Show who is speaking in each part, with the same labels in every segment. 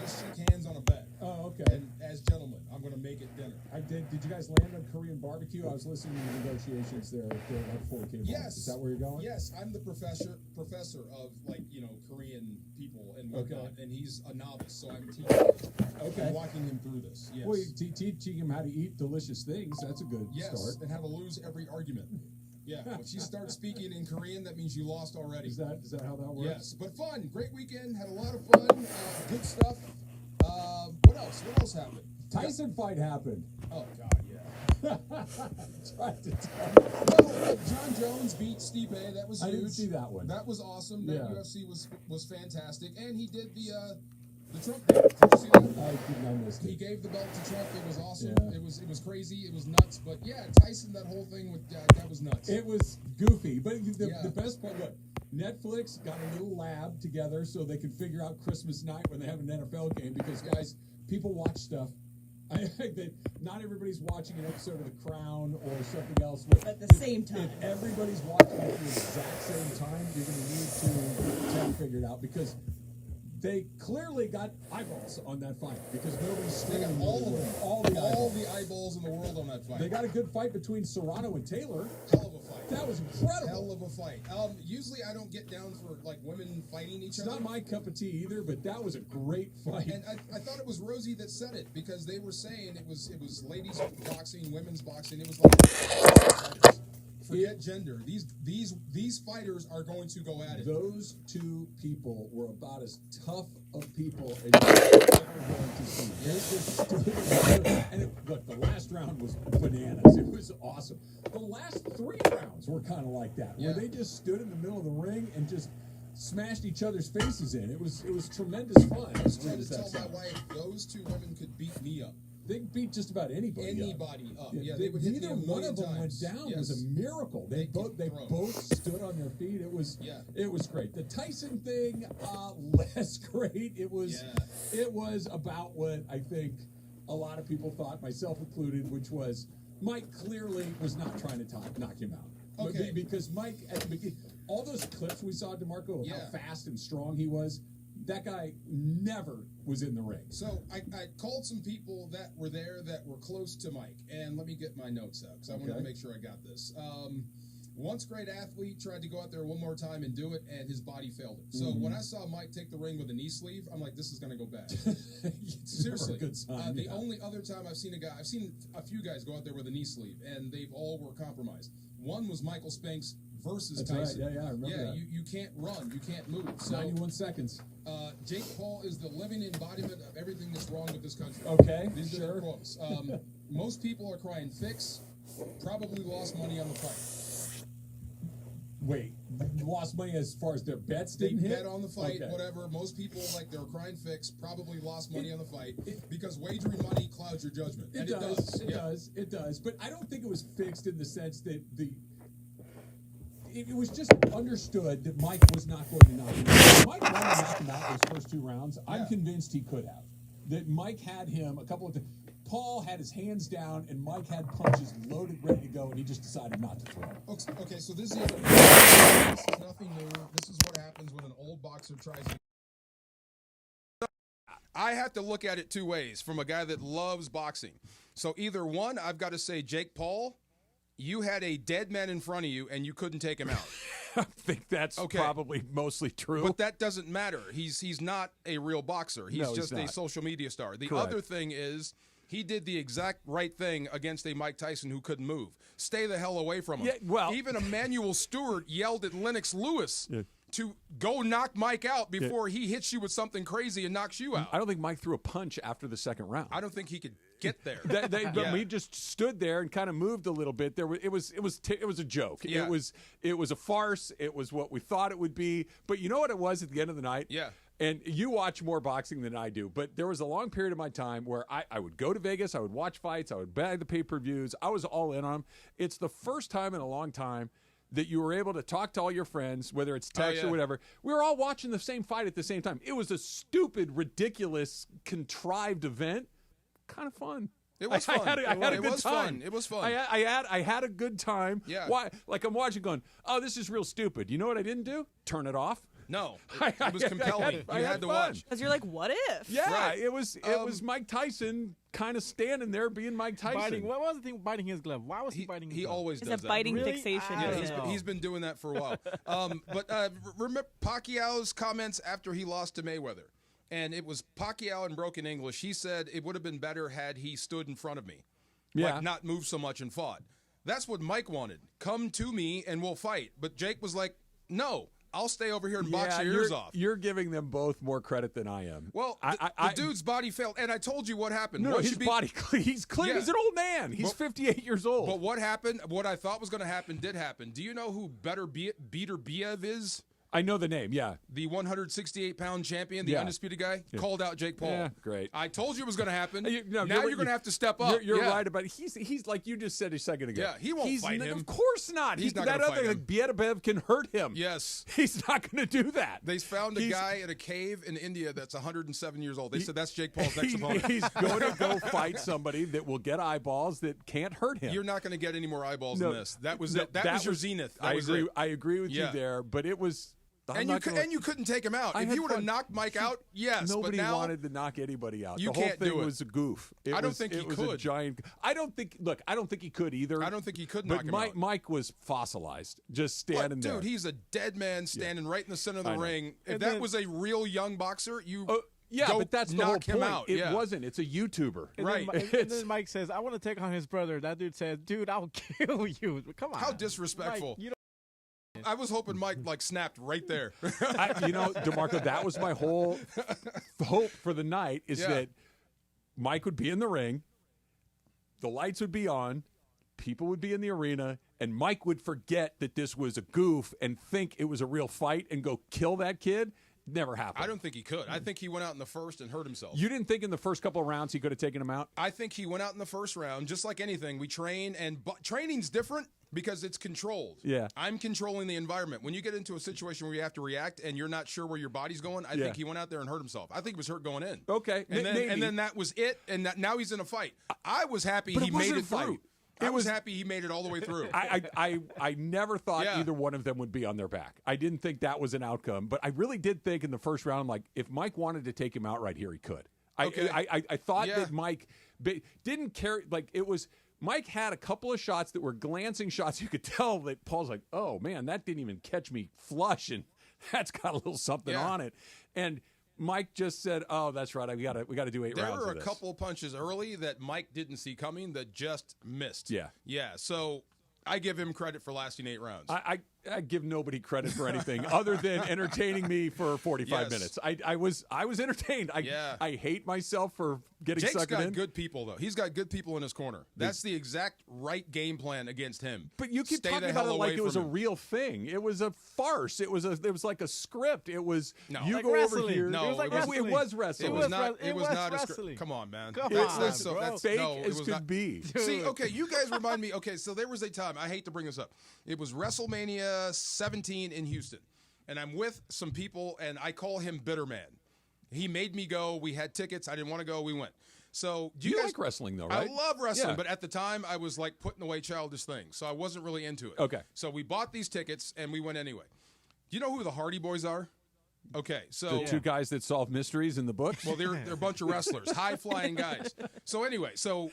Speaker 1: just shook hands on a bet.
Speaker 2: Oh, okay.
Speaker 1: And as gentlemen, I'm going to make it dinner.
Speaker 2: Did you guys land on Korean barbecue? I was listening to the negotiations there before it came on.
Speaker 1: Yes.
Speaker 2: Is that where you're going?
Speaker 1: Yes, I'm the professor of Korean people and whatnot, and he's a novice, so I'm teaching him.
Speaker 2: Okay.
Speaker 1: I'm walking him through this. Yes.
Speaker 2: Well, teaching him how to eat delicious things. That's a good start.
Speaker 1: And how to lose every argument. Yeah, when she starts speaking in Korean, that means you lost already.
Speaker 2: Is that how that works?
Speaker 1: Yes, but fun. Great weekend. Had a lot of fun. Good stuff. What else? What else happened?
Speaker 2: Tyson fight happened.
Speaker 1: Oh, God, yeah.
Speaker 2: Tried to tell you.
Speaker 1: Well, John Jones beat Stipe. That was huge.
Speaker 2: I didn't see that one.
Speaker 1: That was awesome. That
Speaker 2: Yeah.
Speaker 1: UFC was fantastic. And he did the Trump thing. Did you see that?
Speaker 2: I missed it.
Speaker 1: He gave the belt to Trump. It was awesome.
Speaker 2: Yeah.
Speaker 1: It was crazy. It was nuts. But yeah, Tyson, that whole thing with that was nuts.
Speaker 2: It was goofy, but the best part, look, Netflix got a little lab together so they could figure out Christmas night when they have an NFL game because, guys, people watch stuff. I think that not everybody's watching an episode of The Crown or something else.
Speaker 3: At the same time.
Speaker 2: If everybody's watching it at the exact same time, you're going to need to figure it out because they clearly got eyeballs on that fight because nobody's
Speaker 1: They got all of them.
Speaker 2: All
Speaker 1: the eyeballs in the world on that fight.
Speaker 2: They got a good fight between Serrano and Taylor.
Speaker 1: Hell of a fight.
Speaker 2: That was incredible.
Speaker 1: Hell of a fight. Usually I don't get down for women fighting each
Speaker 2: It's
Speaker 1: other.
Speaker 2: not my cup of tea either, but that was a great fight.
Speaker 1: And I thought it was Rosie that said it because they were saying it was ladies boxing, women's boxing. It was like forget gender. These fighters are going to go at it.
Speaker 2: Those two people were about as tough of people as you're ever going to see. They just stood and look, the last round was bananas. It was awesome. The last 3 rounds were kind of like that, where they just stood in the middle of the ring and just smashed each other's faces in. It was tremendous fun.
Speaker 1: I was trying to tell my wife those two women could beat me up.
Speaker 2: They beat just about anybody
Speaker 1: up. Yeah, they would hit me
Speaker 2: neither
Speaker 1: a
Speaker 2: one
Speaker 1: million
Speaker 2: of them
Speaker 1: times.
Speaker 2: went down.
Speaker 1: Yes.
Speaker 2: It was a miracle. They both stood on their feet. It was great. The Tyson thing, less great. It was about what I think a lot of people thought, myself included, which was Mike clearly was not trying to knock him out.
Speaker 1: Okay.
Speaker 2: Because Mike at the beginning, all those clips we saw of DeMarco of how fast and strong he was. That guy never was in the ring.
Speaker 1: So I called some people that were there that were close to Mike, and let me get my notes out because I wanted to make sure I got this. Once great athlete tried to go out there one more time and do it, and his body failed him. So when I saw Mike take the ring with a knee sleeve, I'm like, this is going to go bad. Seriously.
Speaker 2: Good sign,
Speaker 1: the only other time I've seen a few guys go out there with a knee sleeve, and they've all were compromised. One was Michael Spinks versus Tyson.
Speaker 2: Right. Yeah, I remember that.
Speaker 1: You can't run, you can't move. So
Speaker 2: 91 seconds.
Speaker 1: Jake Paul is the living embodiment of everything that's wrong with this country.
Speaker 2: Okay,
Speaker 1: These are their quotes. Most people are crying fix, probably lost money on the fight.
Speaker 2: Wait, lost money as far as their bets
Speaker 1: They
Speaker 2: didn't hit?
Speaker 1: bet on the fight,
Speaker 2: Okay.
Speaker 1: whatever. Most people, they were crying fix, probably lost money on the fight because wagering money clouds your judgment.
Speaker 2: It does. But I don't think it was fixed in the sense that it was just understood that Mike was not going to knock him out. If Mike wanted to knock him out those first 2 rounds, I'm convinced he could have. That Mike had him a couple of times. Paul had his hands down, and Mike had punches loaded, ready to go, and he just decided not to throw.
Speaker 1: Okay, so this is nothing new. This is what happens when an old boxer tries to... I have to look at it 2 ways from a guy that loves boxing. So either one, I've got to say, Jake Paul, you had a dead man in front of you, and you couldn't take him out.
Speaker 4: I think that's probably mostly true.
Speaker 1: But that doesn't matter. He's not a real boxer. He's just a social media star. The other thing is he did the exact right thing against a Mike Tyson who couldn't move. Stay the hell away from him.
Speaker 4: Yeah, well,
Speaker 1: even Emmanuel Stewart yelled at Lennox Lewis to go knock Mike out before he hits you with something crazy and knocks you out.
Speaker 4: I don't think Mike threw a punch after the 2nd round.
Speaker 1: I don't think he could get there.
Speaker 4: He just stood there and kind of moved a little bit. It was a joke.
Speaker 1: Yeah.
Speaker 4: It was a farce. It was what we thought it would be. But you know what it was at the end of the night?
Speaker 1: Yeah.
Speaker 4: And you watch more boxing than I do, but there was a long period of my time where I would go to Vegas, I would watch fights, I would bag the pay-per-views. I was all in on them. It's the first time in a long time that you were able to talk to all your friends, whether it's text or whatever. We were all watching the same fight at the same time. It was a stupid, ridiculous, contrived event. Kind of fun.
Speaker 1: It was fun.
Speaker 4: I had a good time.
Speaker 1: It was fun.
Speaker 4: I had a good time.
Speaker 1: Yeah.
Speaker 4: Why? Like I'm watching going, oh, this is real stupid. You know what I didn't do? Turn it off.
Speaker 1: No, it was compelling.
Speaker 4: I
Speaker 1: You
Speaker 4: had
Speaker 1: had to
Speaker 4: fun.
Speaker 1: watch.
Speaker 3: Because you're like, what if?
Speaker 4: Yeah,
Speaker 1: Right.
Speaker 4: it was Mike Tyson kind of standing there being Mike Tyson.
Speaker 5: Biting. What was the thing? Biting his glove. Why was he biting? His
Speaker 1: He
Speaker 5: glove?
Speaker 1: always
Speaker 3: It's
Speaker 1: does
Speaker 3: a
Speaker 1: that.
Speaker 3: biting
Speaker 5: Really?
Speaker 3: fixation.
Speaker 5: I
Speaker 1: Yeah,
Speaker 5: don't know.
Speaker 1: he's been doing that for a while. Remember Pacquiao's comments after he lost to Mayweather, and it was Pacquiao in broken English. He said it would have been better had he stood in front of me, like not moved so much and fought. That's what Mike wanted. Come to me and we'll fight. But Jake was like, no, I'll stay over here and box your ears off.
Speaker 4: You're giving them both more credit than I am.
Speaker 1: Well, the dude's body failed, and I told you what happened.
Speaker 4: No, his body, he's clean.
Speaker 1: Yeah.
Speaker 4: He's an old man. He's 58 years old.
Speaker 1: But what happened, what I thought was going to happen, did happen. Do you know who Better Biev is?
Speaker 4: I know the name, yeah.
Speaker 1: The 168-pound champion, the undisputed guy, called out Jake Paul.
Speaker 4: Yeah, great.
Speaker 1: I told you it was going to happen.
Speaker 4: No,
Speaker 1: now you're going to have to step up.
Speaker 4: You're
Speaker 1: Yeah.
Speaker 4: right about it. He's like you just said a second ago.
Speaker 1: Yeah, he won't fight him.
Speaker 4: Of course not.
Speaker 1: He's not
Speaker 4: that
Speaker 1: gonna
Speaker 4: other
Speaker 1: fight him.
Speaker 4: Bietabev can hurt him.
Speaker 1: Yes.
Speaker 4: He's not going to do that.
Speaker 1: They found a guy in a cave in India that's 107 years old. They said that's Jake Paul's next opponent.
Speaker 4: He's going to go fight somebody that will get eyeballs that can't hurt him.
Speaker 1: You're not going to get any more eyeballs than this. That was it. That was your zenith. That
Speaker 4: I
Speaker 1: was
Speaker 4: agree.
Speaker 1: it.
Speaker 4: I agree with
Speaker 1: Yeah.
Speaker 4: you there, but it was.
Speaker 1: And you couldn't take him out.
Speaker 4: I
Speaker 1: If
Speaker 4: had
Speaker 1: you would have
Speaker 4: fun.
Speaker 1: knocked Mike out, yes.
Speaker 4: Nobody
Speaker 1: but now,
Speaker 4: wanted to knock anybody out.
Speaker 1: You
Speaker 4: the whole
Speaker 1: can't
Speaker 4: thing
Speaker 1: do it.
Speaker 4: was a goof.
Speaker 1: I don't think he
Speaker 4: it was
Speaker 1: could.
Speaker 4: A giant. I don't think. Look, I don't think he could either.
Speaker 1: I don't think he could
Speaker 4: But
Speaker 1: knock him out.
Speaker 4: Mike was fossilized, just standing there.
Speaker 1: Dude, he's a dead man standing right in the center of the
Speaker 4: I know.
Speaker 1: ring. If
Speaker 5: And
Speaker 1: that
Speaker 5: then-
Speaker 1: was a real young boxer, you
Speaker 4: Yeah,
Speaker 1: go
Speaker 4: but that's the
Speaker 1: knock
Speaker 4: whole
Speaker 1: him
Speaker 4: point.
Speaker 1: out.
Speaker 4: It
Speaker 1: Yeah.
Speaker 4: wasn't. It's a YouTuber.
Speaker 5: And
Speaker 1: Right.
Speaker 5: Then, and then Mike says, "I want to take on his brother." That dude says, "Dude, I'll kill you." Come on.
Speaker 1: How disrespectful.
Speaker 5: Mike, you
Speaker 1: I was hoping Mike snapped right there.
Speaker 4: DeMarco, that was my whole hope for the night is
Speaker 1: Yeah.
Speaker 4: that Mike would be in the ring, the lights would be on, people would be in the arena, and Mike would forget that this was a goof and think it was a real fight and go kill that kid. Never happened.
Speaker 1: I don't think he could. I think he went out in the first and hurt himself.
Speaker 4: You didn't think in the first couple of rounds he could have taken him out?
Speaker 1: I think he went out in the first round, just like anything. We train, and training's different because it's controlled.
Speaker 4: Yeah.
Speaker 1: I'm controlling the environment. When you get into a situation where you have to react and you're not sure where your body's going, I think he went out there and hurt himself. I think he was hurt going in.
Speaker 4: Okay.
Speaker 1: And
Speaker 4: Maybe.
Speaker 1: then that was it, and now he's in a fight. I was happy
Speaker 4: But it
Speaker 1: he made
Speaker 4: wasn't
Speaker 1: it
Speaker 4: a fight.
Speaker 1: through. I was happy he made it all the way through.
Speaker 4: I never thought
Speaker 1: Yeah.
Speaker 4: either one of them would be on their back. I didn't think that was an outcome, but I really did think in the first round, like if Mike wanted to take him out right here, he could.
Speaker 1: Okay.
Speaker 4: I thought
Speaker 1: Yeah.
Speaker 4: that Mike didn't care. Like it was Mike had a couple of shots that were glancing shots. You could tell that Paul's like, oh man, that didn't even catch me flush, and that's got a little something
Speaker 1: Yeah.
Speaker 4: on it. And Mike just said, "Oh, that's right. We got to do 8
Speaker 1: There
Speaker 4: rounds."
Speaker 1: were
Speaker 4: of
Speaker 1: a
Speaker 4: this.
Speaker 1: couple punches early that Mike didn't see coming that just missed.
Speaker 4: Yeah.
Speaker 1: Yeah. So I give him credit for lasting 8 rounds.
Speaker 4: I give nobody credit for anything other than entertaining me for 45
Speaker 1: Yes.
Speaker 4: minutes. I was entertained. I hate myself for getting
Speaker 1: Jake's
Speaker 4: sucked
Speaker 1: got
Speaker 4: in.
Speaker 1: good people, though. He's got good people in his corner. That's the exact right game plan against him.
Speaker 4: But you keep
Speaker 1: Stay
Speaker 4: talking
Speaker 1: the
Speaker 4: about
Speaker 1: hell
Speaker 4: it like
Speaker 1: away
Speaker 4: it was a
Speaker 1: from him.
Speaker 4: real thing. It was a farce. It was like a script. It was
Speaker 1: No.
Speaker 4: you
Speaker 1: Like
Speaker 4: go over
Speaker 5: wrestling.
Speaker 4: here.
Speaker 1: No,
Speaker 5: It was like
Speaker 1: it was-
Speaker 5: wrestling.
Speaker 4: It was wrestling.
Speaker 1: It was
Speaker 5: was
Speaker 1: not.
Speaker 5: res-
Speaker 1: It
Speaker 5: it
Speaker 1: was
Speaker 5: was
Speaker 1: not a script.
Speaker 5: wrestling.
Speaker 1: Come on, man.
Speaker 5: Come
Speaker 4: It
Speaker 5: on,
Speaker 4: was
Speaker 5: bro.
Speaker 4: fake
Speaker 1: no, it
Speaker 4: as
Speaker 1: was
Speaker 4: could
Speaker 1: not.
Speaker 4: be.
Speaker 1: See, okay, you guys remind me. Okay, so there was a time. I hate to bring this up. It was WrestleMania 17 in Houston, and I'm with some people, and I call him Bitter Man. He made me go. We had tickets. I didn't want to go. We went. So do
Speaker 4: You
Speaker 1: guys
Speaker 4: like wrestling though, right?
Speaker 1: I love wrestling,
Speaker 4: Yeah.
Speaker 1: but at the time I was like putting away childish things, so I wasn't really into it.
Speaker 4: Okay.
Speaker 1: So we bought these tickets and we went anyway. Do you know who the Hardy Boys are? Okay, so
Speaker 4: The two guys that solve mysteries in the book.
Speaker 1: well, they're a bunch of wrestlers, high flying guys. So anyway, so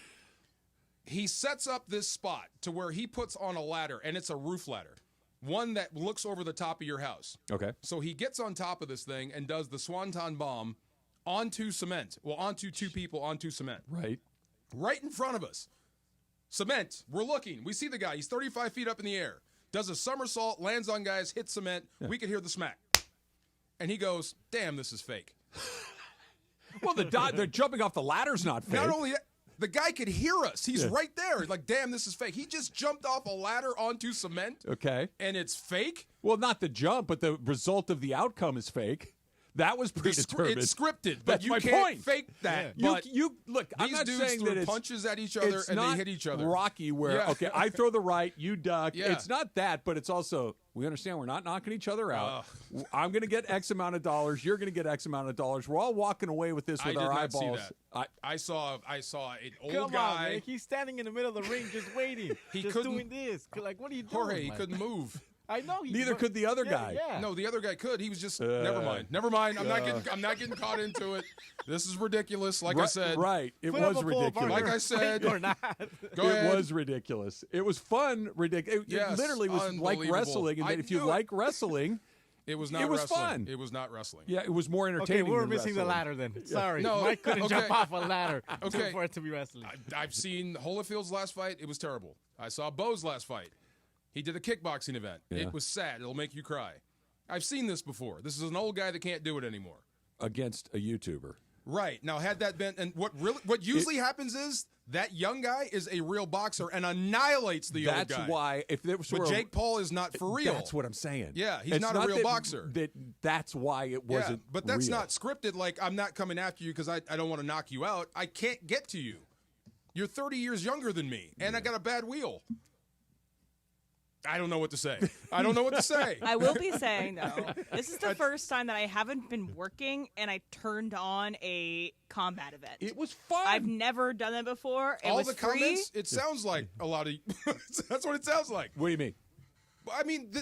Speaker 1: he sets up this spot to where he puts on a ladder, and it's a roof ladder, one that looks over the top of your house.
Speaker 4: Okay.
Speaker 1: So he gets on top of this thing and does the Swanton bomb onto cement. Well, onto two people onto cement. Right in front of us. Cement. We're looking. We see the guy. He's 35 feet up in the air. Does a somersault, lands on guys, hits cement. Yeah. We could hear the smack. And he goes, damn, this is fake.
Speaker 4: Well, the jumping off the ladder's not fake.
Speaker 1: Not only that, the guy could hear us. He's right there. Like, damn, this is fake. He just jumped off a ladder onto cement.
Speaker 4: Okay.
Speaker 1: And it's fake?
Speaker 4: Well, not the jump, but the result of the outcome is fake. That was predetermined.
Speaker 1: It's scripted, but
Speaker 4: That's
Speaker 1: you
Speaker 4: my
Speaker 1: can't
Speaker 4: point.
Speaker 1: fake that.
Speaker 4: Yeah.
Speaker 1: But
Speaker 4: You look. I'm
Speaker 1: these
Speaker 4: not
Speaker 1: dudes
Speaker 4: saying
Speaker 1: threw
Speaker 4: that it's
Speaker 1: punches at each other
Speaker 4: it's
Speaker 1: and
Speaker 4: not
Speaker 1: they hit each other.
Speaker 4: Rocky, where
Speaker 1: Yeah.
Speaker 4: okay, I throw the right, you duck.
Speaker 1: Yeah.
Speaker 4: It's not that, but it's also we understand we're not knocking each other out. I'm going to get X amount of dollars. You're going to get X amount of dollars. We're all walking away with this with
Speaker 1: I
Speaker 4: our
Speaker 1: did not see
Speaker 4: eyeballs.
Speaker 1: that. I saw an old
Speaker 5: Come
Speaker 1: guy.
Speaker 5: on, man. He's standing in the middle of the ring just waiting.
Speaker 1: He
Speaker 5: just
Speaker 1: couldn't-
Speaker 5: doing this. Like, what are you doing?
Speaker 1: Jorge, he
Speaker 5: man?
Speaker 1: couldn't move.
Speaker 5: I know.
Speaker 4: Neither could the other guy.
Speaker 5: Yeah.
Speaker 1: No, the other guy could. He was just never mind. Never mind. I'm not getting caught into it. This is ridiculous. Like I said,
Speaker 4: right. It
Speaker 5: Put up
Speaker 4: was
Speaker 5: a poll,
Speaker 4: ridiculous.
Speaker 1: Like I said,
Speaker 5: or not.
Speaker 1: Go ahead.
Speaker 4: It was ridiculous. It was fun. Ridiculous.
Speaker 1: Yes,
Speaker 4: It literally was like
Speaker 1: unbelievable.
Speaker 4: wrestling. And
Speaker 1: I
Speaker 4: then if you
Speaker 1: knew it.
Speaker 4: like wrestling,
Speaker 1: It was not
Speaker 4: It was
Speaker 1: wrestling.
Speaker 4: fun.
Speaker 1: It was not wrestling.
Speaker 4: yeah, it was more
Speaker 5: Okay,
Speaker 4: entertaining.
Speaker 5: we were
Speaker 4: than
Speaker 5: missing the
Speaker 4: wrestling.
Speaker 5: ladder then. Sorry.
Speaker 1: No,
Speaker 5: Mike couldn't
Speaker 1: okay.
Speaker 5: jump off a ladder
Speaker 1: Okay.
Speaker 5: for it to be wrestling.
Speaker 1: I've seen Holifield's last fight. It was terrible. I saw Bo's last fight. He did a kickboxing event.
Speaker 4: Yeah.
Speaker 1: It was sad. It'll make you cry. I've seen this before. This is an old guy that can't do it anymore.
Speaker 4: Against a YouTuber.
Speaker 1: Right. Now, had that been, and what usually happens is that young guy is a real boxer and annihilates the old guy.
Speaker 4: That's why, if there was
Speaker 1: But Jake Paul is not for real.
Speaker 4: That's what I'm saying.
Speaker 1: Yeah, he's
Speaker 4: It's
Speaker 1: not a real
Speaker 4: that-
Speaker 1: boxer.
Speaker 4: That's why it wasn't.
Speaker 1: Yeah, but that's
Speaker 4: real.
Speaker 1: not scripted. Like, I'm not coming after you because I don't want to knock you out. I can't get to you. You're 30 years younger than me, and I got a bad wheel. I don't know what to say. I don't know what to say.
Speaker 3: I will be saying, though, this is the first time that I haven't been working and I turned on a combat event.
Speaker 4: It was fun.
Speaker 3: I've never done that before. It
Speaker 1: All
Speaker 3: was
Speaker 1: the
Speaker 3: free.
Speaker 1: comments, it sounds like a lot of. That's what it sounds like.
Speaker 4: What do you mean?
Speaker 1: I mean,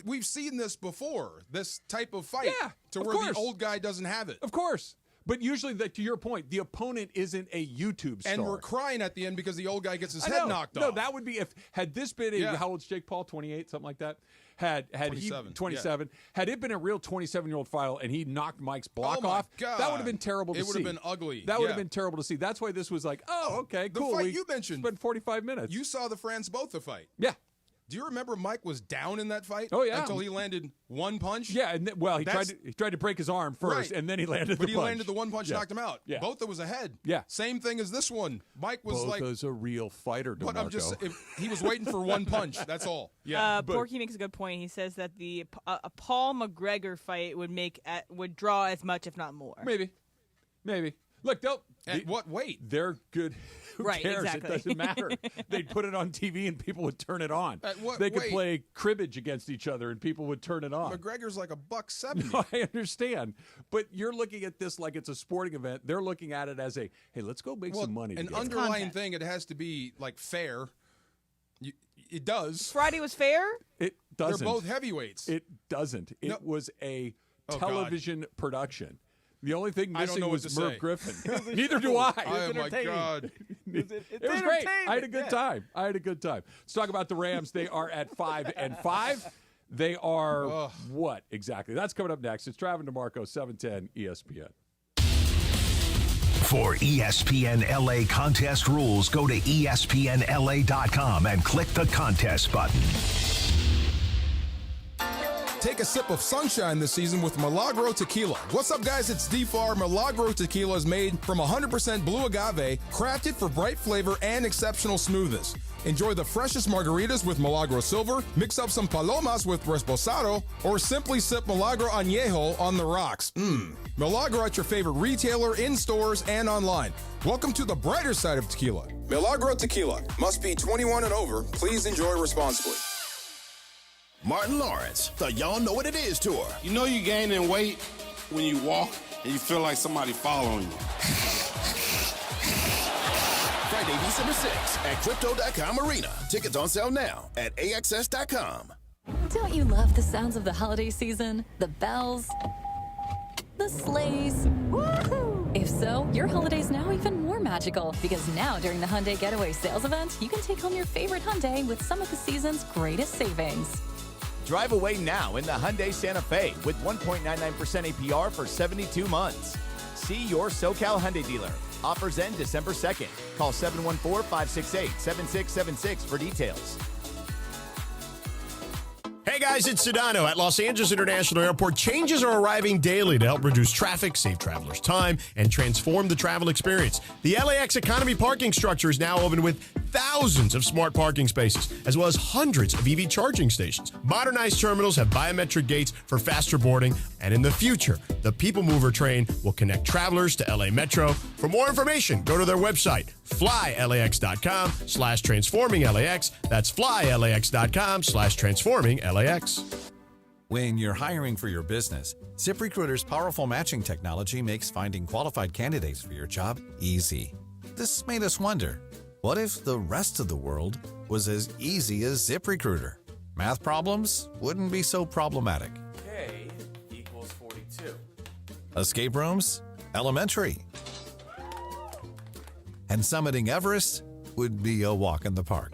Speaker 1: we've seen this before. This type of fight,
Speaker 4: Yeah,
Speaker 1: to
Speaker 4: of
Speaker 1: where
Speaker 4: course.
Speaker 1: the old guy doesn't have it,
Speaker 4: Of course. But usually, to your point, the opponent isn't a YouTube star.
Speaker 1: and we're crying at the end because the old guy gets his
Speaker 4: I
Speaker 1: head
Speaker 4: know.
Speaker 1: knocked
Speaker 4: No,
Speaker 1: off.
Speaker 4: that would be had this been a
Speaker 1: Yeah.
Speaker 4: how old's Jake Paul? 28, something like that. Had
Speaker 1: 27,
Speaker 4: he 27? Had it been a real 27-year-old fight and he knocked Mike's block
Speaker 1: Oh my
Speaker 4: off,
Speaker 1: God.
Speaker 4: that would have been terrible to
Speaker 1: It
Speaker 4: see.
Speaker 1: would have been ugly.
Speaker 4: That would have
Speaker 1: Yeah.
Speaker 4: been terrible to see. That's why this was like, oh, okay,
Speaker 1: The
Speaker 4: cool.
Speaker 1: fight
Speaker 4: We
Speaker 1: you mentioned.
Speaker 4: spent 45 minutes.
Speaker 1: You saw the France Botha fight.
Speaker 4: yeah,
Speaker 1: Do you remember Mike was down in that fight?
Speaker 4: Oh, yeah.
Speaker 1: Until he landed one punch.
Speaker 4: yeah. And he tried to break his arm first,
Speaker 1: Right.
Speaker 4: and then he landed
Speaker 1: But
Speaker 4: the
Speaker 1: he
Speaker 4: punch.
Speaker 1: landed the one punch,
Speaker 4: Yeah.
Speaker 1: knocked him out.
Speaker 4: Yeah.
Speaker 1: Botha was ahead.
Speaker 4: Yeah.
Speaker 1: Same thing as this one. Mike was like,
Speaker 4: Botha's a real fighter, DeMarco.
Speaker 1: but I'm just, he was waiting for one punch. That's all. Yeah.
Speaker 3: Porky makes a good point. He says that a Paul McGregor fight would draw as much, if not more.
Speaker 4: Maybe. Look,
Speaker 1: At what weight?
Speaker 4: they're good. Who
Speaker 3: Right,
Speaker 4: cares?
Speaker 3: exactly.
Speaker 4: It doesn't matter. They'd put it on TV and people would turn it on.
Speaker 1: At what
Speaker 4: they could
Speaker 1: weight?
Speaker 4: play cribbage against each other and people would turn it on.
Speaker 1: McGregor's like $170.
Speaker 4: No, I understand. But you're looking at this like it's a sporting event. They're looking at it as hey, let's go make some money
Speaker 1: An
Speaker 4: together.
Speaker 1: underlying
Speaker 3: content.
Speaker 1: thing, it has to be like fair. It does.
Speaker 3: Friday was fair.
Speaker 4: It
Speaker 1: They're
Speaker 4: doesn't.
Speaker 1: both heavyweights.
Speaker 4: It doesn't. It
Speaker 1: No.
Speaker 4: was a
Speaker 1: Oh, God.
Speaker 4: television production. The only thing
Speaker 1: I don't
Speaker 4: missing
Speaker 1: know what
Speaker 4: was
Speaker 1: to
Speaker 4: Merv
Speaker 1: say.
Speaker 4: Griffin. Neither do I.
Speaker 1: Oh my
Speaker 5: entertaining.
Speaker 1: God.
Speaker 4: It was great.
Speaker 5: entertainment,
Speaker 4: I had a good
Speaker 5: yeah.
Speaker 4: time. Let's talk about the Rams. They are at 5-5. They are
Speaker 1: Ugh.
Speaker 4: what exactly? That's coming up next. It's Travis DeMarco, 710 ESPN.
Speaker 6: For ESPN LA contest rules, go to ESPNLA.com and click the contest button.
Speaker 1: Take a sip of sunshine this season with Milagro Tequila. What's up, guys? It's D-Far. Milagro Tequila is made from 100% blue agave, crafted for bright flavor and exceptional smoothness. Enjoy the freshest margaritas with Milagro Silver, mix up some palomas with Reposado, or simply sip Milagro Añejo on the rocks. Milagro at your favorite retailer, in stores, and online. Welcome to the brighter side of tequila. Milagro Tequila. Must be 21 and over. Please enjoy responsibly.
Speaker 7: Martin Lawrence, the Y'all Know What It Is tour.
Speaker 8: You know you gaining weight when you walk and you feel like somebody following you.
Speaker 7: Friday, December 6th at Crypto.com Arena. Tickets on sale now at AXS.com.
Speaker 9: Don't you love the sounds of the holiday season? The bells, the sleighs. Woohoo! If so, your holiday's now even more magical because now during the Hyundai Getaway Sales Event, you can take home your favorite Hyundai with some of the season's greatest savings.
Speaker 10: Drive away now in the Hyundai Santa Fe with 1.99% APR for 72 months. See your SoCal Hyundai dealer. Offers end December 2nd. Call 714-568-7676 for details.
Speaker 7: Hey guys, it's Sedano at Los Angeles International Airport. Changes are arriving daily to help reduce traffic, save travelers time, and transform the travel experience. The LAX Economy parking structure is now open with thousands of smart parking spaces, as well as hundreds of EV charging stations. Modernized terminals have biometric gates for faster boarding, and in the future, the People Mover train will connect travelers to LA Metro. For more information, go to their website, flylax.com/transforming-LAX. That's flylax.com/transforming-LAX.
Speaker 11: When you're hiring for your business, ZipRecruiter's powerful matching technology makes finding qualified candidates for your job easy. This made us wonder, what if the rest of the world was as easy as ZipRecruiter? Math problems wouldn't be so problematic.
Speaker 12: K equals 42.
Speaker 11: Escape rooms? Elementary. And summiting Everest would be a walk in the park.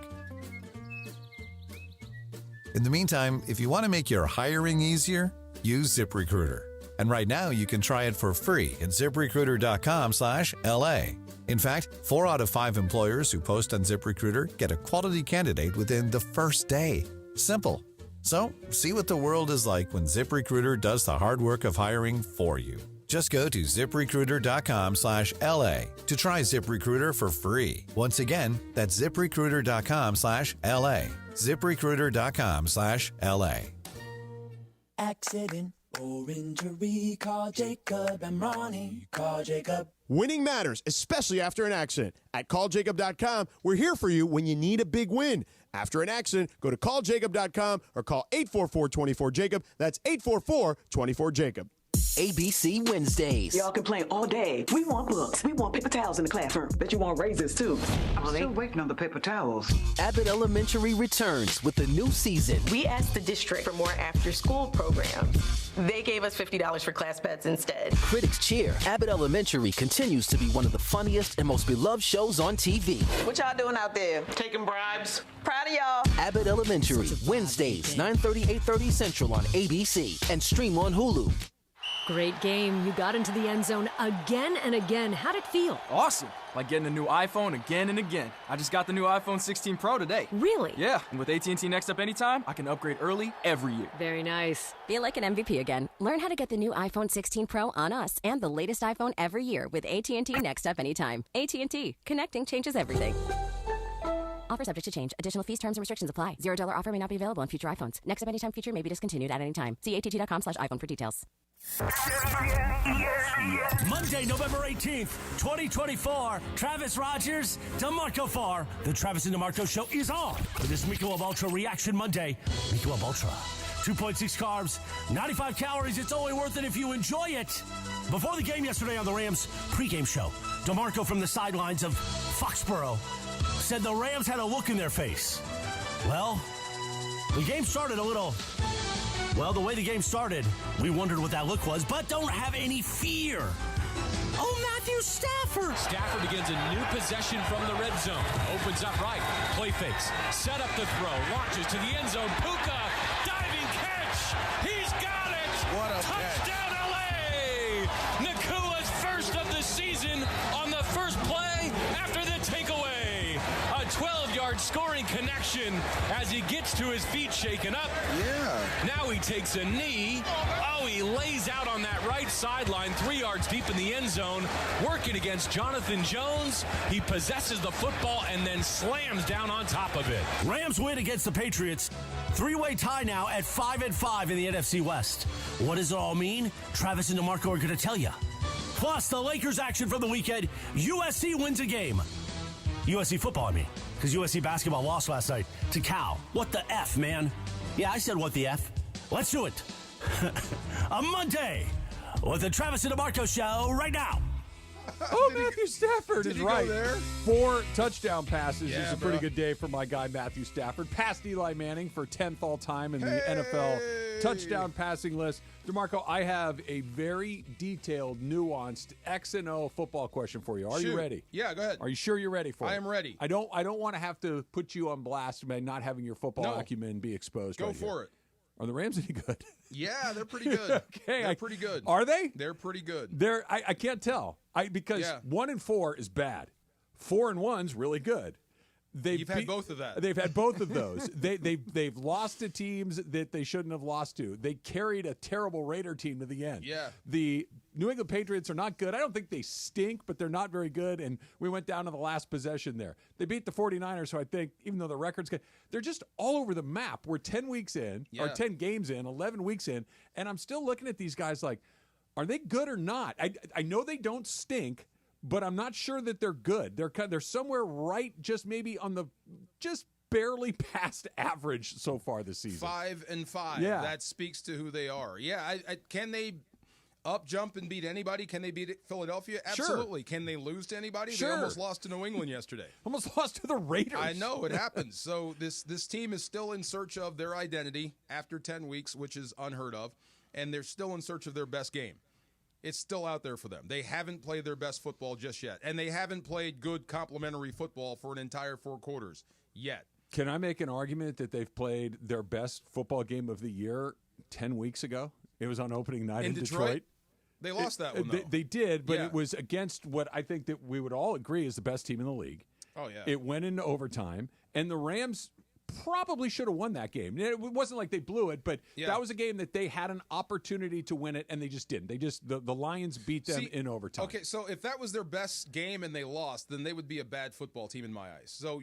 Speaker 11: In the meantime, if you want to make your hiring easier, use ZipRecruiter. And right now, you can try it for free at ZipRecruiter.com/LA. In fact, 4 out of 5 employers who post on ZipRecruiter get a quality candidate within the first day. Simple. So, see what the world is like when ZipRecruiter does the hard work of hiring for you. Just go to ZipRecruiter.com/LA to try ZipRecruiter for free. Once again, that's ZipRecruiter.com/LA. ZipRecruiter.com/LA.
Speaker 13: Accident or injury, call Jacob and Ronnie. Call Jacob.
Speaker 7: Winning matters, especially after an accident. At calljacob.com, we're here for you when you need a big win. After an accident, go to calljacob.com or call 844-24-JACOB. That's 844-24-JACOB.
Speaker 14: ABC Wednesdays.
Speaker 15: Y'all can play all day. We want books. We want paper towels in the classroom. Bet you want razors, too.
Speaker 16: I'm still waiting on the paper towels.
Speaker 14: Abbott Elementary returns with a new season.
Speaker 17: We asked the district for more after-school programs. They gave us $50 for class pets instead.
Speaker 14: Critics cheer. Abbott Elementary continues to be one of the funniest and most beloved shows on TV.
Speaker 17: What y'all doing out there? Taking bribes? Proud of y'all.
Speaker 14: Abbott Elementary, Wednesdays, 9:30, 8:30 Central on ABC and stream on Hulu.
Speaker 18: Great game. You got into the end zone again and again. How'd it feel?
Speaker 12: Awesome. Like getting a new iPhone again and again. I just got the new iPhone 16 Pro today.
Speaker 18: Really?
Speaker 12: Yeah, and with AT&T Next Up Anytime, I can upgrade early every year.
Speaker 18: Very nice.
Speaker 19: Feel like an MVP again. Learn how to get the new iPhone 16 Pro on us and the latest iPhone every year with AT&T Next Up Anytime. AT&T. Connecting changes everything. Offer subject to change. Additional fees, terms, and restrictions apply. $0 offer may not be available on future iPhones. Next Up Anytime feature may be discontinued at any time. See att.com/iPhone for details.
Speaker 20: Monday, November 18th, 2024. Travis Rogers, DeMarco Farr. The Travis and DeMarco Show is on for this Michelob Ultra Reaction Monday. Michelob Ultra. 2.6 carbs, 95 calories. It's only worth it if you enjoy it. Before the game yesterday on the Rams pregame show, DeMarco from the sidelines of Foxborough said the Rams had a look in their face. Well, the game started a little... Well, the way the game started, we wondered what that look was, but don't have any fear. Oh, Matthew Stafford.
Speaker 21: Stafford begins a new possession from the red zone. Opens up right. Play fakes. Set up the throw. Launches to the end zone. Puka. Diving catch. He's got it.
Speaker 1: What a
Speaker 21: touchdown, LA. Nakua's first of the season on the first play after the takeaway. A 12-yard scoring connection as he gets to his feet shaken up.
Speaker 1: Yeah.
Speaker 21: Now he takes a knee. Oh, he lays out on that right sideline 3 yards deep in the end zone, working against Jonathan Jones. He possesses the football and then slams down on top of it.
Speaker 20: Rams win against the Patriots. 3-way tie now at 5-5 in the NFC West. What does it all mean? Travis and DeMarco are going to tell you. Plus, the Lakers action from the weekend. USC wins a game. USC football, I mean. Because USC basketball lost last night to Cal. What the F, man? Yeah, I said what the F. Let's do it. A Monday with the Travis and DeMarco Show right now.
Speaker 4: Oh, Matthew Stafford is right.
Speaker 1: There?
Speaker 4: 4 touchdown passes
Speaker 1: Yeah,
Speaker 4: is a pretty good day for my guy, Matthew Stafford. Passed Eli Manning for 10th all time in the NFL touchdown passing list. DeMarco, I have a very detailed, nuanced X and O football question for you. Are you ready?
Speaker 1: Yeah, go ahead.
Speaker 4: Are you sure you're ready for it?
Speaker 1: I am ready.
Speaker 4: I don't want to have to put you on blast by not having your football acumen be exposed.
Speaker 1: Go
Speaker 4: right
Speaker 1: for
Speaker 4: here.
Speaker 1: it.
Speaker 4: Are the Rams any good?
Speaker 1: Yeah, they're pretty good.
Speaker 4: Okay,
Speaker 1: they're pretty good.
Speaker 4: Are they?
Speaker 1: They're pretty good.
Speaker 4: I can't tell. Because 1-4 is bad. 4-1's really good.
Speaker 1: You've had both of that.
Speaker 4: They've had both of those. They've lost to teams that they shouldn't have lost to. They carried a terrible Raider team to the end.
Speaker 1: Yeah.
Speaker 4: The New England Patriots are not good. I don't think they stink, but they're not very good. And we went down to the last possession there. They beat the 49ers, so I think even though the record's good, they're just all over the map. We're 10 weeks in, or 10 games in, 11 weeks in, and I'm still looking at these guys like, are they good or not? I know they don't stink, but I'm not sure that they're good. They're somewhere right, just maybe on the barely past average so far this season.
Speaker 1: 5-5.
Speaker 4: Yeah,
Speaker 1: that speaks to who they are. Yeah, can they up, jump, and beat anybody? Can they beat Philadelphia?
Speaker 4: Sure.
Speaker 1: Absolutely. Can they lose to anybody?
Speaker 4: Sure.
Speaker 1: They almost lost to New England yesterday.
Speaker 4: Almost lost to the Raiders.
Speaker 1: I know, it happens. So this team is still in search of their identity after 10 weeks, which is unheard of, and they're still in search of their best game. It's still out there for them. They haven't played their best football just yet, and they haven't played good complementary football for an entire 4 quarters yet.
Speaker 4: Can I make an argument that they've played their best football game of the year 10 weeks ago? It was on opening night in Detroit.
Speaker 1: They lost that one, though.
Speaker 4: They did, but
Speaker 1: Yeah.
Speaker 4: it was against what I think that we would all agree is the best team in the league.
Speaker 1: Oh, yeah.
Speaker 4: It went into overtime, and the Rams probably should have won that game. It wasn't like they blew it, but that was a game that they had an opportunity to win it, and they just didn't. The Lions beat them in overtime.
Speaker 1: Okay, so if that was their best game and they lost, then they would be a bad football team in my eyes. So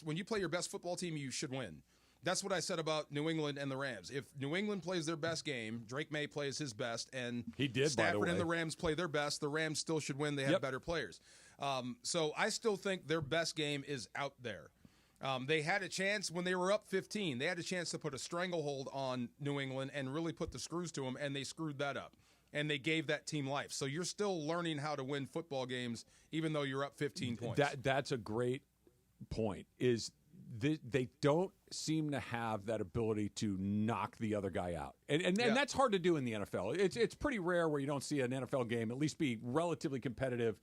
Speaker 1: when you play your best football team, you should win. That's what I said about New England and the Rams. If New England plays their best game, Drake May plays his best, and
Speaker 4: he did,
Speaker 1: Stafford and the Rams play their best, the Rams still should win. They have better players. So I still think their best game is out there. They had a chance when they were up 15. They had a chance to put a stranglehold on New England and really put the screws to them, and they screwed that up. And they gave that team life. So you're still learning how to win football games, even though you're up 15 points.
Speaker 4: That's a great point. They don't seem to have that ability to knock the other guy out. And that's hard to do in the NFL. It's pretty rare where you don't see an NFL game at least be relatively competitive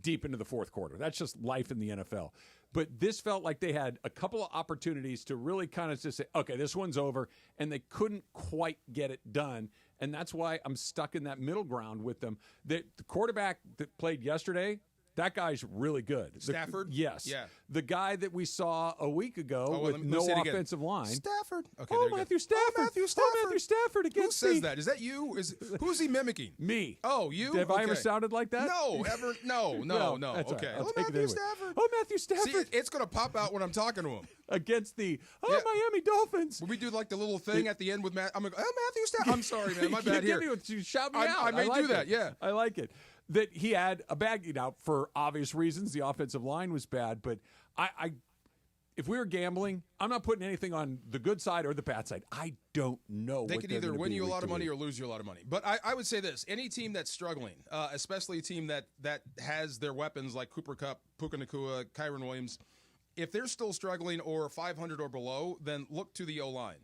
Speaker 4: deep into the fourth quarter. That's just life in the NFL. But this felt like they had a couple of opportunities to really kind of just say, okay, this one's over, and they couldn't quite get it done. And that's why I'm stuck in that middle ground with them. The quarterback that played yesterday, that guy's really good.
Speaker 1: Stafford?
Speaker 4: Yes.
Speaker 1: Yeah.
Speaker 4: The guy that we saw a week ago with
Speaker 1: let me
Speaker 4: no
Speaker 1: say it again.
Speaker 4: offensive line.
Speaker 1: Stafford. Okay,
Speaker 4: Oh,
Speaker 1: there you
Speaker 4: Matthew
Speaker 1: go.
Speaker 4: Stafford.
Speaker 1: Oh, Matthew Stafford.
Speaker 4: Oh, Matthew Stafford
Speaker 1: Who
Speaker 4: against
Speaker 1: says
Speaker 4: the-
Speaker 1: that? Is that you? Who's he mimicking?
Speaker 4: Me.
Speaker 1: Oh, you?
Speaker 4: Have I ever
Speaker 1: Okay.
Speaker 4: sounded like that?
Speaker 1: No, ever. No.
Speaker 4: Well, that's all
Speaker 1: Okay.
Speaker 4: right. I'll
Speaker 1: Oh,
Speaker 4: take it
Speaker 1: Matthew
Speaker 4: anyway.
Speaker 1: Stafford.
Speaker 4: Oh, Matthew Stafford.
Speaker 1: See, it's going to pop out when I'm talking to him.
Speaker 4: Against the
Speaker 1: Yeah.
Speaker 4: Miami Dolphins.
Speaker 1: When we do like the little thing at the end with Matt, I'm going to go, oh, Matthew Stafford. I'm sorry, man. My bad here.
Speaker 4: You shout me out.
Speaker 1: I may
Speaker 4: like
Speaker 1: do that,
Speaker 4: it.
Speaker 1: yeah.
Speaker 4: I like it. That he had a bag, for obvious reasons. The offensive line was bad, but if we were gambling, I'm not putting anything on the good side or the bad side. I don't know.
Speaker 1: They
Speaker 4: what
Speaker 1: could
Speaker 4: they're
Speaker 1: either
Speaker 4: gonna
Speaker 1: win
Speaker 4: be
Speaker 1: you a
Speaker 4: week
Speaker 1: lot
Speaker 4: to
Speaker 1: of money
Speaker 4: week.
Speaker 1: or lose you a lot of money. But I would say this: any team that's struggling, especially a team that has their weapons like Cooper Kupp, Puka Nacua, Kyron Williams, if they're still struggling or 500 or below, then look to the O-line.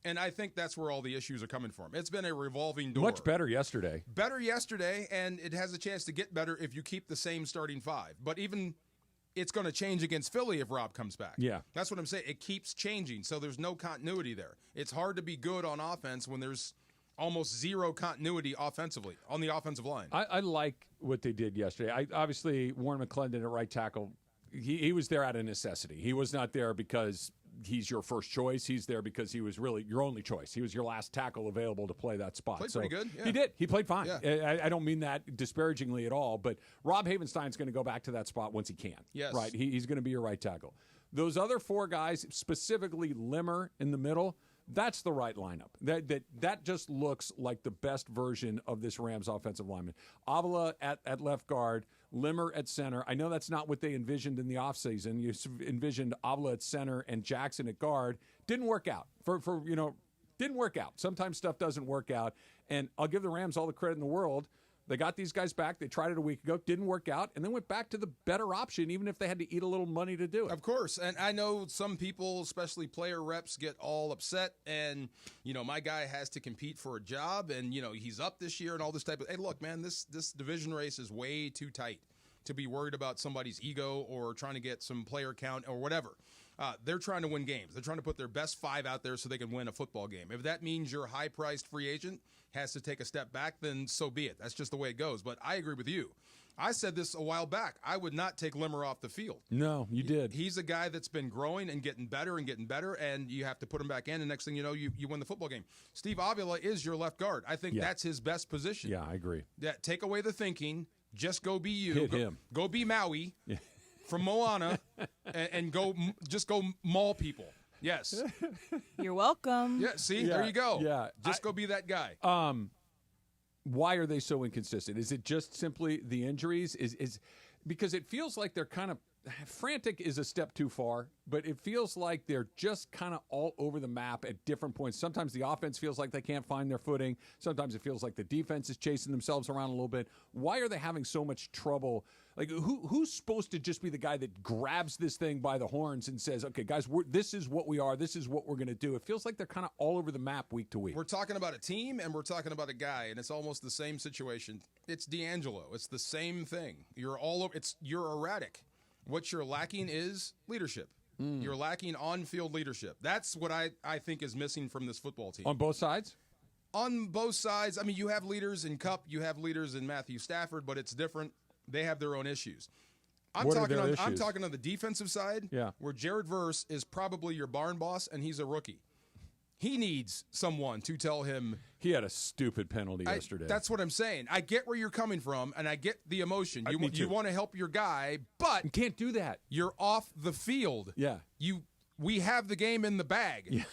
Speaker 1: And I think that's where all the issues are coming from. It's been a revolving door.
Speaker 4: Much better yesterday.
Speaker 1: Better yesterday, and it has a chance to get better if you keep the same starting 5. But even it's going to change against Philly if Rob comes back.
Speaker 4: Yeah.
Speaker 1: That's what I'm saying. It keeps changing, so there's no continuity there. It's hard to be good on offense when there's almost zero continuity offensively on the offensive line.
Speaker 4: I like what they did yesterday. Obviously, Warren McClendon at right tackle, he was there out of necessity. He was not there because he's your first choice. He's there because he was really your only choice. He was your last tackle available to play that spot.
Speaker 1: Played pretty good. Yeah.
Speaker 4: He did. He played fine.
Speaker 1: Yeah.
Speaker 4: I don't mean that disparagingly at all, but Rob Havenstein's going to go back to that spot once he can.
Speaker 1: Yes.
Speaker 4: Right? He's going to be your right tackle. Those other 4 guys, specifically Limmer in the middle, that's the right lineup. That just looks like the best version of this Rams offensive lineman. Avila at left guard, Limmer at center. I know that's not what they envisioned in the offseason. You envisioned Avila at center and Jackson at guard. Didn't work out. Didn't work out. Sometimes stuff doesn't work out. And I'll give the Rams all the credit in the world. They got these guys back. They tried it a week ago. Didn't work out. And then went back to the better option, even if they had to eat a little money to do it.
Speaker 1: Of course. And I know some people, especially player reps, get all upset. And, my guy has to compete for a job. And, he's up this year and all this type of. Hey, look, man, this division race is way too tight to be worried about somebody's ego or trying to get some player count or whatever. They're trying to win games. They're trying to put their best 5 out there so they can win a football game. If that means your high-priced free agent has to take a step back, then so be it. That's just the way it goes. But I agree with you. I said this a while back. I would not take Limmer off the field.
Speaker 4: No, you did.
Speaker 1: He's a guy that's been growing and getting better, and you have to put him back in, and next thing you know, you win the football game. Steve Avila is your left guard. I think that's his best position.
Speaker 4: Yeah, I agree.
Speaker 1: Take away the thinking. Just go be you.
Speaker 4: Hit him.
Speaker 1: Go be Maui from Moana and go maul people. Yes.
Speaker 3: You're welcome.
Speaker 1: Yeah, see? There you go.
Speaker 4: Yeah.
Speaker 1: Just go be that guy.
Speaker 4: Why are they so inconsistent? Is it just simply the injuries? Is because it feels like they're kind of frantic is a step too far, but it feels like they're just kind of all over the map at different points. Sometimes the offense feels like they can't find their footing. Sometimes it feels like the defense is chasing themselves around a little bit. Why are they having so much trouble? Like, who's supposed to just be the guy that grabs this thing by the horns and says, okay, guys, this is what we are. This is what we're going to do. It feels like they're kind of all over the map week to week.
Speaker 1: We're talking about a team and we're talking about a guy, and it's almost the same situation. It's D'Angelo. It's the same thing. You're all over. You're erratic. What you're lacking is leadership. You're lacking on-field leadership. That's what I think is missing from this football team.
Speaker 4: On both sides?
Speaker 1: On both sides. I mean, you have leaders in Kupp. You have leaders in Matthew Stafford, but it's different. They have their own issues. I'm talking on the defensive side, where Jared Verse is probably your barn boss, and he's a rookie. He needs someone to tell him.
Speaker 4: He had a stupid penalty yesterday.
Speaker 1: That's what I'm saying. I get where you're coming from, and I get the emotion. You want to help your guy, but
Speaker 4: you can't do that.
Speaker 1: You're off the field.
Speaker 4: Yeah.
Speaker 1: We have the game in the bag. Yeah.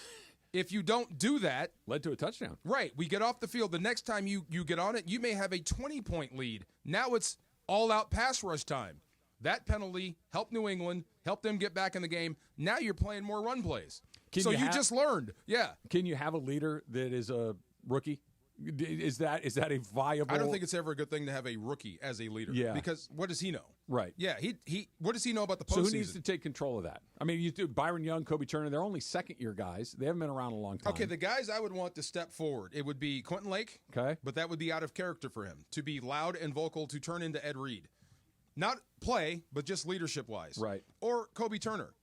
Speaker 1: If you don't do that,
Speaker 4: led to a touchdown.
Speaker 1: Right. We get off the field. The next time you get on it, you may have a 20-point lead. Now it's all-out pass rush time. That penalty helped New England, helped them get back in the game. Now you're playing more run plays. So you just learned. Yeah.
Speaker 4: Can you have a leader that is a rookie? Is that a viable?
Speaker 1: I don't think it's ever a good thing to have a rookie as a leader.
Speaker 4: Yeah.
Speaker 1: Because what does he know?
Speaker 4: Right.
Speaker 1: Yeah. He what does he know about the postseason?
Speaker 4: So who needs to take control of that? I mean, you do Byron Young, Kobe Turner. They're only second-year guys. They haven't been around a long time.
Speaker 1: Okay, the guys I would want to step forward, it would be Quentin Lake.
Speaker 4: Okay.
Speaker 1: But that would be out of character for him to be loud and vocal, to turn into Ed Reed. Not play, but just leadership-wise.
Speaker 4: Right.
Speaker 1: Or Kobe Turner.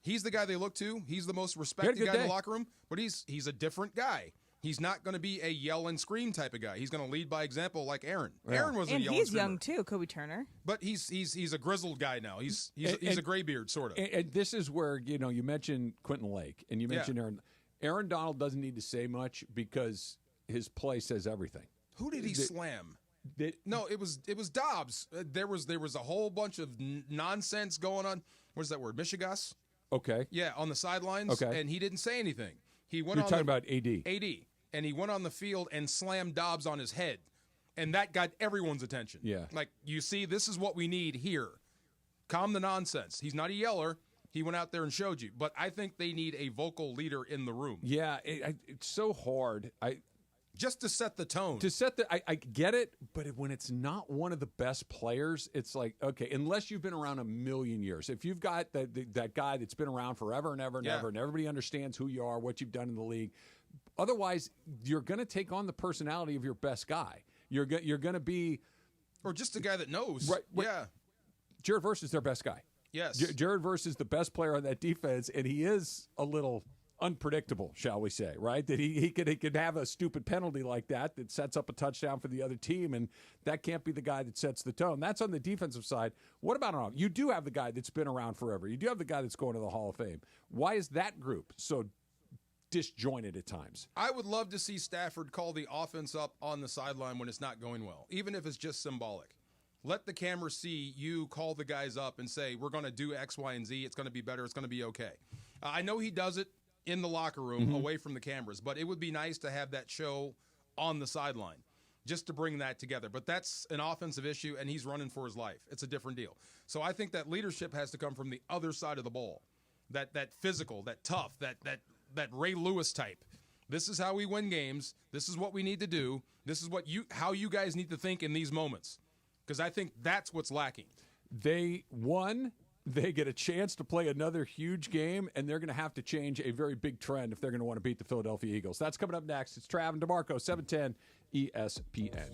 Speaker 1: He's the guy they look to. He's the most respected guy in the locker room, but he's a different guy. He's not going to be a yell and scream type of guy. He's going to lead by example like Aaron. Yeah. Aaron was a yell and screamer.
Speaker 3: He's young too, Kobe Turner.
Speaker 1: But he's a grizzled guy now. He's a graybeard sort of.
Speaker 4: And this is where you mentioned Quentin Lake and you mentioned Aaron. Aaron Donald doesn't need to say much because his play says everything.
Speaker 1: Who did he slam? No, it was Dobbs. There was a whole bunch of nonsense going on. What is that word? Michigas?
Speaker 4: Okay.
Speaker 1: Yeah, on the sidelines.
Speaker 4: Okay.
Speaker 1: And he didn't say anything. You're
Speaker 4: talking about AD.
Speaker 1: AD. And he went on the field and slammed Dobbs on his head. And that got everyone's attention.
Speaker 4: Yeah.
Speaker 1: Like, you see, this is what we need here. Calm the nonsense. He's not a yeller. He went out there and showed you. But I think they need a vocal leader in the room.
Speaker 4: Yeah, it's so hard.
Speaker 1: Just to set the tone.
Speaker 4: I get it, but when it's not one of the best players, it's like, okay, unless you've been around a million years. If you've got that guy that's been around forever and ever and ever, and everybody understands who you are, what you've done in the league, otherwise you're going to take on the personality of your best guy. You're going to be...
Speaker 1: Or just a guy that knows.
Speaker 4: Right.
Speaker 1: Yeah.
Speaker 4: Jared Verse is their best guy.
Speaker 1: Yes.
Speaker 4: Jared Verse is the best player on that defense, and he is a little... unpredictable, shall we say, right? That he could have a stupid penalty like that sets up a touchdown for the other team, and that can't be the guy that sets the tone. That's on the defensive side. What about on? You do have the guy that's been around forever. You do have the guy that's going to the Hall of Fame. Why is that group so disjointed at times?
Speaker 1: I would love to see Stafford call the offense up on the sideline when it's not going well, even if it's just symbolic. Let the camera see you call the guys up and say, we're going to do X, Y, and Z. It's going to be better. It's going to be okay. I know he does it in the locker room, away from the cameras. But it would be nice to have that show on the sideline, just to bring that together. But that's an offensive issue, and he's running for his life. It's a different deal. So I think that leadership has to come from the other side of the ball, that physical, that tough, that Ray Lewis type. This is how we win games. This is what we need to do. This is how you guys need to think in these moments, because I think that's what's lacking.
Speaker 4: They get a chance to play another huge game, and they're going to have to change a very big trend if they're going to want to beat the Philadelphia Eagles. That's coming up next. It's Trav and DeMarco, 710 ESPN.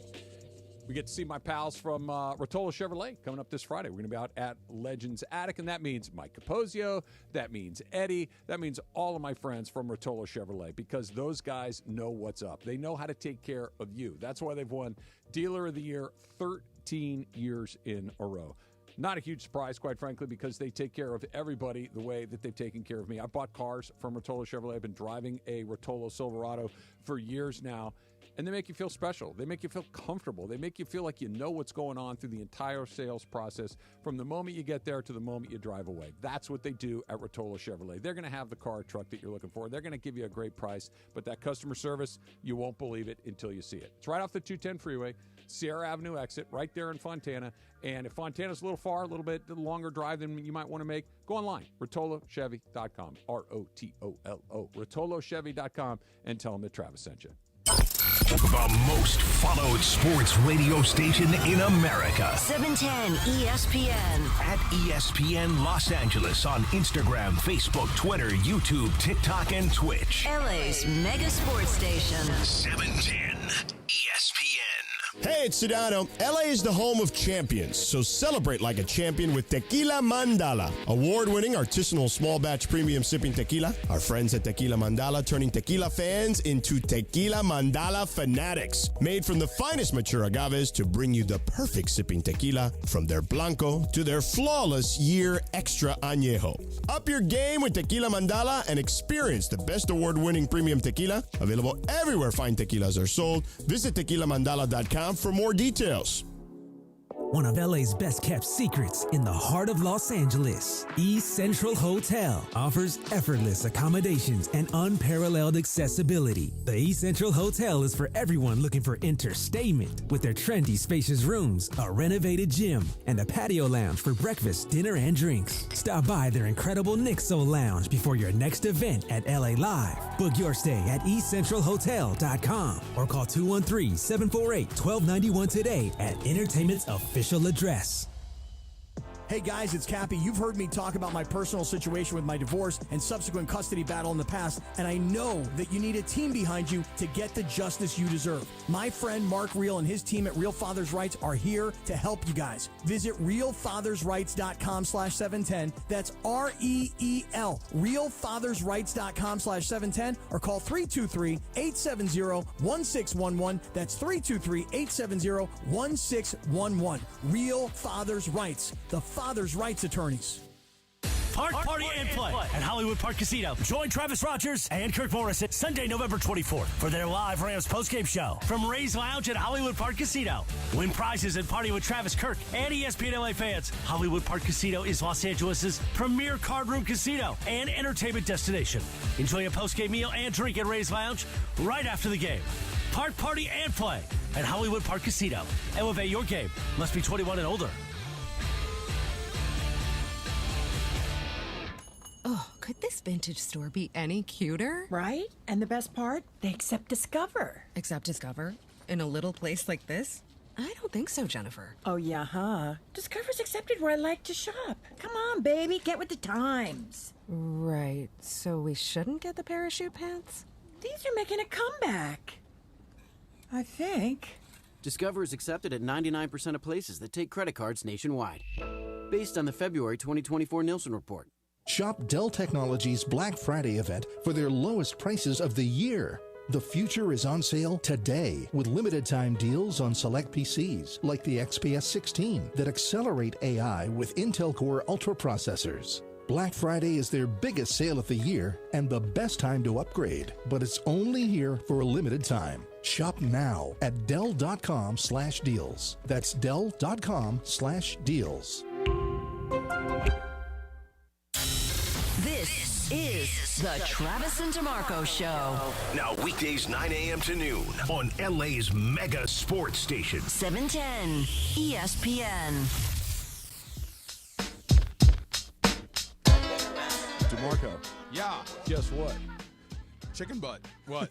Speaker 4: We get to see my pals from Rotolo Chevrolet coming up this Friday. We're going to be out at Legends Attic, and that means Mike Capozio, that means Eddie, that means all of my friends from Rotolo Chevrolet, because those guys know what's up. They know how to take care of you. That's why they've won Dealer of the Year 13 years in a row. Not a huge surprise, quite frankly, because they take care of everybody the way that they've taken care of me. I bought cars from Rotolo Chevrolet. I've been driving a Rotolo Silverado for years now, and they make you feel special. They make you feel comfortable. They make you feel like you know what's going on through the entire sales process from the moment you get there to the moment you drive away. That's what they do at Rotolo Chevrolet. They're going to have the car or truck that you're looking for. They're going to give you a great price, but that customer service, you won't believe it until you see it. It's right off the 210 freeway. Sierra Avenue exit, right there in Fontana. And if Fontana's a little far, a little bit longer drive than you might want to make, go online, RotoloChevy.com, ROTOLO, RotoloChevy.com, and tell them that Travis sent you.
Speaker 6: The most followed sports radio station in America.
Speaker 14: 710 ESPN.
Speaker 6: At ESPN Los Angeles on Instagram, Facebook, Twitter, YouTube, TikTok, and Twitch.
Speaker 14: LA's mega sports station.
Speaker 6: 710 ESPN.
Speaker 7: Hey, it's Sedano. LA is the home of champions, so celebrate like a champion with Tequila Mandala. Award-winning artisanal small batch premium sipping tequila. Our friends at Tequila Mandala turning tequila fans into Tequila Mandala fanatics. Made from the finest mature agaves to bring you the perfect sipping tequila, from their Blanco to their flawless year extra añejo. Up your game with Tequila Mandala and experience the best award-winning premium tequila. Available everywhere fine tequilas are sold. Visit tequilamandala.com for more details.
Speaker 2: One of LA's best kept secrets in the heart of Los Angeles, East Central Hotel offers effortless accommodations and unparalleled accessibility. The East Central Hotel is for everyone looking for entertainment, with their trendy, spacious rooms, a renovated gym, and a patio lounge for breakfast, dinner, and drinks. Stop by their incredible Nixo Lounge before your next event at LA Live. Book your stay at eastcentralhotel.com or call 213-748-1291 today at Entertainment's official address.
Speaker 22: Hey guys, it's Cappy. You've heard me talk about my personal situation with my divorce and subsequent custody battle in the past, and I know that you need a team behind you to get the justice you deserve. My friend Mark Reel and his team at Real Fathers Rights are here to help you guys. Visit realfathersrights.com/710. That's REEL, realfathersrights.com/710, or call 323-870-1611. That's 323-870-1611. Real Fathers Rights, the Father's Rights Attorneys.
Speaker 20: Party and play at Hollywood Park Casino. Join Travis Rogers and Kirk Morrison Sunday, November 24th for their live Rams postgame show from Ray's Lounge at Hollywood Park Casino. Win prizes and party with Travis, Kirk, and ESPN LA fans. Hollywood Park Casino is Los Angeles' premier card room casino and entertainment destination. Enjoy a postgame meal and drink at Ray's Lounge right after the game. Party and play at Hollywood Park Casino. Elevate your game. Must be 21 and older.
Speaker 23: Oh, could this vintage store be any cuter?
Speaker 24: Right? And the best part? They accept Discover.
Speaker 23: Accept Discover? In a little place like this? I don't think so, Jennifer.
Speaker 24: Oh, yeah, huh? Discover's accepted where I like to shop. Come on, baby, get with the times.
Speaker 23: Right, so we shouldn't get the parachute pants?
Speaker 24: These are making a comeback. I think.
Speaker 25: Discover is accepted at 99% of places that take credit cards nationwide. Based on the February 2024 Nielsen report.
Speaker 26: Shop Dell Technologies Black Friday event for their lowest prices of the year. The future is on sale today with limited time deals on select PCs like the XPS 16 that accelerate AI with Intel Core Ultra processors. Black Friday is their biggest sale of the year and the best time to upgrade, but it's only here for a limited time. Shop now at Dell.com/deals. That's Dell.com/deals.
Speaker 14: This is the Travis and DeMarco Show.
Speaker 6: Now weekdays 9 a.m. to noon on LA's mega sports station.
Speaker 14: 710 ESPN.
Speaker 4: DeMarco.
Speaker 1: Yeah.
Speaker 4: Guess what?
Speaker 1: Chicken butt. What?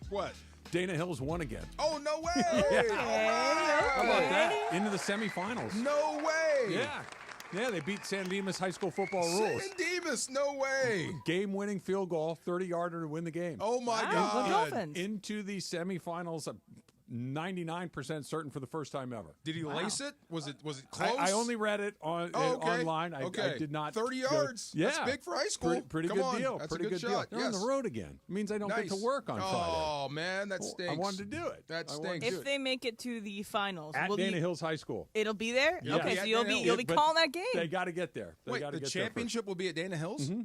Speaker 1: What?
Speaker 4: Dana Hills won again.
Speaker 1: Oh, no way!
Speaker 4: Yeah. How about that? Into the semifinals.
Speaker 1: No way!
Speaker 4: Yeah. Yeah, they beat San Dimas High School football rules.
Speaker 1: San Dimas, no way!
Speaker 4: Game-winning field goal, 30-yarder to win the game.
Speaker 1: Oh, my God.
Speaker 3: The Dolphins.
Speaker 4: Into the semifinals, 99% certain for the first time ever.
Speaker 1: Did he lace it? Was it close?
Speaker 4: I only read it online. I did not.
Speaker 1: 30 yards.
Speaker 4: Yeah.
Speaker 1: That's big for high school.
Speaker 4: Pretty
Speaker 1: Come
Speaker 4: good
Speaker 1: on.
Speaker 4: deal.
Speaker 1: That's
Speaker 4: Pretty
Speaker 1: a good
Speaker 4: good
Speaker 1: shot.
Speaker 4: deal. They're on the road again. It means I don't get to work on Friday.
Speaker 1: Oh, man, that stinks.
Speaker 4: I wanted to do it.
Speaker 1: That stinks.
Speaker 3: If they make it to the finals,
Speaker 4: At Dana Hills High School.
Speaker 3: It'll be there?
Speaker 4: Yeah.
Speaker 3: Okay, so you'll be
Speaker 4: But
Speaker 3: calling that game.
Speaker 4: They got to get there.
Speaker 1: Wait, the championship will be at Dana Hills?
Speaker 4: Mm-hmm.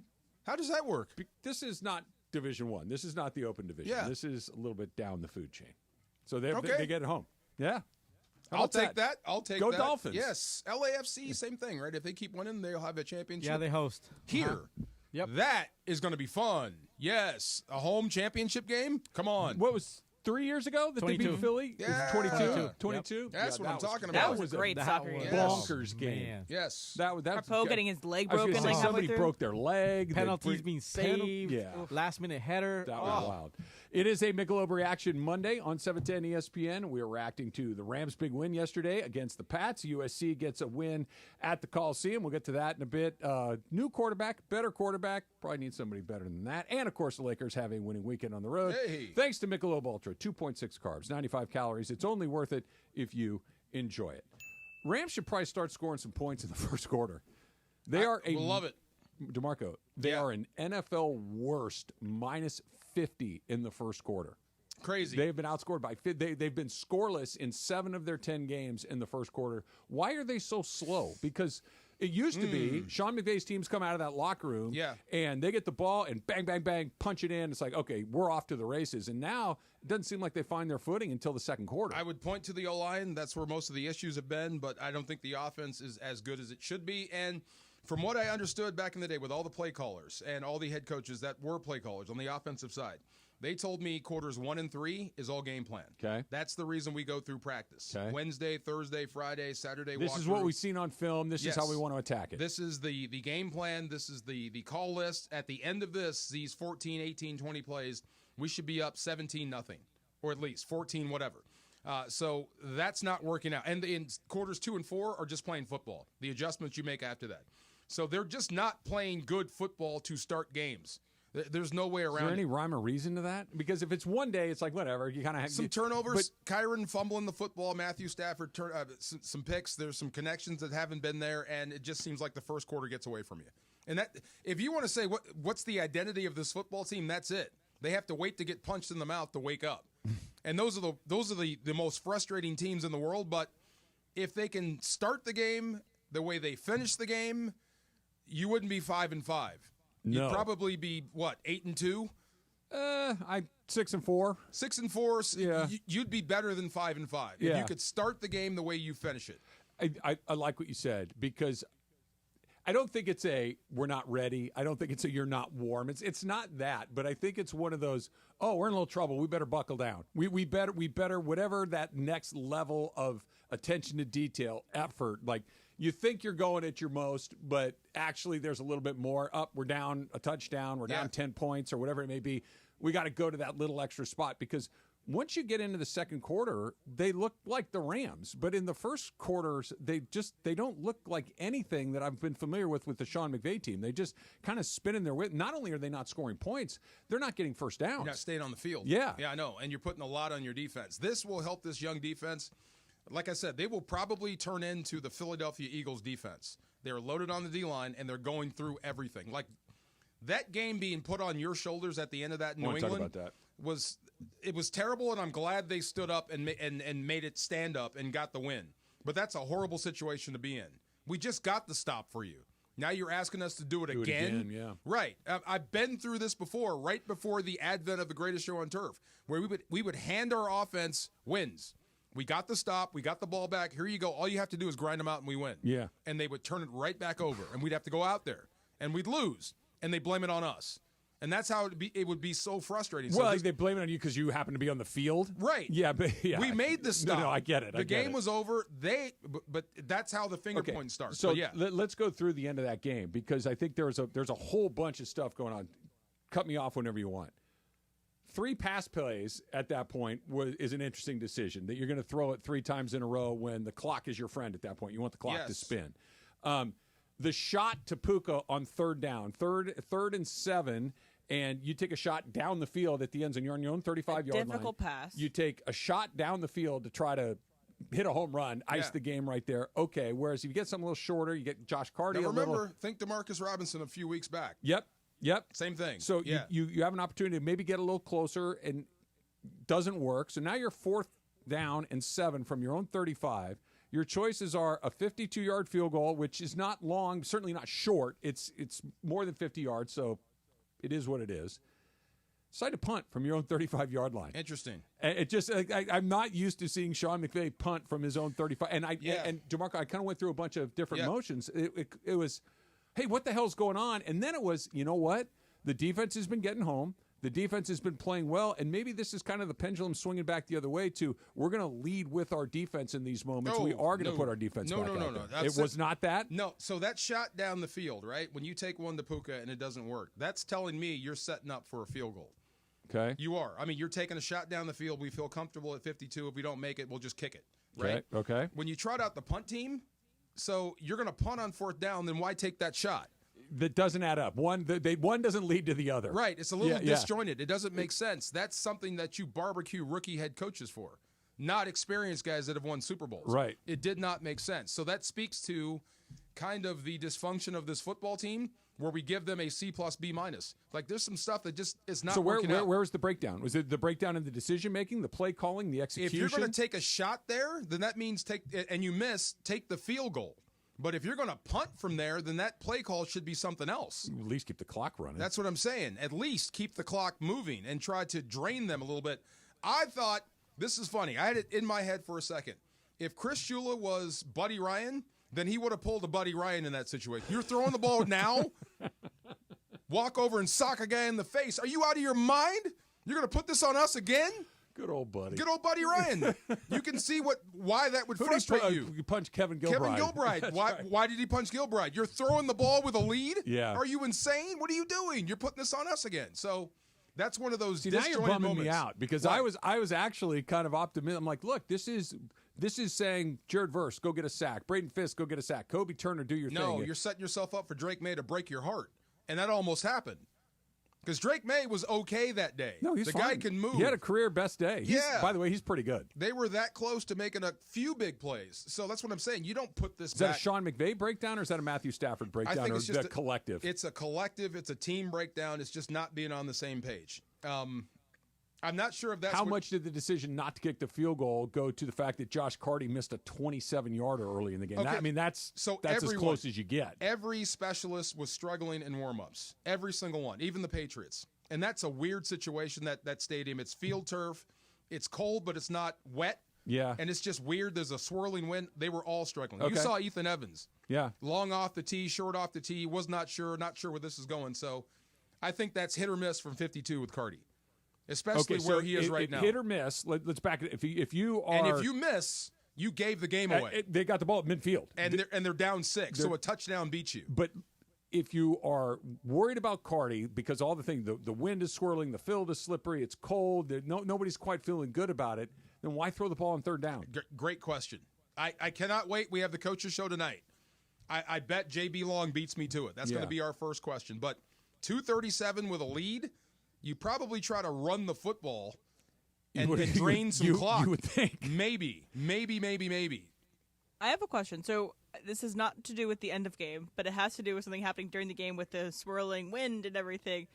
Speaker 1: How does that work?
Speaker 4: This is not Division I. This is not the open division.
Speaker 1: Yeah.
Speaker 4: This is a little bit down the food chain. So they get it home. Yeah.
Speaker 1: I'll take that. I'll take
Speaker 4: Go
Speaker 1: that.
Speaker 4: Dolphins.
Speaker 1: Yes. LAFC, same thing, right? If they keep winning, they'll have a championship.
Speaker 5: Yeah, they host.
Speaker 1: Here.
Speaker 5: Yep.
Speaker 1: That is going to be fun. Yes. A home championship game? Come on.
Speaker 4: What was 3 years ago that they
Speaker 5: 22.
Speaker 4: beat Philly?
Speaker 1: Yeah.
Speaker 4: 22?
Speaker 5: 22.
Speaker 4: 22?
Speaker 1: That's what I'm talking about.
Speaker 3: That was a great soccer game.
Speaker 4: Bonkers game.
Speaker 5: Man.
Speaker 1: Yes.
Speaker 4: That's
Speaker 3: Poe getting his leg
Speaker 4: I was
Speaker 3: broken
Speaker 4: gonna say,
Speaker 3: like halfway
Speaker 4: somebody
Speaker 3: through.
Speaker 4: broke their leg.
Speaker 5: Penalties being saved.
Speaker 4: Yeah.
Speaker 5: Last minute header.
Speaker 4: That was wild. It is a Michelob Reaction Monday on 710 ESPN. We are reacting to the Rams' big win yesterday against the Pats. USC gets a win at the Coliseum. We'll get to that in a bit. New quarterback, better quarterback. Probably need somebody better than that. And, of course, the Lakers have a winning weekend on the road.
Speaker 1: Hey.
Speaker 4: Thanks to Michelob Ultra. 2.6 carbs, 95 calories. It's only worth it if you enjoy it. Rams should probably start scoring some points in the first quarter.
Speaker 1: We'll love it.
Speaker 4: DeMarco, they are an NFL worst minus 50 in the first quarter.
Speaker 1: Crazy.
Speaker 4: They've been outscored by they've been scoreless in 7 of their 10 games in the first quarter. Why are they so slow? Because it used to be Sean McVay's teams come out of that locker room and they get the ball and bang, bang, bang, punch it in. It's like, okay, we're off to the races. And now it doesn't seem like they find their footing until the second quarter.
Speaker 1: I would point to the O-line. That's where most of the issues have been, but I don't think the offense is as good as it should be. And from what I understood back in the day with all the play callers and all the head coaches that were play callers on the offensive side, they told me quarters 1 and 3 is all game plan.
Speaker 4: Okay.
Speaker 1: That's the reason we go through practice.
Speaker 4: Okay.
Speaker 1: Wednesday, Thursday, Friday, Saturday.
Speaker 4: This is what we've seen on film. This is how we want to attack it.
Speaker 1: This is the game plan. This is the call list. At the end of these 14, 18, 20 plays, we should be up 17-0, or at least 14 whatever. So that's not working out. And in quarters 2 and 4 are just playing football. The adjustments you make after that. So they're just not playing good football to start games. There's no way around it.
Speaker 4: Is there any rhyme or reason to that? Because if it's one day, it's like whatever. You kind of have
Speaker 1: some turnovers. Kyron fumbling the football. Matthew Stafford some picks. There's some connections that haven't been there, and it just seems like the first quarter gets away from you. And that, if you want to say what's the identity of this football team, that's it. They have to wait to get punched in the mouth to wake up. And those are the most frustrating teams in the world. But if they can start the game the way they finish the game, you wouldn't be 5-5.
Speaker 4: No.
Speaker 1: You'd probably be what, 8-2?
Speaker 4: 6-4.
Speaker 1: 6-4.
Speaker 4: Yeah.
Speaker 1: You'd be better than 5-5
Speaker 4: Yeah.
Speaker 1: if you could start the game the way you finish it.
Speaker 4: I like what you said, because I don't think it's we're not ready. I don't think it's you're not warm. It's not that, but I think it's one of those, we're in a little trouble. We better buckle down. We better whatever that next level of attention to detail, effort, like you think you're going at your most, but actually there's a little bit more. We're down a touchdown, we're down 10 points or whatever it may be. We got to go to that little extra spot, because once you get into the second quarter, they look like the Rams. But in the first quarters, they don't look like anything that I've been familiar with the Sean McVay team. They just kind of spin in their way. Not only are they not scoring points, they're not getting first downs.
Speaker 1: You're not staying on the field.
Speaker 4: Yeah.
Speaker 1: Yeah, I know. And you're putting a lot on your defense. This will help this young defense. Like I said, they will probably turn into the Philadelphia Eagles defense. They're loaded on the D-line, and they're going through everything. Like, that game being put on your shoulders at the end of that in New England
Speaker 4: talk about that.
Speaker 1: was terrible, and I'm glad they stood up and made it stand up and got the win. But that's a horrible situation to be in. We just got the stop for you. Now you're asking us to do it again?
Speaker 4: Yeah.
Speaker 1: Right. I've been through this before, right before the advent of the greatest show on turf, where we would hand our offense wins. We got the stop. We got the ball back. Here you go. All you have to do is grind them out, and we win.
Speaker 4: Yeah.
Speaker 1: And they would turn it right back over, and we'd have to go out there, and we'd lose, and they blame it on us. And that's how it would be so frustrating.
Speaker 4: Well, they blame it on you because you happen to be on the field.
Speaker 1: Right.
Speaker 4: Yeah, but yeah.
Speaker 1: We made the stop.
Speaker 4: No, I get it.
Speaker 1: The game was over. But that's how the finger point starts.
Speaker 4: So
Speaker 1: yeah.
Speaker 4: Let's go through the end of that game, because I think there's a whole bunch of stuff going on. Cut me off whenever you want. 3 pass plays at that point is an interesting decision, that you're going to throw it 3 times in a row when the clock is your friend at that point. You want the clock to spin. The shot to Puka on third down, third and 7, and you take a shot down the field at the end zone. You're on your own 35-yard line.
Speaker 3: Difficult pass.
Speaker 4: You take a shot down the field to try to hit a home run, ice the game right there. Okay, whereas if you get something a little shorter, you get Josh Carty
Speaker 1: now
Speaker 4: a little.
Speaker 1: remember, think DeMarcus Robinson a few weeks back.
Speaker 4: Yep.
Speaker 1: Same thing.
Speaker 4: So you have an opportunity to maybe get a little closer, and doesn't work. So now you're 4th down and 7 from your own 35. Your choices are a 52-yard field goal, which is not long, certainly not short. It's more than 50 yards, so it is what it is. Decide to punt from your own 35-yard line.
Speaker 1: Interesting.
Speaker 4: It just I'm not used to seeing Sean McVay punt from his own 35. And and DeMarco, I kind of went through a bunch of different motions. It was, hey, what the hell's going on? And then it was, you know what? The defense has been getting home. The defense has been playing well, and maybe this is kind of the pendulum swinging back the other way to we're going to lead with our defense in these moments. We are going to put our defense back out there. It was not that?
Speaker 1: No. So that shot down the field, right? When you take one to Puka and it doesn't work, that's telling me you're setting up for a field goal.
Speaker 4: Okay.
Speaker 1: You are. I mean, you're taking a shot down the field. We feel comfortable at 52. If we don't make it, we'll just kick it, right?
Speaker 4: Okay.
Speaker 1: When you trot out the punt team, so you're going to punt on 4th down, then why take that shot?
Speaker 4: That doesn't add up. One doesn't lead to the other.
Speaker 1: Right. It's a little disjointed. It doesn't make sense. That's something that you barbecue rookie head coaches for, not experienced guys that have won Super Bowls.
Speaker 4: Right.
Speaker 1: It did not make sense. So that speaks to kind of the dysfunction of this football team, where we give them a C plus B minus. Like, there's some stuff that just is not working out.
Speaker 4: Where was the breakdown? Was it the breakdown in the decision making, the play calling, the execution?
Speaker 1: If you're going to take a shot there, then that means take the field goal. But if you're going to punt from there, then that play call should be something else.
Speaker 4: At least keep the clock running.
Speaker 1: That's what I'm saying. At least keep the clock moving and try to drain them a little bit. I thought, this is funny, I had it in my head for a second. If Chris Shula was Buddy Ryan, then he would have pulled a Buddy Ryan in that situation. You're throwing the ball now? Walk over and sock a guy in the face. Are you out of your mind? You're going to put this on us again?
Speaker 4: Good old Buddy.
Speaker 1: Good old Buddy Ryan. You can see why that would frustrate you.
Speaker 4: You punch Kevin Gilbride.
Speaker 1: Kevin Gilbride. Why did he punch Gilbride? You're throwing the ball with a lead?
Speaker 4: Yeah.
Speaker 1: Are you insane? What are you doing? You're putting this on us again. So that's one of those
Speaker 4: See, now you're
Speaker 1: disjointed
Speaker 4: bumming
Speaker 1: moments.
Speaker 4: me out because I was actually kind of optimistic. I'm like, look, this is saying Jared Verse, go get a sack. Braden Fisk, go get a sack. Kobe Turner, do your thing.
Speaker 1: No, you're setting yourself up for Drake May to break your heart. And that almost happened. Because Drake May was okay that day.
Speaker 4: No, he's
Speaker 1: the
Speaker 4: fine.
Speaker 1: guy can move.
Speaker 4: He had a career best day. By the way, he's pretty good.
Speaker 1: They were that close to making a few big plays. So that's what I'm saying. You don't put this
Speaker 4: back. Is that a Sean McVay breakdown or is that a Matthew Stafford breakdown?
Speaker 1: I think it's just
Speaker 4: a collective?
Speaker 1: It's a collective. It's a team breakdown. It's just not being on the same page. I'm not sure if that's
Speaker 4: how much did the decision not to kick the field goal go to the fact that Josh Carty missed a 27-yarder early in the game.
Speaker 1: Okay.
Speaker 4: That's as close as you get.
Speaker 1: Every specialist was struggling in warmups. Every single one, even the Patriots. And that's a weird situation, that stadium. It's field turf. It's cold, but it's not wet.
Speaker 4: Yeah.
Speaker 1: And it's just weird. There's a swirling wind. They were all struggling.
Speaker 4: Okay.
Speaker 1: You saw Ethan Evans.
Speaker 4: Yeah.
Speaker 1: Long off the tee, short off the tee. Was not sure where this is going. So I think that's hit or miss from 52 with Carty. Especially where he is right now.
Speaker 4: Hit or miss. Let's back it. If you are,
Speaker 1: and if you miss, you gave the game away.
Speaker 4: They got the ball at midfield,
Speaker 1: and they're down 6. So a touchdown beats you.
Speaker 4: But if you are worried about Carty because all the things, the wind is swirling, the field is slippery, it's cold, nobody's quite feeling good about it, then why throw the ball on 3rd down?
Speaker 1: Great question. I cannot wait. We have the coaches show tonight. I bet JB Long beats me to it. That's going to be our first question. But 2:37 with a lead. You probably try to run the football and drain some clock.
Speaker 4: You would think.
Speaker 1: Maybe.
Speaker 3: I have a question. So this is not to do with the end of game, but it has to do with something happening during the game with the swirling wind and everything.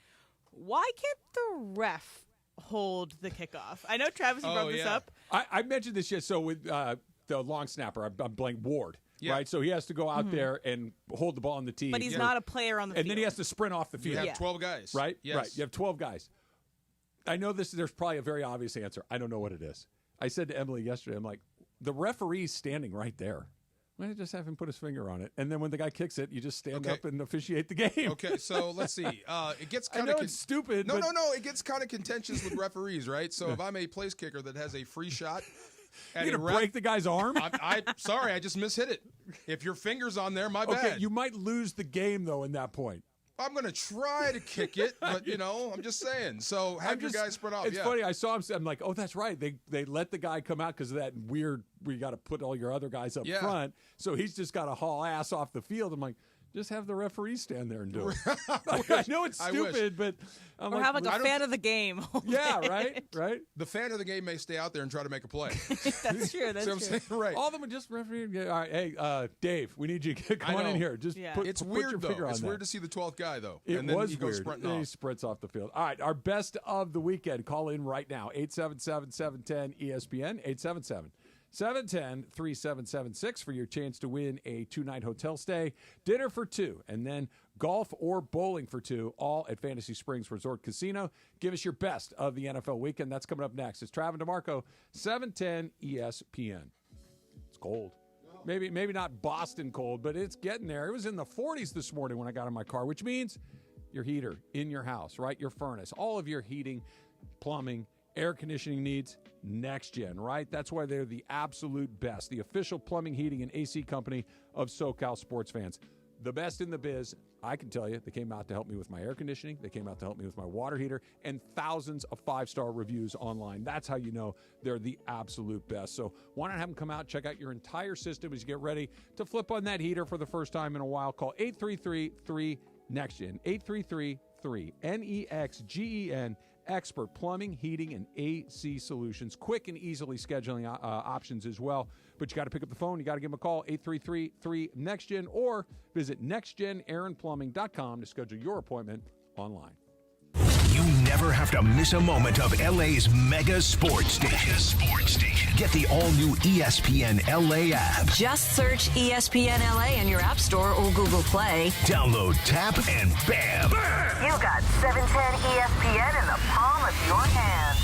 Speaker 3: Why can't the ref hold the kickoff? I know Travis brought this up.
Speaker 4: I mentioned this yet. So with the long snapper, I'm blank Ward. Yeah. Right, so he has to go out there and hold the ball on the tee.
Speaker 3: But he's not a player on the field.
Speaker 4: And then he has to sprint off the field.
Speaker 1: You have 12 guys.
Speaker 4: Right?
Speaker 1: Yes.
Speaker 4: Right. You have 12 guys. I know there's probably a very obvious answer. I don't know what it is. I said to Emily yesterday, I'm like, the referee's standing right there. Why don't you just have him put his finger on it? And then when the guy kicks it, you just stand up and officiate the game.
Speaker 1: Okay, so let's see. It gets kind
Speaker 4: of it's stupid.
Speaker 1: No. It gets kind of contentious with referees, right? So if I'm a place kicker that has a free shot,
Speaker 4: you're going to break the guy's arm?
Speaker 1: Sorry, I just mishit it. If your finger's on there, my bad.
Speaker 4: Okay, you might lose the game, though, in that point.
Speaker 1: I'm going to try to kick it, but, I'm just saying. So have your guys spread off.
Speaker 4: It's funny. I saw him. I'm like, oh, that's right. They let the guy come out because of that weird, where you got to put all your other guys up front. So he's just got to haul ass off the field. I'm like, just have the referee stand there and do it. I know it's stupid, but I'm
Speaker 3: have a fan of the game.
Speaker 4: Yeah, right.
Speaker 1: The fan of the game may stay out there and try to make a play.
Speaker 3: That's true. That's true.
Speaker 1: I'm saying, right.
Speaker 4: All of them are just refereeing. All right, hey, Dave, we need you to come on in here. Just
Speaker 1: it's weird though. It's weird to see the 12th guy though.
Speaker 4: It
Speaker 1: and then
Speaker 4: was
Speaker 1: he goes
Speaker 4: weird.
Speaker 1: sprinting off.
Speaker 4: He sprints off the field. All right, our best of the weekend. Call in right now. 877-710-ESPN. 877-710-3776 for your chance to win a 2-night hotel stay, dinner for 2, and then golf or bowling for 2, all at Fantasy Springs Resort Casino. Give us your best of the NFL weekend. That's coming up next. It's Travis DeMarco, 710 ESPN. It's cold. Maybe not Boston cold, but it's getting there. It was in the 40s this morning when I got in my car, which means your heater in your house, right? Your furnace, all of your heating, plumbing, air conditioning needs, Next Gen, right? That's why they're the absolute best, the official plumbing, heating, and AC company of SoCal sports fans. The best in the biz. I can tell you, they came out to help me with my air conditioning. They came out to help me with my water heater, and thousands of 5-star reviews online. That's how you know they're the absolute best. So why not have them come out, check out your entire system as you get ready to flip on that heater for the first time in a while. Call 833-3-NEXTGEN, 833-3-NEXGEN. Expert plumbing, heating, and AC solutions. Quick and easily scheduling options as well. But you got to pick up the phone. You got to give them a call, 833-3-NEXTGEN, or visit nextgenaironplumbing.com to schedule your appointment online.
Speaker 6: You never have to miss a moment of LA's mega sports station. Get the all-new ESPN LA app.
Speaker 8: Just search ESPN LA in your App Store or Google Play.
Speaker 6: Download, tap, and bam!
Speaker 8: You got 710 ESPN in the palm of your hand.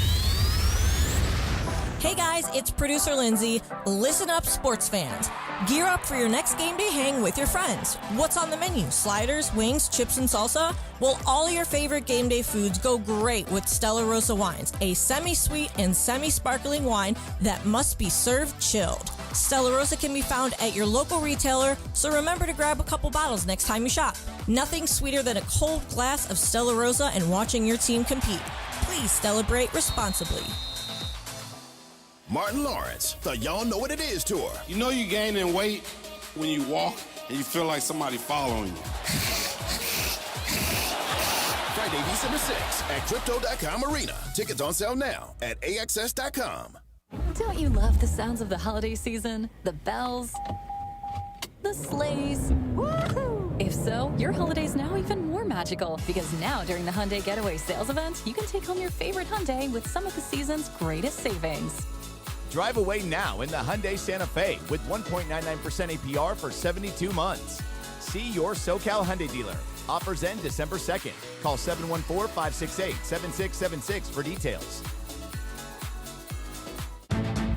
Speaker 9: Hey guys, it's producer Lindsay. Listen up, sports fans. Gear up for your next game day hang with your friends. What's on the menu? Sliders, wings, chips, and salsa? Well, all your favorite game day foods go great with Stella Rosa wines, a semi-sweet and semi-sparkling wine that must be served chilled. Stella Rosa can be found at your local retailer, so remember to grab a couple bottles next time you shop. Nothing sweeter than a cold glass of Stella Rosa and watching your team compete. Please celebrate responsibly.
Speaker 10: Martin Lawrence, the Y'all Know What It Is tour. You know you gaining weight when you walk and you feel like somebody following you. Friday, December 6th at Crypto.com Arena. Tickets on sale now at AXS.com.
Speaker 11: Don't you love the sounds of the holiday season? The bells, the sleighs. Woohoo! If so, your holiday's now even more magical because now during the Hyundai Getaway Sales Event, you can take home your favorite Hyundai with some of the season's greatest savings.
Speaker 13: Drive away now in the Hyundai Santa Fe with 1.99% APR for 72 months. See your SoCal Hyundai dealer. Offers end December 2nd. Call 714-568-7676 for details.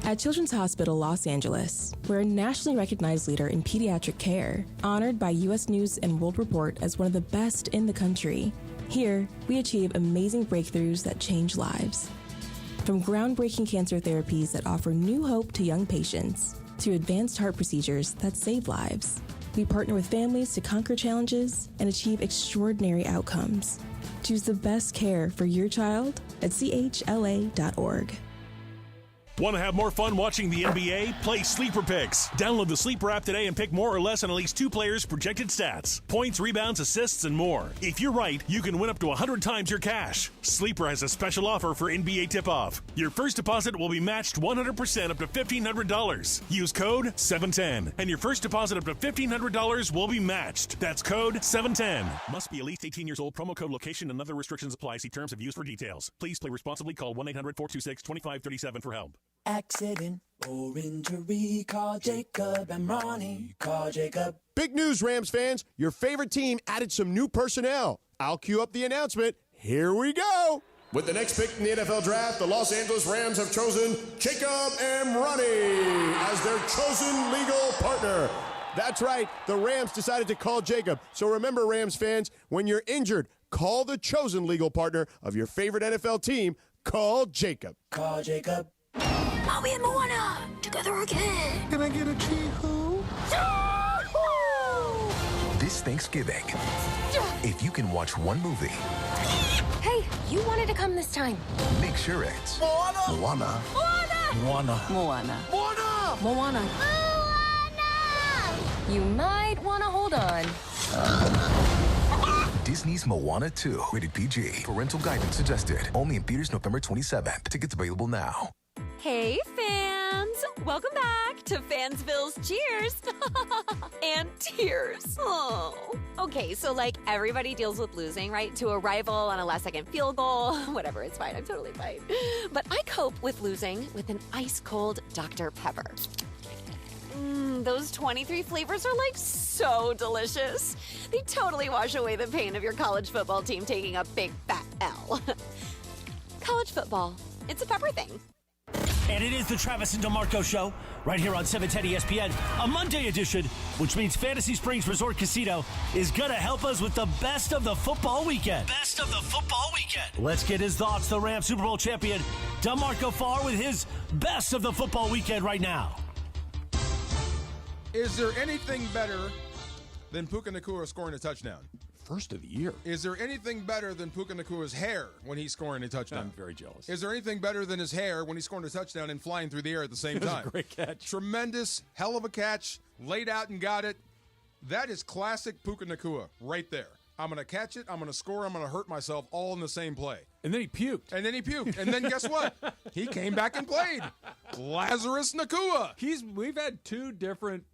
Speaker 15: At Children's Hospital Los Angeles, we're a nationally recognized leader in pediatric care, honored by U.S. News and World Report as one of the best in the country. Here, we achieve amazing breakthroughs that change lives. From groundbreaking cancer therapies that offer new hope to young patients, to advanced heart procedures that save lives, we partner with families to conquer challenges and achieve extraordinary outcomes. Choose the best care for your child at chla.org.
Speaker 20: Want to have more fun watching the NBA? Play Sleeper Picks. Download the Sleeper app today and pick more or less on at least 2 players' projected stats, points, rebounds, assists, and more. If you're right, you can win up to 100 times your cash. Sleeper has a special offer for NBA tip-off. Your first deposit will be matched 100% up to $1,500. Use code 710, and your first deposit up to $1,500 will be matched. That's code 710. Must be at least 18 years old. Promo code, location, and other restrictions apply. See terms of use for details. Please play responsibly. Call 1-800-426-2537 for help.
Speaker 27: Accident or injury, call Jacob and Ronnie. Call Jacob.
Speaker 7: Big news, Rams fans. Your favorite team added some new personnel. I'll cue up the announcement. Here we go. With the next pick in the NFL draft, the Los Angeles Rams have chosen Jacob and Ronnie as their chosen legal partner. That's right. The Rams decided to call Jacob. So remember, Rams fans, when you're injured, call the chosen legal partner of your favorite NFL team. Call Jacob.
Speaker 27: Call Jacob.
Speaker 11: Maui and Moana, together again.
Speaker 27: Can I get a chee-hoo?
Speaker 6: This Thanksgiving, if you can watch one movie,
Speaker 11: Hey, you wanted to come this time.
Speaker 6: make sure it's
Speaker 27: Moana.
Speaker 6: Moana.
Speaker 27: Moana.
Speaker 11: Moana.
Speaker 27: Moana.
Speaker 11: Moana. You might want to hold on.
Speaker 6: Disney's Moana 2, rated PG. Parental guidance suggested. Only in theaters November 27th. Tickets available now.
Speaker 28: Hey, fans! Welcome back to Fansville's Cheers and Tears. Oh. Okay, so like everybody deals with losing, right? To a rival on a last-second field goal. Whatever, it's fine. I'm totally fine. But I cope with losing with an ice-cold Dr. Pepper. Those 23 flavors are like so delicious. They totally wash away the pain of your college football team taking a big fat L. College football. It's a pepper thing.
Speaker 20: And it is the Travis and DeMarco Show right here on 710 ESPN, a Monday edition, which means Fantasy Springs Resort Casino is going to help us with the best of the football weekend. Best of the football weekend. Let's get his thoughts, the Rams Super Bowl champion, DeMarco Farr, with his best of the football weekend right now.
Speaker 1: Is there anything better than Puka Nacua scoring a touchdown?
Speaker 4: First of the year.
Speaker 1: Is there anything better than Puka Nacua's hair when he's scoring a touchdown?
Speaker 4: I'm very jealous.
Speaker 1: Is there anything better than his hair when he's scoring a touchdown and flying through the air at the same time?
Speaker 4: A great catch.
Speaker 1: Tremendous, hell of a catch, laid out and got it. That is classic Puka Nacua right there. I'm going to catch it, I'm going to score, I'm going to hurt myself all in the same play.
Speaker 4: And then he puked.
Speaker 1: And then guess what? He came back and played. Lazarus Nacua.
Speaker 4: We've had two different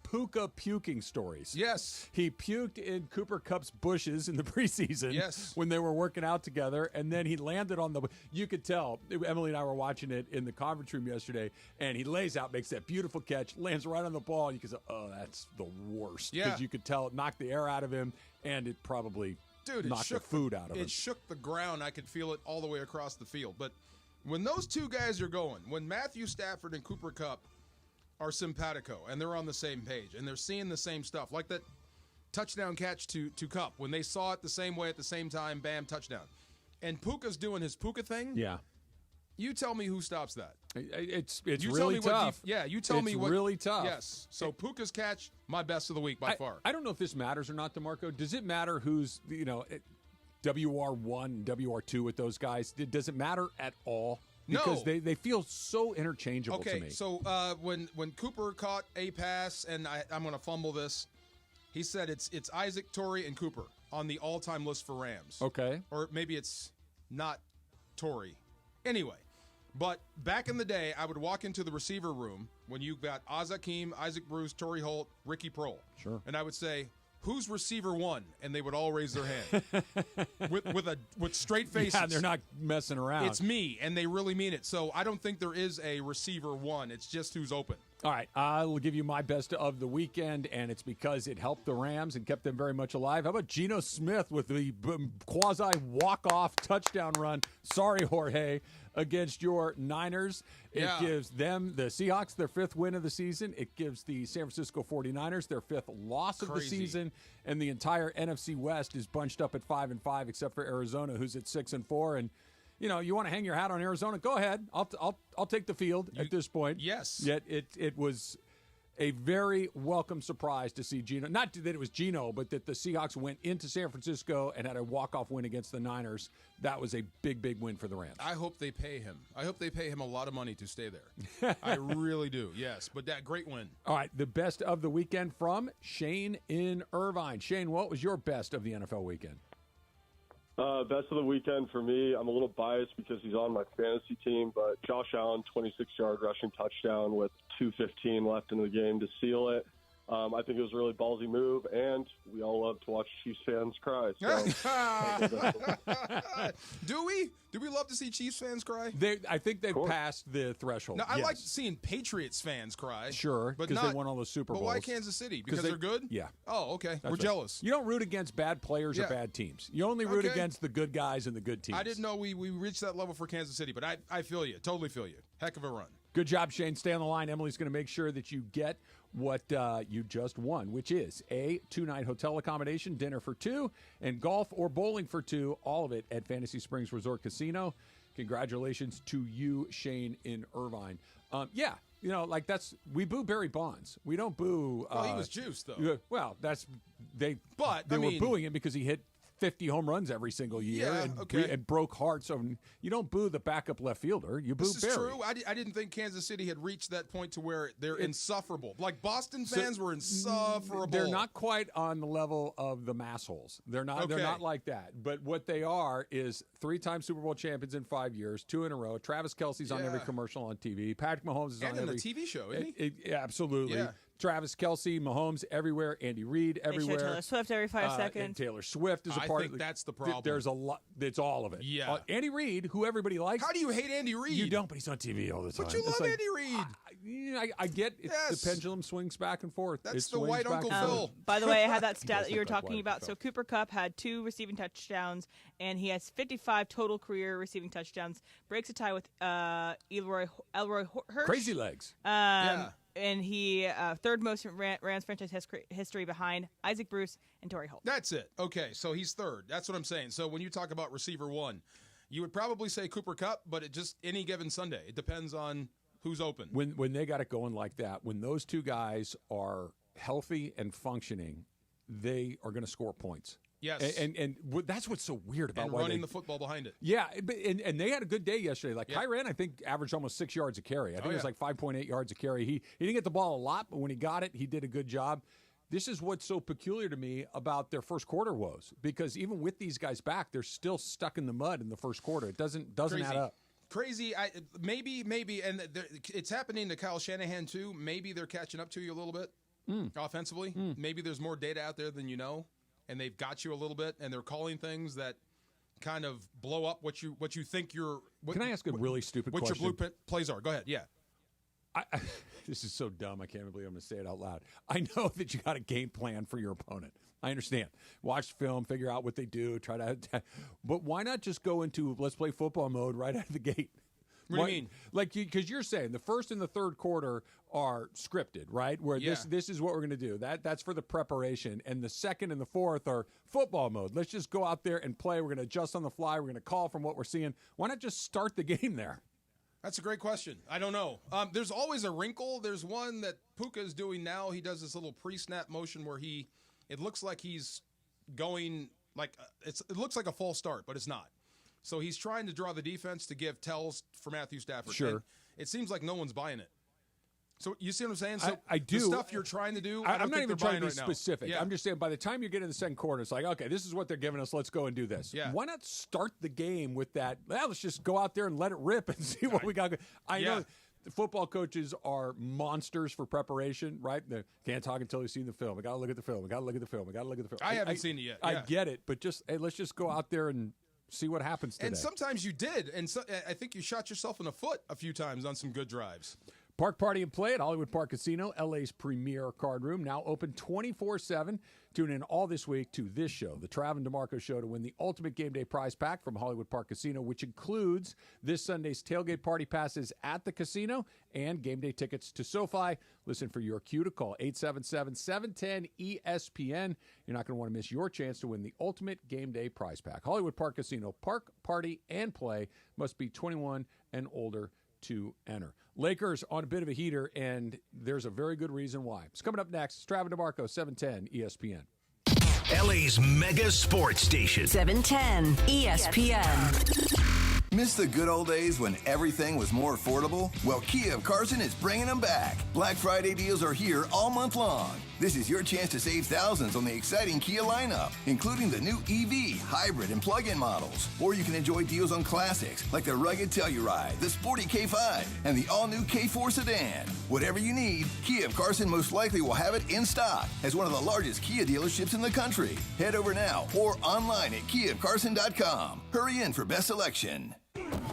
Speaker 4: Puka puking stories.
Speaker 1: Yes.
Speaker 4: He puked in Cooper Kupp's bushes in the preseason.
Speaker 1: Yes.
Speaker 4: When they were working out together, and then he landed on the. You could tell. Emily and I were watching it in the conference room yesterday, and he lays out, makes that beautiful catch, lands right on the ball, and you can say, "Oh, that's the worst."
Speaker 1: Yeah.
Speaker 4: Because you could tell it knocked the air out of him, and it probably knocked the food out of him.
Speaker 1: It shook the ground. I could feel it all the way across the field. But when those two guys are going, when Matthew Stafford and Cooper Kupp are simpatico, and they're on the same page, and they're seeing the same stuff, like that touchdown catch to Kupp. When they saw it the same way at the same time, bam, touchdown. And Puka's doing his Puka thing.
Speaker 4: Yeah.
Speaker 1: You tell me who stops that.
Speaker 4: It's
Speaker 1: you
Speaker 4: really
Speaker 1: tell me
Speaker 4: tough.
Speaker 1: you tell me what.
Speaker 4: It's really tough.
Speaker 1: Yes. So Puka's catch, my best of the week by far.
Speaker 4: I don't know if this matters or not, DeMarco. Does it matter who's, WR1, WR2 with those guys? Does it matter at all? Because they feel so interchangeable to me.
Speaker 1: Okay, so when Cooper caught a pass, and I'm going to fumble this, he said it's Isaac, Torrey, and Cooper on the all-time list for Rams.
Speaker 4: Okay.
Speaker 1: Or maybe it's not Torrey. Anyway, but back in the day, I would walk into the receiver room when you got Oz Hakeem, Isaac Bruce, Torrey Holt, Ricky Prohl.
Speaker 4: Sure.
Speaker 1: And I would say, who's receiver one? And they would all raise their hand with straight faces.
Speaker 4: Yeah, they're not messing around.
Speaker 1: It's me, and they really mean it. So I don't think there is a receiver one. It's just who's open.
Speaker 4: All right, I'll give you my best of the weekend, and it's because it helped the Rams and kept them very much alive. How about Geno Smith with the quasi-walk-off touchdown run? Sorry, Jorge, against your Niners. It gives them, the Seahawks, their 5th win of the season. It gives the San Francisco 49ers their 5th loss of the season, and the entire NFC West is bunched up at 5-5, except for Arizona, who's at 6-4. And you want to hang your hat on Arizona? Go ahead. I'll take the field at this point.
Speaker 1: Yes.
Speaker 4: Yet it was a very welcome surprise to see Geno. Not that it was Geno, but that the Seahawks went into San Francisco and had a walk-off win against the Niners. That was a big, big win for the Rams.
Speaker 1: I hope they pay him. I hope they pay him a lot of money to stay there. I really do. Yes, but that great win.
Speaker 4: All right, the best of the weekend from Shane in Irvine. Shane, what was your best of the NFL weekend?
Speaker 2: Best of the weekend for me, I'm a little biased because he's on my fantasy team, but Josh Allen, 26-yard rushing touchdown with 2:15 left in the game to seal it. I think it was a really ballsy move, and we all love to watch Chiefs fans cry. So.
Speaker 1: Do we? Do we love to see Chiefs fans cry?
Speaker 4: I think they've passed the threshold.
Speaker 1: No, I like seeing Patriots fans cry.
Speaker 4: Sure, because they won all those Super Bowls.
Speaker 1: But why Kansas City? Because they're good?
Speaker 4: Yeah.
Speaker 1: Oh, okay.
Speaker 4: That's
Speaker 1: We're
Speaker 4: right.
Speaker 1: jealous.
Speaker 4: You don't root against bad players or bad teams. You only root against the good guys and the good teams.
Speaker 1: I didn't know we reached that level for Kansas City, but I feel you. Totally feel you. Heck of a run.
Speaker 4: Good job, Shane. Stay on the line. Emily's going to make sure that you get what you just won, which is a 2-night hotel accommodation, dinner for 2, and golf or bowling for 2, all of it at Fantasy Springs Resort Casino. Congratulations to you, Shane in Irvine. We boo Barry Bonds. We don't boo.
Speaker 1: Well, he was juiced, though.
Speaker 4: Well, they were booing him because he hit 50 home runs every single year and broke hearts. So you don't boo the backup left fielder. You boo Barry.
Speaker 1: This is true. I didn't think Kansas City had reached that point to where they're insufferable. Like Boston fans were insufferable.
Speaker 4: They're not quite on the level of the massholes. They're not. They're not like that. But what they are is 3-time Super Bowl champions in 5 years, 2 in a row. Travis Kelce's on every commercial on TV. Patrick Mahomes is on every
Speaker 1: TV show, isn't he?
Speaker 4: Absolutely.
Speaker 1: Yeah.
Speaker 4: Travis Kelce, Mahomes everywhere, Andy Reid everywhere.
Speaker 3: They show Taylor Swift every 5 seconds.
Speaker 4: And Taylor Swift is a part of it.
Speaker 1: That's the problem.
Speaker 4: There's a lot. It's all of it.
Speaker 1: Yeah.
Speaker 4: Andy Reid, who everybody likes.
Speaker 1: How do you hate Andy Reid?
Speaker 4: You don't, but he's on TV all the time.
Speaker 1: But you love Andy Reid.
Speaker 4: I get it. The pendulum swings back and forth.
Speaker 1: That's the white Uncle Phil.
Speaker 3: By the way, I had that stat that you were talking about. So Cooper Kupp had 2 receiving touchdowns, and he has 55 total career receiving touchdowns. Breaks a tie with Elroy Hirsch.
Speaker 4: Crazy legs.
Speaker 3: And he third most in Rams franchise history behind Isaac Bruce and Torrey Holt.
Speaker 1: That's it. Okay, so he's third. That's what I'm saying. So when you talk about receiver 1, you would probably say Cooper Kupp, but it just any given Sunday. It depends on who's open.
Speaker 4: When they got it going like that, when those two guys are healthy and functioning, they are going to score points.
Speaker 1: Yes.
Speaker 4: And that's what's so weird about
Speaker 1: and
Speaker 4: why
Speaker 1: running the football behind it.
Speaker 4: Yeah, and they had a good day yesterday. Like Kyren, I think, averaged almost 6 yards a carry. I think it was like 5.8 yards a carry. He didn't get the ball a lot, but when he got it, he did a good job. This is what's so peculiar to me about their first quarter woes, because even with these guys back, they're still stuck in the mud in the first quarter. It doesn't add up.
Speaker 1: Crazy. Maybe, and it's happening to Kyle Shanahan too. Maybe they're catching up to you a little bit offensively. Maybe there's more data out there than you know, and they've got you a little bit, and they're calling things that kind of blow up what you think your.
Speaker 4: Can I ask a really stupid question?
Speaker 1: What your blueprint plays are? Go ahead. Yeah.
Speaker 4: This is so dumb. I can't believe I'm going to say it out loud. I know that you got a game plan for your opponent. I understand. Watch film, figure out what they do, try to attack. But why not just go into let's play football mode right out of the gate?
Speaker 1: What do you mean?
Speaker 4: Like, because you're saying the first and the third quarter are scripted, right? Where this is what we're going to do. That's for the preparation. And the second and the fourth are football mode. Let's just go out there and play. We're going to adjust on the fly. We're going to call from what we're seeing. Why not just start the game there?
Speaker 1: That's a great question. I don't know. There's always a wrinkle. There's one that Puka is doing now. He does this little pre-snap motion where it looks like he's going like it looks like a false start, but it's not. So he's trying to draw the defense to give tells for Matthew Stafford.
Speaker 4: Sure.
Speaker 1: And it seems like no one's buying it. So you see what I'm saying? So
Speaker 4: I do.
Speaker 1: The stuff you're trying to do,
Speaker 4: I'm not even trying to be
Speaker 1: right
Speaker 4: specific.
Speaker 1: Yeah.
Speaker 4: I'm just saying by the time you get in the second quarter, it's like, okay, this is what they're giving us. Let's go and do this.
Speaker 1: Yeah.
Speaker 4: Why not start the game with that? Well, let's just go out there and let it rip and see what we got. I know the football coaches are monsters for preparation, right? They can't talk until you've seen the film. We got to look at the film. We got to look at the film. We got to look at the film.
Speaker 1: I haven't seen it yet.
Speaker 4: I get it, but just let's just go out there and see what happens today.
Speaker 1: And sometimes you did, and so, I think you shot yourself in the foot a few times on some good drives.
Speaker 4: Park Party and Play at Hollywood Park Casino, LA's premier card room, now open 24/7. Tune in all this week to this show, the Trav and DeMarco Show, to win the ultimate game day prize pack from Hollywood Park Casino, which includes this Sunday's tailgate party passes at the casino and game day tickets to SoFi. Listen for your cue to call 877-710-ESPN. You're not going to want to miss your chance to win the ultimate game day prize pack. Hollywood Park Casino, Park Party and Play, must be 21 and older to enter. Lakers on a bit of a heater, and there's a very good reason why. It's coming up next. It's Trav and DeMarco, 710 ESPN.
Speaker 6: LA's mega sports station.
Speaker 28: 710 ESPN.
Speaker 12: Miss the good old days when everything was more affordable? Well, Kia of Carson is bringing them back. Black Friday deals are here all month long. This is your chance to save thousands on the exciting Kia lineup, including the new EV, hybrid, and plug-in models. Or you can enjoy deals on classics like the rugged Telluride, the sporty K5, and the all-new K4 sedan. Whatever you need, Kia of Carson most likely will have it in stock as one of the largest Kia dealerships in the country. Head over now or online at KiaofCarson.com. Hurry in for best selection.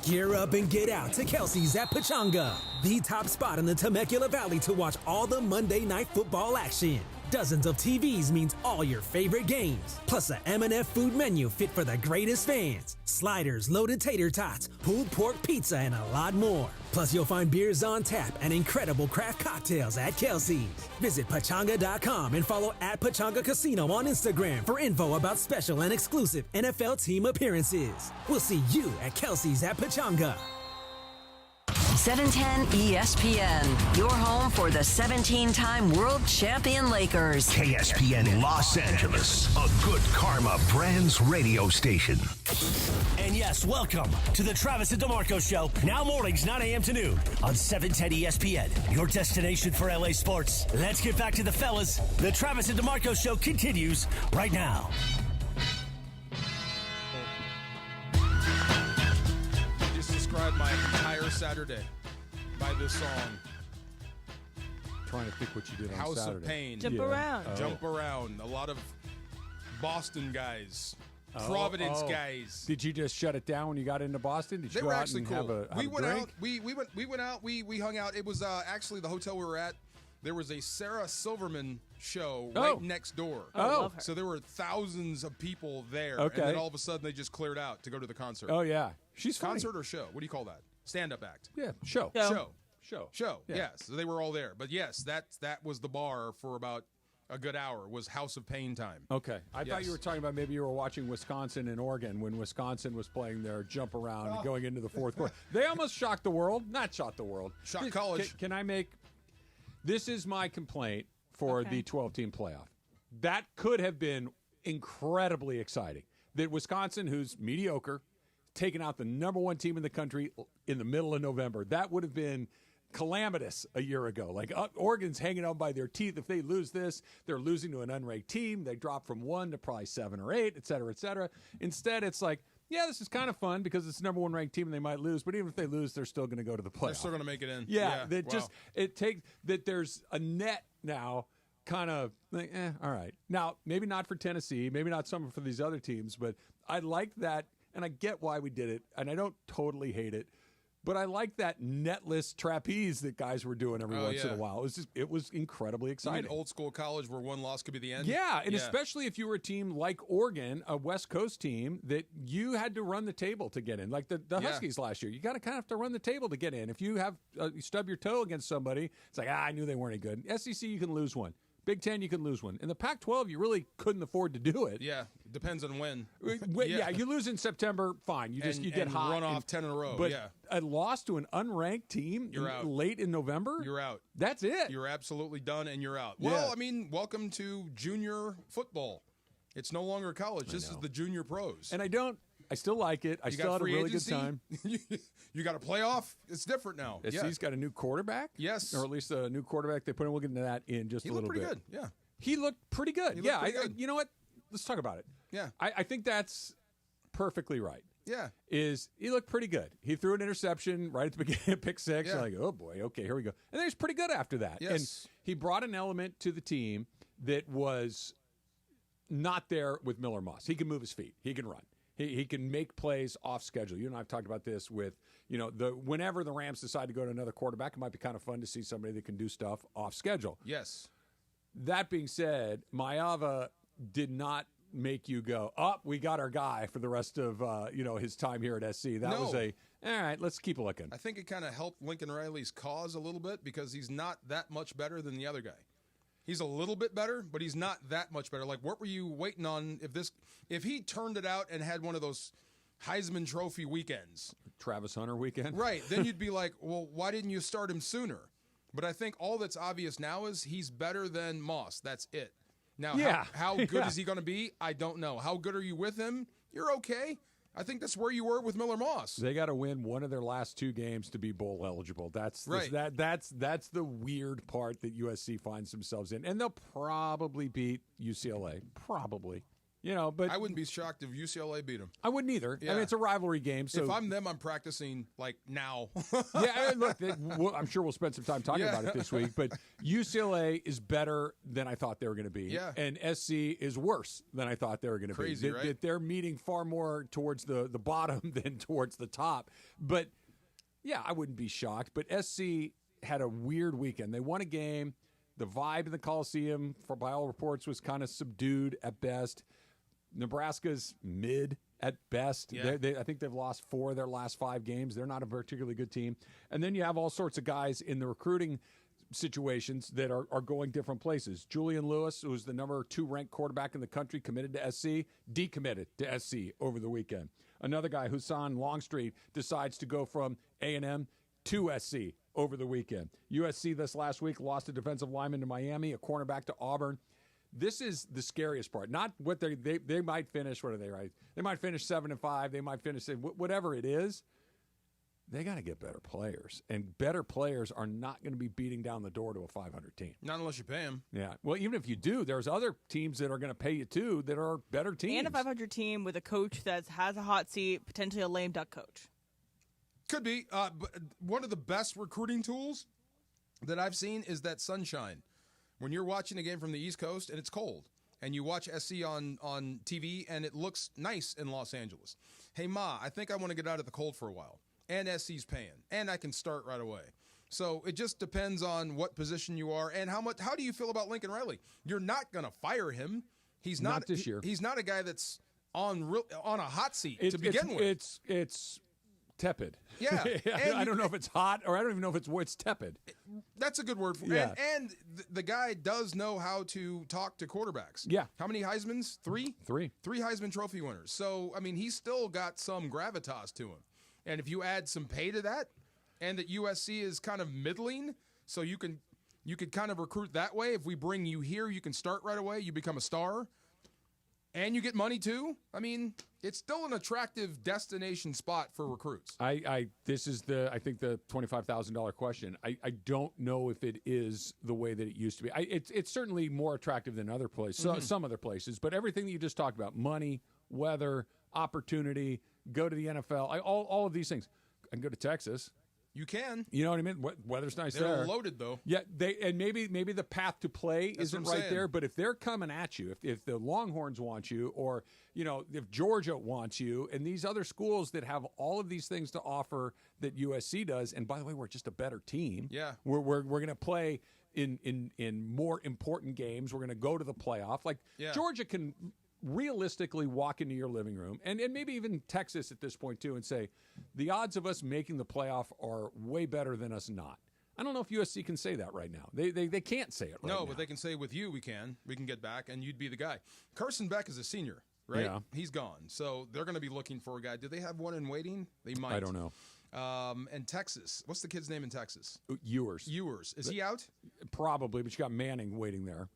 Speaker 16: Gear up and get out to Kelsey's at Pachanga, the top spot in the Temecula Valley to watch all the Monday Night Football action. Dozens of TVs means all your favorite games, plus a M&F food menu fit for the greatest fans. Sliders, loaded tater tots, pulled pork pizza, and a lot more. Plus, you'll find beers on tap and incredible craft cocktails at Kelsey's. Visit Pachanga.com and follow at Pachanga Casino on Instagram for info about special and exclusive NFL team appearances. We'll see you at Kelsey's at Pachanga.
Speaker 28: 710 ESPN, your home for the 17-time world champion Lakers.
Speaker 6: KSPN Los Angeles, a good karma brands radio station.
Speaker 20: And yes, welcome to the Travis and DeMarco Show, now mornings 9 a.m. to noon on 710 ESPN, your destination for LA sports. Let's get back to the fellas. The Travis and DeMarco Show continues right now.
Speaker 1: Describe my entire Saturday by this song.
Speaker 4: Trying to think what you did on
Speaker 1: House
Speaker 4: Saturday.
Speaker 1: of Pain.
Speaker 3: Jump around.
Speaker 1: Jump around. A lot of Boston guys. Providence guys.
Speaker 4: Did you just shut it down when you got into Boston? Did you
Speaker 1: They
Speaker 4: go
Speaker 1: were
Speaker 4: out
Speaker 1: actually
Speaker 4: and
Speaker 1: cool.
Speaker 4: have a
Speaker 1: We went
Speaker 4: drink?
Speaker 1: out. We went out. We hung out. It was actually the hotel we were at. There was a Sarah Silverman show right next door.
Speaker 3: Oh, I love her.
Speaker 1: So there were thousands of people there.
Speaker 4: Okay.
Speaker 1: And then all of a sudden they just cleared out to go to the concert.
Speaker 4: Oh, yeah. She's funny.
Speaker 1: Concert or show? What do you call that? Stand-up act.
Speaker 4: Yeah, show.
Speaker 1: Show.
Speaker 4: Yeah.
Speaker 1: Yes. So they were all there. But yes, that was the bar for about a good hour. Was House of Pain time.
Speaker 4: Okay. I thought
Speaker 1: Yes.
Speaker 4: you were talking about maybe you were watching Wisconsin and Oregon when Wisconsin was playing their jump around and going into the fourth quarter. They almost shocked the world. Not shocked the world.
Speaker 1: Shocked college.
Speaker 4: Can I make – this is my complaint for the 12-team playoff. That could have been incredibly exciting. That Wisconsin, who's mediocre, taking out the number one team in the country in the middle of November. That would have been calamitous a year ago. Like Oregon's hanging on by their teeth. If they lose this, they're losing to an unranked team. They drop from 1 to probably 7 or 8, et cetera, et cetera. Instead, it's like, yeah, this is kind of fun because it's the number one ranked team and they might lose. But even if they lose, they're still going to go to the playoffs.
Speaker 1: They're still going to make it in.
Speaker 4: Yeah, it takes that there's a net now. Kind of like, all right. Now, maybe not for Tennessee, maybe not some for these other teams, but I like that, and I get why we did it, and I don't totally hate it, but I like that netless trapeze that guys were doing every once in a while. It was incredibly exciting.
Speaker 1: You mean old school college where one loss could be the end?
Speaker 4: Yeah, and especially if you were a team like Oregon, a West Coast team, that you had to run the table to get in. Like the Huskies last year. You got to kind of have to run the table to get in. If you have you stub your toe against somebody, it's like, I knew they weren't any good. SEC, you can lose one. Big Ten, you can lose one. In the Pac-12, you really couldn't afford to do it.
Speaker 1: Yeah, depends on when.
Speaker 4: Yeah, you lose in September, fine. You get hot.
Speaker 1: Run off 10 in a row,
Speaker 4: but a loss to an unranked team late in November?
Speaker 1: You're out.
Speaker 4: That's it.
Speaker 1: You're absolutely done, and you're out.
Speaker 4: Yeah.
Speaker 1: Well, I mean, welcome to junior football. It's no longer college. This is the junior pros.
Speaker 4: And I still like it. I still had a really good time.
Speaker 1: You got a playoff. It's different now.
Speaker 4: SC's got a new quarterback.
Speaker 1: Yes.
Speaker 4: Or at least a new quarterback they put in. We'll get into that in just a little bit.
Speaker 1: He looked pretty good, yeah.
Speaker 4: He looked pretty good. You know what? Let's talk about it.
Speaker 1: Yeah.
Speaker 4: I think that's perfectly right.
Speaker 1: Yeah.
Speaker 4: He looked pretty good. He threw an interception right at the beginning, pick 6.
Speaker 1: Yeah.
Speaker 4: You're like, oh boy, okay, here we go. And then he's pretty good after that.
Speaker 1: Yes.
Speaker 4: And he brought an element to the team that was not there with Miller Moss. He can move his feet. He can run. He can make plays off schedule. You and I have talked about this with, whenever the Rams decide to go to another quarterback, it might be kind of fun to see somebody that can do stuff off schedule.
Speaker 1: Yes.
Speaker 4: That being said, Maeva did not make you go, we got our guy for the rest of his time here at SC. That was all right, let's keep looking.
Speaker 1: I think it kind of helped Lincoln Riley's cause a little bit because he's not that much better than the other guy. He's a little bit better, but he's not that much better. Like, what were you waiting on if he turned it out and had one of those Heisman Trophy weekends?
Speaker 4: Travis Hunter weekend?
Speaker 1: Right. Then you'd be like, well, why didn't you start him sooner? But I think all that's obvious now is he's better than Moss. That's it. Now, how good is he going to be? I don't know. How good are you with him? You're okay. I think that's where you were with Miller Moss.
Speaker 4: They got to win one of their last 2 games to be bowl eligible. That's
Speaker 1: right.
Speaker 4: That's the weird part that USC finds themselves in, and they'll probably beat UCLA. Probably, But
Speaker 1: I wouldn't be shocked if UCLA beat them.
Speaker 4: I wouldn't either.
Speaker 1: Yeah.
Speaker 4: I mean, it's a rivalry game. So
Speaker 1: if I'm them, I'm practicing like now.
Speaker 4: Yeah, look, I'm sure we'll spend some time talking about it this week. But UCLA is better than I thought they were going to be.
Speaker 1: Yeah.
Speaker 4: And SC is worse than I thought they were going to be.
Speaker 1: Crazy, right?
Speaker 4: They're meeting far more towards the bottom than towards the top. But, yeah, I wouldn't be shocked. But SC had a weird weekend. They won a game. The vibe in the Coliseum, by all reports, was kind of subdued at best. Nebraska's mid at best.
Speaker 1: Yeah.
Speaker 4: I think they've lost 4 of their last 5 games. They're not a particularly good team. And then you have all sorts of guys in the recruiting situations that are going different places. Julian Lewis, who's the number 2 ranked quarterback in the country, committed to SC, decommitted to SC over the weekend. Another guy, Hassan Longstreet, decides to go from A&M to SC over the weekend. USC this last week lost a defensive lineman to Miami, a cornerback to Auburn. This is the scariest part. Not what they might finish. What are they, right? They might finish 7-5. They might finish whatever it is. They got to get better players, and better players are not going to be beating down the door to a 500 team.
Speaker 1: Not unless you pay them.
Speaker 4: Yeah. Well, even if you do, there's other teams that are going to pay you too that are better teams.
Speaker 3: And a 500 team with a coach that has a hot seat, potentially a lame duck coach.
Speaker 1: Could be. But one of the best recruiting tools that I've seen is that sunshine. When you're watching a game from the East Coast and it's cold, and you watch SC on TV, and it looks nice in Los Angeles. Hey, Ma, I think I want to get out of the cold for a while, and SC's paying, and I can start right away. So it just depends on what position you are and how do you feel about Lincoln Riley? You're not going to fire him. He's not this year. He's not a guy that's on a hot seat to begin with.
Speaker 4: It's tepid.
Speaker 1: Yeah.
Speaker 4: I don't know if it's hot or I don't even know if it's tepid.
Speaker 1: That's a good word for it.
Speaker 4: Yeah.
Speaker 1: And the guy does know how to talk to quarterbacks.
Speaker 4: Yeah.
Speaker 1: How many Heismans? Three Heisman Trophy winners. So, I mean, he's still got some gravitas to him. And if you add some pay to that, and that USC is kind of middling, so you could kind of recruit that way. If we bring you here, you can start right away. You become a star, and you get money too. I mean, it's still an attractive destination spot for recruits.
Speaker 4: This is I think the $25,000 question. I don't know if it is the way that it used to be. It's certainly more attractive than other places, some other places. But everything that you just talked about, money, weather, opportunity, go to the NFL, all of these things. I can go to Texas.
Speaker 1: You can.
Speaker 4: You know what I mean? Weather's nice there.
Speaker 1: They're loaded, though.
Speaker 4: Yeah, maybe the path to play isn't right there, but if they're coming at you, if the Longhorns want you, or if Georgia wants you, and these other schools that have all of these things to offer that USC does, and by the way, we're just a better team.
Speaker 1: Yeah,
Speaker 4: we're going to play in more important games. We're going to go to the playoff. Georgia can realistically walk into your living room, and maybe even Texas at this point too, and say the odds of us making the playoff are way better than us not. I don't know if USC can say that right now. They can't say it right now.
Speaker 1: No, but they can say with you we can get back, and you'd be the guy. Carson Beck is a senior, right?
Speaker 4: Yeah.
Speaker 1: He's gone, so they're going to be looking for a guy. Do they have one in waiting? They might.
Speaker 4: I don't know.
Speaker 1: And Texas, what's the kid's name in Texas?
Speaker 4: Ewers.
Speaker 1: Is he out?
Speaker 4: Probably, but you got Manning waiting there.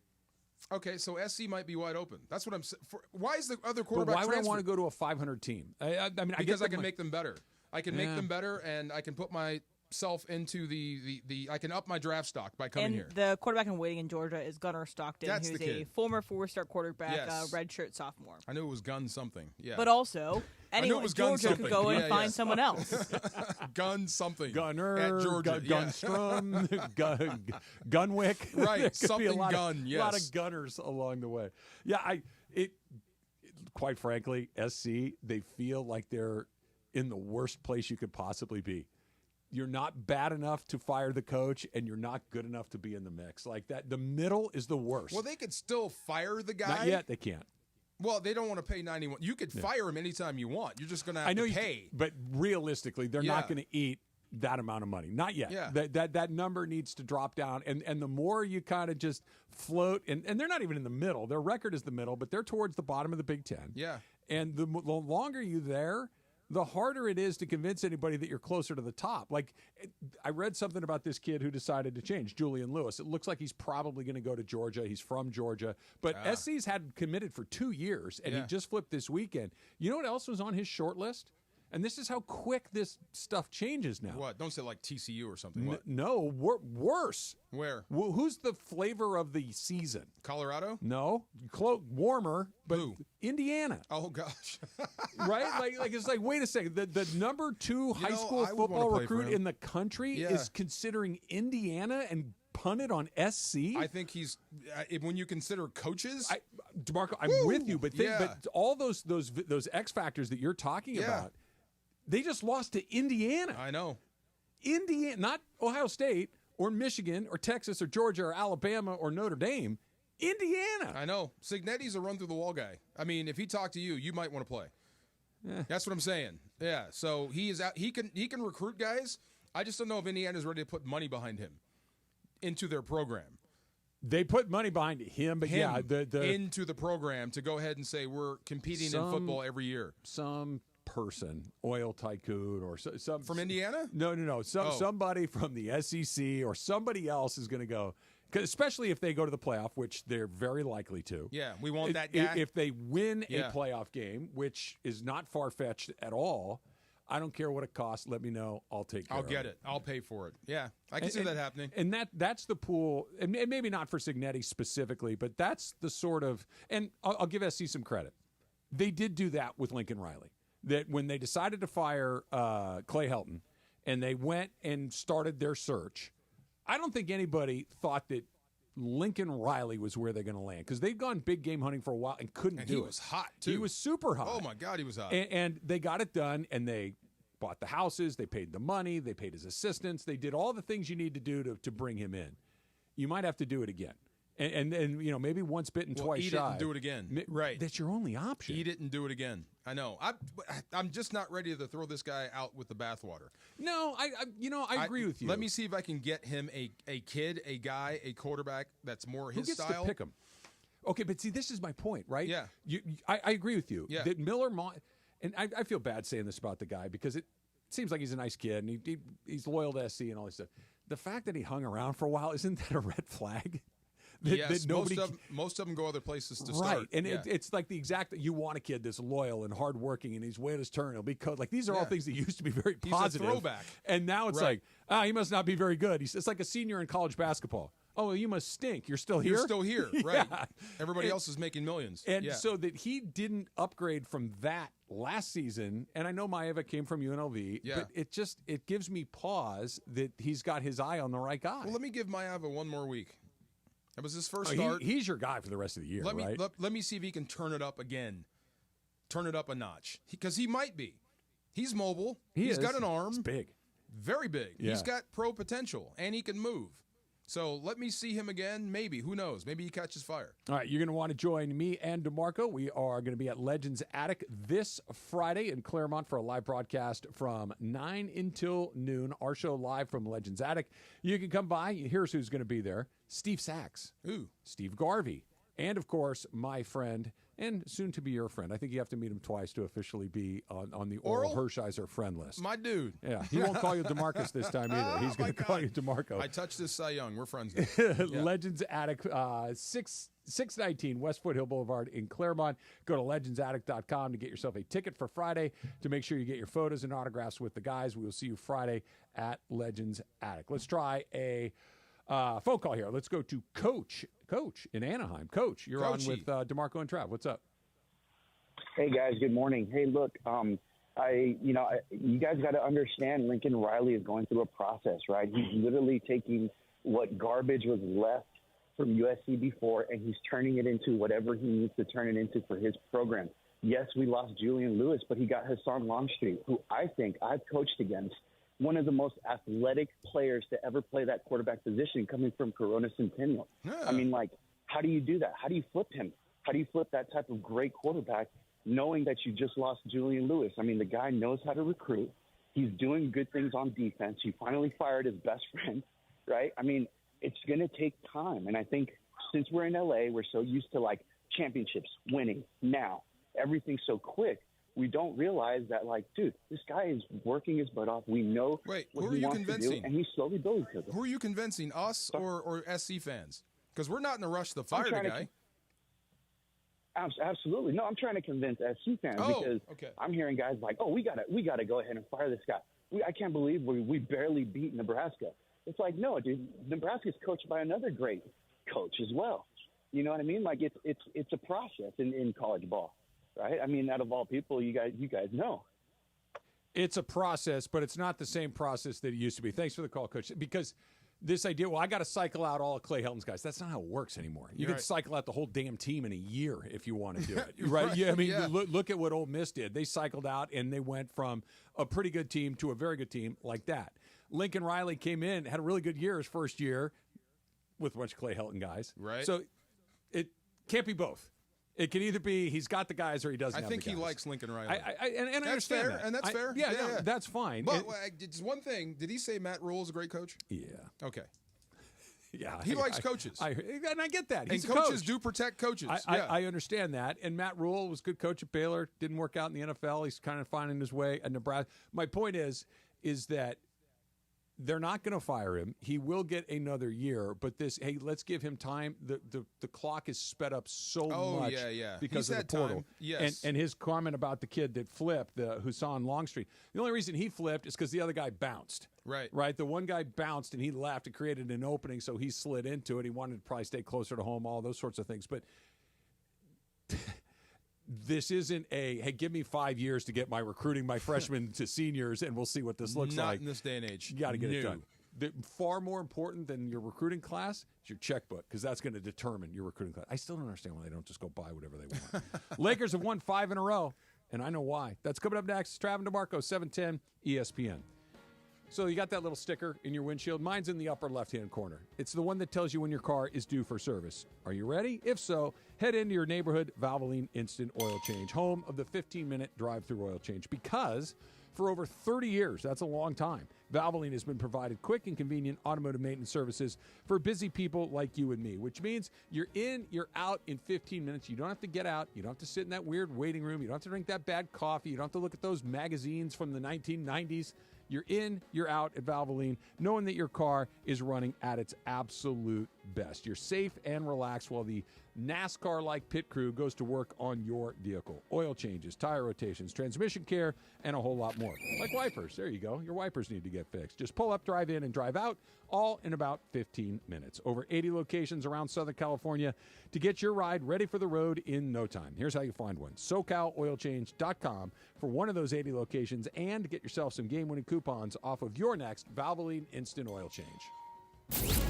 Speaker 1: Okay, so SC might be wide open. That's what I'm saying. Why is the other quarterback?
Speaker 4: But why would I want to go to a 500 team? I mean,
Speaker 1: because I can make them better. I can make them better, and I can put myself into the. I can up my draft stock by coming here.
Speaker 3: And the quarterback in waiting in Georgia is Gunnar Stockton, who's a former four-star quarterback, redshirt sophomore.
Speaker 1: I knew it was Gun something. Yeah,
Speaker 3: but also anyone in Georgia could go and find someone else.
Speaker 1: Gun something.
Speaker 4: Gunner
Speaker 1: at Georgia.
Speaker 4: Gunstrom. Gunwick.
Speaker 1: Right. Something gun.
Speaker 4: A lot of gunners along the way. Yeah. Quite frankly, SC, they feel like they're in the worst place you could possibly be. You're not bad enough to fire the coach, and you're not good enough to be in the mix. Like that, the middle is the worst.
Speaker 1: Well, they could still fire the guy.
Speaker 4: Not yet, they can't.
Speaker 1: Well, they don't want to pay $91. You could fire him anytime you want. You're just going to have to pay.
Speaker 4: But realistically, they're not going to eat that amount of money. Not yet.
Speaker 1: Yeah.
Speaker 4: That number needs to drop down. And the more you kind of just float, and they're not even in the middle. Their record is the middle, but they're towards the bottom of the Big Ten.
Speaker 1: Yeah.
Speaker 4: And the longer you're there, the harder it is to convince anybody that you're closer to the top. Like, I read something about this kid who decided to change, Julian Lewis. It looks like he's probably going to go to Georgia. He's from Georgia. But SC's had committed for 2 years, and he just flipped this weekend. You know what else was on his short list? And this is how quick this stuff changes now.
Speaker 1: What? Don't say like TCU or something. What?
Speaker 4: No, worse.
Speaker 1: Where?
Speaker 4: Who's the flavor of the season?
Speaker 1: Colorado?
Speaker 4: No. Warmer, but
Speaker 1: Who?
Speaker 4: Indiana.
Speaker 1: Oh, gosh.
Speaker 4: Right? Like it's like, wait a second. The number 2 high school football recruit in the country is considering Indiana and punted on SC?
Speaker 1: I think he's when you consider coaches.
Speaker 4: DeMarco, I'm with you, but all those X factors that you're talking about, they just lost to Indiana.
Speaker 1: I know.
Speaker 4: Indiana, not Ohio State or Michigan or Texas or Georgia or Alabama or Notre Dame. Indiana.
Speaker 1: I know. Signetti's a run-through-the-wall guy. I mean, if he talked to you, you might want to play.
Speaker 4: Yeah.
Speaker 1: That's what I'm saying. Yeah, so he is out. He can recruit guys. I just don't know if Indiana's ready to put money behind him into their program.
Speaker 4: They put money behind him, but
Speaker 1: into the program to go ahead and say we're competing in football every year.
Speaker 4: Some person, oil tycoon, or some
Speaker 1: from Indiana?
Speaker 4: No. Somebody from the SEC or somebody else is going to go. Especially if they go to the playoff, which they're very likely to.
Speaker 1: Yeah, we want that guy.
Speaker 4: If they win a playoff game, which is not far-fetched at all, I don't care what it costs. Let me know. I'll take care of it.
Speaker 1: I'll get it. I'll pay for it. Yeah, I can see that happening.
Speaker 4: And that's the pool, and maybe not for Signetti specifically, but that's the sort of – and I'll give SC some credit. They did do that with Lincoln Riley. That when they decided to fire Clay Helton and they went and started their search – I don't think anybody thought that Lincoln Riley was where they're going to land because they'd gone big game hunting for a while and couldn't do it.
Speaker 1: He was hot, too.
Speaker 4: He was super hot.
Speaker 1: Oh, my God, he was hot.
Speaker 4: And they got it done, and they bought the houses, they paid the money, they paid his assistants, they did all the things you need to do to bring him in. You might have to do it again. And maybe once bitten, twice shy.
Speaker 1: He didn't do it again. Right.
Speaker 4: That's your only option.
Speaker 1: He didn't do it again. I know. I'm just not ready to throw this guy out with the bathwater.
Speaker 4: No, I agree with you.
Speaker 1: Let me see if I can get him a kid, a guy, a quarterback that's more his style.
Speaker 4: Who gets to pick him? Okay, but see, this is my point, right?
Speaker 1: Yeah.
Speaker 4: I agree with you.
Speaker 1: Yeah.
Speaker 4: That Miller, and I feel bad saying this about the guy because it seems like he's a nice kid and he's loyal to SC and all this stuff. The fact that he hung around for a while, isn't that a red flag?
Speaker 1: Yes, most of them go other places to start.
Speaker 4: Right, and it's like the exact, you want a kid that's loyal and hardworking and he's waiting his turn. He'll be like these are all things that used to be very positive.
Speaker 1: He's a throwback.
Speaker 4: And now it's like, he must not be very good. It's like a senior in college basketball. Oh, well, you must stink. You're still here?
Speaker 1: You're still here, right. Yeah. Everybody else is making millions.
Speaker 4: And so that he didn't upgrade from that last season, and I know Maeva came from UNLV, but it gives me pause that he's got his eye on the right guy.
Speaker 1: Well, let me give Maeva one more week. That was his first start.
Speaker 4: He's your guy for the rest of the year, right?
Speaker 1: Let me see if he can turn it up again. Turn it up a notch. Because he might be. He's mobile. He's got an arm.
Speaker 4: It's big.
Speaker 1: Very big.
Speaker 4: Yeah.
Speaker 1: He's got pro potential, and he can move. So let me see him again. Maybe. Who knows? Maybe he catches fire.
Speaker 4: All right, you're going to want to join me and DeMarco. We are going to be at Legends Attic this Friday in Claremont for a live broadcast from 9 until noon. Our show live from Legends Attic. You can come by. Here's who's going to be there. Steve Sachs.
Speaker 1: Ooh.
Speaker 4: Steve Garvey. And, of course, my friend and soon to be your friend. I think you have to meet him twice to officially be on the Oral Hershiser friend list.
Speaker 1: My dude.
Speaker 4: Yeah, he won't call you DeMarcus this time either. He's going to call you DeMarco.
Speaker 1: I touched this Cy Young. We're friends now.
Speaker 4: Legends Attic, 619 West Foothill Boulevard in Claremont. Go to legendsattic.com to get yourself a ticket for Friday to make sure you get your photos and autographs with the guys. We will see you Friday at Legends Attic. Let's try a phone call here. Let's go to Coach in Anaheim. Coach, you're on with DeMarco and Trav. What's up?
Speaker 17: Hey guys, good morning. Hey, look, you guys got to understand Lincoln Riley is going through a process, right? He's literally taking what garbage was left from USC before, and he's turning it into whatever he needs to turn it into for his program. Yes, we lost Julian Lewis, but he got Hassan Longstreet, who I think I've coached against, one of the most athletic players to ever play that quarterback position coming from Corona Centennial. Yeah. I mean, how do you do that? How do you flip him? How do you flip that type of great quarterback knowing that you just lost Julian Lewis? I mean, the guy knows how to recruit. He's doing good things on defense. He finally fired his best friend, right? I mean, it's going to take time. And I think since we're in L.A., we're so used to, championships, winning, now. Everything's so quick. We don't realize that, dude, this guy is working his butt off. We know what he wants to do, and he's slowly building to them.
Speaker 1: Who are you convincing, us or SC fans? Because we're not in a rush to fire the guy.
Speaker 17: Absolutely. No, I'm trying to convince SC fans because I'm hearing guys we gotta go ahead and fire this guy. I can't believe we barely beat Nebraska. It's no, dude, Nebraska's coached by another great coach as well. You know what I mean? It's a process in college ball. Right? I mean, out of all people, you guys know.
Speaker 4: It's a process, but it's not the same process that it used to be. Thanks for the call, Coach. Because this idea, I got to cycle out all of Clay Helton's guys. That's not how it works anymore. You can cycle out the whole damn team in a year if you want to do it. Right? Yeah. I mean, look at what Ole Miss did. They cycled out, and they went from a pretty good team to a very good team like that. Lincoln Riley came in, had a really good year his first year with a bunch of Clay Helton guys.
Speaker 1: Right.
Speaker 4: So it can't be both. It can either be he's got the guys or he doesn't.
Speaker 1: I think he likes Lincoln Riley.
Speaker 4: And I understand
Speaker 1: fair,
Speaker 4: that.
Speaker 1: And that's fair.
Speaker 4: Yeah, that's fine.
Speaker 1: But just one thing. Did he say Matt Rule is a great coach?
Speaker 4: Yeah.
Speaker 1: Okay.
Speaker 4: Yeah.
Speaker 1: He likes coaches.
Speaker 4: And I get that. He's
Speaker 1: and coaches do protect coaches.
Speaker 4: I understand that. And Matt Rule was a good coach at Baylor. Didn't work out in the NFL. He's kind of finding his way at Nebraska. My point is that they're not going to fire him. He will get another year, but let's give him time. The clock is sped up so much because of the portal.
Speaker 1: Time. Yes.
Speaker 4: And his comment about the kid that flipped, the Hassan Longstreet, the only reason he flipped is because the other guy bounced. Right. The one guy bounced and he left and created an opening, so he slid into it. He wanted to probably stay closer to home, all those sorts of things. But this isn't hey, give me 5 years to get my recruiting my freshmen to seniors, and we'll see what this looks like.
Speaker 1: Not in this day and age.
Speaker 4: You got to get it done. far more important than your recruiting class is your checkbook, because that's going to determine your recruiting class. I still don't understand why they don't just go buy whatever they want. Lakers have won 5 in a row, and I know why. That's coming up next. Travis DeMarco, 710 ESPN. So you got that little sticker in your windshield. Mine's in the upper left-hand corner. It's the one that tells you when your car is due for service. Are you ready? If so, head into your neighborhood Valvoline Instant Oil Change, home of the 15-minute drive-through oil change, because for over 30 years, that's a long time, Valvoline has been provided quick and convenient automotive maintenance services for busy people like you and me, which means you're in, you're out in 15 minutes. You don't have to get out. You don't have to sit in that weird waiting room. You don't have to drink that bad coffee. You don't have to look at those magazines from the 1990s. You're in, you're out at Valvoline, knowing that your car is running at its absolute best. You're safe and relaxed while the NASCAR-like pit crew goes to work on your vehicle. Oil changes, tire rotations, transmission care, and a whole lot more. Like wipers. There you go. Your wipers need to get fixed. Just pull up, drive in, and drive out, all in about 15 minutes. Over 80 locations around Southern California to get your ride ready for the road in no time. Here's how you find one. SoCalOilChange.com for one of those 80 locations, and get yourself some game-winning coupons off of your next Valvoline Instant Oil Change.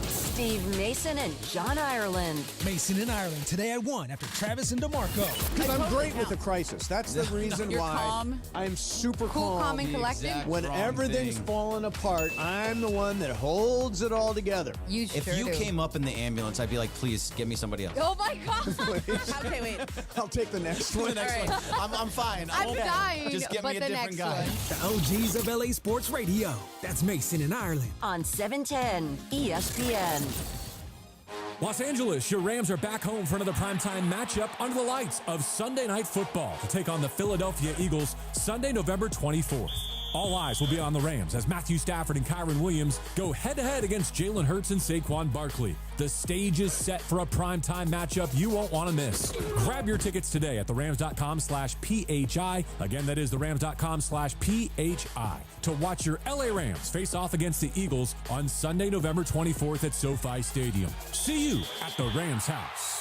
Speaker 28: Steve Mason and John Ireland.
Speaker 16: Mason and Ireland. Today I won after Travis and DeMarco.
Speaker 18: Because I'm great with the crisis. That's the reason
Speaker 19: You're
Speaker 18: why
Speaker 19: calm.
Speaker 18: I'm super
Speaker 19: Cool, calm, and collected.
Speaker 18: When everything's falling apart, I'm the one that holds it all together.
Speaker 19: You
Speaker 21: If
Speaker 19: sure
Speaker 21: you
Speaker 19: do.
Speaker 21: came up in the ambulance, I'd be like, please, get me somebody else.
Speaker 19: Oh my God. Okay, wait.
Speaker 18: I'll take the next one.
Speaker 21: The next
Speaker 19: All right.
Speaker 21: one. I'm fine.
Speaker 19: I'm
Speaker 21: okay.
Speaker 19: dying,
Speaker 21: Just get
Speaker 19: but
Speaker 21: me a
Speaker 19: the
Speaker 21: different
Speaker 19: next
Speaker 21: guy.
Speaker 19: one.
Speaker 16: The OGs of LA Sports Radio. That's Mason and Ireland.
Speaker 28: On 710 ESPN.
Speaker 20: Los Angeles, your Rams are back home for another primetime matchup under the lights of Sunday Night Football to take on the Philadelphia Eagles Sunday, November 24th. All eyes will be on the Rams as Matthew Stafford and Kyron Williams go head-to-head against Jalen Hurts and Saquon Barkley. The stage is set for a primetime matchup you won't want to miss. Grab your tickets today at therams.com/PHI. Again, that is therams.com/PHI to watch your LA Rams face off against the Eagles on Sunday, November 24th at SoFi Stadium. See you at the Rams house.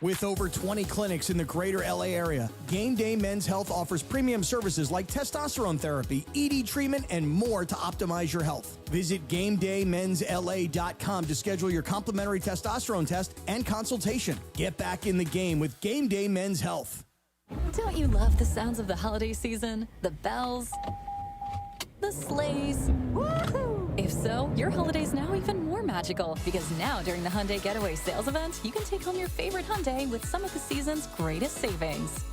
Speaker 18: With over 20 clinics in the greater LA area, Game Day Men's Health offers premium services like testosterone therapy, ED treatment, and more to optimize your health. Visit GameDayMen'sLA.com to schedule your complimentary testosterone test and consultation. Get back in the game with Game Day Men's Health.
Speaker 11: Don't you love the sounds of the holiday season? The bells, the sleighs. Woohoo! If so, your holiday's now even more magical, because now during the Hyundai Getaway Sales Event, you can take home your favorite Hyundai with some of the season's greatest savings.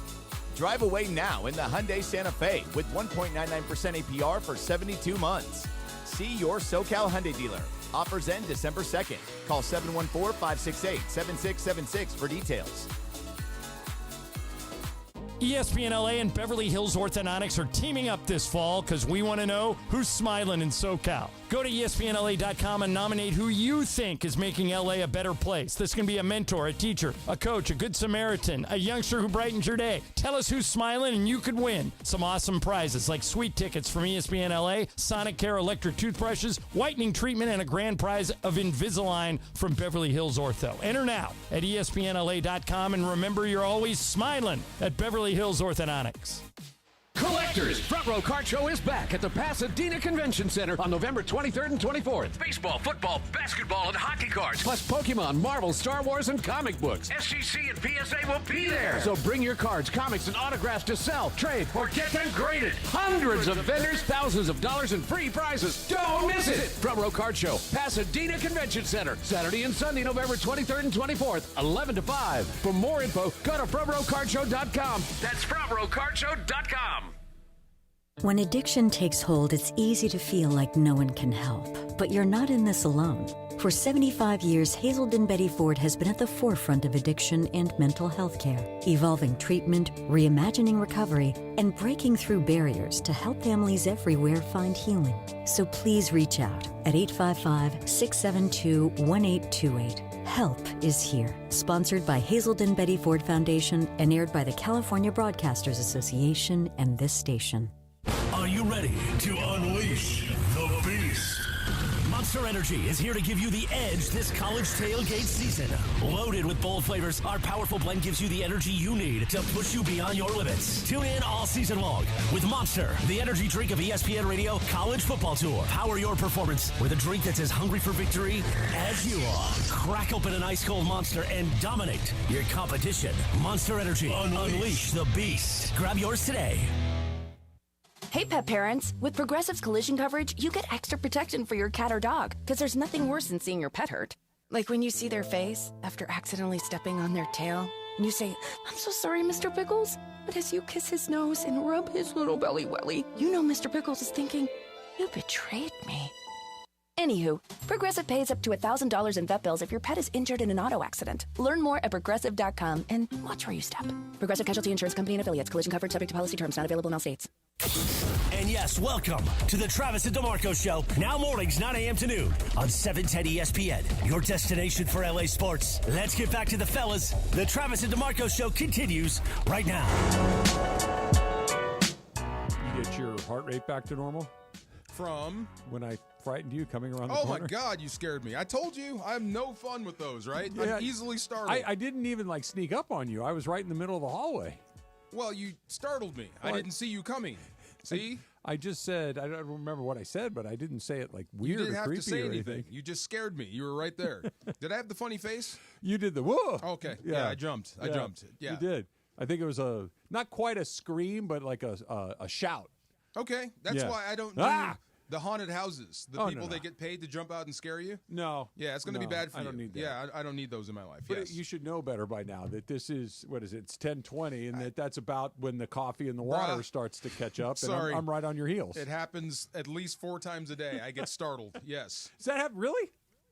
Speaker 13: Drive away now in the Hyundai Santa Fe with 1.99% APR for 72 months. See your SoCal Hyundai dealer. Offers end December 2nd. Call 714-568-7676 for details.
Speaker 20: ESPN LA and Beverly Hills Orthodontics are teaming up this fall because we want to know who's smiling in SoCal. Go to ESPNLA.com and nominate who you think is making LA a better place. This can be a mentor, a teacher, a coach, a good Samaritan, a youngster who brightens your day. Tell us who's smiling and you could win some awesome prizes like sweet tickets from ESPN LA, Sonic Care electric toothbrushes, whitening treatment, and a grand prize of Invisalign from Beverly Hills Ortho. Enter now at ESPNLA.com and remember, you're always smiling at Beverly Hills Orthodontics.
Speaker 22: Collectors, Front Row Card Show is back at the Pasadena Convention Center on November 23rd and 24th. Baseball, football, basketball, and hockey cards, plus Pokemon, Marvel, Star Wars, and comic books. SGC and PSA will be there. So bring your cards, comics, and autographs to sell, trade, or get them graded. Hundreds of vendors, thousands of dollars in free prizes. Don't miss it. Front Row Card Show, Pasadena Convention Center, Saturday and Sunday, November 23rd and 24th, 11 to 5. For more info, go to frontrowcardshow.com. That's frontrowcardshow.com.
Speaker 23: When addiction takes hold, it's easy to feel like no one can help. But you're not in this alone. For 75 years, Hazelden Betty Ford has been at the forefront of addiction and mental health care, evolving treatment, reimagining recovery, and breaking through barriers to help families everywhere find healing. So please reach out at 855-672-1828. Help is here. Sponsored by Hazelden Betty Ford Foundation and aired by the California Broadcasters Association and this station.
Speaker 20: Are you ready to unleash the beast? Monster Energy is here to give you the edge this college tailgate season. Loaded with bold flavors, our powerful blend gives you the energy you need to push you beyond your limits. Tune in all season long with Monster, the energy drink of ESPN Radio College Football Tour. Power your performance with a drink that's as hungry for victory as you are. Crack open an ice-cold Monster and dominate your competition. Monster Energy. Unleash the beast. Grab yours today.
Speaker 5: Hey, pet parents. With Progressive's collision coverage, you get extra protection for your cat or dog, because there's nothing worse than seeing your pet hurt. Like when you see their face after accidentally stepping on their tail, and you say, "I'm so sorry, Mr. Pickles." But as you kiss his nose and rub his little belly welly, you know Mr. Pickles is thinking, "You betrayed me." Anywho, Progressive pays up to $1,000 in vet bills if your pet is injured in an auto accident. Learn more at Progressive.com and watch where you step. Progressive Casualty Insurance Company and Affiliates. Collision coverage subject to policy terms. Not available in all states.
Speaker 20: And yes, welcome to the Travis and DeMarco Show. Now mornings, 9 a.m. to noon on 710 ESPN. Your destination for LA sports. Let's get back to the fellas. The Travis and DeMarco Show continues right now.
Speaker 4: You get your heart rate back to normal?
Speaker 1: From?
Speaker 4: When I frightened you coming around the
Speaker 1: corner?
Speaker 4: corner?
Speaker 1: Oh, my God, you scared me. I told you, I have no fun with those, right?
Speaker 4: Yeah,
Speaker 1: I'm easily startled.
Speaker 4: I didn't even, sneak up on you. I was right in the middle of the hallway.
Speaker 1: Well, you startled me.
Speaker 4: Well,
Speaker 1: I didn't see you coming. See?
Speaker 4: I just said, I don't remember what I said, but I didn't say it weird
Speaker 1: you didn't
Speaker 4: or
Speaker 1: have
Speaker 4: creepy
Speaker 1: to say
Speaker 4: or
Speaker 1: anything. You just scared me. You were right there. Did I have the funny face?
Speaker 4: You did the whoa.
Speaker 1: Okay. Yeah, I jumped. I jumped. Yeah.
Speaker 4: You did. I think it was not quite a scream, but a shout.
Speaker 1: Okay. That's why I don't do the haunted houses. The people that get paid to jump out and scare you.
Speaker 4: No.
Speaker 1: Yeah, it's going to be bad for you.
Speaker 4: I don't need that.
Speaker 1: Yeah, I don't need those in my life.
Speaker 4: But
Speaker 1: yes.
Speaker 4: you should know better by now that this is, it's 10:20, and that's about when the coffee and the water starts to catch up,
Speaker 1: Sorry.
Speaker 4: and I'm right on your heels.
Speaker 1: It happens at least 4 times a day. I get startled. Yes.
Speaker 4: Does that happen, really?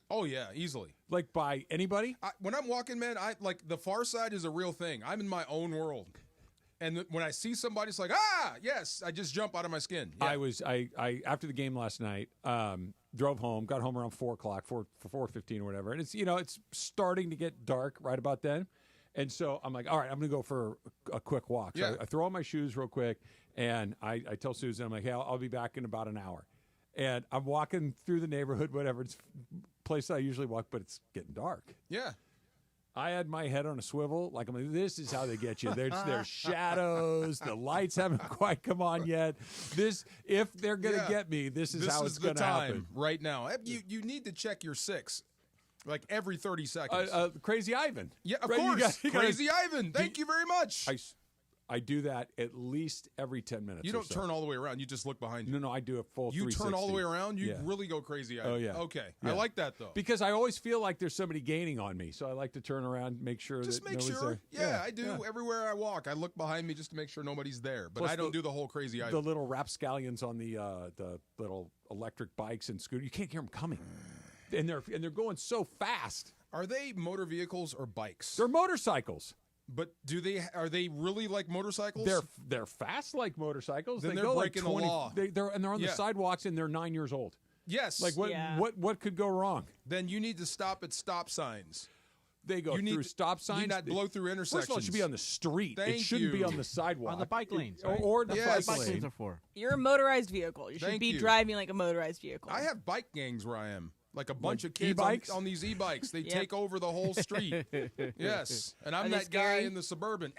Speaker 1: Oh, yeah, easily.
Speaker 4: Like by anybody?
Speaker 1: When I'm walking, man, the far side is a real thing. I'm in my own world. And when I see somebody, it's like, yes, I just jump out of my skin. Yeah.
Speaker 4: I after the game last night, drove home, got home around 4:15 or whatever. And it's starting to get dark right about then. And so I'm like, all right, I'm going to go for a quick walk. So
Speaker 1: Yeah.
Speaker 4: I throw on my shoes real quick, and I tell Susan, I'm like, hey, I'll be back in about an hour. And I'm walking through the neighborhood, whatever. It's a place I usually walk, but it's getting dark.
Speaker 1: Yeah.
Speaker 4: I had my head on a swivel. I'm like, this is how they get you. There's shadows. The lights haven't quite come on yet. If they're going to get me, this is how it's going to happen.
Speaker 1: Right now. You need to check your 6. Every 30 seconds.
Speaker 4: Crazy Ivan.
Speaker 1: Yeah, of
Speaker 4: Right,
Speaker 1: course.
Speaker 4: you gotta-
Speaker 1: Crazy Ivan. Thank you very much.
Speaker 4: I do that at least every 10 minutes.
Speaker 1: You don't turn all the way around. You just look behind you.
Speaker 4: No, I do a full
Speaker 1: You
Speaker 4: 360.
Speaker 1: turn all the way around? You
Speaker 4: Yeah.
Speaker 1: really go crazy Ivan.
Speaker 4: Oh, yeah.
Speaker 1: Okay.
Speaker 4: Yeah.
Speaker 1: I like that, though.
Speaker 4: Because I always feel like there's somebody gaining on me. So I like to turn around, make sure
Speaker 1: Just
Speaker 4: that
Speaker 1: make
Speaker 4: nobody's
Speaker 1: sure.
Speaker 4: there.
Speaker 1: Yeah, I do.
Speaker 4: Yeah.
Speaker 1: Everywhere I walk, I look behind me just to make sure nobody's there. But
Speaker 4: Plus
Speaker 1: I don't do the whole crazy Ivan.
Speaker 4: The little rapscallions on the little electric bikes and scooters, you can't hear them coming. And they're going so fast.
Speaker 1: Are they motor vehicles or bikes?
Speaker 4: They're motorcycles.
Speaker 1: But are they really like motorcycles?
Speaker 4: They're fast like motorcycles.
Speaker 1: Then
Speaker 4: they
Speaker 1: they're
Speaker 4: go
Speaker 1: breaking the law.
Speaker 4: They're on the
Speaker 1: Yeah.
Speaker 4: sidewalks and they're 9 years old.
Speaker 1: Yes.
Speaker 4: What could go wrong?
Speaker 1: Then you need to stop at stop signs.
Speaker 4: They go through stop signs.
Speaker 1: You not blow through intersections.
Speaker 4: First of all, it should be on the street.
Speaker 1: Thank
Speaker 4: it shouldn't be
Speaker 1: you.
Speaker 4: on the sidewalk.
Speaker 8: On the bike lanes, right?
Speaker 4: Or the
Speaker 8: That's
Speaker 4: bike
Speaker 8: what bike
Speaker 4: lane.
Speaker 8: lanes are for.
Speaker 3: You're a motorized vehicle. You should
Speaker 1: Thank
Speaker 3: be
Speaker 1: you.
Speaker 3: driving like a motorized vehicle.
Speaker 1: I have bike gangs where I am. Like a bunch of kids
Speaker 4: e-bikes?
Speaker 1: on these e-bikes. They
Speaker 3: Yep.
Speaker 1: take over the whole street. Yes. And I'm
Speaker 3: Are they
Speaker 1: that guy
Speaker 3: scary?
Speaker 1: in the Suburban.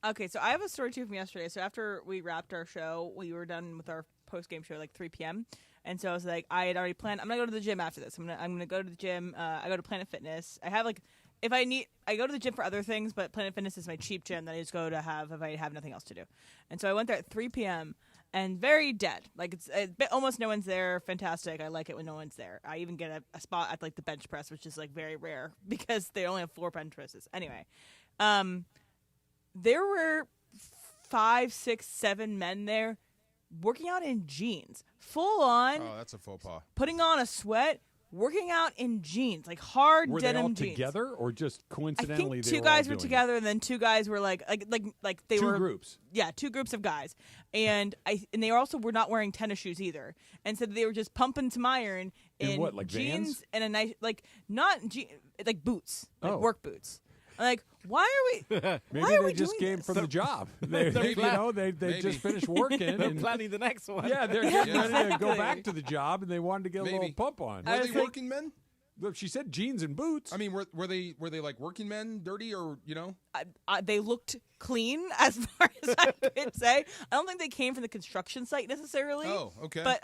Speaker 3: Okay, so I have a story too from yesterday. So after we wrapped our show, we were done with our post-game show at 3 p.m. And so I was like, I had already planned. I'm gonna go to the gym after this. I'm gonna go to the gym. I go to Planet Fitness. I have I go to the gym for other things, but Planet Fitness is my cheap gym that I just go to have if I have nothing else to do. And so I went there at 3 p.m. and very dead. It's almost no one's there. Fantastic. I like it when no one's there. I even get a spot at the bench press, which is very rare because they only have 4 bench presses. Anyway, there were 5, 6, 7 men there working out in jeans, full on.
Speaker 1: Oh, that's a faux pas.
Speaker 3: Putting on a sweat, working out in jeans, hard
Speaker 4: Were
Speaker 3: denim
Speaker 4: they all
Speaker 3: jeans.
Speaker 4: together or just
Speaker 3: I
Speaker 4: coincidentally?
Speaker 3: think
Speaker 4: they
Speaker 3: two
Speaker 4: were
Speaker 3: guys
Speaker 4: all
Speaker 3: were
Speaker 4: doing
Speaker 3: together, and then 2 guys were like they
Speaker 4: Two
Speaker 3: were
Speaker 4: groups.
Speaker 3: Yeah, 2 groups of guys, and they also were not wearing tennis shoes either, and so they were just pumping some iron
Speaker 4: In
Speaker 3: in
Speaker 4: what, like
Speaker 3: jeans
Speaker 4: Vans?
Speaker 3: and a nice not boots,
Speaker 4: Oh.
Speaker 3: work boots. I'm like, why are we?
Speaker 4: Maybe
Speaker 3: why are
Speaker 4: they
Speaker 3: we
Speaker 4: just
Speaker 3: doing
Speaker 4: came
Speaker 3: this?
Speaker 4: from the job. They just finished working.
Speaker 8: They're
Speaker 4: and
Speaker 8: planning the next one.
Speaker 4: Yeah, they're getting ready to go
Speaker 3: exactly.
Speaker 4: back to the job, and they wanted to get a little pump on.
Speaker 1: Were they working men?
Speaker 4: Look, she said jeans and boots.
Speaker 1: I mean, were they like working men, dirty, or
Speaker 3: They looked clean, as far as I could say. I don't think they came from the construction site necessarily.
Speaker 1: Oh, okay.
Speaker 3: But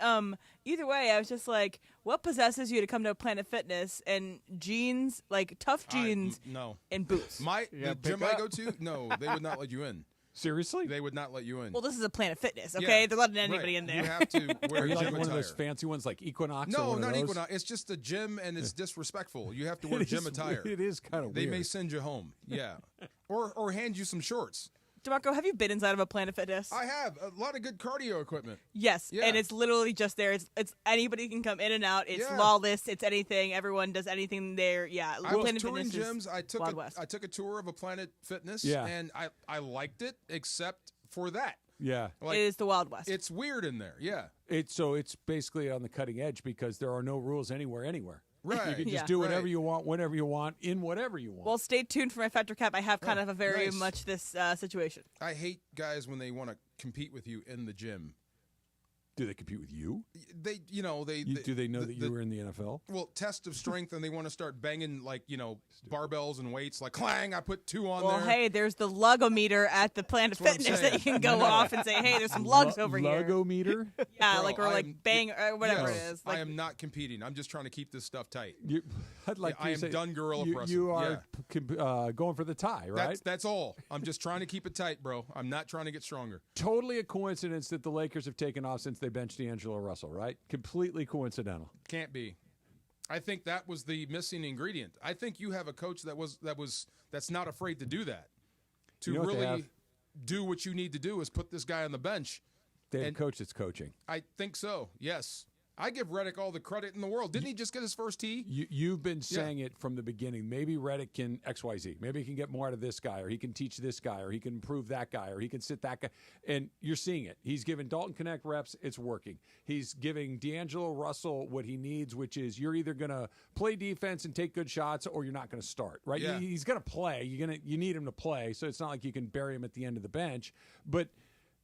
Speaker 3: either way, I was just like, what possesses you to come to Planet Fitness and jeans, like tough jeans,
Speaker 1: no,
Speaker 3: and boots?
Speaker 1: The gym I go to, no, they would not let you in.
Speaker 4: Seriously?
Speaker 1: They would not let you in.
Speaker 3: Well, this is a Planet Fitness, okay?
Speaker 1: Yeah,
Speaker 3: They're letting anybody
Speaker 1: right.
Speaker 3: in there.
Speaker 1: You have to wear
Speaker 4: Are you
Speaker 1: gym
Speaker 4: like one
Speaker 1: attire.
Speaker 4: of those fancy ones like Equinox? or
Speaker 1: No,
Speaker 4: one of
Speaker 1: not
Speaker 4: those?
Speaker 1: Equinox. It's just a gym, and it's disrespectful. You have to wear
Speaker 4: It
Speaker 1: gym
Speaker 4: is-
Speaker 1: attire.
Speaker 4: it is kind of
Speaker 1: They
Speaker 4: weird.
Speaker 1: may send you home. Yeah, or hand you some shorts.
Speaker 3: DeMarco, have you been inside of a Planet Fitness?
Speaker 1: I have a lot of good cardio equipment.
Speaker 3: Yes,
Speaker 1: Yeah.
Speaker 3: and it's literally just there. It's anybody can come in and out. It's
Speaker 1: Yeah.
Speaker 3: lawless. It's anything. Everyone does anything there. Yeah,
Speaker 1: I was
Speaker 3: Planet
Speaker 1: touring
Speaker 3: Fitness
Speaker 1: gyms.
Speaker 3: is
Speaker 1: I took
Speaker 3: Wild West.
Speaker 1: I took a tour of a Planet Fitness,
Speaker 4: Yeah.
Speaker 1: and I liked it, except for that.
Speaker 4: Yeah.
Speaker 1: Like,
Speaker 3: it is the Wild West.
Speaker 1: It's weird in there. Yeah.
Speaker 4: It's basically on the cutting edge because there are no rules anywhere.
Speaker 1: Right.
Speaker 4: You can just
Speaker 3: Yeah.
Speaker 4: do whatever
Speaker 1: Right.
Speaker 4: you want, whenever you want, in whatever you want.
Speaker 3: Well, stay tuned for my Factor Cap. I have kind of a very
Speaker 1: nice.
Speaker 3: much this situation.
Speaker 1: I hate guys when they want to compete with you in the gym.
Speaker 4: Do they compete with you?
Speaker 1: They
Speaker 4: Do they know that you were in the NFL?
Speaker 1: Well, test of strength, and they want to start banging barbells and weights. Like clang, I put 2 on
Speaker 3: Well,
Speaker 1: there.
Speaker 3: hey, there's the lugometer at the Planet
Speaker 1: That's what I'm
Speaker 3: Fitness that you
Speaker 1: saying.
Speaker 3: can go off and say, hey, there's some lugs over here.
Speaker 4: Lugometer?
Speaker 3: Yeah,
Speaker 1: Bro,
Speaker 3: like or like bang or whatever
Speaker 1: yes,
Speaker 3: it is. Like,
Speaker 1: I am not competing. I'm just trying to keep this stuff tight.
Speaker 4: I'd like
Speaker 1: I
Speaker 4: to
Speaker 1: am
Speaker 4: say
Speaker 1: done gorilla pressing.
Speaker 4: You are going for the tie, right?
Speaker 1: That's all. I'm just trying to keep it tight, bro. I'm not trying to get stronger.
Speaker 4: Totally a coincidence that the Lakers have taken off since they benched D'Angelo Russell, right? Completely coincidental.
Speaker 1: Can't be. I think that was the missing ingredient. I think you have a coach that's not afraid to do that. To
Speaker 4: You know what they
Speaker 1: really
Speaker 4: have?
Speaker 1: do what you need to do is put this guy on the bench.
Speaker 4: They have a
Speaker 1: And-
Speaker 4: coach that's coaching.
Speaker 1: I think so. Yes. I give Redick all the credit in the world. Didn't he just get his first tee?
Speaker 4: You've been saying it from the beginning. Maybe Redick can XYZ. Maybe he can get more out of this guy, or he can teach this guy, or he can improve that guy, or he can sit that guy. And you're seeing it. He's giving Dalton Connect reps. It's working. He's giving D'Angelo Russell what he needs, which is you're either going to play defense and take good shots, or you're not going to start. Right?
Speaker 1: Yeah.
Speaker 4: He's going to play. You need him to play. So it's not like you can bury him at the end of the bench. But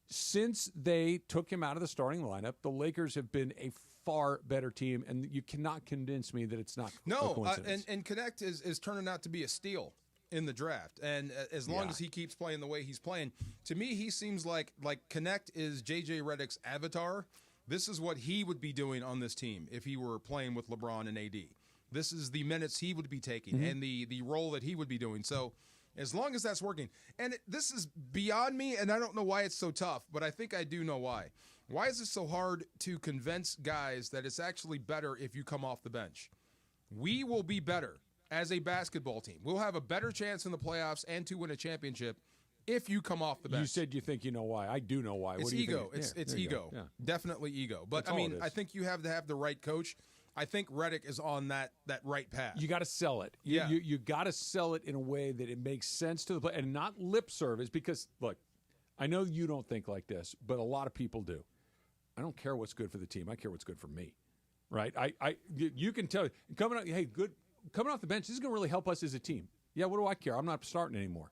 Speaker 4: since they took him out of the starting lineup, the Lakers have been a far better team, and you cannot convince me that it's not a
Speaker 1: No,
Speaker 4: coincidence.
Speaker 1: and Connect is turning out to be a steal in the draft. And as long as he keeps playing the way he's playing, to me, he seems like Connect is J.J. Redick's avatar. This is what he would be doing on this team if he were playing with LeBron and AD. This is the minutes he would be taking and the role that he would be doing. So as long as that's working. And this is beyond me, and I don't know why it's so tough, but I think I do know why. Why is it so hard to convince guys that it's actually better if you come off the bench? We will be better as a basketball team. We'll have a better chance in the playoffs and to win a championship if you come off the bench.
Speaker 4: You said you think you know why. I do know why.
Speaker 1: It's
Speaker 4: What do you
Speaker 1: ego.
Speaker 4: think?
Speaker 1: It's
Speaker 4: there you
Speaker 1: ego.
Speaker 4: go. Yeah.
Speaker 1: Definitely ego. But,
Speaker 4: That's all it is.
Speaker 1: I think you have to have the right coach. I think Redick is on that right path.
Speaker 4: You got to sell it.
Speaker 1: Yeah.
Speaker 4: You got to sell it in a way that it makes sense to the play and not lip service because, look, I know you don't think like this, but a lot of people do. I don't care what's good for the team. I care what's good for me, right? You can tell coming off the bench. This is going to really help us as a team. Yeah, what do I care? I'm not starting anymore.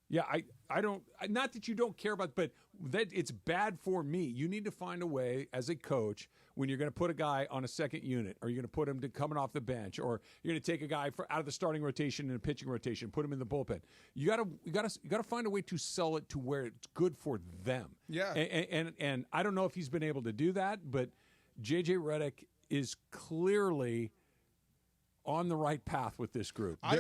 Speaker 4: Yeah, I don't. Not that you don't care about, but that it's bad for me. You need to find a way as a coach when you're going to put a guy on a second unit, or you're going to put him coming off the bench, or you're going to take a guy out of the starting rotation and a pitching rotation, put him in the bullpen. You got to find a way to sell it to where it's good for them.
Speaker 1: Yeah,
Speaker 4: and I don't know if he's been able to do that, but JJ Redick is clearly on the right path with this group.
Speaker 1: I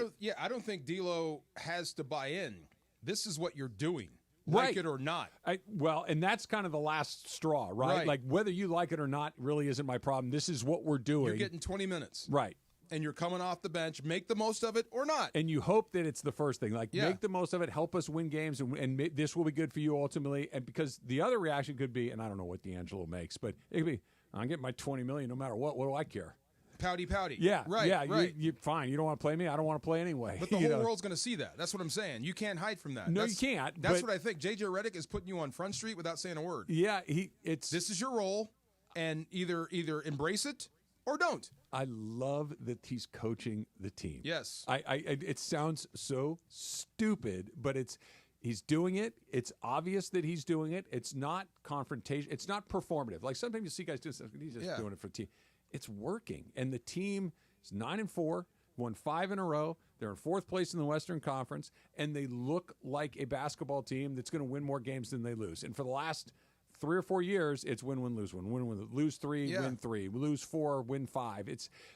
Speaker 1: don't think D'Lo has to buy in. This is what you're doing, like it or not.
Speaker 4: And that's kind of the last straw, right? Like whether you like it or not really isn't my problem. This is what we're doing.
Speaker 1: You're getting 20 minutes.
Speaker 4: Right.
Speaker 1: And you're coming off the bench. Make the most of it or not.
Speaker 4: And you hope that it's the first thing. Like, make the most of it, help us win games, and this will be good for you ultimately. And because the other reaction could be, and I don't know what D'Angelo makes, but it could be, I'm getting my $20 million no matter what. What do I care?
Speaker 1: Pouty.
Speaker 4: Yeah,
Speaker 1: right.
Speaker 4: Yeah,
Speaker 1: right.
Speaker 4: You fine. You don't want to play me. I don't want to play anyway.
Speaker 1: But the whole world's going to see that. That's what I'm saying. You can't hide from that.
Speaker 4: No, you can't.
Speaker 1: That's what I think. JJ Redick is putting you on Front Street without saying a word.
Speaker 4: Yeah,
Speaker 1: this is your role, and either embrace it or don't.
Speaker 4: I love that he's coaching the team.
Speaker 1: Yes.
Speaker 4: It sounds so stupid, but he's doing it. It's obvious that he's doing it. It's not confrontation. It's not performative. Like sometimes you see guys do stuff. He's just doing it for the team. It's working. And the team is 9-4, won 5 in a row. They're in 4th place in the Western Conference, and they look like a basketball team that's going to win more games than they lose. And for the last 3 or 4 years, it's win, lose, win, lose 3, win 3, lose 4, win 5.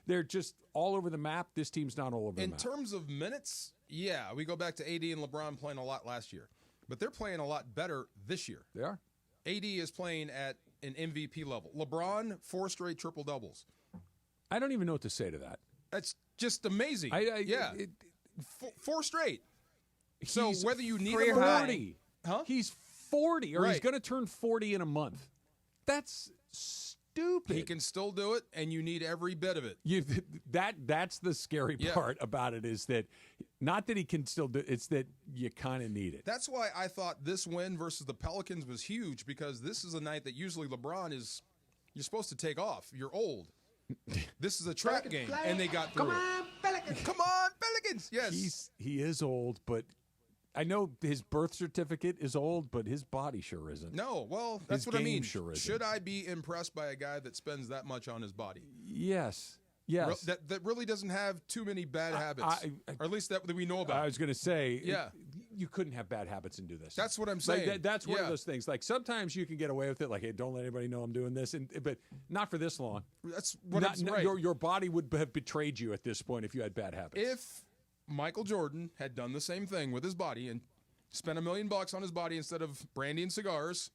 Speaker 4: They're just all over the map. This team's not all over the map.
Speaker 1: In terms of minutes, we go back to AD and LeBron playing a lot last year, but they're playing a lot better this year.
Speaker 4: They are.
Speaker 1: AD is playing at an MVP level. LeBron, 4 straight triple doubles.
Speaker 4: I don't even know what to say to that.
Speaker 1: That's just amazing. 4 straight. So
Speaker 4: He's
Speaker 1: whether you need
Speaker 4: 40,
Speaker 1: huh?
Speaker 4: He's 40, or
Speaker 1: Right.
Speaker 4: he's going to turn 40 in a month. That's stupid.
Speaker 1: He can still do it, and you need every bit of it.
Speaker 4: That's the scary part about it, is that not that he can still do it, it's that you kind of need it.
Speaker 1: That's why I thought this win versus the Pelicans was huge, because this is a night that usually LeBron you're supposed to take off. You're old. This is a trap game, and they got through it. Pelicans. Come on, Pelicans. Yes.
Speaker 4: He is old, but I know his birth certificate is old, but his body sure isn't.
Speaker 1: No, well, that's
Speaker 4: His
Speaker 1: what I
Speaker 4: game
Speaker 1: mean.
Speaker 4: sure isn't.
Speaker 1: Should I be impressed by a guy that spends that much on his body?
Speaker 4: Yes.
Speaker 1: That really doesn't have too many bad habits, or at least that we know about.
Speaker 4: I was going to say, you couldn't have bad habits and do this.
Speaker 1: That's what I'm saying.
Speaker 4: Like that's one of those things. Like sometimes you can get away with it, like, hey, don't let anybody know I'm doing this, but not for this long.
Speaker 1: That's what I'm saying.
Speaker 4: Your body would have betrayed you at this point if you had bad habits.
Speaker 1: If Michael Jordan had done the same thing with his body and spent $1 million on his body instead of brandy and cigars,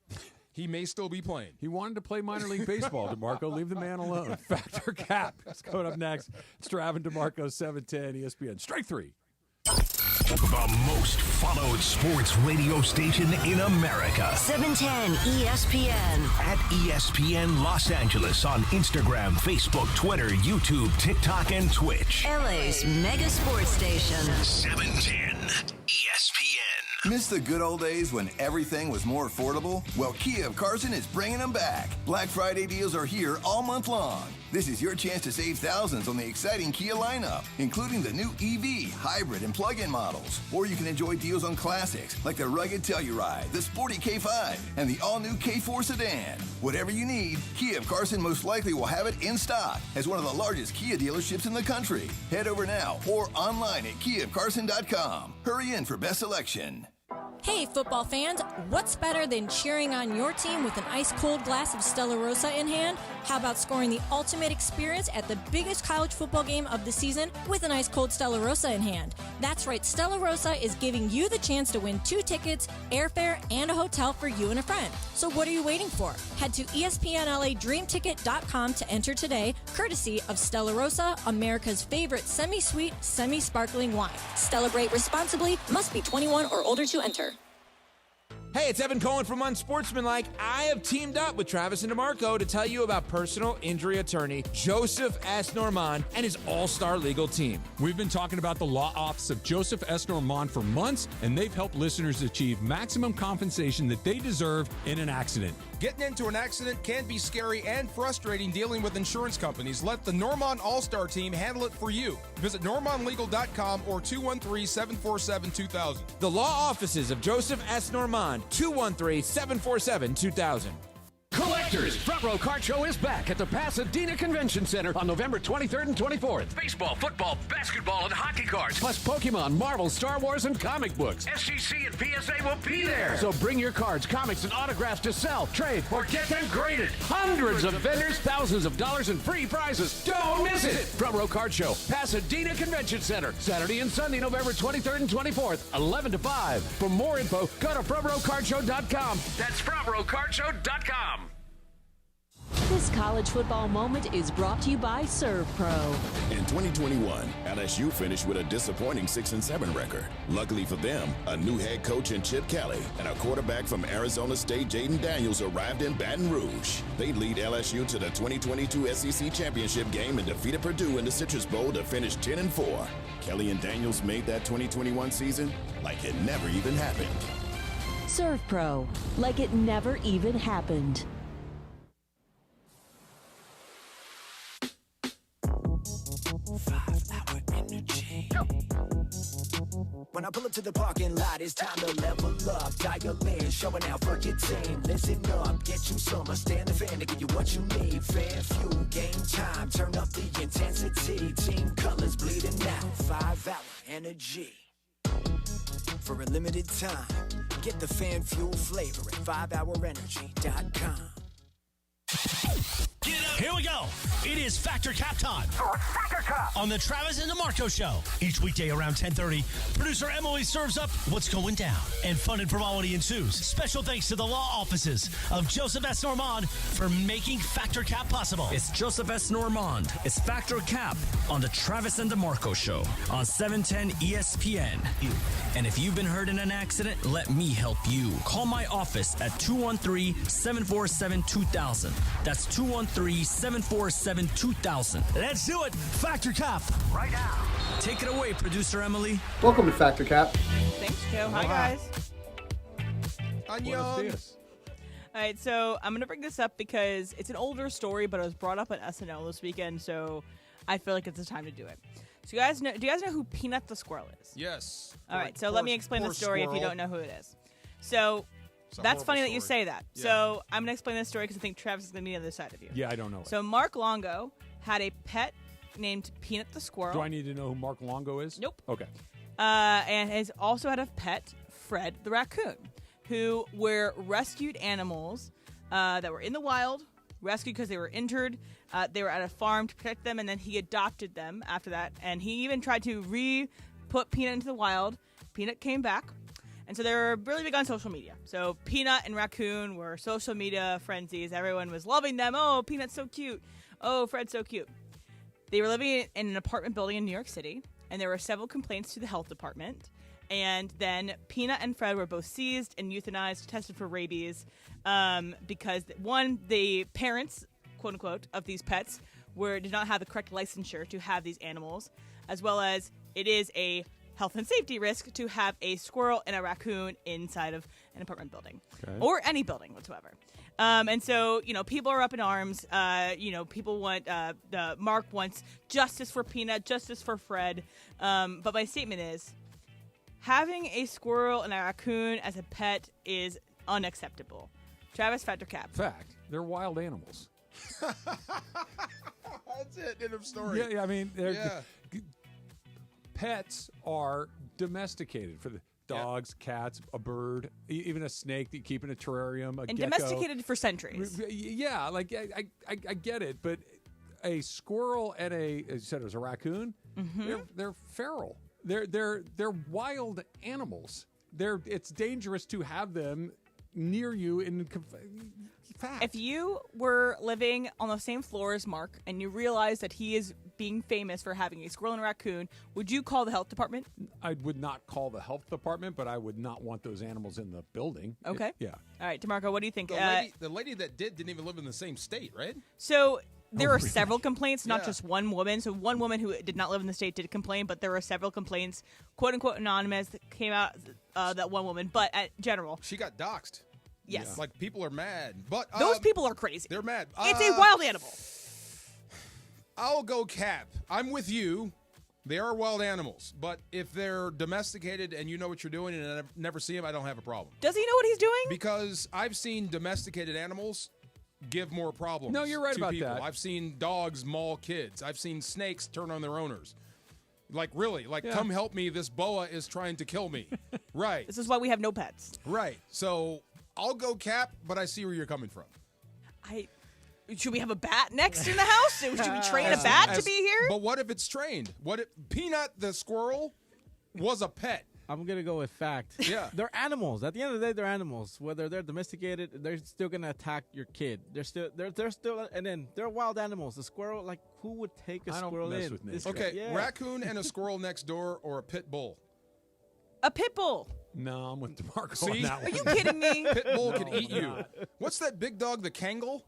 Speaker 1: he may still be playing.
Speaker 4: He wanted to play minor league baseball, DeMarco. Leave the man alone. Factor Cap. It's coming up next. It's Trav and DeMarco, 710 ESPN. Strike 3.
Speaker 6: The most followed sports radio station in America.
Speaker 23: 710 ESPN.
Speaker 6: At ESPN Los Angeles on Instagram, Facebook, Twitter, YouTube, TikTok, and Twitch.
Speaker 23: LA's mega sports station.
Speaker 6: 710 ESPN.
Speaker 12: Miss the good old days when everything was more affordable? Well, Kia of Carson is bringing them back. Black Friday deals are here all month long. This is your chance to save thousands on the exciting Kia lineup, including the new EV, hybrid, and plug-in models. Or you can enjoy deals on classics like the rugged Telluride, the sporty K5, and the all-new K4 sedan. Whatever you need, Kia of Carson most likely will have it in stock as one of the largest Kia dealerships in the country. Head over now or online at KiaofCarson.com. Hurry in for best selection.
Speaker 8: Hey, football fans, what's better than cheering on your team with an ice-cold glass of Stella Rosa in hand? How about scoring the ultimate experience at the biggest college football game of the season with an ice-cold Stella Rosa in hand? That's right, Stella Rosa is giving you the chance to win 2 tickets, airfare, and a hotel for you and a friend. So what are you waiting for? Head to ESPNLADreamTicket.com to enter today, courtesy of Stella Rosa, America's favorite semi-sweet, semi-sparkling wine. Celebrate responsibly, must be 21 or older to enter.
Speaker 9: Hey, it's Evan Cohen from Unsportsmanlike. I have teamed up with Travis and DeMarco to tell you about personal injury attorney Joseph S. Normand and his all-star legal team.
Speaker 4: We've been talking about the law office of Joseph S. Normand for months, and they've helped listeners achieve maximum compensation that they deserve in an accident.
Speaker 1: Getting into an accident can be scary and frustrating dealing with insurance companies. Let the Normand All-Star team handle it for you. Visit normandlegal.com or 213-747-2000.
Speaker 9: The law offices of Joseph S. Normand, 213-747-2000.
Speaker 22: Collectors, Front Row Card Show is back at the Pasadena Convention Center on November 23rd and 24th. Baseball, football, basketball, and hockey cards, plus Pokemon, Marvel, Star Wars, and comic books. SGC and PSA will be there. So bring your cards, comics, and autographs to sell, trade, or get them graded. Hundreds of vendors, thousands of dollars, and free prizes. Don't miss it. Front Row Card Show, Pasadena Convention Center, Saturday and Sunday, November 23rd and 24th, 11 to 5. For more info, go to frontrowcardshow.com. That's frontrowcardshow.com.
Speaker 10: This college football moment is brought to you by ServPro.
Speaker 14: In 2021, LSU finished with a disappointing 6-7 record. Luckily for them, a new head coach in Chip Kelly and a quarterback from Arizona State, Jaden Daniels, arrived in Baton Rouge. They lead LSU to the 2022 SEC Championship game and defeated Purdue in the Citrus Bowl to finish 10-4. Kelly and Daniels made that 2021 season like it never even happened.
Speaker 10: ServPro, like it never even happened.
Speaker 2: When I pull up to the parking lot, it's time to level up. Dial in, showing out for your team. Listen up, get you some. Stand the fan to give you what you need. Fan fuel, game time. Turn up the intensity. Team colors bleeding out. 5 hour energy. For a limited time, get the fan fuel flavor at 5hourenergy.com.
Speaker 20: Here we go. It is Factor Cap time. Factor Cap on the Travis and DeMarco Show. Each weekday around 10:30, producer Emily serves up what's going down, and fun and frivolity ensues. Special thanks to the law offices of Joseph S. Normand for making Factor Cap possible.
Speaker 7: It's Joseph S. Normand. It's Factor Cap on the Travis and DeMarco Show on 710 ESPN. And if you've been hurt in an accident, let me help you. Call my office at 213-747-2000. That's 213-747-2000.
Speaker 20: Let's do it. Factor Cap right now.
Speaker 7: Take it away, producer Emily.
Speaker 15: Welcome to Factor Cap.
Speaker 3: Thanks, Joe. Hi, guys.
Speaker 1: Annyeong.
Speaker 3: All right, so I'm going to bring this up because it's an older story, but it was brought up on SNL this weekend, so I feel like it's the time to do it. So do you guys know who Peanut the Squirrel is?
Speaker 1: Yes.
Speaker 3: All right, so let me explain the story if you don't know who it is. So that's funny that you say that.
Speaker 1: Yeah.
Speaker 3: So I'm going to explain this story because I think Travis is going to be on the other side of you.
Speaker 4: Yeah, I don't know it.
Speaker 3: So Mark Longo had a pet named Peanut the Squirrel.
Speaker 4: Do I need to know who Mark Longo is?
Speaker 3: Nope.
Speaker 4: Okay.
Speaker 3: And has also had a pet, Fred the raccoon, who were rescued animals that were in the wild, rescued because they were injured. They were at a farm to protect them, and then he adopted them after that. And he even tried to re-put Peanut into the wild. Peanut came back. And so they were really big on social media. So Peanut and Raccoon were social media frenzies. Everyone was loving them. Oh, Peanut's so cute. Oh, Fred's so cute. They were living in an apartment building in New York City, and there were several complaints to the health department. And then Peanut and Fred were both seized and euthanized, tested for rabies, because, one, the parents, quote-unquote, of these pets did not have the correct licensure to have these animals, as well as it is a health and safety risk to have a squirrel and a raccoon inside of an apartment building, or any building whatsoever. And so, people are up in arms. People want, Mark wants justice for Peanut, justice for Fred. But my statement is, having a squirrel and a raccoon as a pet is unacceptable. Travis, Factor Cap.
Speaker 4: Fact. They're wild animals.
Speaker 1: That's it. End of story.
Speaker 4: Yeah, I mean, pets are domesticated for the dogs, cats, a bird, even a snake that you keep in a terrarium,
Speaker 3: and
Speaker 4: gecko.
Speaker 3: Domesticated for centuries.
Speaker 4: Yeah, like I get it, but a squirrel and as you said, it was a raccoon.
Speaker 3: Mm-hmm.
Speaker 4: They're feral. They're wild animals. It's dangerous to have them near you in fact.
Speaker 3: If you were living on the same floor as Mark and you realized that he is being famous for having a squirrel and a raccoon, would you call the health department?
Speaker 4: I would not call the health department, but I would not want those animals in the building.
Speaker 3: Okay.
Speaker 4: Yeah.
Speaker 3: All right, DeMarco, what do you think?
Speaker 1: The lady that didn't even live in the same state, right?
Speaker 3: So there were several complaints, not just one woman. So one woman who did not live in the state did complain, but there were several complaints, quote-unquote anonymous, that came out, that one woman. But at general.
Speaker 1: She got doxxed.
Speaker 3: Yes.
Speaker 1: Yeah. Like, people are mad. But
Speaker 3: those people are crazy.
Speaker 1: They're mad.
Speaker 3: It's a wild animal.
Speaker 1: I'll go Cap. I'm with you. They are wild animals. But if they're domesticated and you know what you're doing and I never see them, I don't have a problem.
Speaker 3: Does he know what he's doing?
Speaker 1: Because I've seen domesticated animals give more problems.
Speaker 4: No, you're right
Speaker 1: to
Speaker 4: about
Speaker 1: people.
Speaker 4: that.
Speaker 1: I've seen dogs maul kids. I've seen snakes turn on their owners. Like, really, come help me. This boa is trying to kill me. Right.
Speaker 3: This is why we have no pets.
Speaker 1: Right. So I'll go Cap, but I see where you're coming from.
Speaker 3: Should we have a bat next in the house? Should we train a bat to be here?
Speaker 1: But what if it's trained? What if Peanut the squirrel was a pet?
Speaker 17: I'm going to go with fact.
Speaker 1: Yeah.
Speaker 17: They're animals. At the end of the day, they're animals. Whether they're domesticated, they're still going to attack your kid. They're still, and then they're wild animals. The squirrel, like, who would take a squirrel
Speaker 4: mess
Speaker 17: in?
Speaker 4: with nature.
Speaker 1: Okay, raccoon and a squirrel next door, or a pit bull?
Speaker 3: A pit bull.
Speaker 4: No, I'm with DeMarco
Speaker 1: See?
Speaker 4: on that one.
Speaker 3: Are you kidding me?
Speaker 1: Pit bull
Speaker 4: No,
Speaker 1: could eat
Speaker 4: I'm
Speaker 1: you.
Speaker 4: not.
Speaker 1: What's that big dog, the Kangal?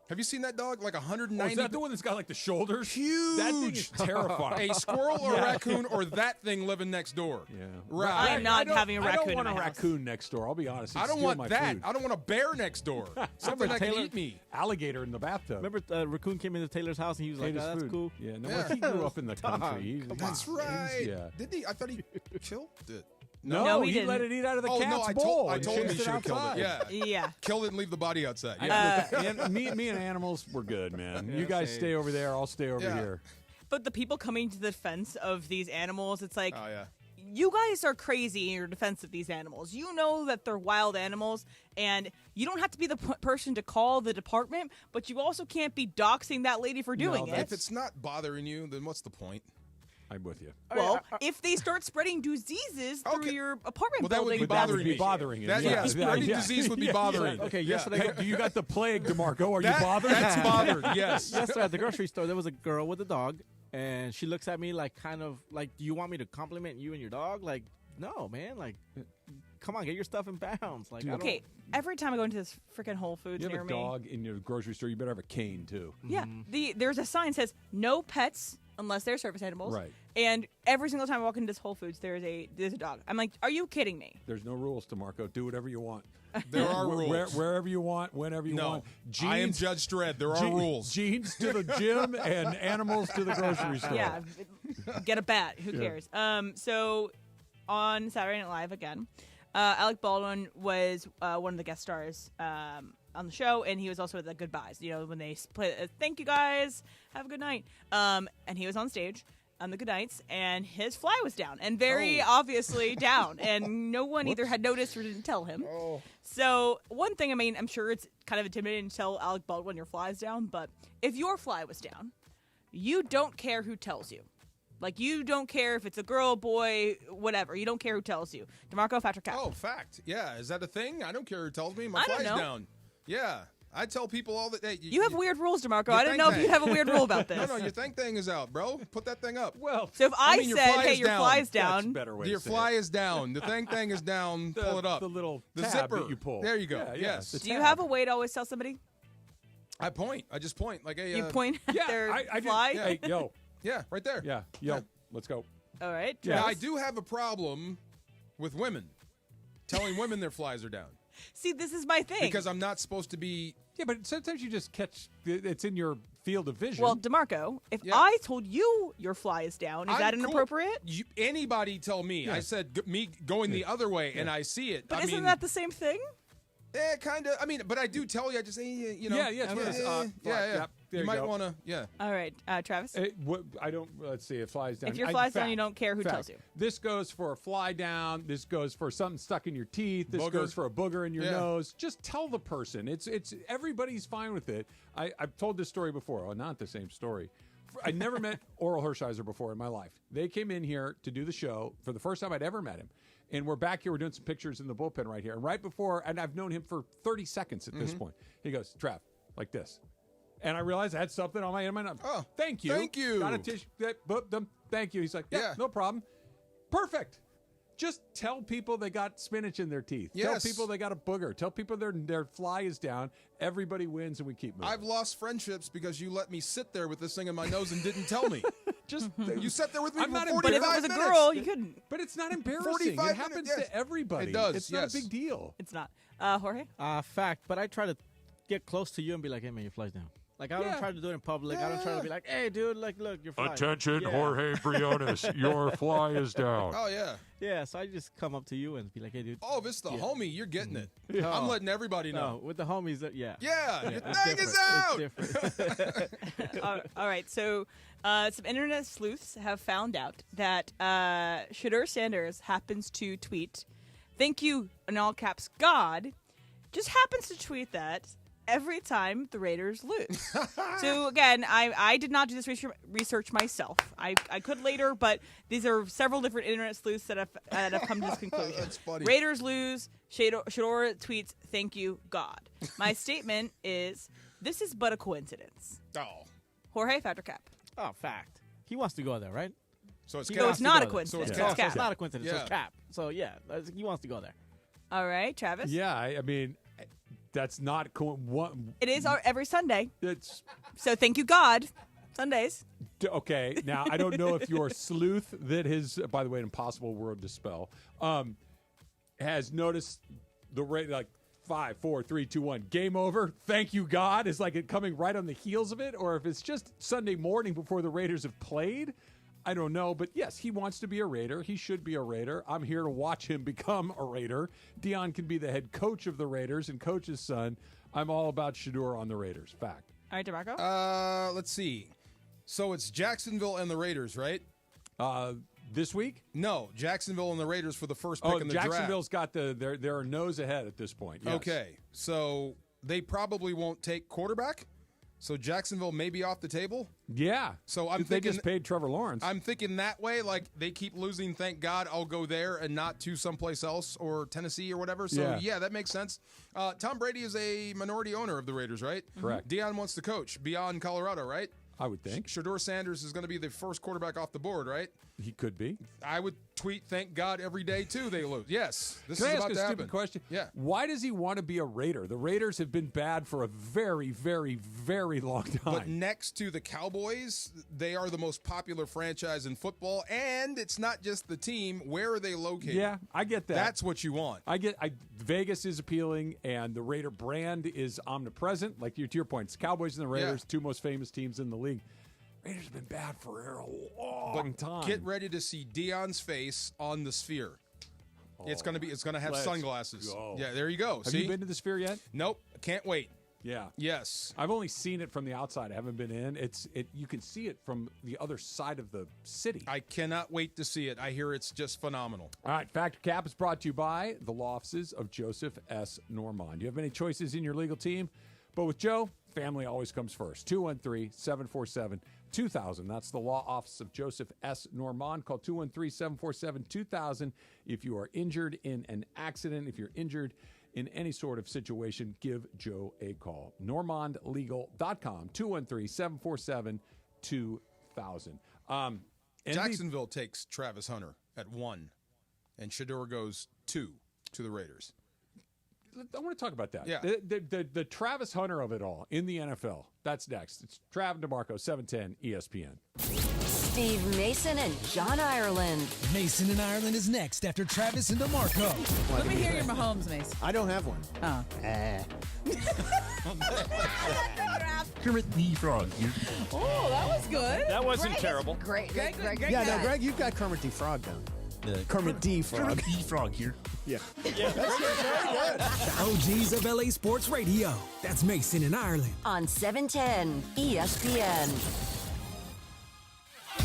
Speaker 1: Have you seen that dog? Like 190.
Speaker 4: Oh, is that the one that's got like the shoulders?
Speaker 1: Huge.
Speaker 4: That thing is terrifying.
Speaker 1: A squirrel or a raccoon or that thing living next door.
Speaker 4: Yeah.
Speaker 1: Right.
Speaker 3: I am not having a raccoon
Speaker 4: I don't want
Speaker 3: in
Speaker 4: a
Speaker 3: my house.
Speaker 4: raccoon next door. I'll be honest.
Speaker 1: I don't
Speaker 4: Steal
Speaker 1: want
Speaker 4: my
Speaker 1: that.
Speaker 4: food.
Speaker 1: I don't want a bear next door. Something that can
Speaker 17: Taylor-
Speaker 1: eat me.
Speaker 4: Alligator in the bathtub.
Speaker 17: Remember, raccoon came into Taylor's house and he was like,
Speaker 4: Ate his
Speaker 17: "Oh, that's
Speaker 4: food.
Speaker 17: cool."
Speaker 4: Yeah, no,
Speaker 1: Yeah.
Speaker 4: he grew up in the
Speaker 17: Dog,
Speaker 4: country. He's-
Speaker 17: come
Speaker 1: That's
Speaker 17: on.
Speaker 1: right.
Speaker 4: Yeah.
Speaker 1: Did he? I thought he killed it.
Speaker 4: No,
Speaker 3: he
Speaker 4: he let it eat out of the
Speaker 1: Oh,
Speaker 4: cat's
Speaker 1: no, I
Speaker 4: bowl.
Speaker 1: told him
Speaker 4: and
Speaker 1: he
Speaker 4: chased
Speaker 1: should have killed
Speaker 4: outside.
Speaker 1: it. Yeah.
Speaker 3: Yeah.
Speaker 1: Killed it and leave the body outside.
Speaker 4: Yeah. And me and animals, we're good, man.
Speaker 17: Yeah,
Speaker 4: you guys
Speaker 17: same.
Speaker 4: stay over there. I'll stay over
Speaker 1: Yeah.
Speaker 4: here.
Speaker 3: But the people coming to the defense of these animals, it's like,
Speaker 1: Oh, yeah.
Speaker 3: you guys are crazy in your defense of these animals. You know that they're wild animals, and you don't have to be the person to call the department, but you also can't be doxing that lady for doing it.
Speaker 1: If it's not bothering you, then what's the point?
Speaker 4: I'm with you.
Speaker 3: Well, if they start spreading diseases through your apartment
Speaker 1: Well, that would
Speaker 3: building,
Speaker 1: be bothering me.
Speaker 4: bothering him.
Speaker 1: That,
Speaker 4: Yeah.
Speaker 1: yeah, spreading
Speaker 4: Yeah.
Speaker 1: disease would be
Speaker 4: Yeah.
Speaker 1: bothering.
Speaker 17: Okay,
Speaker 1: Yeah.
Speaker 17: yesterday.
Speaker 4: Hey, you got the plague, DeMarco. Are
Speaker 1: That-
Speaker 4: you bothered?
Speaker 1: That's bothered, yes.
Speaker 17: Yesterday at the grocery store, there was a girl with a dog, and she looks at me like, kind of like, "Do you want me to compliment you and your dog?" Like, no, man. Like, come on, get your stuff in bounds. Like, I don't-
Speaker 3: okay, every time I go into this freaking Whole Foods
Speaker 4: You
Speaker 3: near
Speaker 4: have a
Speaker 3: me,
Speaker 4: dog in your grocery store. You better have a cane too.
Speaker 3: yeah, there's a sign that says no pets unless they're service animals.
Speaker 4: Right.
Speaker 3: And every single time I walk into this Whole Foods, there's a dog. I'm like, are you kidding me?
Speaker 4: There's no rules, DeMarco. Do whatever you want.
Speaker 1: There are rules.
Speaker 4: Wherever you want, whenever you
Speaker 1: No,
Speaker 4: want.
Speaker 1: I am Judge Dredd. There are rules.
Speaker 4: Jeans to the gym and animals to the grocery store.
Speaker 3: Yeah, get a bat. Who
Speaker 4: Yeah.
Speaker 3: cares? So on Saturday Night Live again, Alec Baldwin was one of the guest stars on the show, and he was also at the goodbyes. You know, when they play, thank you guys, have a good night. And he was on stage on the good nights, and his fly was down, and very obviously down, and no one either had noticed or didn't tell him. So one thing, I mean, I'm sure it's kind of intimidating to tell Alec Baldwin your fly's down, but if your fly was down, you don't care who tells you. Like, you don't care if it's a girl, boy, whatever. You don't care who tells you. DeMarco, Patrick Cap.
Speaker 1: Oh, fact. Yeah. Is that a thing? I don't care who tells me. My
Speaker 3: I don't
Speaker 1: fly's
Speaker 3: know.
Speaker 1: down. Yeah. I tell people all that. Hey,
Speaker 3: You have weird rules, DeMarco.
Speaker 1: your
Speaker 3: I didn't know if
Speaker 1: thing
Speaker 3: you have a weird rule about this.
Speaker 1: No, your thing is out, bro. Put that thing up.
Speaker 4: Well,
Speaker 3: So if I
Speaker 1: mean, your
Speaker 3: said,
Speaker 1: fly
Speaker 3: hey,
Speaker 1: is
Speaker 3: your
Speaker 1: down.
Speaker 3: fly's
Speaker 4: That's
Speaker 3: down,
Speaker 4: a better way
Speaker 1: Your
Speaker 4: to say
Speaker 1: fly
Speaker 4: it.
Speaker 1: is down. The thing is down. Pull it up.
Speaker 4: The little
Speaker 1: The
Speaker 4: tab
Speaker 1: zipper
Speaker 4: that you pull.
Speaker 1: There you go.
Speaker 4: Yeah, yeah,
Speaker 1: Yes.
Speaker 4: the
Speaker 3: do you
Speaker 4: tab.
Speaker 3: have a way to always tell somebody?
Speaker 1: I point. I just point. Like, hey,
Speaker 3: You point at
Speaker 4: Yeah,
Speaker 3: their
Speaker 4: I do.
Speaker 3: fly?
Speaker 4: Hey, yo.
Speaker 1: Yeah, right there.
Speaker 4: Yeah, yo. Let's go.
Speaker 3: All right.
Speaker 1: Now, I
Speaker 3: Travis?
Speaker 1: do have a problem with women telling women their flies are down
Speaker 3: See, this is my thing.
Speaker 1: because I'm not supposed to be.
Speaker 4: Yeah, but sometimes you just catch it's in your field of vision.
Speaker 3: Well, DeMarco, if
Speaker 1: Yeah.
Speaker 3: I told you your fly is down, is
Speaker 1: I'm
Speaker 3: that
Speaker 1: cool.
Speaker 3: inappropriate?
Speaker 1: Anybody tell me? I said me going the other way, and I see it.
Speaker 3: But
Speaker 1: I
Speaker 3: isn't
Speaker 1: mean,
Speaker 3: that the same thing?
Speaker 1: kind of? I mean, but I do tell you. I just say, you know.
Speaker 4: Yeah, yeah, it's
Speaker 1: yeah.
Speaker 4: yep, there
Speaker 1: You
Speaker 4: you
Speaker 1: might
Speaker 4: go.
Speaker 1: want to. Yeah.
Speaker 3: All right, Travis.
Speaker 4: I don't. Let's see. It flies down.
Speaker 3: If your
Speaker 4: I-
Speaker 3: fly's down,
Speaker 4: fact,
Speaker 3: you don't care who
Speaker 4: fact.
Speaker 3: tells you.
Speaker 4: This goes for a fly down. This goes for something stuck in your teeth. This
Speaker 1: Booger.
Speaker 4: goes for a booger in your
Speaker 1: Yeah.
Speaker 4: nose. Just tell the person. It's everybody's fine with it. I've told this story before. Oh, not the same story. I never met Oral Hershiser before in my life. They came in here to do the show for the first time I'd ever met him. And we're back here. We're doing some pictures in the bullpen right here. And right before, and I've known him for 30 seconds at this point. He goes, Trav, like this. And I realized I had something on my nose.
Speaker 1: Oh,
Speaker 4: thank you.
Speaker 1: thank you.
Speaker 4: Got a tissue. Thank you. He's like, yeah,
Speaker 1: Yeah.
Speaker 4: no problem. Perfect. Just tell people they got spinach in their teeth.
Speaker 1: Yes.
Speaker 4: Tell people they got a booger. Tell people their fly is down. Everybody wins, and we keep moving.
Speaker 1: I've lost friendships because you let me sit there with this thing in my nose and didn't tell me.
Speaker 4: Just
Speaker 1: You sat there with me
Speaker 4: I'm
Speaker 1: for
Speaker 4: not
Speaker 1: 45
Speaker 3: But if it was a
Speaker 1: minutes.
Speaker 3: girl, you couldn't.
Speaker 4: But it's not embarrassing.
Speaker 1: 45
Speaker 4: It happens
Speaker 1: minutes, yes.
Speaker 4: to everybody.
Speaker 1: It does,
Speaker 4: It's not
Speaker 1: yes.
Speaker 4: a big deal.
Speaker 3: It's not. Jorge?
Speaker 17: Fact, but I try to get close to you and be like, "Hey, man, your fly's down." Like, I don't try to do it in public. I don't try to be like, "Hey, dude, like, look, your fly."
Speaker 4: Attention,
Speaker 17: Yeah.
Speaker 4: Jorge Briones. Your fly is down.
Speaker 1: Oh, yeah.
Speaker 17: Yeah, so I just come up to you and be like, "Hey, dude."
Speaker 1: Oh, if it's the homie, you're getting it.
Speaker 17: No.
Speaker 1: I'm letting everybody know.
Speaker 17: No, with the homies, yeah.
Speaker 1: Yeah, your
Speaker 17: it's
Speaker 1: thing is
Speaker 17: different.
Speaker 1: out.
Speaker 17: It's different.
Speaker 3: All right, so some internet sleuths have found out that Shedeur Sanders happens to tweet, "Thank you," in all caps, God, just happens to tweet that every time the Raiders lose. So again, I did not do this research myself. I could later, but these are several different internet sleuths that have come to this conclusion.
Speaker 1: That's funny.
Speaker 3: Raiders lose. Shedeur tweets, "Thank you, God." My statement is, this is but a coincidence.
Speaker 1: Oh.
Speaker 3: Jorge Fadercap.
Speaker 17: Oh, fact. He wants to go there, right?
Speaker 1: So it's
Speaker 3: So
Speaker 1: Cap.
Speaker 3: it's not a
Speaker 1: So
Speaker 3: coincidence.
Speaker 1: it's
Speaker 3: It's
Speaker 1: Cap.
Speaker 3: Cap.
Speaker 17: It's not a coincidence. So
Speaker 1: Yeah.
Speaker 17: it's Cap. So, yeah, he wants to go there.
Speaker 3: All right, Travis.
Speaker 4: Yeah, I mean, That's not
Speaker 3: It is every Sunday.
Speaker 4: It's
Speaker 3: so thank you God. Sundays.
Speaker 4: Okay, now I don't know if your sleuth that has, by the way, an impossible word to spell, has noticed the rate like 5, 4, 3, 2, 1, game over. Thank you God is like it coming right on the heels of it, or if it's just Sunday morning before the Raiders have played. I don't know, but yes, he wants to be a Raider. He should be a Raider. I'm here to watch him become a Raider. Dion can be the head coach of the Raiders and coach his son. I'm all about Shedeur on the Raiders. Fact.
Speaker 3: All right, DeMarco.
Speaker 1: Let's see. So it's Jacksonville and the Raiders, right?
Speaker 4: This week?
Speaker 1: No, Jacksonville and the Raiders for the first pick in the draft.
Speaker 4: Jacksonville's got they're nose ahead at this point. Yes.
Speaker 1: Okay, so they probably won't take quarterback. So Jacksonville may be off the table.
Speaker 4: Yeah.
Speaker 1: So I'm
Speaker 4: they
Speaker 1: thinking
Speaker 4: just paid Trevor Lawrence.
Speaker 1: I'm thinking that way. Like they keep losing. Thank God I'll go there and not to someplace else or Tennessee or whatever. So yeah that makes sense. Tom Brady is a minority owner of the Raiders, right?
Speaker 4: Correct.
Speaker 1: Dion wants to coach beyond Colorado, right?
Speaker 4: I would think.
Speaker 1: Shedeur Sanders is going to be the first quarterback off the board, right?
Speaker 4: He could be.
Speaker 1: I would tweet, thank God, every day, too, they lose. Yes. This
Speaker 4: Can
Speaker 1: is
Speaker 4: I ask
Speaker 1: about
Speaker 4: a
Speaker 1: to
Speaker 4: stupid
Speaker 1: happen.
Speaker 4: question?
Speaker 1: Yeah.
Speaker 4: Why does he want to be a Raider? The Raiders have been bad for a very, very, very long time.
Speaker 1: But next to the Cowboys, they are the most popular franchise in football, and it's not just the team. Where are they located?
Speaker 4: Yeah, I get that.
Speaker 1: That's what you want.
Speaker 4: Vegas is appealing, and the Raider brand is omnipresent. Like to your point, it's Cowboys and the Raiders, two most famous teams in the league. Raiders have been bad for a long time.
Speaker 1: Get ready to see Dion's face on the Sphere. It's going to have sunglasses.
Speaker 4: Go.
Speaker 1: Yeah, there you go.
Speaker 4: Have you been to the Sphere yet?
Speaker 1: Nope. Can't wait.
Speaker 4: Yeah.
Speaker 1: Yes.
Speaker 4: I've only seen it from the outside. I haven't been in. You can see it from the other side of the city.
Speaker 1: I cannot wait to see it. I hear it's just phenomenal.
Speaker 4: All right, Factor Cap is brought to you by the law offices of Joseph S. Normand. Do you have any choices in your legal team? But with Joe, family always comes first. 213-747-2000. That's the law office of Joseph S. Normand. Call 213-747-2000 if you are injured in an accident. If you're injured in any sort of situation, give Joe a call. NormandLegal.com, 213-747-2000.
Speaker 1: Jacksonville takes Travis Hunter at 1, and Shedeur goes 2 to the Raiders.
Speaker 4: I want to talk about that.
Speaker 1: Yeah.
Speaker 4: The Travis Hunter of it all in the NFL. That's next. It's Trav and DeMarco, 710 ESPN.
Speaker 5: Steve Mason and John Ireland.
Speaker 15: Mason and Ireland is next after Travis and DeMarco.
Speaker 16: Let me hear your Mahomes, Mason.
Speaker 19: I don't have one.
Speaker 16: Oh.
Speaker 20: Kermit the Frog here.
Speaker 16: Oh, that was good.
Speaker 20: That wasn't terrible.
Speaker 16: Great.
Speaker 19: Yeah, no, Greg, you've got Kermit the Frog down. Kermit the Frog.
Speaker 20: Kermit the Frog here.
Speaker 19: Yeah. That's very good.
Speaker 15: The OGs of LA Sports Radio. That's Mason and Ireland.
Speaker 5: On 710 ESPN.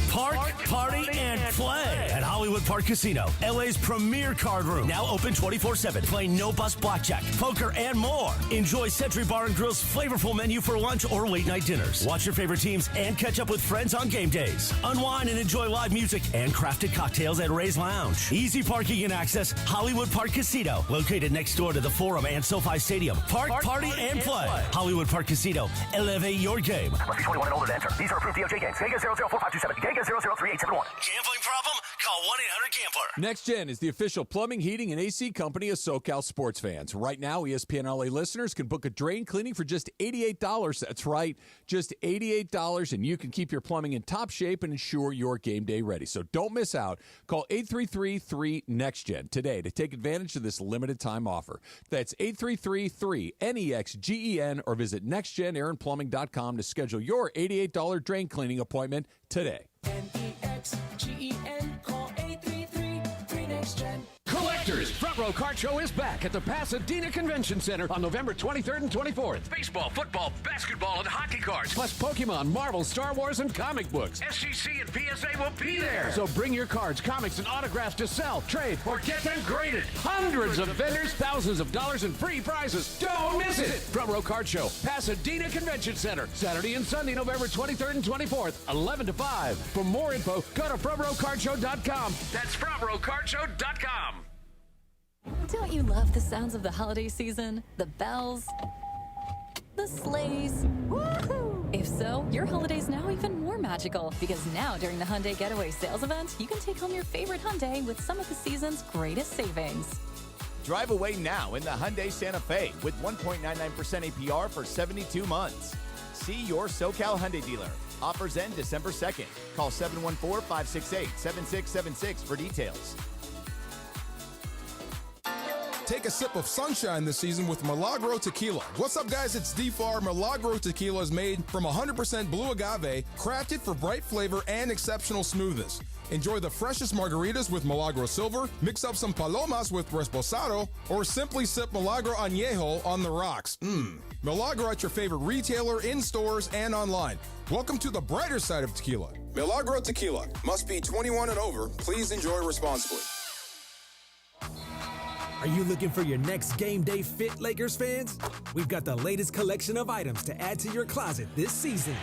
Speaker 20: Park, party, and play at Hollywood Park Casino, LA's premier card room. Now open 24/7. Play no-bus blackjack, poker, and more. Enjoy Century Bar and Grill's flavorful menu for lunch or late-night dinners. Watch your favorite teams and catch up with friends on game days. Unwind and enjoy live music and crafted cocktails at Ray's Lounge. Easy parking and access, Hollywood Park Casino, located next door to the Forum and SoFi Stadium. Park, party, and play. Hollywood Park Casino. Elevate your game.
Speaker 21: Must be 21 and older to enter. These are approved DOJ games. Geico 004527. Geico 003871.
Speaker 20: Gambling problem? Call 1-800-GAMBLER.
Speaker 4: Next Gen is the official plumbing, heating, and AC company of SoCal sports fans. Right now, ESPN LA listeners can book a drain cleaning for just $88. That's right, just $88, and you can keep your plumbing in top shape and ensure your game day ready. So don't miss out. Call 833-3-NEXTGEN today to take advantage of this limited time offer. That's 833-3-NEXGEN or visit nextgenaironplumbing.com to schedule your $88 drain cleaning appointment today.
Speaker 2: NEXGEN, call 833-3-NEXTGEN.
Speaker 22: Collectors, Front Row Card Show is back at the Pasadena Convention Center on November 23rd and 24th. Baseball, football, basketball, and hockey cards, plus Pokemon, Marvel, Star Wars, and comic books. SGC and PSA will be there. So bring your cards, comics, and autographs to sell, trade, or get them graded. Hundreds of vendors, thousands of dollars, and free prizes. Don't miss it. Front Row Card Show, Pasadena Convention Center, Saturday and Sunday, November 23rd and 24th, 11 to 5. For more info, go to frontrowcardshow.com. That's frontrowcardshow.com.
Speaker 11: Don't you love the sounds of the holiday season? The bells, the sleighs. Woohoo! If so, your holiday's now even more magical because now during the Hyundai Getaway Sales Event, you can take home your favorite Hyundai with some of the season's greatest savings.
Speaker 13: Drive away now in the Hyundai Santa Fe with 1.99% APR for 72 months. See your SoCal Hyundai dealer. Offers end December 2nd. Call 714-568-7676 for details.
Speaker 1: Take a sip of sunshine this season with Milagro Tequila. What's up, guys? It's D-Far. Milagro Tequila is made from 100% blue agave, crafted for bright flavor and exceptional smoothness. Enjoy the freshest margaritas with Milagro Silver, mix up some palomas with Reposado, or simply sip Milagro Añejo on the rocks. Milagro at your favorite retailer, in stores, and online. Welcome to the brighter side of tequila. Milagro Tequila. Must be 21 and over. Please enjoy responsibly.
Speaker 15: Are you looking for your next game day fit, Lakers fans? We've got the latest collection of items to add to your closet this season.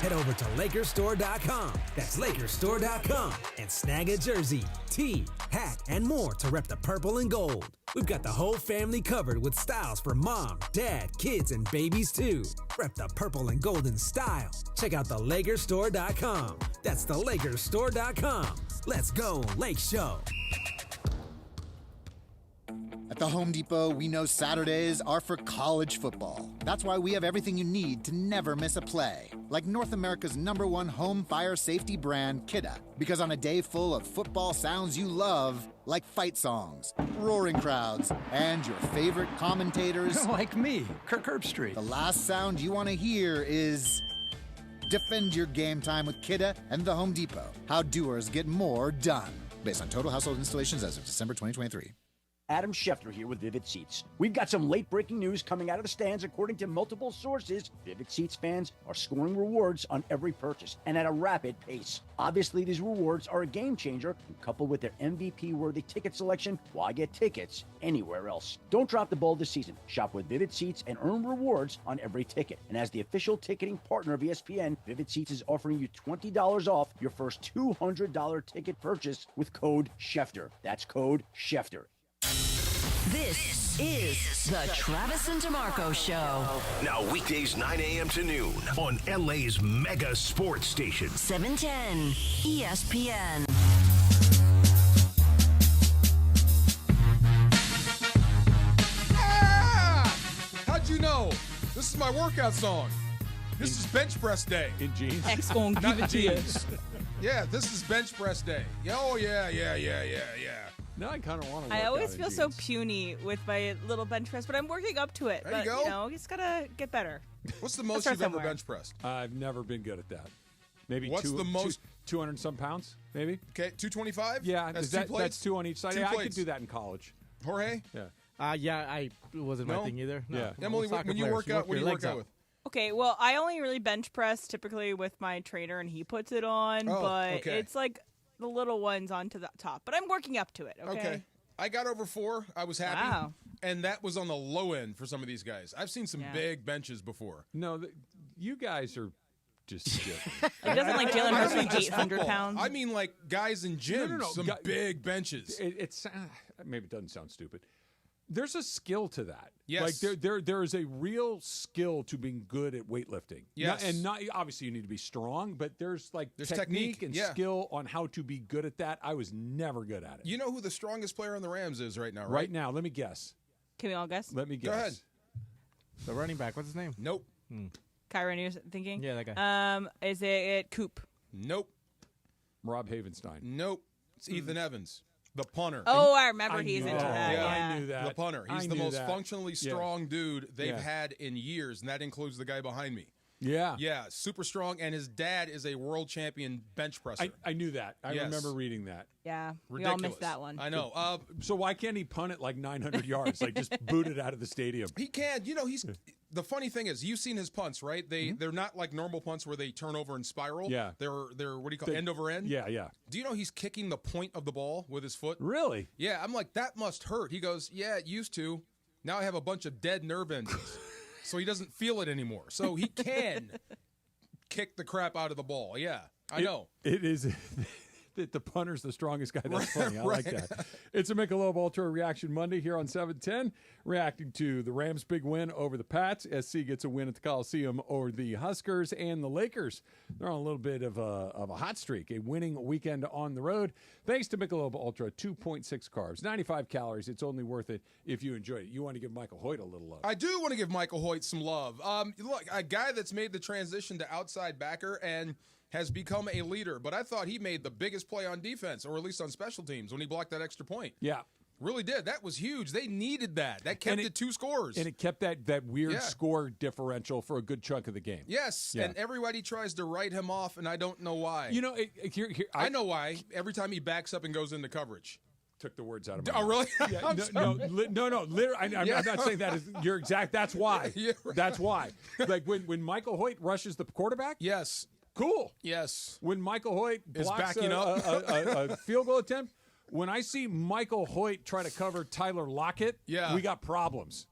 Speaker 15: Head over to LakersStore.com. That's LakersStore.com and snag a jersey, tee, hat, and more to rep the purple and gold. We've got the whole family covered with styles for mom, dad, kids, and babies too. Rep the purple and golden style. Check out the LakersStore.com. That's the LakersStore.com. Let's go, Lake Show.
Speaker 18: At the Home Depot, we know Saturdays are for college football. That's why we have everything you need to never miss a play. Like North America's #1 home fire safety brand, Kidda. Because on a day full of football sounds you love, like fight songs, roaring crowds, and your favorite commentators...
Speaker 19: like me, Kirk Herbstreit.
Speaker 18: The last sound you want to hear is... Defend your game time with Kidda and the Home Depot. How doers get more done. Based on total household installations as of December 2023.
Speaker 23: Adam Schefter here with Vivid Seats. We've got some late-breaking news coming out of the stands. According to multiple sources, Vivid Seats fans are scoring rewards on every purchase and at a rapid pace. Obviously, these rewards are a game changer, and coupled with their MVP-worthy ticket selection, why get tickets anywhere else? Don't drop the ball this season. Shop with Vivid Seats and earn rewards on every ticket. And as the official ticketing partner of ESPN, Vivid Seats is offering you $20 off your first $200 ticket purchase with code Schefter. That's code Schefter.
Speaker 24: This is the Travis and DeMarco Show.
Speaker 6: Now weekdays 9 a.m. to noon on LA's mega sports station.
Speaker 24: 710 ESPN.
Speaker 1: How'd you know? This is my workout song. This is bench press day.
Speaker 4: In jeans?
Speaker 3: X gonna give it to you.
Speaker 1: Yeah, this is bench press day. Oh, yeah.
Speaker 4: Now I kind of want to.
Speaker 3: I always feel so puny with my little bench press, but I'm working up to it.
Speaker 1: There you go.
Speaker 3: You just gotta get better.
Speaker 1: What's the most you've ever bench pressed?
Speaker 4: I've never been good at that. Maybe
Speaker 1: What's the most?
Speaker 4: 200 some pounds, maybe.
Speaker 1: Okay, 225.
Speaker 4: Yeah,
Speaker 1: that's
Speaker 4: that's two on each side.
Speaker 1: Two
Speaker 4: Yeah, I
Speaker 1: plates.
Speaker 4: could do that in college.
Speaker 1: Jorge.
Speaker 4: Yeah.
Speaker 17: It wasn't my thing either. No.
Speaker 4: Yeah.
Speaker 1: Emily, when you work out, what do you work out with?
Speaker 3: Okay, well, I only really bench press typically with my trainer, and he puts it on, but
Speaker 1: okay.
Speaker 3: it's like the little ones onto the top. But I'm working up to it, okay?
Speaker 1: I got over 4. I was happy.
Speaker 3: Wow.
Speaker 1: And that was on the low end for some of these guys. I've seen some big benches before.
Speaker 4: No, you guys are just different.
Speaker 3: It doesn't like Jalen Hurts with 800
Speaker 1: football.
Speaker 3: pounds.
Speaker 1: I mean like guys in gyms, some big benches.
Speaker 4: It's maybe it doesn't sound stupid. There's a skill to that.
Speaker 1: Yes.
Speaker 4: Like there is a real skill to being good at weightlifting.
Speaker 1: Yes.
Speaker 4: Not obviously you need to be strong, but there's
Speaker 1: technique
Speaker 4: and
Speaker 1: yeah.
Speaker 4: skill on how to be good at that. I was never good at it.
Speaker 1: You know who the strongest player on the Rams is right now, right?
Speaker 4: Right now, let me guess.
Speaker 3: Can we all guess?
Speaker 4: Let me guess.
Speaker 1: Go ahead.
Speaker 17: The running back, what's his name?
Speaker 1: Nope.
Speaker 3: Kyron, you're thinking?
Speaker 17: Yeah, that guy.
Speaker 3: Is it Coop?
Speaker 1: Nope.
Speaker 4: Rob Havenstein.
Speaker 1: Nope. It's Ethan Evans, the punter.
Speaker 3: Oh, I remember he's into that.
Speaker 1: Yeah.
Speaker 4: I knew that.
Speaker 1: The punter. He's the most functionally strong dude they've had in years, and that includes the guy behind me.
Speaker 4: Yeah.
Speaker 1: Yeah, super strong, and his dad is a world champion bench presser.
Speaker 4: I knew that. I remember reading that.
Speaker 3: Yeah,
Speaker 1: Ridiculous.
Speaker 3: we all missed that one.
Speaker 1: I know.
Speaker 4: So why can't he punt it like 900 yards? Like just boot it out of the stadium?
Speaker 1: He can. You know, he's... The funny thing is, you've seen his punts, right? They're not like normal punts where they turn over and spiral.
Speaker 4: Yeah.
Speaker 1: They're what do you call it? End over end?
Speaker 4: Yeah, yeah.
Speaker 1: Do you know he's kicking the point of the ball with his foot?
Speaker 4: Really?
Speaker 1: Yeah, I'm like, that must hurt. He goes, yeah, it used to. Now I have a bunch of dead nerve endings. So he doesn't feel it anymore. So he can kick the crap out of the ball. Yeah, I know.
Speaker 4: It is. that the punter's the strongest guy. That's funny. I like that. It's a Michelob Ultra Reaction Monday here on 710, reacting to the Rams' big win over the Pats. SC gets a win at the Coliseum over the Huskers, and the Lakers, they're on a little bit of a hot streak, a winning weekend on the road. Thanks to Michelob Ultra, 2.6 carbs, 95 calories. It's only worth it if you enjoy it. You want to give Michael Hoyt a little love.
Speaker 1: I do want to give Michael Hoyt some love. Look, a guy that's made the transition to outside backer and has become a leader, but I thought he made the biggest play on defense, or at least on special teams, when he blocked that extra point.
Speaker 4: Yeah.
Speaker 1: Really did. That was huge. They needed that. That kept it 2 scores.
Speaker 4: And it kept that weird score differential for a good chunk of the game.
Speaker 1: Yes, and everybody tries to write him off, and I don't know why.
Speaker 4: You know,
Speaker 1: I know why. Every time he backs up and goes into coverage.
Speaker 4: Took the words out of my
Speaker 1: mouth. Oh, really?
Speaker 4: Yeah, no. Literally, I'm not saying that. You're exact. That's why.
Speaker 1: Yeah, right.
Speaker 4: That's why. Like when Michael Hoyt rushes the quarterback.
Speaker 1: Yes.
Speaker 4: Cool.
Speaker 1: Yes.
Speaker 4: When Michael Hoyt blocks
Speaker 1: up
Speaker 4: a field goal attempt. When I see Michael Hoyt try to cover Tyler Lockett, we got problems.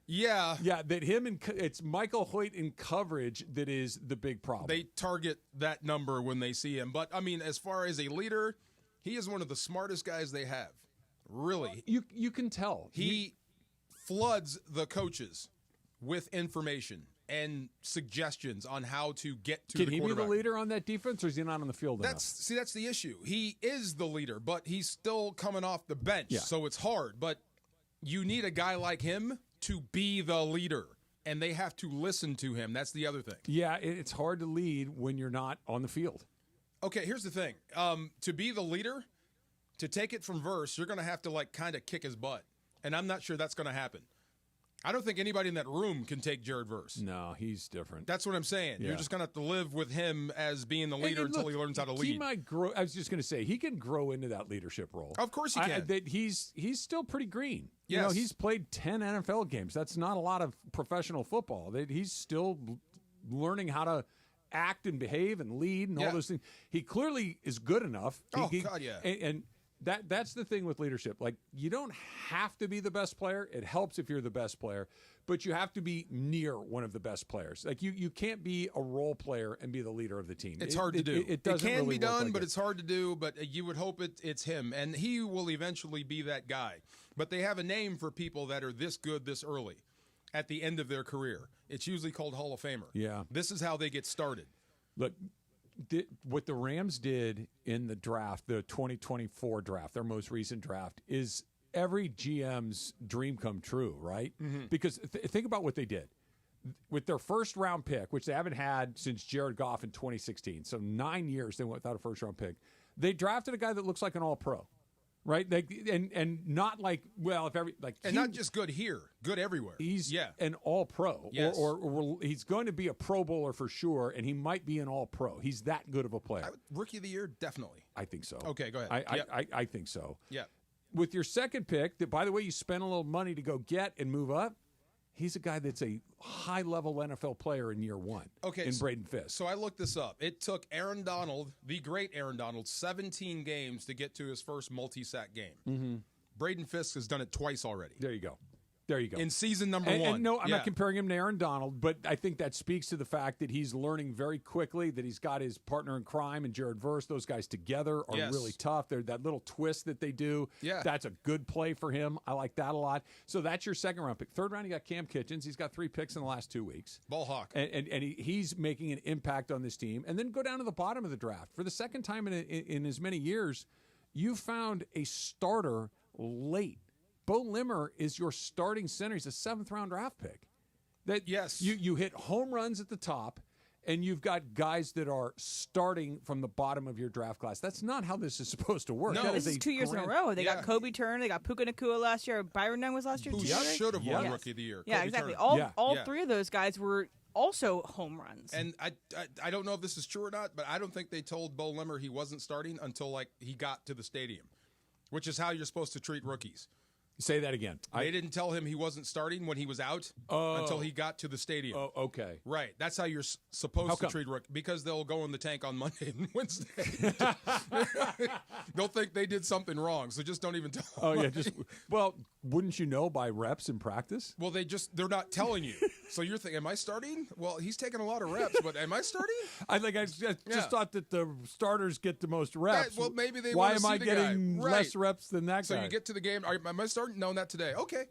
Speaker 1: Yeah.
Speaker 4: Yeah, it's Michael Hoyt in coverage that is the big problem.
Speaker 1: They target that number when they see him. But, I mean, as far as a leader, he is one of the smartest guys they have. Really.
Speaker 4: You can tell.
Speaker 1: He floods the coaches with information and suggestions on how to get to the quarterback.
Speaker 4: Can he be the leader on that defense, or is he not on the field enough?
Speaker 1: See, that's the issue. He is the leader, but he's still coming off the bench, so it's hard. But you need a guy like him to be the leader, and they have to listen to him. That's the other thing.
Speaker 4: Yeah, it's hard to lead when you're not on the field.
Speaker 1: Okay, here's the thing. To be the leader, to take it from Verse, you're going to have to, kind of kick his butt. And I'm not sure that's going to happen. I don't think anybody in that room can take Jared Verse.
Speaker 4: No, he's different.
Speaker 1: That's what I'm saying.
Speaker 4: Yeah.
Speaker 1: You're just going to have to live with him as being the leader until he learns how to lead.
Speaker 4: He might grow. I was just going to say, he can grow into that leadership role.
Speaker 1: Of course he can.
Speaker 4: He's still pretty green.
Speaker 1: Yes.
Speaker 4: You know, he's played 10 NFL games. That's not a lot of professional football. He's still learning how to act and behave and lead and all those things. He clearly is good enough.
Speaker 1: God, yeah.
Speaker 4: And that's the thing with leadership. Like, you don't have to be the best player. It helps if you're the best player, but you have to be near one of the best players. Like, you can't be a role player and be the leader of the team.
Speaker 1: It's hard to do.
Speaker 4: It doesn't
Speaker 1: can
Speaker 4: really
Speaker 1: be done,
Speaker 4: like
Speaker 1: but it's hard to do. But you would hope it's him, and he will eventually be that guy. But they have a name for people that are this good this early at the end of their career. It's usually called Hall of Famer.
Speaker 4: Yeah.
Speaker 1: This is how they get started.
Speaker 4: Look, what the Rams did in the draft, the 2024 draft, their most recent draft, is every GM's dream come true, right?
Speaker 1: Mm-hmm.
Speaker 4: Because think about what they did. With their first-round pick, which they haven't had since Jared Goff in 2016, so 9 years they went without a first-round pick, they drafted a guy that looks like an all-pro. Right, and not
Speaker 1: not just good here, good everywhere.
Speaker 4: He's an all-pro,
Speaker 1: yes.
Speaker 4: or he's going to be a Pro Bowler for sure, and he might be an all-pro. He's that good of a player.
Speaker 1: Rookie of the year, definitely.
Speaker 4: I think so.
Speaker 1: Okay, go ahead.
Speaker 4: I think so.
Speaker 1: Yeah.
Speaker 4: With your second pick, that by the way you spent a little money to go get and move up, he's a guy that's a high-level NFL player in year one.
Speaker 1: Okay,
Speaker 4: in Braden Fisk.
Speaker 1: So I looked this up. It took Aaron Donald, the great Aaron Donald, 17 games to get to his first multi-sack game.
Speaker 4: Mm-hmm.
Speaker 1: Braden Fisk has done it twice already.
Speaker 4: There you go. There you go.
Speaker 1: In season number one.
Speaker 4: And no, I'm not comparing him to Aaron Donald, but I think that speaks to the fact that he's learning very quickly, that he's got his partner in crime and Jared Verse. Those guys together are really tough. They're that little twist that they do.
Speaker 1: Yeah.
Speaker 4: That's a good play for him. I like that a lot. So that's your second round pick. Third round, you got Cam Kitchens. He's got 3 picks in the last 2 weeks.
Speaker 1: Ball hawk.
Speaker 4: And he's making an impact on this team. And then go down to the bottom of the draft. For the second time in as many years, you found a starter late. Bo Limmer is your starting center. He's a 7th-round draft pick. You hit home runs at the top, and you've got guys that are starting from the bottom of your draft class. That's not how this is supposed to work.
Speaker 3: No, this is 2 years in a row. They got Kobe Turner, they got Puka Nacua last year. Byron Young was last year.
Speaker 1: Who should have won Rookie of the Year.
Speaker 3: Yeah,
Speaker 1: Kobe
Speaker 3: exactly.
Speaker 1: Turner.
Speaker 3: All 3 of those guys were also home runs.
Speaker 1: And I don't know if this is true or not, but I don't think they told Bo Limmer he wasn't starting until he got to the stadium, which is how you're supposed to treat rookies.
Speaker 4: Say that again.
Speaker 1: They didn't tell him he wasn't starting when he was out until he got to the stadium.
Speaker 4: Oh, okay.
Speaker 1: Right. That's how you're supposed to treat rookies, because they'll go in the tank on Monday and Wednesday. They'll think they did something wrong, so just don't even tell them.
Speaker 4: Oh, yeah. Well, wouldn't you know by reps in practice?
Speaker 1: Well, they're not telling you. So you're thinking, am I starting? Well, he's taking a lot of reps, but am I starting?
Speaker 4: I just thought that the starters get the most reps.
Speaker 1: Well, maybe they
Speaker 4: Why
Speaker 1: want to
Speaker 4: am
Speaker 1: see
Speaker 4: I
Speaker 1: the
Speaker 4: getting
Speaker 1: guy.
Speaker 4: less reps than that
Speaker 1: So
Speaker 4: guy?
Speaker 1: you get to the game. Am I starting? No, not today. Okay.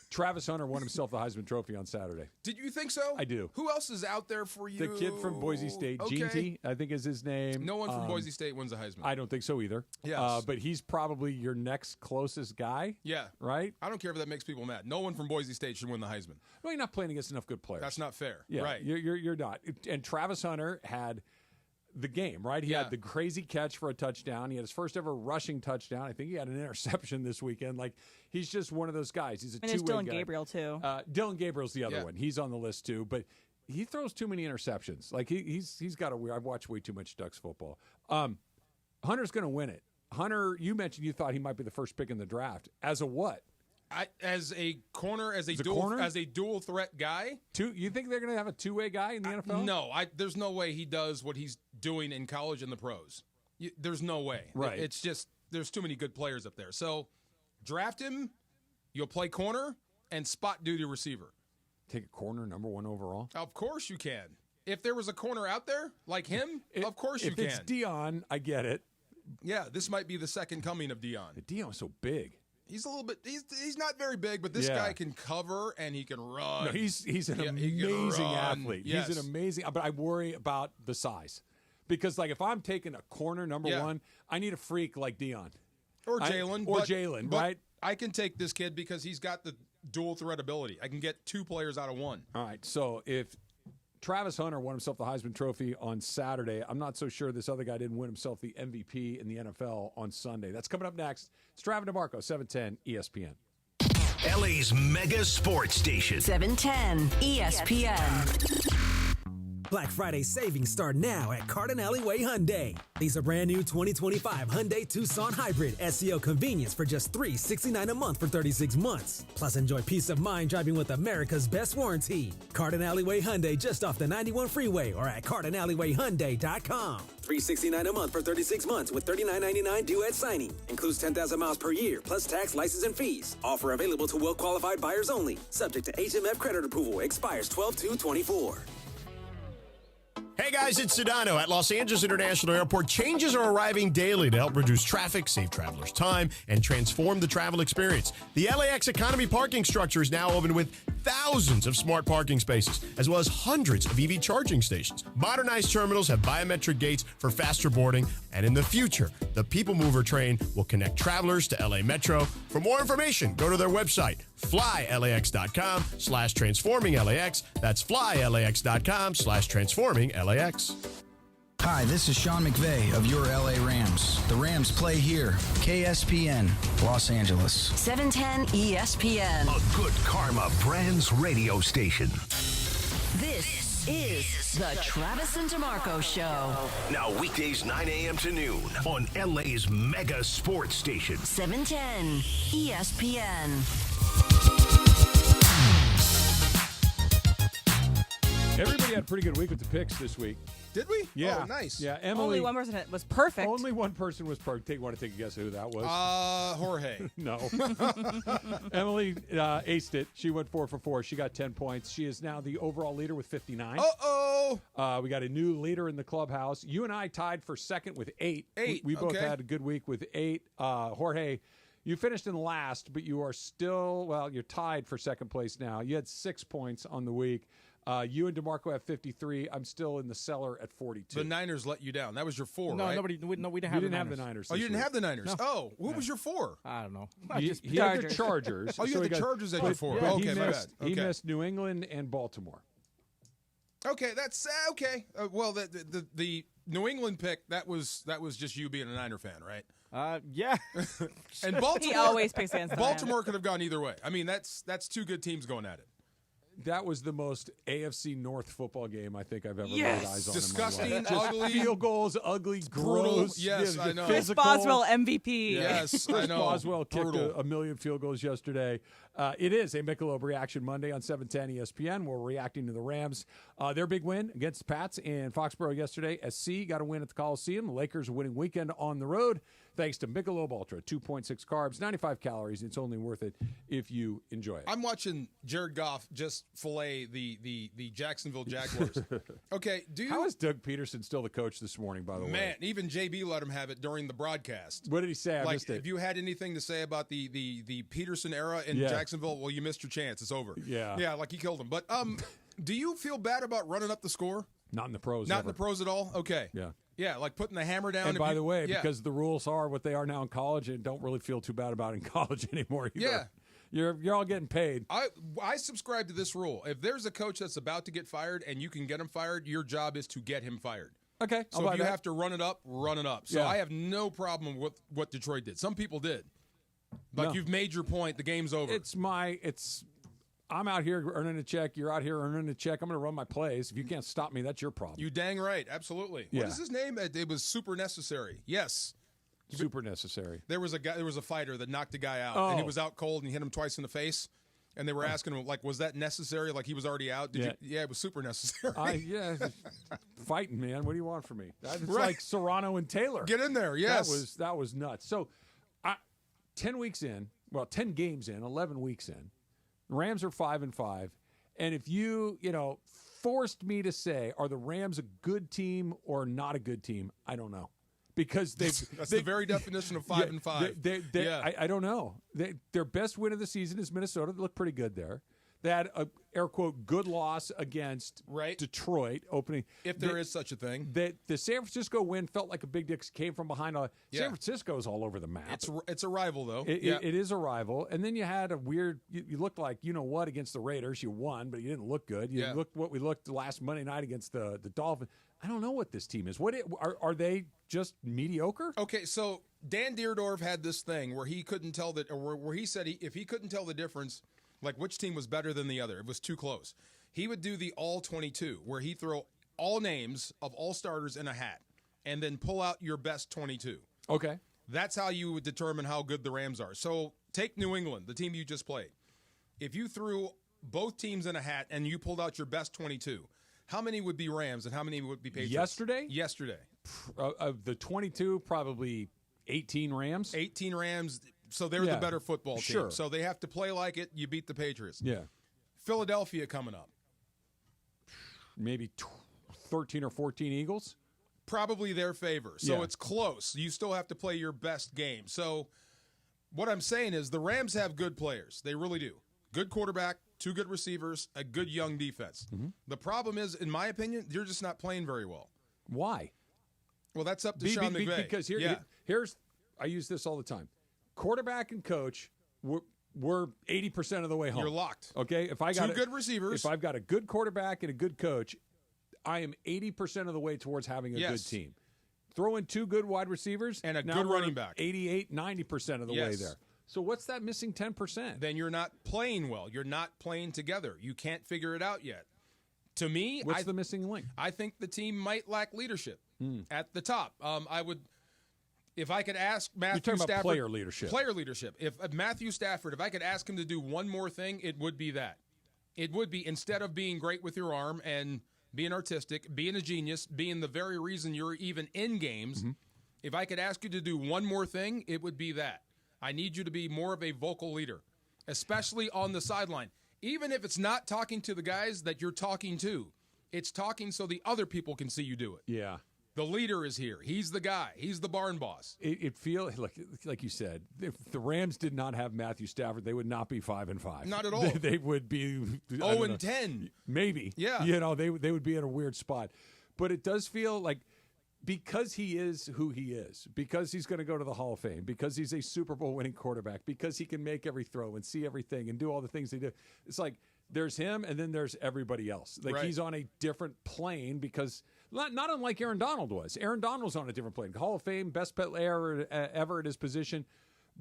Speaker 4: Travis Hunter won himself the Heisman Trophy on Saturday.
Speaker 1: Did you think so?
Speaker 4: I do.
Speaker 1: Who else is out there for you?
Speaker 4: The kid from Boise State, Gene T, I think is his name.
Speaker 1: No one from Boise State wins a Heisman.
Speaker 4: I don't think so either.
Speaker 1: Yes.
Speaker 4: But he's probably your next closest guy.
Speaker 1: Yeah.
Speaker 4: Right?
Speaker 1: I don't care if that makes people mad. No one from Boise State should win the Heisman.
Speaker 4: No, you're not playing against enough good players.
Speaker 1: That's not fair.
Speaker 4: Yeah,
Speaker 1: Right.
Speaker 4: You're not. And Travis Hunter had the game, right? He had the crazy catch for a touchdown. He had his first ever rushing touchdown. I think he had an interception this weekend. Like, he's just one of those guys. He's a
Speaker 3: And there's
Speaker 4: two-way
Speaker 3: Dylan
Speaker 4: guy.
Speaker 3: Gabriel, too.
Speaker 4: Dylan Gabriel's the other one. He's on the list, too. But he throws too many interceptions. Like, he's got a weird – I've watched way too much Ducks football. Hunter's going to win it. Hunter, you mentioned you thought he might be the first pick in the draft. As a what?
Speaker 1: As a corner, as a dual threat guy.
Speaker 4: You think they're going to have a two-way guy in the NFL?
Speaker 1: No, there's no way he does what he's doing in college and the pros. There's no way.
Speaker 4: Right.
Speaker 1: It's just there's too many good players up there. So draft him. You'll play corner and spot duty receiver.
Speaker 4: Take a corner, number 1 overall.
Speaker 1: Of course you can. If there was a corner out there like him, of course you can.
Speaker 4: If it's Dion, I get it.
Speaker 1: Yeah, this might be the second coming of Dion.
Speaker 4: Dion's so big.
Speaker 1: He's a little bit. He's not very big, but this guy can cover and he can run.
Speaker 4: No, he's an amazing athlete.
Speaker 1: Yes.
Speaker 4: He's an amazing. But I worry about the size because, like, if I'm taking a corner number 1, I need a freak like Dion
Speaker 1: or Jalen
Speaker 4: right?
Speaker 1: I can take this kid because he's got the dual threat ability. I can get 2 players out of 1.
Speaker 4: All right. So if Travis Hunter won himself the Heisman Trophy on Saturday, I'm not so sure this other guy didn't win himself the MVP in the NFL on Sunday. That's coming up next. It's Travis DeMarco, 710 ESPN.
Speaker 6: LA's mega sports station.
Speaker 24: 710 ESPN.
Speaker 15: Black Friday savings start now at Carden Alleyway Hyundai. These are brand new 2025 Hyundai Tucson Hybrid SEO convenience for just $369 a month for 36 months. Plus, enjoy peace of mind driving with America's best warranty. Carden Alleyway Hyundai just off the 91 freeway or at CardenAlleyWayHyundai.com. $369 a month for 36 months with $39.99 due at signing. Includes 10,000 miles per year plus tax, license, and fees. Offer available to well-qualified buyers only. Subject to HMF credit approval. Expires 12/2/24.
Speaker 8: Hey guys, it's Sedano at Los Angeles International Airport. Changes are arriving daily to help reduce traffic, save travelers time, and transform the travel experience. The LAX Economy parking structure is now open with thousands of smart parking spaces, as well as hundreds of EV charging stations. Modernized terminals have biometric gates for faster boarding, and in the future, the People Mover train will connect travelers to LA Metro. For more information, go to their website, flylax.com/transforming-LAX. That's flylax.com/transforming-LAX.
Speaker 9: Hi, this is Sean McVay of your LA Rams. The Rams play here. KSPN, Los Angeles.
Speaker 24: 710 ESPN.
Speaker 6: A good karma brands radio station.
Speaker 24: This is the Travis and DeMarco Show.
Speaker 6: Now weekdays 9 a.m. to noon on LA's mega sports station.
Speaker 24: 710 ESPN.
Speaker 4: Everybody had a pretty good week with the picks this week.
Speaker 1: Did we?
Speaker 4: Yeah.
Speaker 1: Oh, nice.
Speaker 4: Yeah, Emily.
Speaker 3: Only one person was perfect.
Speaker 4: Only one person was perfect. Want to take a guess who that was?
Speaker 1: Jorge.
Speaker 4: No. Emily aced it. She went 4 for 4. She got 10 points. She is now the overall leader with 59.
Speaker 1: Uh-oh.
Speaker 4: We got a new leader in the clubhouse. You and I tied for second with 8. We both had a good week with 8. Jorge, you finished in last, but you are still, you're tied for second place now. You had 6 points on the week. You and DeMarco have 53. I'm still in the cellar at 42.
Speaker 1: The Niners let you down. That was your 4,
Speaker 17: no,
Speaker 1: right?
Speaker 17: we didn't have
Speaker 4: You
Speaker 17: the
Speaker 4: didn't have
Speaker 17: Niners.
Speaker 4: the Niners.
Speaker 1: Oh, you didn't
Speaker 4: week.
Speaker 1: have the Niners?
Speaker 17: No.
Speaker 1: Oh, what was your 4?
Speaker 17: I don't know.
Speaker 4: He had the Chargers.
Speaker 1: Oh, you had the Chargers at your 4.
Speaker 4: But
Speaker 1: Okay, my bad.
Speaker 4: He missed New England and Baltimore.
Speaker 1: Okay, that's okay. The New England pick, that was just you being a Niner fan, right?
Speaker 17: Yeah.
Speaker 1: And Baltimore,
Speaker 3: He always picks against the
Speaker 1: Baltimore could have gone either way. I mean, that's 2 good teams going at it.
Speaker 4: That was the most AFC North football game I think I've ever
Speaker 3: Yes.
Speaker 4: laid eyes on.
Speaker 1: Disgusting,
Speaker 4: in my life.
Speaker 1: ugly.
Speaker 4: Field goals, ugly,
Speaker 1: Brutal.
Speaker 4: gross.
Speaker 1: Yes, I know.
Speaker 3: Chris
Speaker 4: physical.
Speaker 3: Boswell MVP.
Speaker 1: Yes, I
Speaker 4: Chris
Speaker 1: know.
Speaker 4: Boswell kicked
Speaker 1: Brutal.
Speaker 4: a million field goals yesterday. It is a Michelob Reaction Monday on 710 ESPN. We're reacting to the Rams. Their big win against the Pats in Foxborough yesterday. SC got a win at the Coliseum. The Lakers a winning weekend on the road. thanks to Michelob Ultra. 2.6 carbs, 95 calories. It's only worth it if you enjoy it.
Speaker 1: I'm watching Jared Goff just fillet the Jacksonville Jaguars. Okay,
Speaker 4: How is Doug Peterson still the coach this morning, by the way?
Speaker 1: Man, even JB let him have it during the broadcast.
Speaker 4: What did he say? I missed it.
Speaker 1: If you had anything to say about the Peterson era in Jacksonville, well, you missed your chance. It's over. Yeah, like he killed him. But do you feel bad about running up the score?
Speaker 4: Not in the pros.
Speaker 1: Not in the pros at all? Okay. Yeah, like putting the hammer down.
Speaker 4: And by the way, because the rules are what they are now in college, and don't really feel too bad about it in college anymore either.
Speaker 1: Yeah.
Speaker 4: You're all getting paid.
Speaker 1: I subscribe to this rule. If there's a coach that's about to get fired and you can get him fired, your job is to get him fired.
Speaker 4: Okay.
Speaker 1: So if you have to run it up, run it up. So I have no problem with what Detroit did. Some people did. Like you've made your point. The game's over.
Speaker 4: I'm out here earning a check. You're out here earning a check. I'm going to run my plays. If you can't stop me, that's your problem.
Speaker 1: You dang right. Absolutely. What is his name? It was Super Necessary. Yes.
Speaker 4: Super Necessary.
Speaker 1: There was a fighter that knocked a guy out, and he was out cold, and he hit him twice in the face. And they were asking him, like, was that necessary? Like he was already out. It was super necessary.
Speaker 4: Fighting, man. What do you want from me? It's like Serrano and Taylor.
Speaker 1: Get in there. Yes.
Speaker 4: That was nuts. So, 10 weeks in, 10 games in, 11 weeks in, the Rams are 5-5. And if you forced me to say, are the Rams a good team or not a good team? I don't know. Because that's
Speaker 1: the very definition of 5-5.
Speaker 4: I don't know. Their best win of the season is Minnesota. They look pretty good there. They had a air quote good loss against Detroit opening.
Speaker 1: If there is such a thing.
Speaker 4: The San Francisco win felt like a big deal. Came from behind. San Francisco's all over the map.
Speaker 1: It's a rival though.
Speaker 4: It is a rival. And then you had a weird. You looked like against the Raiders. You won, but you didn't look good. You looked what we looked last Monday night against the Dolphins. I don't know what this team is. Are they just mediocre?
Speaker 1: Okay, so Dan Dierdorf had this thing where he couldn't tell where he said if he couldn't tell the difference, like which team was better than the other, it was too close. He would do the all 22, where he'd throw all names of all starters in a hat, and then pull out your best 22.
Speaker 4: Okay,
Speaker 1: that's how you would determine how good the Rams are. So take New England, the team you just played. If you threw both teams in a hat and you pulled out your best 22. How many would be Rams and how many would be Patriots? Yesterday.
Speaker 4: Of the 22, probably 18 Rams.
Speaker 1: 18 Rams. So they're the better football team.
Speaker 4: Sure.
Speaker 1: So they have to play like it. You beat the Patriots.
Speaker 4: Yeah.
Speaker 1: Philadelphia coming up.
Speaker 4: Maybe 13 or 14 Eagles.
Speaker 1: Probably their favor. So it's close. You still have to play your best game. So what I'm saying is the Rams have good players. They really do. Good quarterback, 2 good receivers, a good young defense.
Speaker 4: Mm-hmm.
Speaker 1: The problem is, in my opinion, you're just not playing very well.
Speaker 4: Why?
Speaker 1: Well, that's up to Sean McVay.
Speaker 4: Because here's I use this all the time. Quarterback and coach, we're 80% of the way home.
Speaker 1: You're locked.
Speaker 4: Okay? If I got
Speaker 1: 2 good receivers.
Speaker 4: If I've got a good quarterback and a good coach, I am 80% of the way towards having a good team. Throw in 2 good wide receivers.
Speaker 1: And a good running back.
Speaker 4: 88, 90% of the way there. So what's that missing 10%?
Speaker 1: Then you're not playing well. You're not playing together. You can't figure it out yet. To me,
Speaker 4: what's the missing link?
Speaker 1: I think the team might lack leadership at the top. If I could ask Matthew Stafford.
Speaker 4: You're talking about player leadership.
Speaker 1: Player leadership. If Matthew Stafford, if I could ask him to do one more thing, it would be that. It would be, instead of being great with your arm and being artistic, being a genius, being the very reason you're even in games, if I could ask you to do one more thing, it would be that. I need you to be more of a vocal leader, especially on the sideline. Even if it's not talking to the guys that you're talking to, it's talking so the other people can see you do it.
Speaker 4: Yeah.
Speaker 1: The leader is here. He's the guy. He's the barn boss.
Speaker 4: It feels like you said, if the Rams did not have Matthew Stafford, they would not be 5-5.
Speaker 1: Not at all.
Speaker 4: They would be
Speaker 1: 0-10.
Speaker 4: Maybe.
Speaker 1: Yeah.
Speaker 4: They would be in a weird spot. But it does feel like, because he is who he is, because he's going to go to the Hall of Fame, because he's a Super Bowl winning quarterback, because he can make every throw and see everything and do all the things they do. It's like there's him and then there's everybody else. Like he's on a different plane because not unlike Aaron Donald was. Aaron Donald was on a different plane. Hall of Fame, best player ever at his position.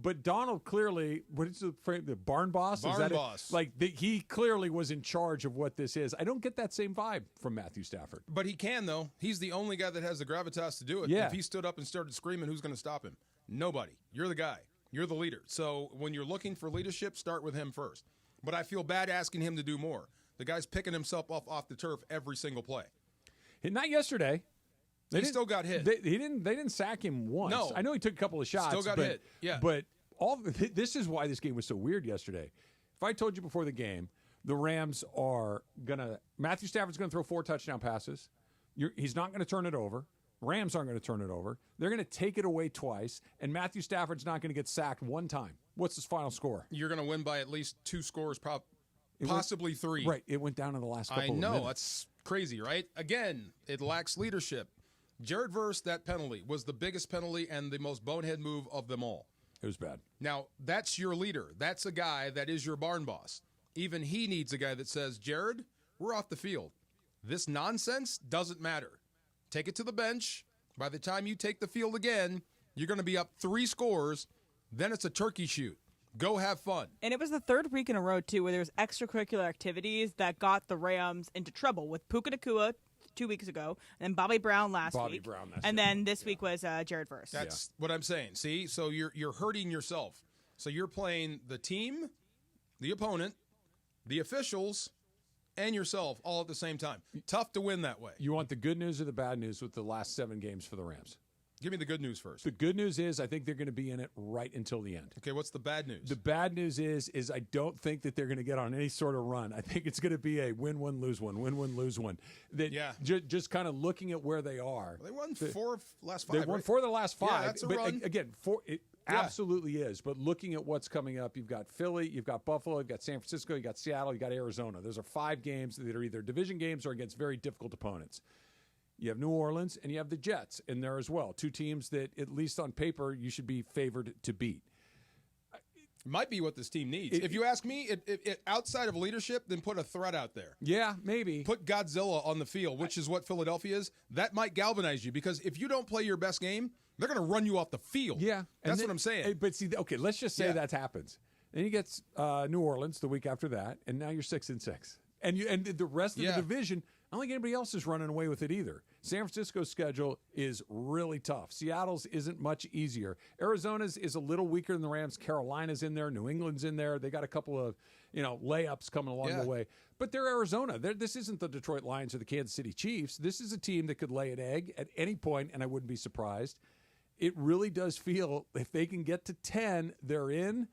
Speaker 4: But Donald clearly, what is the frame? The barn boss?
Speaker 1: Barn boss.
Speaker 4: He clearly was in charge of what this is. I don't get that same vibe from Matthew Stafford.
Speaker 1: But he can, though. He's the only guy that has the gravitas to do it.
Speaker 4: Yeah.
Speaker 1: If he stood up and started screaming, who's going to stop him? Nobody. You're the guy. You're the leader. So when you're looking for leadership, start with him first. But I feel bad asking him to do more. The guy's picking himself off the turf every single play.
Speaker 4: And not yesterday.
Speaker 1: He still got hit.
Speaker 4: They didn't sack him once.
Speaker 1: No.
Speaker 4: I know he took a couple of shots.
Speaker 1: Still got hit. Yeah.
Speaker 4: But this is why this game was so weird yesterday. If I told you before the game, the Rams are Matthew Stafford's gonna throw 4 touchdown passes. He's not gonna turn it over. Rams aren't going to turn it over. They're going to take it away twice, and Matthew Stafford's not going to get sacked one time. What's his final score?
Speaker 1: You're going to win by at least 2 scores, possibly 3.
Speaker 4: Right. It went down in the last couple of minutes.
Speaker 1: I know. That's crazy, right? Again, it lacks leadership. Jared Verse, that penalty was the biggest penalty and the most bonehead move of them all.
Speaker 4: It was bad.
Speaker 1: Now, that's your leader. That's a guy that is your barn boss. Even he needs a guy that says, Jared, we're off the field. This nonsense doesn't matter. Take it to the bench. By the time you take the field again, you're going to be up 3 scores. Then it's a turkey shoot. Go have fun.
Speaker 3: And it was the 3rd week in a row, too, where there was extracurricular activities that got the Rams into trouble with Puka Nacua 2 weeks ago, and then Bobby Brown last week. And then this week was Jared Verse.
Speaker 1: That's what I'm saying. See? So you're hurting yourself. So you're playing the team, the opponent, the officials, and yourself all at the same time. Tough to win that way.
Speaker 4: You want the good news or the bad news with the last 7 games for the Rams?
Speaker 1: Give me the good news first.
Speaker 4: The good news is I think they're going to be in it right until the end.
Speaker 1: Okay, what's the bad news?
Speaker 4: The bad news is I don't think that they're going to get on any sort of run. I think it's going to be a win one, lose one, win one, lose one. That just kind of looking at where they are.
Speaker 1: They won 4 last 5.
Speaker 4: They won 4 of the last 5.
Speaker 1: Yeah, that's a run.
Speaker 4: Again, 4. Absolutely is. But looking at what's coming up, you've got Philly, you've got Buffalo, you've got San Francisco, you've got Seattle, you've got Arizona. Those are 5 games that are either division games or against very difficult opponents. You have New Orleans and you have the Jets in there as well. 2 teams that, at least on paper, you should be favored to beat.
Speaker 1: Might be what this team needs. If you ask me, it outside of leadership, then put a threat out there.
Speaker 4: Yeah, maybe.
Speaker 1: Put Godzilla on the field, which is what Philadelphia is. That might galvanize you because if you don't play your best game, they're going to run you off the field.
Speaker 4: Yeah.
Speaker 1: That's what I'm saying.
Speaker 4: But see, okay, let's just say that happens. Then you get New Orleans the week after that, and now you're 6-6. And the rest of the division, I don't think anybody else is running away with it either. San Francisco's schedule is really tough. Seattle's isn't much easier. Arizona's is a little weaker than the Rams. Carolina's in there. New England's in there. They got a couple of layups coming along the way. But they're Arizona. This isn't the Detroit Lions or the Kansas City Chiefs. This is a team that could lay an egg at any point, and I wouldn't be surprised. It really does feel if they can get to 10, they're in.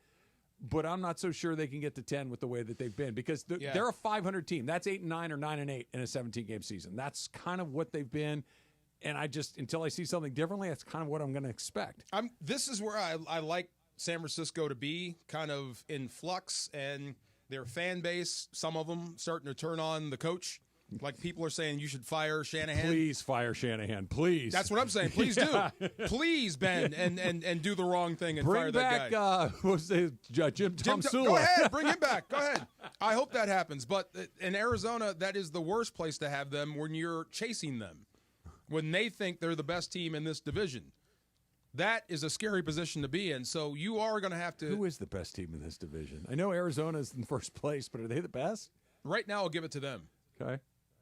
Speaker 4: But I'm not so sure they can get to 10 with the way that they've been because they're a 500 team. That's 8-9 or 9-8 in a 17-game season. That's kind of what they've been. And until I see something differently, that's kind of what I'm going to expect.
Speaker 1: This is where I like San Francisco to be, kind of in flux, and their fan base, some of them starting to turn on the coach. Like people are saying you should fire Shanahan.
Speaker 4: Please fire Shanahan. Please.
Speaker 1: That's what I'm saying. Please do. Please, Ben, and do the wrong thing and fire that guy.
Speaker 4: Bring back Jim Tom Sula.
Speaker 1: Go ahead. Bring him back. Go ahead. I hope that happens. But in Arizona, that is the worst place to have them when you're chasing them, when they think they're the best team in this division. That is a scary position to be in. So you are going to have to.
Speaker 4: Who is the best team in this division? I know Arizona's in first place, but are they the best?
Speaker 1: Right now, I'll give it to them.
Speaker 4: Okay.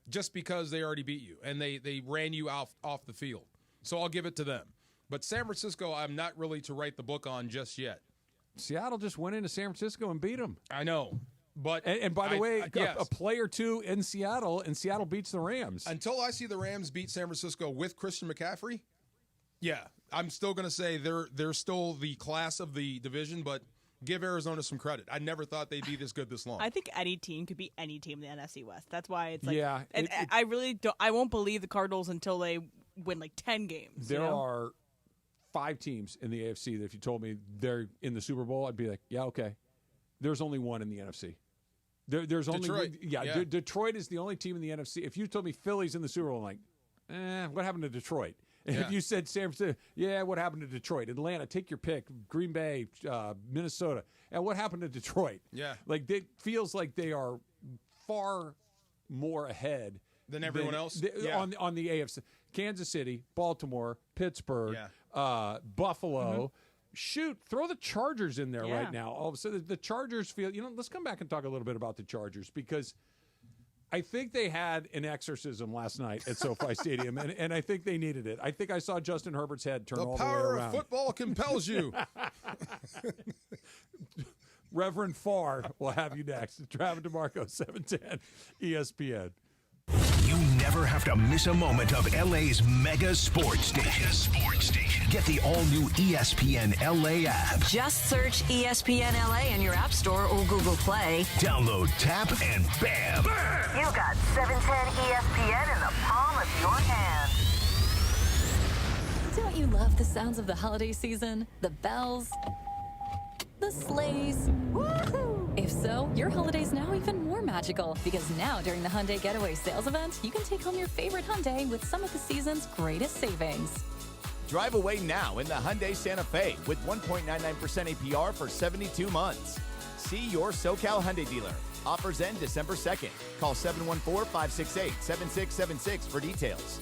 Speaker 1: Just because they already beat you and they ran you off the field. So I'll give it to them. But San Francisco, I'm not really to write the book on just yet.
Speaker 4: Seattle just went into San Francisco and beat them.
Speaker 1: I know. But
Speaker 4: and by the way, a play or two in Seattle, and Seattle beats the Rams.
Speaker 1: Until I see the Rams beat San Francisco with Christian McCaffrey, I'm still going to say they're still the class of the division, but give Arizona some credit. I never thought they'd be this good this long.
Speaker 3: I think any team could be any team in the NFC West. That's why it's like,
Speaker 4: and
Speaker 3: I really don't. I won't believe the Cardinals until they win like 10 games.
Speaker 4: There are 5 teams in the AFC that if you told me they're in the Super Bowl, I'd be like, yeah, okay. There's only one in the NFC. There's only
Speaker 1: Detroit.
Speaker 4: Detroit is the only team in the NFC. If you told me Philly's in the Super Bowl, I'm like, what happened to Detroit? If you said San Francisco, what happened to Detroit? Atlanta, take your pick. Green Bay, Minnesota. And what happened to Detroit?
Speaker 1: Yeah.
Speaker 4: Like, it feels like they are far more ahead
Speaker 1: than everyone else
Speaker 4: on the AFC. Kansas City, Baltimore, Pittsburgh, Buffalo. Mm-hmm. Shoot, throw the Chargers in there right now. All of a sudden, the Chargers feel, let's come back and talk a little bit about the Chargers because I think they had an exorcism last night at SoFi Stadium, and I think they needed it. I think I saw Justin Herbert's head turn all the way around.
Speaker 1: The power of football compels you.
Speaker 4: Reverend Farr will have you next. Travis DeMarco, 710 ESPN.
Speaker 6: You never have to miss a moment of LA's mega sports station. Get the all-new ESPN LA app.
Speaker 24: Just search ESPN LA in your App Store or Google Play.
Speaker 6: Download, tap, and bam!
Speaker 24: You got 710 ESPN in the palm of your hand.
Speaker 11: Don't you love the sounds of the holiday season? The bells, the sleighs. Woohoo! If so, your holiday's now even more magical because now during the Hyundai Getaway Sales Event, you can take home your favorite Hyundai with some of the season's greatest savings.
Speaker 13: Drive away now in the Hyundai Santa Fe with 1.99% APR for 72 months. See your SoCal Hyundai dealer. Offers end December 2nd. Call 714-568-7676 for details.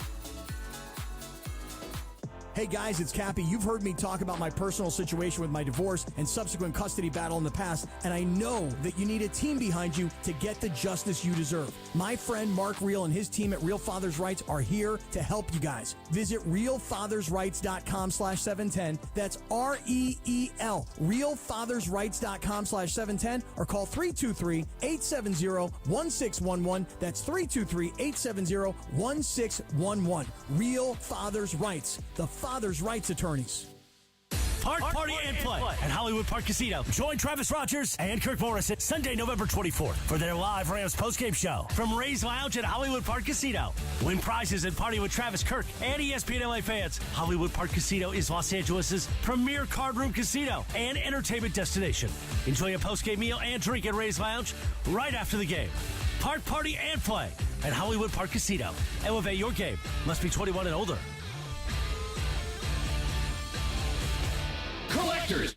Speaker 7: Hey guys, it's Cappy. You've heard me talk about my personal situation with my divorce and subsequent custody battle in the past, and I know that you need a team behind you to get the justice you deserve. My friend Mark Reel and his team at Real Fathers Rights are here to help you guys. Visit realfathersrights.com/710. That's REEL. realfathersrights.com/710 or call 323-870-1611. That's 323-870-1611. Real Fathers Rights. The Father's Rights Attorneys.
Speaker 20: Park, party, and play at Hollywood Park Casino. Join Travis Rogers and Kirk Morrison Sunday, November 24th for their live Rams postgame show from Ray's Lounge at Hollywood Park Casino. Win prizes and party with Travis, Kirk, and ESPN LA fans. Hollywood Park Casino is Los Angeles' premier card room casino and entertainment destination. Enjoy a postgame meal and drink at Ray's Lounge right after the game. Park, party, and play at Hollywood Park Casino. Elevate your game. Must be 21 and older.
Speaker 22: Collectors.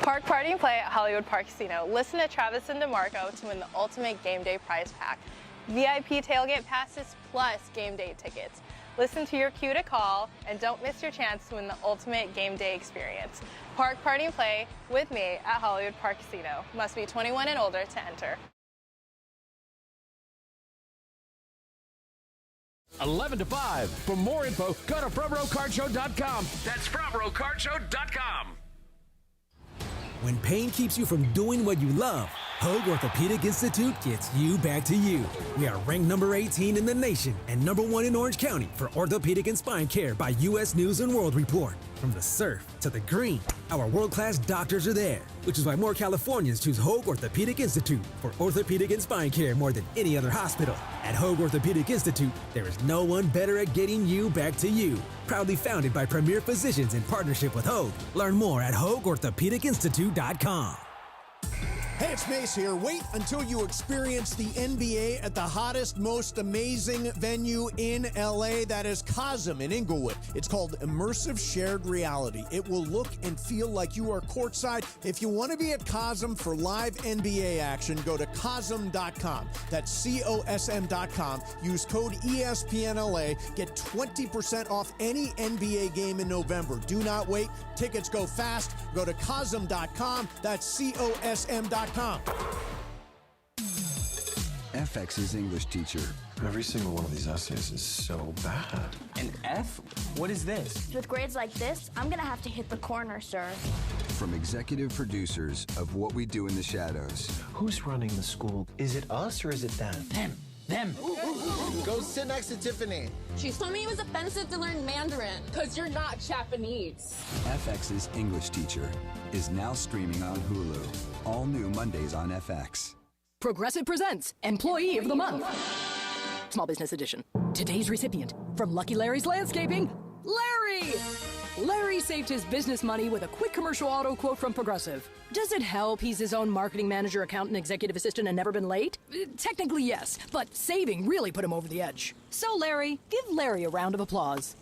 Speaker 10: Park, party, and play at Hollywood Park Casino. Listen to Travis and DeMarco to win the ultimate game day prize pack. VIP tailgate passes plus game day tickets. Listen to your cue to call and don't miss your chance to win the ultimate game day experience. Park, party, and play with me at Hollywood Park Casino. Must be 21 and older to enter.
Speaker 22: 11 to 5. For more info, go to frontrowcardshow.com. That's frontrowcardshow.com.
Speaker 15: When pain keeps you from doing what you love, Hoag Orthopedic Institute gets you back to you. We are ranked number 18 in the nation and number 1 in Orange County for orthopedic and spine care by U.S. News and World Report. From the surf to the green, our world-class doctors are there, which is why more Californians choose Hoag Orthopedic Institute for orthopedic and spine care more than any other hospital. At Hoag Orthopedic Institute, there is no one better at getting you back to you. Proudly founded by premier physicians in partnership with Hoag. Learn more at HoagOrthopedicInstitute.com.
Speaker 12: Hey, it's Mace here. Wait until you experience the NBA at the hottest, most amazing venue in LA. That is Cosm in Inglewood. It's called Immersive Shared Reality. It will look and feel like you are courtside. If you want to be at Cosm for live NBA action, go to Cosm.com. That's COSM.com. Use code ESPNLA. Get 20% off any NBA game in November. Do not wait. Tickets go fast. Go to Cosm.com. That's COSM.com.
Speaker 14: FX's English teacher. Every single one of these essays is so bad.
Speaker 25: An F? What is this?
Speaker 26: With grades like this, I'm gonna have to hit the corner, sir.
Speaker 14: From executive producers of What We Do in the Shadows.
Speaker 19: Who's running the school? Is it us or is it them?
Speaker 25: Them.
Speaker 27: Go sit next to Tiffany.
Speaker 28: She told me it was offensive to learn Mandarin. Because you're not Japanese.
Speaker 14: FX's English teacher is now streaming on Hulu. All new Mondays on FX.
Speaker 29: Progressive presents Employee of the Month. Small Business Edition. Today's recipient from Lucky Larry's Landscaping, Larry! Larry saved his business money with a quick commercial auto quote from Progressive. Does it help he's his own marketing manager, accountant, executive assistant, and never been late? Technically, yes, but saving really put him over the edge. So, Larry, give Larry a round of applause.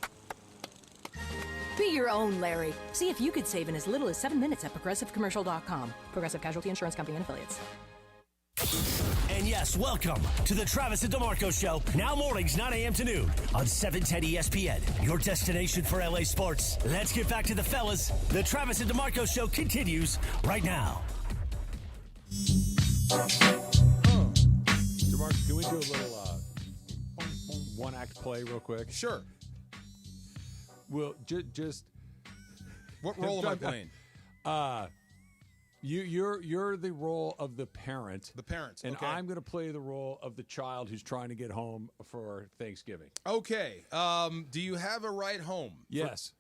Speaker 29: Be your own Larry. See if you could save in as little as 7 minutes at ProgressiveCommercial.com. Progressive Casualty Insurance Company and Affiliates.
Speaker 20: And yes, welcome to the Travis and DeMarco Show, now mornings 9 a.m. to noon on 710 ESPN, your destination for LA sports. Let's get back to the fellas. The Travis and DeMarco Show continues right now.
Speaker 4: DeMarco, can we do a little one-act play real quick?
Speaker 1: Sure.
Speaker 4: Well, just...
Speaker 1: What role am I playing?
Speaker 4: You're the role of the parent.
Speaker 1: The parent.
Speaker 4: And
Speaker 1: okay.
Speaker 4: I'm going to play the role of the child who's trying to get home for Thanksgiving.
Speaker 1: Okay. Do you have a ride home?
Speaker 4: Yes.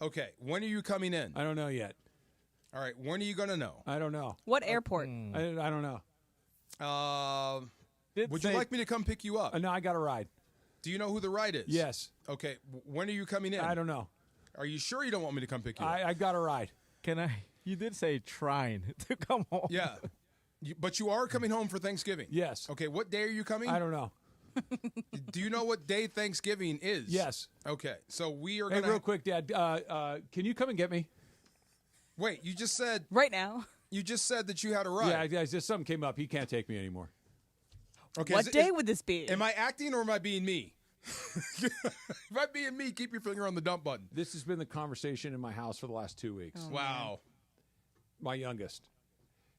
Speaker 1: Okay. When are you coming in?
Speaker 4: I don't know yet.
Speaker 1: All right. When are you going to know?
Speaker 4: I don't know.
Speaker 3: What airport?
Speaker 4: I don't know.
Speaker 1: Would you like me to come pick you up?
Speaker 4: No, I got a ride.
Speaker 1: Do you know who the ride is?
Speaker 4: Yes.
Speaker 1: Okay. When are you coming in?
Speaker 4: I don't know.
Speaker 1: Are you sure you don't want me to come pick you up?
Speaker 4: I got a ride.
Speaker 2: Can I? You did say trying to come home.
Speaker 1: Yeah. But you are coming home for Thanksgiving?
Speaker 4: Yes.
Speaker 1: Okay. What day are you coming?
Speaker 4: I don't know.
Speaker 1: Do you know what day Thanksgiving is?
Speaker 4: Yes.
Speaker 1: Okay. So we are going to...
Speaker 4: Hey, real quick, Dad. Can you come and get me?
Speaker 1: Wait, you just said...
Speaker 3: Right now.
Speaker 1: You just said that you had a ride.
Speaker 4: Yeah, just something came up. He can't take me anymore.
Speaker 1: Okay.
Speaker 3: What day would this be?
Speaker 1: Am I acting or am I being me? If I'm being me, keep your finger on the dump button.
Speaker 4: This has been the conversation in my house for the last 2 weeks.
Speaker 3: Oh,
Speaker 1: wow.
Speaker 3: man.
Speaker 4: My youngest.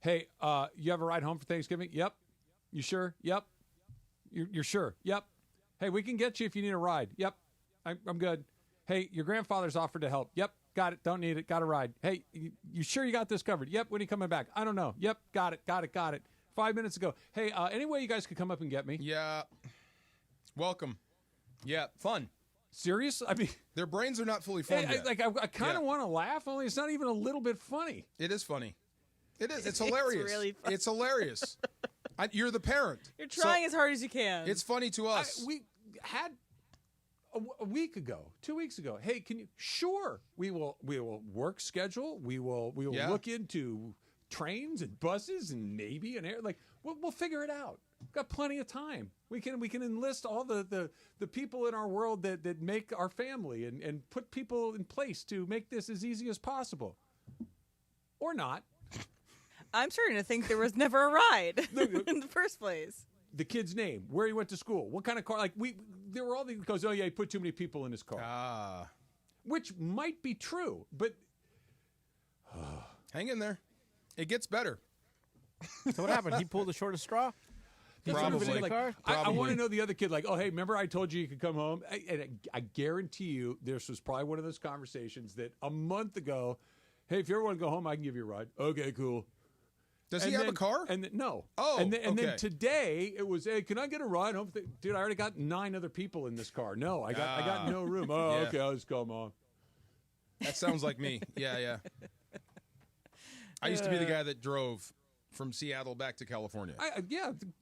Speaker 4: Hey, you have a ride home for Thanksgiving? Yep. You sure? Yep. You're sure? Yep. Hey, we can get you if you need a ride. Yep. I'm good. Hey, your grandfather's offered to help. Yep. Got it. Don't need it. Got a ride. Hey, you sure you got this covered? Yep. When are you coming back? I don't know. Yep. Got it. 5 minutes ago. Hey, any way you guys could come up and get me?
Speaker 1: Yeah. Welcome. Yeah. Fun.
Speaker 4: Serious? I mean,
Speaker 1: their brains are not fully formed yet.
Speaker 4: I kind of want to laugh, only it's not even a little bit funny.
Speaker 1: It is funny. It is. It's hilarious.
Speaker 3: It's really funny.
Speaker 1: It's hilarious. You're the parent.
Speaker 3: You're trying as hard as you can.
Speaker 1: It's funny to us.
Speaker 4: We had a week ago, 2 weeks ago. Hey, can you? Sure, we will work schedule. We will look into trains and buses and maybe an air. Like we'll figure it out. We've got plenty of time. We can enlist all the people in our world that make our family and put people in place to make this as easy as possible, or not.
Speaker 3: I'm starting to think there was never a ride in the first place.
Speaker 4: The kid's name, where he went to school, what kind of car. Like there were all these. Goes, oh yeah, he put too many people in his car. Which might be true, but
Speaker 1: hang in there. It gets better.
Speaker 2: So what happened? He pulled the shortest straw.
Speaker 1: Probably.
Speaker 4: I want to know the other kid. Like, oh hey, remember I told you could come home? I guarantee you, this was probably one of those conversations that a month ago. Hey, if you ever want to go home, I can give you a ride. Okay, cool.
Speaker 1: Does he have a car?
Speaker 4: No.
Speaker 1: Oh,
Speaker 4: and then
Speaker 1: okay.
Speaker 4: Today it was, hey, can I get a ride home? Dude, I already got 9 other people in this car. No, I got no room. Oh,
Speaker 1: Yeah.
Speaker 4: okay, I'll just come on.
Speaker 1: That sounds like me. Yeah. I used to be the guy that drove from Seattle back to California.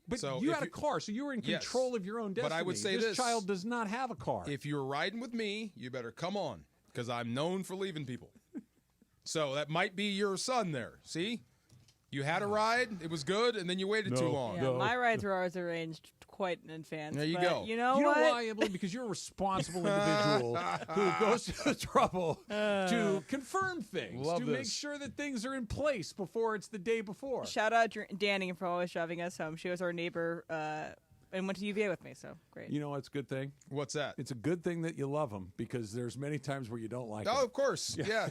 Speaker 4: But
Speaker 1: So
Speaker 4: you
Speaker 1: if
Speaker 4: had a
Speaker 1: you-
Speaker 4: car, so you were in
Speaker 1: Yes.
Speaker 4: control of your own destiny.
Speaker 1: But I would say
Speaker 4: this
Speaker 1: this.
Speaker 4: child does not have a car.
Speaker 1: If you're riding with me, you better come on, because I'm known for leaving people. So that might be your son there. See? You had a ride, it was good, and then you waited too long.
Speaker 3: Yeah, my rides were always arranged quite in advance.
Speaker 1: There you
Speaker 3: but
Speaker 1: go.
Speaker 3: You know
Speaker 4: you
Speaker 3: what?
Speaker 4: know why, Emily? Because you're a responsible individual who goes to the trouble to confirm things,
Speaker 1: Love
Speaker 4: to
Speaker 1: this.
Speaker 4: make sure that things are in place before it's the day before.
Speaker 3: Shout out Danny for always driving us home. She was our neighbor and went to UVA with me, so great.
Speaker 4: You know what's a good thing?
Speaker 1: What's that?
Speaker 4: It's a good thing that you love them, because there's many times where you don't like them.
Speaker 1: Oh, of course. Yeah.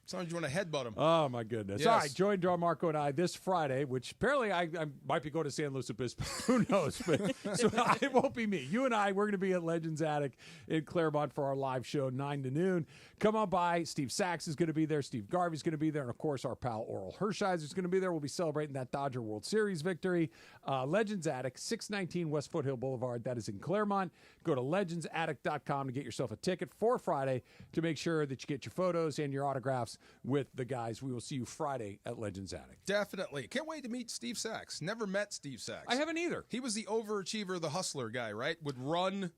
Speaker 1: Sometimes you want to headbutt him.
Speaker 4: Oh, my goodness.
Speaker 1: Yes.
Speaker 4: All right, join Marco and I this Friday, which apparently I might be going to San Luis Obispo. Who knows? But so it won't be me. You and I, we're going to be at Legends Attic in Claremont for our live show, 9 to noon. Come on by. Steve Sachs is going to be there. Steve Garvey's going to be there. And, of course, our pal Oral Hershiser is going to be there. We'll be celebrating that Dodger World Series victory. Legends Attic, 619 West Foothill Boulevard. That is in Claremont. Go to legendsattic.com to get yourself a ticket for Friday to make sure that you get your photos and your autographs with the guys. We will see you Friday at Legends Attic.
Speaker 1: Definitely. Can't wait to meet Steve Sachs. Never met Steve Sachs.
Speaker 4: I haven't either.
Speaker 1: He was the overachiever, the hustler guy, right? Would run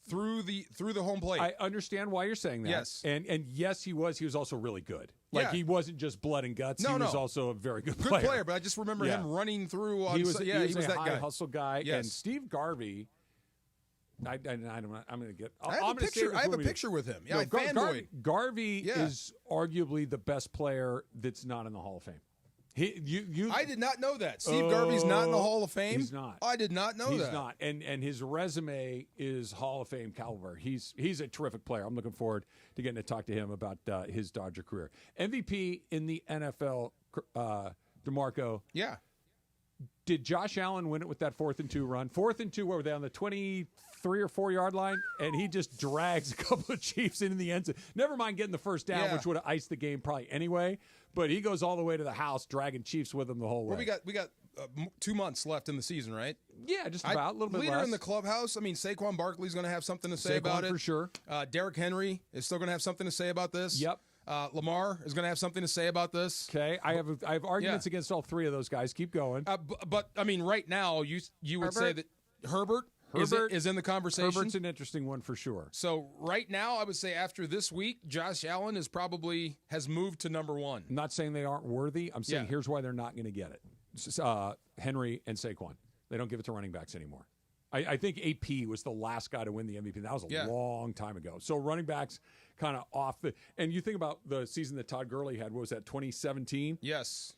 Speaker 1: through the home plate.
Speaker 4: I understand why you're saying that.
Speaker 1: Yes.
Speaker 4: And yes, he was. He was also really good. Like,
Speaker 1: Yeah.
Speaker 4: he wasn't just blood and guts.
Speaker 1: No,
Speaker 4: he was
Speaker 1: no.
Speaker 4: also a very good
Speaker 1: Good
Speaker 4: player.
Speaker 1: player, but I just remember him running through on
Speaker 4: He was
Speaker 1: he
Speaker 4: a
Speaker 1: was that
Speaker 4: high
Speaker 1: guy.
Speaker 4: hustle guy.
Speaker 1: Yes.
Speaker 4: And Steve Garvey, I'm going to get.
Speaker 1: I have a picture with him. Yeah, I fanboyed.
Speaker 4: Garvey
Speaker 1: Yeah.
Speaker 4: is arguably the best player that's not in the Hall of Fame.
Speaker 1: I did not know that. Steve Garvey's not in the Hall of Fame?
Speaker 4: He's not.
Speaker 1: I did not know that.
Speaker 4: He's not. And his resume is Hall of Fame caliber. He's a terrific player. I'm looking forward to getting to talk to him about his Dodger career. MVP in the NFL, DeMarco.
Speaker 1: Yeah.
Speaker 4: Did Josh Allen win it with that 4th and 2 run? 4th and 2, where were they on the 23 or 4 yard line? And he just drags a couple of Chiefs into the end zone. Never mind getting the first down, which would have iced the game probably anyway. But he goes all the way to the house, dragging Chiefs with him the whole way.
Speaker 1: Well, we got 2 months left in the season, right?
Speaker 4: Yeah, just about a little bit
Speaker 1: leader
Speaker 4: less.
Speaker 1: in the clubhouse. I mean, Saquon Barkley's going to have something to say about it
Speaker 4: for sure.
Speaker 1: Derrick Henry is still going to have something to say about this.
Speaker 4: Yep.
Speaker 1: Lamar is going to have something to say about this.
Speaker 4: Okay, I have arguments against all 3 of those guys. Keep going.
Speaker 1: But I mean, right now you would say that Herbert is in the conversation.
Speaker 4: Herbert's an interesting one for sure.
Speaker 1: So right now, I would say after this week, Josh Allen has moved to number 1.
Speaker 4: I'm not saying they aren't worthy. I'm saying here's why they're not going to get it. Henry and Saquon. They don't give it to running backs anymore. I think AP was the last guy to win the MVP. That was a long time ago. So running backs kind of off the – and you think about the season that Todd Gurley had. What was that, 2017?
Speaker 1: Yes.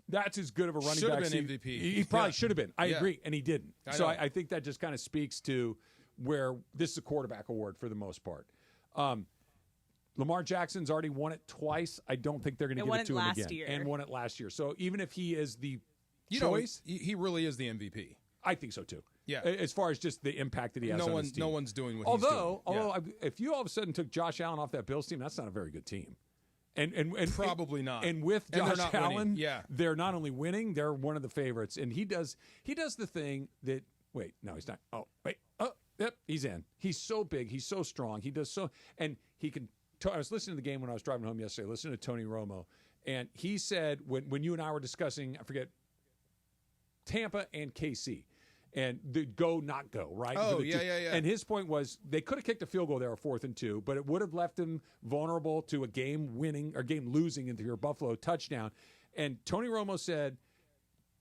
Speaker 4: That's as good of a running
Speaker 1: should
Speaker 4: back.
Speaker 1: Should have been MVP.
Speaker 4: He probably should have been. I agree, and he didn't. I think that just kind of speaks to where this is a quarterback award for the most part. Lamar Jackson's already won it twice. I don't think they're going to give it to him again. And won it last year. So even if he is the choice.
Speaker 1: He really is the MVP.
Speaker 4: I think so, too.
Speaker 1: Yeah.
Speaker 4: As far as just the impact that he has on his team.
Speaker 1: No one's doing what he's doing.
Speaker 4: Although if you all of a sudden took Josh Allen off that Bills team, that's not a very good team. And
Speaker 1: probably not.
Speaker 4: And with Josh Allen,
Speaker 1: winning.
Speaker 4: They're not only winning, they're one of the favorites. And he does the thing that wait, no, he's not. Oh, wait. Oh, yep, he's in. He's so big, he's so strong. He does so and he can I was listening to the game when I was driving home yesterday, listening to Tony Romo, and he said when you and I were discussing, I forget, Tampa and KC. And the go, not go, right?
Speaker 1: Oh, yeah.
Speaker 4: And his point was they could have kicked a field goal there, 4th and 2, but it would have left them vulnerable to a game-winning or game-losing into your Buffalo touchdown. And Tony Romo said,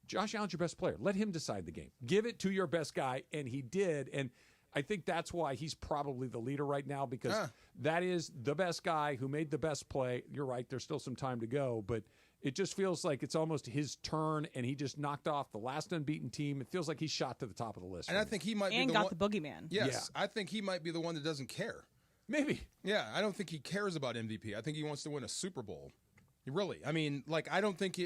Speaker 4: Josh Allen's your best player. Let him decide the game. Give it to your best guy, and he did. And I think that's why he's probably the leader right now because that is the best guy who made the best play. You're right, there's still some time to go, but it just feels like it's almost his turn, and he just knocked off the last unbeaten team. It feels like he's shot to the top of the list.
Speaker 1: And I think he might be
Speaker 3: the boogeyman.
Speaker 1: Yes, I think he might be the one that doesn't care.
Speaker 4: Maybe.
Speaker 1: Yeah, I don't think he cares about MVP. I think he wants to win a Super Bowl. Really. I mean, I don't think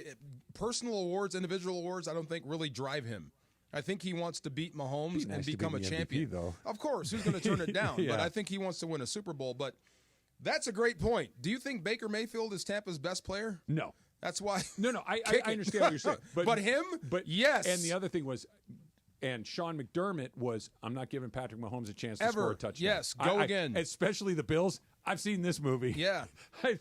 Speaker 1: personal awards, individual awards, I don't think really drive him. I think he wants to beat Mahomes and become a champion.
Speaker 4: MVP, though.
Speaker 1: Of course, who's going to turn it down? But I think he wants to win a Super Bowl. But that's a great point. Do you think Baker Mayfield is Tampa's best player?
Speaker 4: No.
Speaker 1: That's why.
Speaker 4: No, I understand what you're saying.
Speaker 1: But him? Yes.
Speaker 4: And the other thing was, and Sean McDermott was, I'm not giving Patrick Mahomes a chance to score a touchdown.
Speaker 1: Yes, go again.
Speaker 4: Especially the Bills. I've seen this movie.
Speaker 1: Yeah.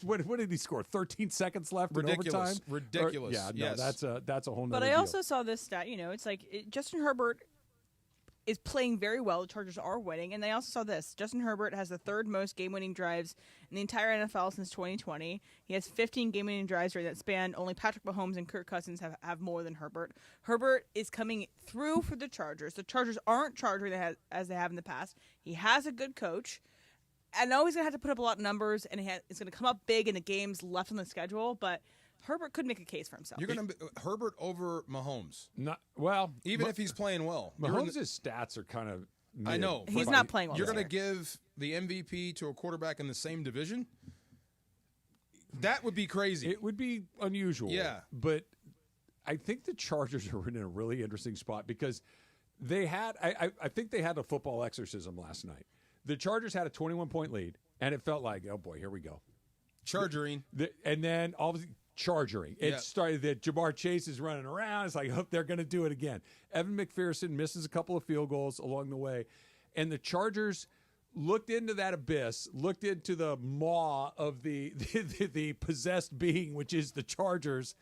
Speaker 4: What did he score? 13 seconds left in overtime?
Speaker 1: Ridiculous.
Speaker 4: That's a whole nother
Speaker 3: But I
Speaker 4: deal.
Speaker 3: also saw this stat. It's like Justin Herbert is playing very well. The Chargers are winning. And I also saw this. Justin Herbert has the 3rd most game-winning drives in the entire NFL since 2020. He has 15 game-winning drives during that span. Only Patrick Mahomes and Kirk Cousins have more than Herbert. Herbert is coming through for the Chargers. The Chargers aren't charging as they have in the past. He has a good coach. I know he's going to have to put up a lot of numbers, and it's going to come up big in the games left on the schedule, but Herbert could make a case for himself.
Speaker 1: You're going to Herbert over Mahomes.
Speaker 4: Even
Speaker 1: if he's playing well.
Speaker 4: Mahomes' stats are kind of mid.
Speaker 1: I know.
Speaker 3: He's not playing well.
Speaker 1: You're going to give the MVP to a quarterback in the same division? That would be crazy.
Speaker 4: It would be unusual.
Speaker 1: Yeah.
Speaker 4: But I think the Chargers are in a really interesting spot because they had I think they had a football exorcism last night. The Chargers had a 21-point lead, and it felt like, oh, boy, here we go.
Speaker 1: Chargering.
Speaker 4: And then all of a sudden, chargering. It started that Jamar Chase is running around. It's like, oh, they're going to do it again. Evan McPherson misses a couple of field goals along the way. And the Chargers looked into that abyss, looked into the maw of the possessed being, which is the Chargers,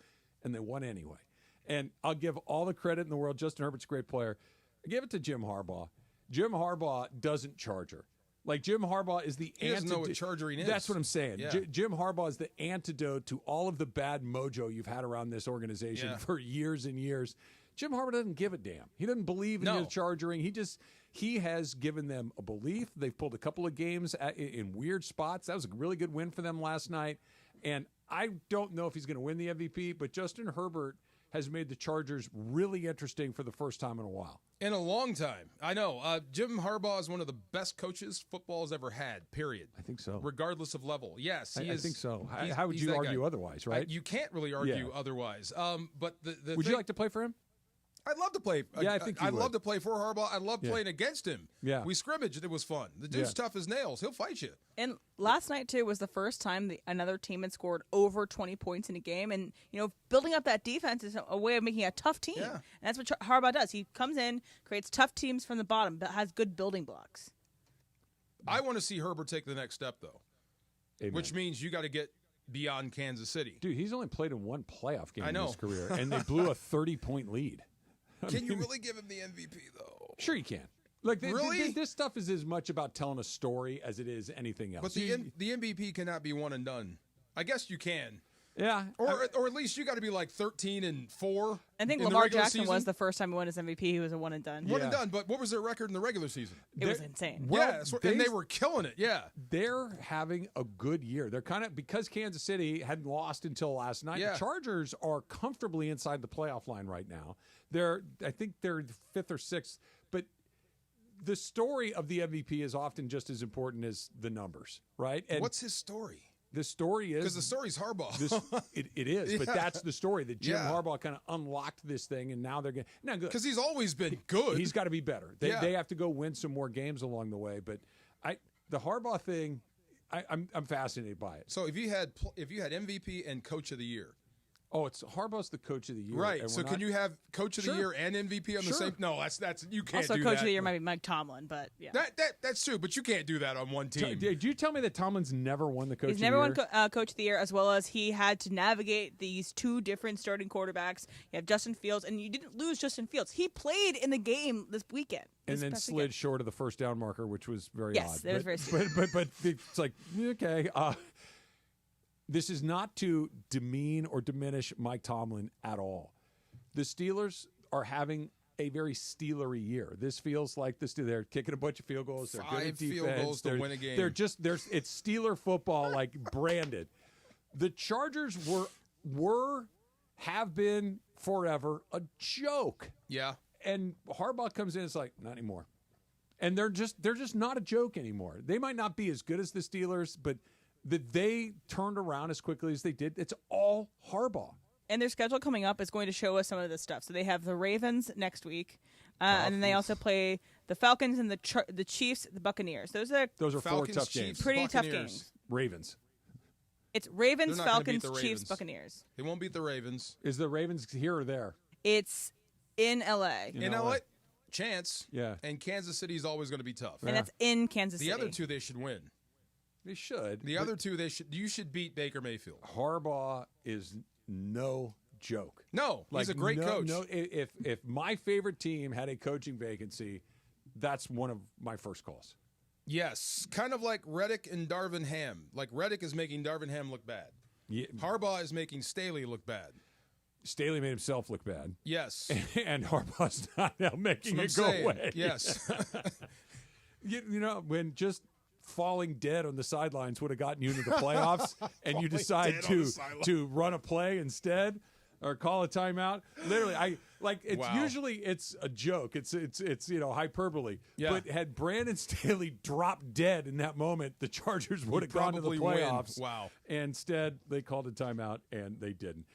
Speaker 4: and they won anyway. And I'll give all the credit in the world. Justin Herbert's a great player. I give it to Jim Harbaugh. Jim Harbaugh doesn't charger. Like, Jim Harbaugh is the
Speaker 1: antidote. He doesn't know what chargering is.
Speaker 4: That's what I'm saying.
Speaker 1: Yeah.
Speaker 4: Jim Harbaugh is the antidote to all of the bad mojo you've had around this organization for years and years. Jim Harbaugh doesn't give a damn. He doesn't believe in the chargering. He has given them a belief. They've pulled a couple of games in weird spots. That was a really good win for them last night. And I don't know if he's going to win the MVP, but Justin Herbert has made the Chargers really interesting for the first time in a while.
Speaker 1: In a long time. I know. Jim Harbaugh is one of the best coaches football has ever had, period.
Speaker 4: I think so.
Speaker 1: Regardless of level. Yes, he
Speaker 4: I think so. How would you argue otherwise, right?
Speaker 1: You can't really argue otherwise. But
Speaker 4: Would you like to play for him?
Speaker 1: I'd love to play.
Speaker 4: Yeah, I think
Speaker 1: I'd love to play for Harbaugh. I love playing against him.
Speaker 4: Yeah.
Speaker 1: We scrimmaged. It was fun. The dude's tough as nails. He'll fight you.
Speaker 3: And last night, too, was the first time another team had scored over 20 points in a game. And, building up that defense is a way of making a tough team.
Speaker 1: Yeah.
Speaker 3: And that's what Harbaugh does. He comes in, creates tough teams from the bottom, but has good building blocks.
Speaker 1: I want to see Herbert take the next step, though,
Speaker 4: Amen.
Speaker 1: which means you got to get beyond Kansas City.
Speaker 4: Dude, he's only played in one playoff game
Speaker 1: I know.
Speaker 4: in his career, and they blew a 30-point lead.
Speaker 1: Can you really give him the MVP, though?
Speaker 4: Sure you can. Like,
Speaker 1: really?
Speaker 4: This stuff is as much about telling a story as it is anything else.
Speaker 1: But the MVP cannot be one and done. I guess you can.
Speaker 4: Yeah.
Speaker 1: Or at least you got to be like 13-4.
Speaker 3: I think
Speaker 1: in
Speaker 3: Lamar
Speaker 1: the regular
Speaker 3: Jackson
Speaker 1: season.
Speaker 3: was the first time he won his MVP. He was a one and done.
Speaker 1: One and done. But what was their record in the regular season?
Speaker 3: It was insane.
Speaker 1: Well, and they were killing it. Yeah.
Speaker 4: They're having a good year. They're kind of, because Kansas City hadn't lost until last night,
Speaker 1: Yeah.
Speaker 4: the Chargers are comfortably inside the playoff line right now. I think they're 5th or 6th. But the story of the MVP is often just as important as the numbers, right? And
Speaker 1: what's his story?
Speaker 4: The story is...
Speaker 1: Because the story's Harbaugh.
Speaker 4: It is, but
Speaker 1: Yeah.
Speaker 4: that's the story, that Jim
Speaker 1: Yeah.
Speaker 4: Harbaugh kind of unlocked this thing, and now they're going to... Now, good.
Speaker 1: Because he's always been good.
Speaker 4: He's got to be better.
Speaker 1: Yeah.
Speaker 4: They have to go win some more games along the way, but the Harbaugh thing, I'm fascinated by it.
Speaker 1: So if you had MVP and Coach of the Year...
Speaker 4: Oh, it's Harbaugh's the Coach of the Year.
Speaker 1: Right.
Speaker 4: and
Speaker 1: So
Speaker 4: we're
Speaker 1: can
Speaker 4: not-
Speaker 1: you have Coach of the
Speaker 4: Sure.
Speaker 1: Year and MVP on the
Speaker 4: Sure.
Speaker 1: same? No, that's you can't
Speaker 3: Also,
Speaker 1: do
Speaker 3: Coach
Speaker 1: that.
Speaker 3: of the Year might be Mike Tomlin, but yeah.
Speaker 1: That's true, but you can't do that on one team.
Speaker 4: Did you tell me that Tomlin's never won the Coach
Speaker 3: He's
Speaker 4: of
Speaker 3: never
Speaker 4: the
Speaker 3: won
Speaker 4: Year?
Speaker 3: Coach of the Year, as well as he had to navigate these two different starting quarterbacks. You have Justin Fields, and you didn't lose Justin Fields. He played in the game this weekend.
Speaker 4: And
Speaker 3: this
Speaker 4: then
Speaker 3: past
Speaker 4: slid
Speaker 3: weekend.
Speaker 4: short of the first down marker, which was very
Speaker 3: Yes,
Speaker 4: odd.
Speaker 3: that was very stupid.
Speaker 4: but it's like, okay. This is not to demean or diminish Mike Tomlin at all. The Steelers are having a very Steelery year. This feels like they're kicking a bunch of field goals. They're good at
Speaker 1: 5 field
Speaker 4: defense.
Speaker 1: goals to win a game.
Speaker 4: It's Steeler football, like branded. The Chargers have been forever a joke.
Speaker 1: Yeah.
Speaker 4: And Harbaugh comes in, it's like, not anymore. And they're just not a joke anymore. They might not be as good as the Steelers, but that they turned around as quickly as they did, it's all Harbaugh.
Speaker 3: And their schedule coming up is going to show us some of this stuff. So they have the Ravens next week, and then they also play the Falcons and the Chiefs, the Buccaneers. Those are
Speaker 4: Falcons, 4 tough
Speaker 1: Chiefs,
Speaker 4: games.
Speaker 3: pretty tough
Speaker 1: Buccaneers.
Speaker 3: games.
Speaker 4: Ravens.
Speaker 3: It's Ravens,
Speaker 1: They're not gonna beat
Speaker 3: Falcons,
Speaker 1: the
Speaker 3: Chiefs,
Speaker 1: Ravens.
Speaker 3: Buccaneers.
Speaker 1: They won't beat the Ravens.
Speaker 4: Is the Ravens here or there?
Speaker 3: It's in L.A.
Speaker 1: In LA, chance.
Speaker 4: Yeah.
Speaker 1: And Kansas City's always going to be tough.
Speaker 3: And that's in Kansas
Speaker 1: The
Speaker 3: City.
Speaker 1: other two they should win.
Speaker 4: They should.
Speaker 1: The other two you should beat Baker Mayfield.
Speaker 4: Harbaugh is no joke.
Speaker 1: No, he's a great coach.
Speaker 4: No, if my favorite team had a coaching vacancy, that's one of my first calls.
Speaker 1: Yes, kind of like Reddick and Darvin Ham. Like Reddick is making Darvin Ham look bad.
Speaker 4: Yeah.
Speaker 1: Harbaugh is making Staley look bad.
Speaker 4: Staley made himself look bad.
Speaker 1: Yes.
Speaker 4: And Harbaugh's not now making it
Speaker 1: That's
Speaker 4: go
Speaker 1: what I'm saying.
Speaker 4: away.
Speaker 1: Yes.
Speaker 4: you know, when just falling dead on the sidelines would have gotten you into the playoffs and you decide
Speaker 1: dead on the
Speaker 4: to run a play instead or call a timeout. Literally, usually it's a joke. It's hyperbole.
Speaker 1: Yeah.
Speaker 4: But had Brandon Staley dropped dead in that moment, the Chargers would have gone to the
Speaker 1: probably win.
Speaker 4: playoffs.
Speaker 1: Wow.
Speaker 4: Instead, they called a timeout and they didn't.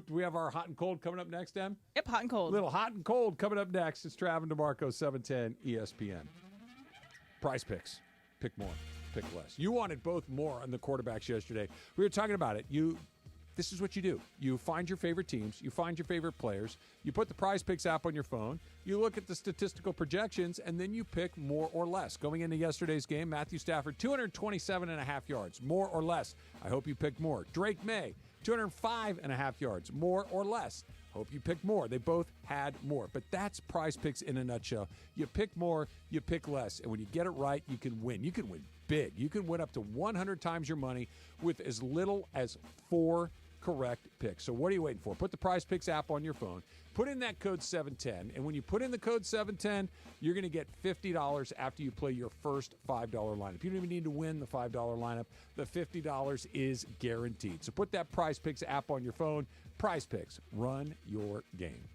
Speaker 4: We have our hot and cold coming up next, Em?
Speaker 3: Yep, hot and cold.
Speaker 4: Little hot and cold coming up next. It's Trav and DeMarco, 710 ESPN. Prize picks. Pick more, pick less. You wanted both more on the quarterbacks yesterday. We were talking about it. This is what you do. You find your favorite teams. You find your favorite players. You put the Prize Picks app on your phone. You look at the statistical projections, and then you pick more or less. Going into yesterday's game, Matthew Stafford, 227.5 yards, more or less. I hope you picked more. Drake May, 205.5 yards, more or less. Hope you picked more. They both had more. But that's Prize Picks in a nutshell. You pick more, you pick less. And when you get it right, you can win. You can win big. You can win up to 100 times your money with as little as 4 correct picks. So what are you waiting for? Put the Prize Picks app on your phone. Put in that code 710. And when you put in the code 710, you're going to get $50 after you play your first $5 lineup. You don't even need to win the $5 lineup. The $50 is guaranteed. So put that Prize Picks app on your phone. Prize Picks. Run your game.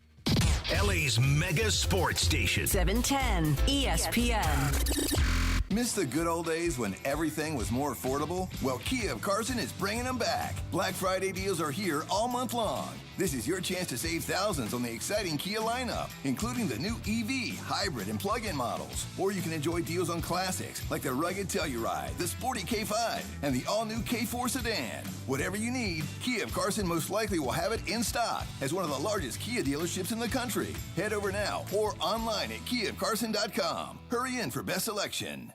Speaker 5: LA's mega sports station.
Speaker 24: 710 ESPN.
Speaker 6: Miss the good old days when everything was more affordable? Well, Kia of Carson is bringing them back. Black Friday deals are here all month long. This is your chance to save thousands on the exciting Kia lineup, including the new EV, hybrid, and plug-in models. Or you can enjoy deals on classics like the rugged Telluride, the sporty K5, and the all-new K4 sedan. Whatever you need, Kia of Carson most likely will have it in stock as one of the largest Kia dealerships in the country. Head over now or online at KiaofCarson.com. Hurry in for best selection.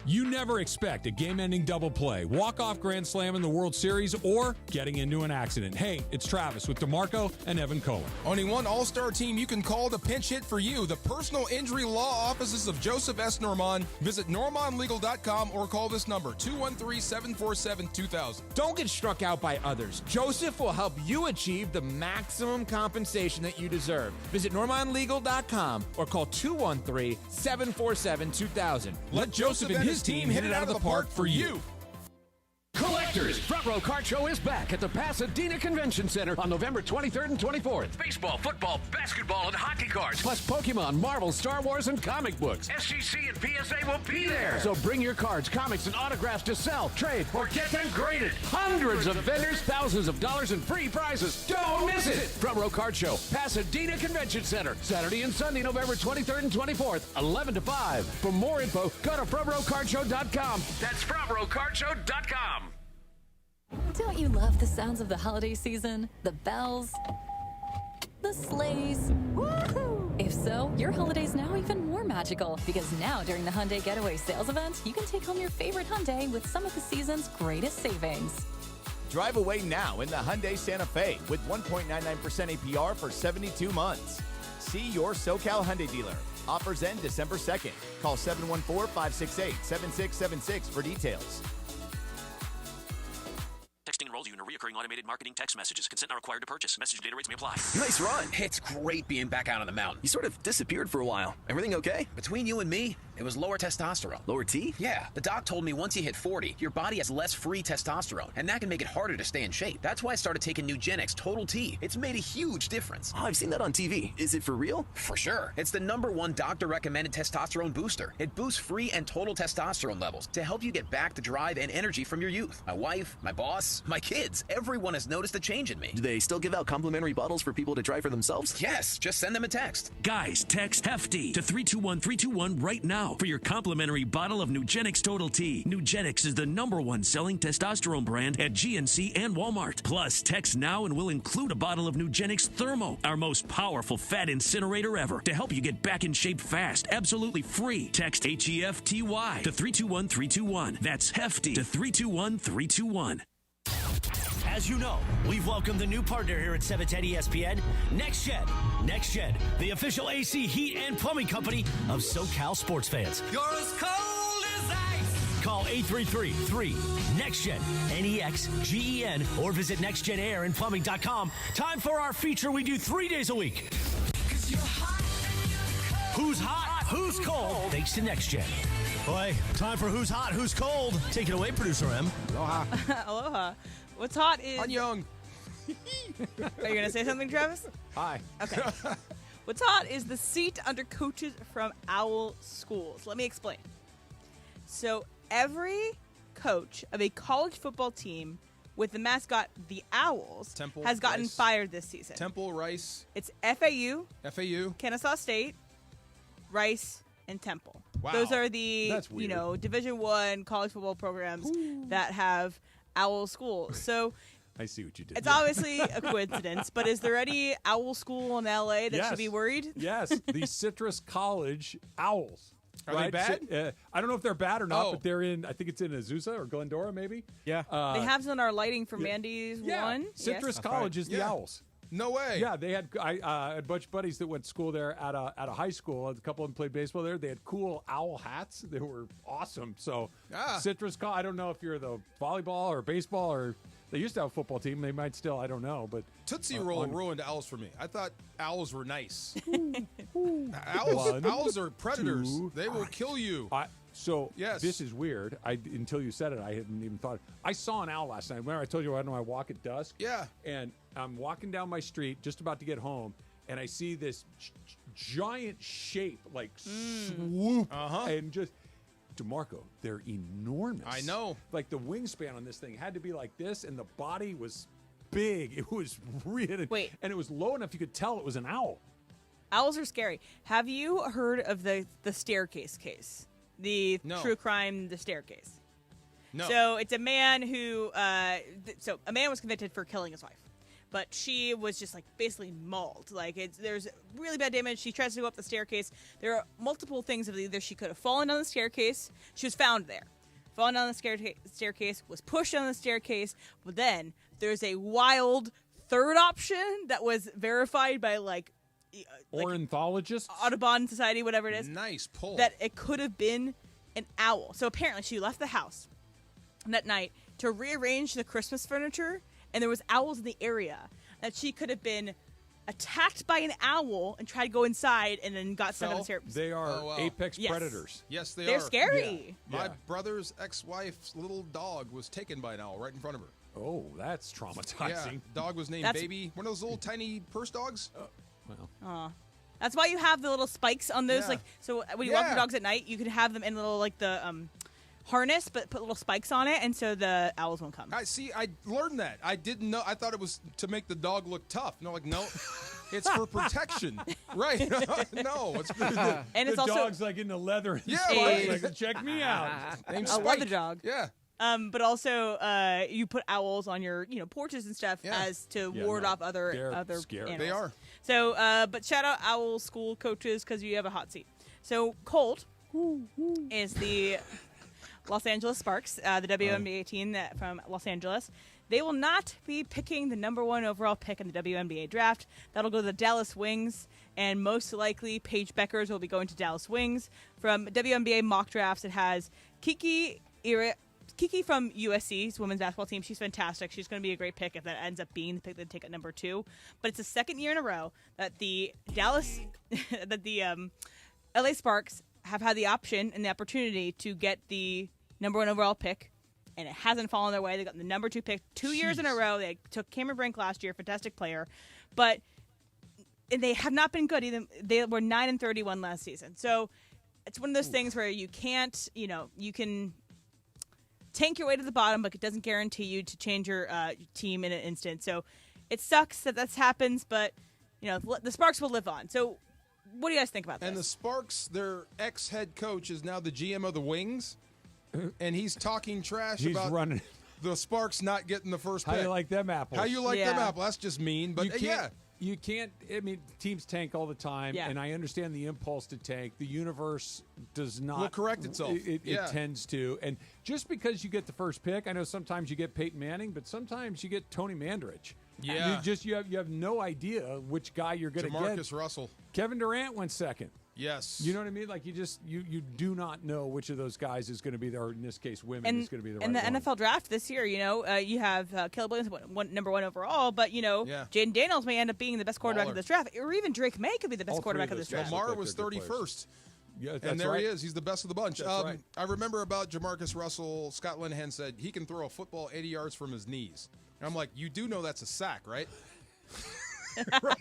Speaker 4: You never expect a game-ending double play, walk-off grand slam in the World Series, or getting into an accident. Hey, it's Travis with DeMarco and Evan Cohen.
Speaker 1: Only one all-star team you can call to pinch hit for you. The personal injury law offices of Joseph S. Normand. Visit normandlegal.com or call this number, 213-747-2000.
Speaker 8: Don't get struck out by others. Joseph will help you achieve the maximum compensation that you deserve. Visit normandlegal.com or call 213-747-2000.
Speaker 1: Let Joseph and his team hit it out of the park for you.
Speaker 22: Collectors, Front Row Card Show is back at the Pasadena Convention Center on November 23rd and 24th. Baseball, football, basketball, and hockey cards, plus Pokemon, Marvel, Star Wars, and comic books. SGC and PSA will be there. So bring your cards, comics, and autographs to sell, trade, or get them graded. Hundreds of vendors, thousands of dollars, and free prizes. Don't miss it. Front Row Card Show, Pasadena Convention Center, Saturday and Sunday, November 23rd and 24th, 11 to 5. For more info, go to frontrowcardshow.com. That's frontrowcardshow.com.
Speaker 9: Don't you love the sounds of the holiday season? The bells, the sleighs. Woohoo! If so, your holiday's now even more magical because now during the Hyundai Getaway Sales Event, you can take home your favorite Hyundai with some of the season's greatest savings.
Speaker 11: Drive away now in the Hyundai Santa Fe with 1.99% APR for 72 months. See your SoCal Hyundai dealer. Offers end December 2nd. Call 714-568-7676 for details.
Speaker 13: Texting enrolls you in a recurring automated marketing text messages. Consent not required to purchase. Message data rates may apply.
Speaker 16: Nice run. It's great being back out on the mountain. You sort of disappeared for a while. Everything okay? Between you and me, it was lower testosterone. Lower T? Yeah. The doc told me once you hit 40, your body has less free testosterone, and that can make it harder to stay in shape. That's why I started taking Nugenix Total T. It's made a huge difference. Oh, I've seen that on TV. Is it for real? For sure. It's the #1 doctor-recommended testosterone booster. It boosts free and total testosterone levels to help you get back the drive and energy from your youth. My wife, my boss, my kids, everyone has noticed a change in me. Do they still give out complimentary bottles for people to try for themselves?
Speaker 13: Yes, just send them a text.
Speaker 20: Guys, text HEFTY to 321-321 right now for your complimentary bottle of Nugenix Total T. Nugenix is the #1 selling testosterone brand at GNC and Walmart. Plus, text now and we'll include a bottle of Nugenix Thermo, our most powerful fat incinerator ever, to help you get back in shape fast, absolutely free. Text HEFTY to 321-321. That's HEFTY to 321-321. As you know, we've welcomed a new partner here at 710 ESPN, NextGen. NextGen, the official AC, heat, and plumbing company of SoCal sports fans.
Speaker 17: You're as cold as ice.
Speaker 20: Call 833-3-NEXTGEN, NEXGEN, or visit nextgenairandplumbing.com. Time for our feature we do 3 days a week. Who's hot? Who's cold? Thanks to NextGen.
Speaker 18: Boy, time for Who's Hot, Who's Cold. Take it away, Producer M.
Speaker 2: Aloha.
Speaker 3: Aloha. What's hot is...
Speaker 1: I'm young.
Speaker 3: Are you going to say something, Travis?
Speaker 2: Hi.
Speaker 3: Okay. What's hot is the seat under coaches from Owl schools. Let me explain. So every coach of a college football team with the mascot, the Owls,
Speaker 1: Temple,
Speaker 3: has gotten
Speaker 1: Rice.
Speaker 3: fired this season.
Speaker 1: Temple, Rice.
Speaker 3: It's FAU,
Speaker 1: FAU,
Speaker 3: Kennesaw State, Rice, and Temple.
Speaker 1: Wow.
Speaker 3: Those are the
Speaker 1: That's weird.
Speaker 3: Division I college football programs that have Owl schools. So
Speaker 4: I see what you did.
Speaker 3: it's obviously a coincidence, but is there any Owl school in LA that should be worried?
Speaker 4: Yes, the Citrus College Owls.
Speaker 1: Are they bad?
Speaker 4: I don't know if they're bad or not,
Speaker 1: Oh.
Speaker 4: but they're in, I think it's in Azusa or Glendora, maybe.
Speaker 2: Yeah.
Speaker 3: They have some in our lighting for Mandy's one.
Speaker 4: Citrus
Speaker 3: Yes.
Speaker 4: College is the
Speaker 1: Yeah.
Speaker 4: Owls.
Speaker 1: No way.
Speaker 4: Yeah, they had I had a bunch of buddies that went to school there at a high school. A couple of them played baseball there. They had cool owl hats. They were awesome. So Citrus College. I don't know if you're the volleyball or baseball or they used to have a football team. They might still. I don't know. But
Speaker 1: Tootsie Roll ruined owls for me. I thought owls were nice. Owls are predators. They will kill you.
Speaker 4: Yes. This is weird. Until you said it, I hadn't even thought. I saw an owl last night. Remember I told you I know I walk at dusk?
Speaker 1: Yeah.
Speaker 4: And I'm walking down my street, just about to get home, and I see this giant shape like swoop and just. DeMarco, they're enormous.
Speaker 1: I know.
Speaker 4: Like the wingspan on this thing had to be like this, and the body was big. It was really
Speaker 3: Wait.
Speaker 4: and it was low enough you could tell it was an owl.
Speaker 3: Owls are scary. Have you heard of the staircase case? The true crime, The Staircase.
Speaker 1: No.
Speaker 3: So it's a man who, so a man was convicted for killing his wife, but she was just like basically mauled. Like there's really bad damage. She tries to go up the staircase. There are multiple things of either she could have fallen down the staircase. She was found there. Fallen down the staircase, was pushed down the staircase, but then there's a wild third option that was verified by like
Speaker 4: ornithologists,
Speaker 3: Audubon Society, whatever it is.
Speaker 1: Nice pull.
Speaker 3: That it could have been an owl. So apparently she left the house that night to rearrange the Christmas furniture, and there was owls in the area. That she could have been attacked by an owl and tried to go inside and then got sent upstairs.
Speaker 4: They are apex predators.
Speaker 1: Yes, they are.
Speaker 3: They're scary.
Speaker 1: Yeah. My brother's ex-wife's little dog was taken by an owl right in front of her.
Speaker 4: Oh, that's traumatizing.
Speaker 1: Yeah, dog was named Baby. One of those little tiny purse dogs.
Speaker 3: That's why you have the little spikes on those.
Speaker 1: Yeah.
Speaker 3: Like, so when you walk your dogs at night, you can have them in little like the harness, but put little spikes on it, and so the owls won't come.
Speaker 1: I learned that. I didn't know. I thought it was to make the dog look tough. No, it's for protection. Right? No, it's
Speaker 3: and it's
Speaker 4: the
Speaker 3: also
Speaker 4: dog's like in the leather.
Speaker 1: Yeah,
Speaker 4: like, check me out.
Speaker 1: Named
Speaker 3: I love
Speaker 1: Spike.
Speaker 3: the dog.
Speaker 1: Yeah.
Speaker 3: But also, you put owls on your, porches and stuff as to ward off other
Speaker 4: scary.
Speaker 3: animals.
Speaker 1: They are.
Speaker 3: So, but shout out owl school coaches because you have a hot seat. So, Colt is the Los Angeles Sparks, the WNBA team from Los Angeles. They will not be picking the number 1 overall pick in the WNBA draft. That'll go to the Dallas Wings, and most likely Paige Beckers will be going to Dallas Wings. From WNBA mock drafts, it has Kiki from USC's women's basketball team. She's fantastic. She's going to be a great pick if that ends up being the pick they take at number 2. But it's the second year in a row that the LA Sparks have had the option and the opportunity to get the number 1 overall pick, and it hasn't fallen their way. They got the number 2 pick 2 years in a row. They took Cameron Brink last year, fantastic player, but they have not been good either. They were 9-31 last season. So it's one of those things where you can't, you can tank your way to the bottom, but it doesn't guarantee you to change your team in an instant. So it sucks that happens, but the Sparks will live on. So what do you guys think about this?
Speaker 1: And the Sparks, their ex-head coach is now the GM of the Wings, and he's talking trash about
Speaker 4: running
Speaker 1: the Sparks not getting the first pick.
Speaker 4: How you like them apples?
Speaker 1: How you like them apples? That's just mean, but
Speaker 4: You can't. I mean, teams tank all the time, and I understand the impulse to tank. The universe does not.
Speaker 1: Will correct itself.
Speaker 4: It tends to. And just because you get the first pick, I know sometimes you get Peyton Manning, but sometimes you get Tony Mandarich.
Speaker 1: Yeah.
Speaker 4: You have no idea which guy you're going to get.
Speaker 1: Jamarcus Russell.
Speaker 4: Kevin Durant went second.
Speaker 1: Yes.
Speaker 4: You know what I mean? Like you do not know which of those guys is going to be there, or in this case, women is going to be the right
Speaker 3: in the
Speaker 4: one.
Speaker 3: NFL draft this year, you have Caleb Williams, number 1 overall, but Jaden Daniels may end up being the best quarterback of this draft, or even Drake May could be the best quarterback of this draft.
Speaker 1: Lamar was 31st.
Speaker 4: Yeah,
Speaker 1: and there he is. He's the best of the bunch.
Speaker 4: That's right.
Speaker 1: I remember about Jamarcus Russell, Scott Linehan said he can throw a football 80 yards from his knees. And I'm like, you do know that's a sack, right? right.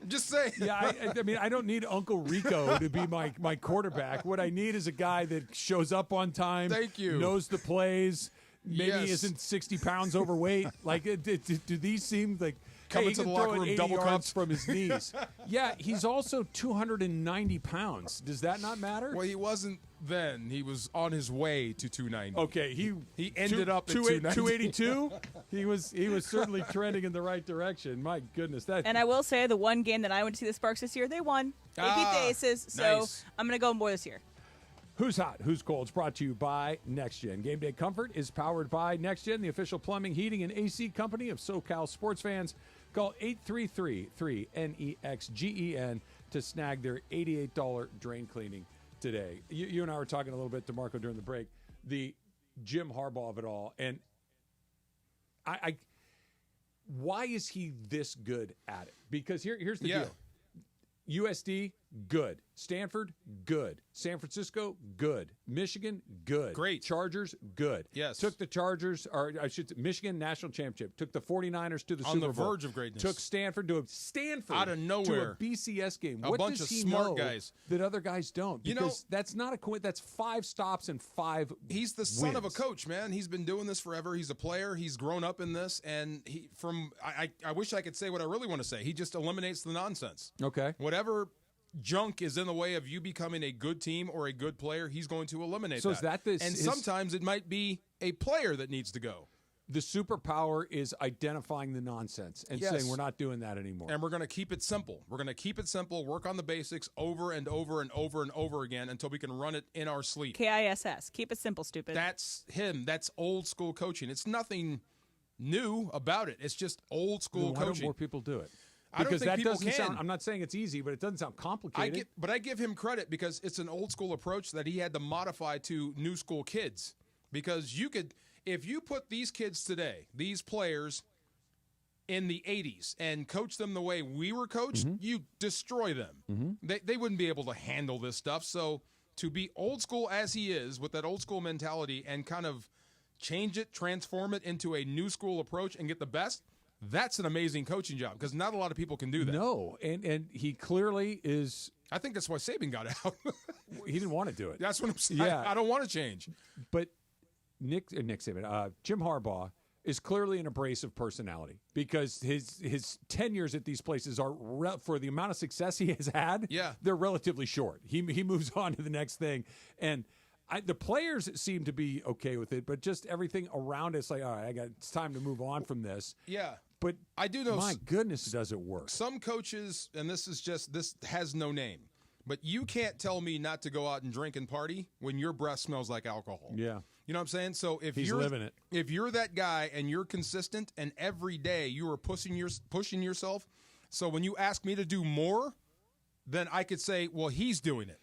Speaker 1: Just saying.
Speaker 4: Yeah, I mean, I don't need Uncle Rico to be my quarterback. What I need is a guy that shows up on time.
Speaker 1: Thank you.
Speaker 4: Knows the plays. Maybe isn't 60 pounds overweight. Like, do these seem like
Speaker 1: coming to the locker room double cups
Speaker 4: from his knees? Yeah, he's also 290 pounds. Does that not matter?
Speaker 1: Well, he wasn't then. He was on his way to 290.
Speaker 4: Okay,
Speaker 1: he ended up at
Speaker 4: 282. He was certainly trending in the right direction. My goodness, that.
Speaker 3: And I will say, the one game that I went to see the Sparks this year, they won. They beat the Aces, so
Speaker 1: nice.
Speaker 3: I'm going to go more this year.
Speaker 4: Who's Hot, Who's Cold is brought to you by NextGen. Game Day Comfort is powered by NextGen, the official plumbing, heating, and AC company of SoCal sports fans. Call 833-3-NEXGEN to snag their $88 drain cleaning today. You and I were talking a little bit to Marco during the break, the Jim Harbaugh of it all. And I why is he this good at it? Because here's the deal. USD, good. Stanford, good. San Francisco, good. Michigan, good.
Speaker 1: Great.
Speaker 4: Chargers, good.
Speaker 1: Yes.
Speaker 4: Took the Chargers, or I should say, Michigan national championship. Took the 49ers to the Super Bowl.
Speaker 1: On the verge of greatness.
Speaker 4: Took Stanford
Speaker 1: out of nowhere
Speaker 4: to a BCS game.
Speaker 1: A
Speaker 4: What
Speaker 1: bunch
Speaker 4: does
Speaker 1: of
Speaker 4: he
Speaker 1: smart
Speaker 4: know
Speaker 1: guys
Speaker 4: that other guys don't? Because that's not a that's 5 stops and 5
Speaker 1: He's the son of a
Speaker 4: wins.
Speaker 1: coach, man. He's been doing this forever. He's a player. He's grown up in this, and I wish I could say what I really want to say. He just eliminates the nonsense.
Speaker 4: Okay.
Speaker 1: Whatever junk is in the way of you becoming a good team or a good player, he's going to eliminate
Speaker 4: So
Speaker 1: that.
Speaker 4: is that this-
Speaker 1: and
Speaker 4: his-
Speaker 1: sometimes it might be a player that needs to go.
Speaker 4: The superpower is identifying the nonsense and
Speaker 1: Yes.
Speaker 4: saying we're not doing that anymore.
Speaker 1: And we're going to keep it simple. We're going to keep it simple, work on the basics over and over and over and over again until we can run it in our sleep.
Speaker 3: KISS. Keep it simple, stupid.
Speaker 1: That's him. That's old school coaching. It's nothing new about it. It's just old school
Speaker 4: Why don't
Speaker 1: coaching.
Speaker 4: more people do it?
Speaker 1: I don't
Speaker 4: Because
Speaker 1: think
Speaker 4: that
Speaker 1: people
Speaker 4: doesn't
Speaker 1: can.
Speaker 4: sound. I'm not saying it's easy, but it doesn't sound complicated.
Speaker 1: But I give him credit because it's an old school approach that he had to modify to new school kids. Because you could, if you put these kids today, these players in the 80s, and coach them the way we were coached, you destroy them. They wouldn't be able to handle this stuff. So to be old school as he is, with that old school mentality, and kind of change it, transform it into a new school approach and get the best, that's an amazing coaching job because not a lot of people can do that.
Speaker 4: No, and he clearly is.
Speaker 1: I think that's why Saban got out.
Speaker 4: He didn't want to do it.
Speaker 1: That's what I'm saying.
Speaker 4: Yeah.
Speaker 1: I don't want to change.
Speaker 4: But Nick Saban, Jim Harbaugh is clearly an abrasive personality because his tenures at these places are for the amount of success he has had.
Speaker 1: Yeah,
Speaker 4: they're relatively short. He moves on to the next thing, and the players seem to be okay with it, but just everything around it's like, all right, it's time to move on from this.
Speaker 1: Yeah.
Speaker 4: But
Speaker 1: I do know.
Speaker 4: My goodness, does it work?
Speaker 1: Some coaches, and this has no name, but you can't tell me not to go out and drink and party when your breath smells like alcohol.
Speaker 4: Yeah.
Speaker 1: You know what I'm saying? So if
Speaker 4: He's
Speaker 1: you're
Speaker 4: living it.
Speaker 1: if you're that guy and you're consistent and every day you are pushing yourself, so when you ask me to do more, then I could say, well, he's doing it.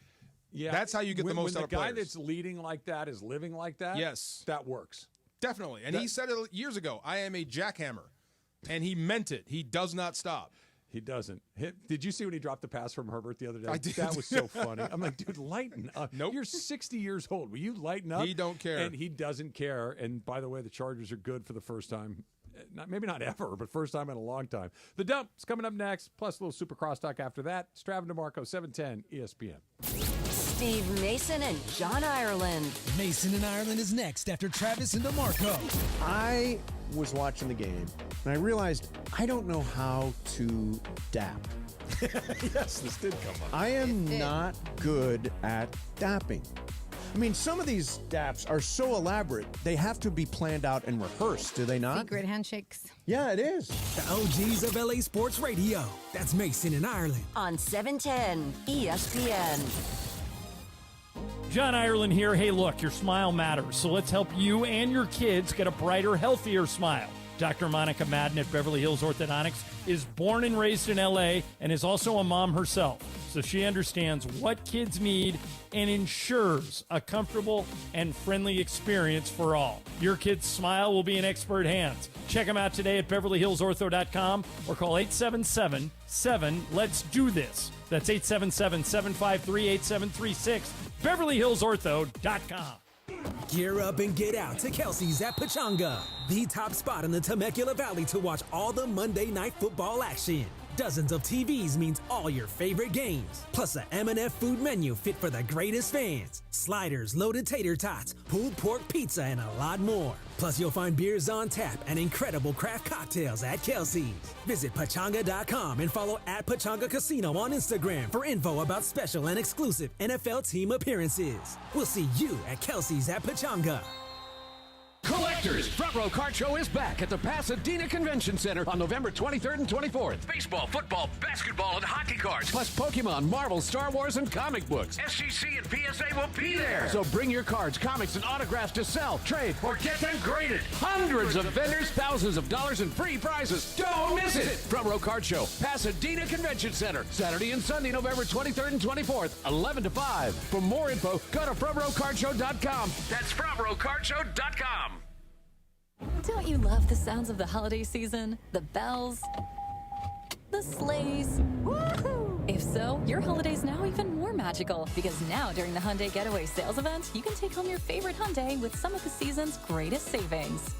Speaker 4: Yeah,
Speaker 1: that's how you get the most
Speaker 4: when
Speaker 1: out of
Speaker 4: the guy
Speaker 1: players.
Speaker 4: that's leading like that is living like that.
Speaker 1: Yes,
Speaker 4: that works.
Speaker 1: Definitely. And he said it years ago. I am a jackhammer. And he meant it. He does not stop.
Speaker 4: He doesn't. Did you see when he dropped the pass from Herbert the other day?
Speaker 1: I did.
Speaker 4: That was so funny. I'm like, dude, lighten up.
Speaker 1: Nope.
Speaker 4: You're 60 years old. Will you lighten up?
Speaker 1: He don't care.
Speaker 4: And he doesn't care. And by the way, the Chargers are good for the first time. Maybe not ever, but first time in a long time. The Dump is coming up next, plus a little Super Crosstalk after that. Strav DeMarco, 710 ESPN.
Speaker 24: Steve Mason and John Ireland.
Speaker 18: Mason and Ireland is next after Travis and DeMarco.
Speaker 7: I was watching the game, and I realized I don't know how to dap.
Speaker 4: Yes, this did come up.
Speaker 7: I am not good at dapping. I mean, some of these daps are so elaborate, they have to be planned out and rehearsed, do they not?
Speaker 10: Secret handshakes.
Speaker 7: Yeah, it is.
Speaker 18: The OGs of LA Sports Radio. That's Mason and Ireland.
Speaker 24: On 710 ESPN.
Speaker 12: John Ireland here. Hey, look, your smile matters, so let's help you and your kids get a brighter, healthier smile. Dr. Monica Madden at Beverly Hills Orthodontics is born and raised in LA and is also a mom herself, so she understands what kids need and ensures a comfortable and friendly experience for all. Your kid's smile will be in expert hands. Check them out today at BeverlyHillsOrtho.com or call 877-7-LET'S-DO-THIS. That's 877-753-8736. BeverlyHillsOrtho.com.
Speaker 20: Gear up and get out to Kelsey's at Pachanga, the top spot in the Temecula Valley to watch all the Monday Night Football action. Dozens of TVs means all your favorite games, plus a M&F food menu fit for the greatest fans. Sliders, loaded tater tots, pulled pork pizza, and a lot more. Plus, you'll find beers on tap and incredible craft cocktails at Kelsey's. Visit Pachanga.com and follow at Pachanga Casino on Instagram for info about special and exclusive NFL team appearances. We'll see you at Kelsey's at Pachanga.
Speaker 22: Collectors, Front Row Card Show is back at the Pasadena Convention Center on November 23rd and 24th.
Speaker 13: Baseball, football, basketball, and hockey cards.
Speaker 22: Plus Pokemon, Marvel, Star Wars, and comic books.
Speaker 13: SGC and PSA will be there.
Speaker 22: So bring your cards, comics, and autographs to sell, trade, or get them graded. Hundreds of vendors, thousands of dollars in free prizes. Don't miss it. Front Row Card Show, Pasadena Convention Center, Saturday and Sunday, November 23rd and 24th, 11 to 5. For more info, go to frontrowcardshow.com.
Speaker 13: That's frontrowcardshow.com.
Speaker 9: Don't you love the sounds of the holiday season? The bells, the sleighs, woohoo! If so, your holiday's now even more magical because now during the Hyundai Getaway Sales Event, you can take home your favorite Hyundai with some of the season's greatest savings.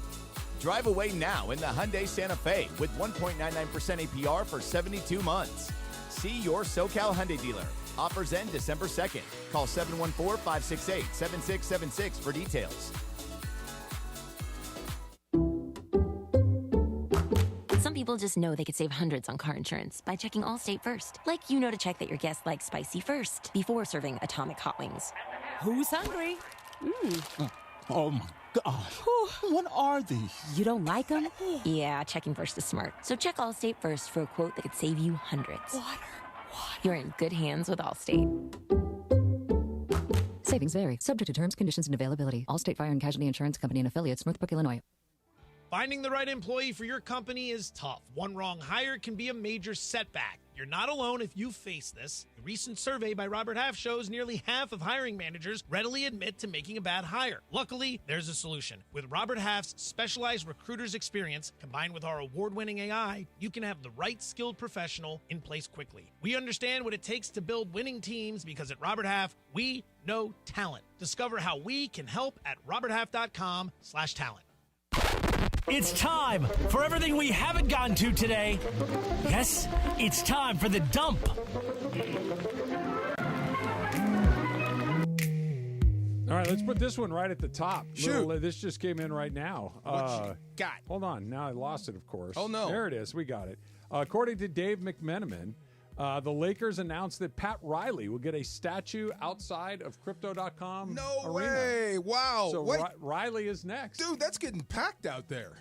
Speaker 11: Drive away now in the Hyundai Santa Fe with 1.99% APR for 72 months. See your SoCal Hyundai dealer. Offers end December 2nd. Call 714-568-7676 for details.
Speaker 10: Some people just know they could save hundreds on car insurance by checking Allstate first. Like to check that your guests like spicy first before serving Atomic Hot Wings.
Speaker 24: Who's hungry?
Speaker 15: Oh my gosh. What are these?
Speaker 10: You don't like them? Yeah, checking first is smart. So check Allstate first for a quote that could save you hundreds.
Speaker 24: Water.
Speaker 10: You're in good hands with Allstate.
Speaker 19: Savings vary, subject to terms, conditions, and availability. Allstate Fire and Casualty Insurance Company and affiliates, Northbrook, Illinois.
Speaker 18: Finding the right employee for your company is tough. One wrong hire can be a major setback. You're not alone if you face this. A recent survey by Robert Half shows nearly half of hiring managers readily admit to making a bad hire. Luckily, there's a solution. With Robert Half's specialized recruiter's experience, combined with our award-winning AI, you can have the right skilled professional in place quickly. We understand what it takes to build winning teams because at Robert Half, we know talent. Discover how we can help at roberthalf.com/talent.
Speaker 20: It's time for everything we haven't gotten to today. Yes, it's time for the dump.
Speaker 4: All right, let's put this one right at the top.
Speaker 1: Shoot.
Speaker 4: This just came in right now.
Speaker 1: What you got?
Speaker 4: Hold on. Now I lost it, of course.
Speaker 1: Oh, no.
Speaker 4: There it is. We got it. According to Dave McMenamin, the Lakers announced that Pat Riley will get a statue outside of Crypto.com
Speaker 1: No
Speaker 4: arena.
Speaker 1: way. Wow.
Speaker 4: So
Speaker 1: Wait.
Speaker 4: Riley is next.
Speaker 1: Dude, that's getting packed out there.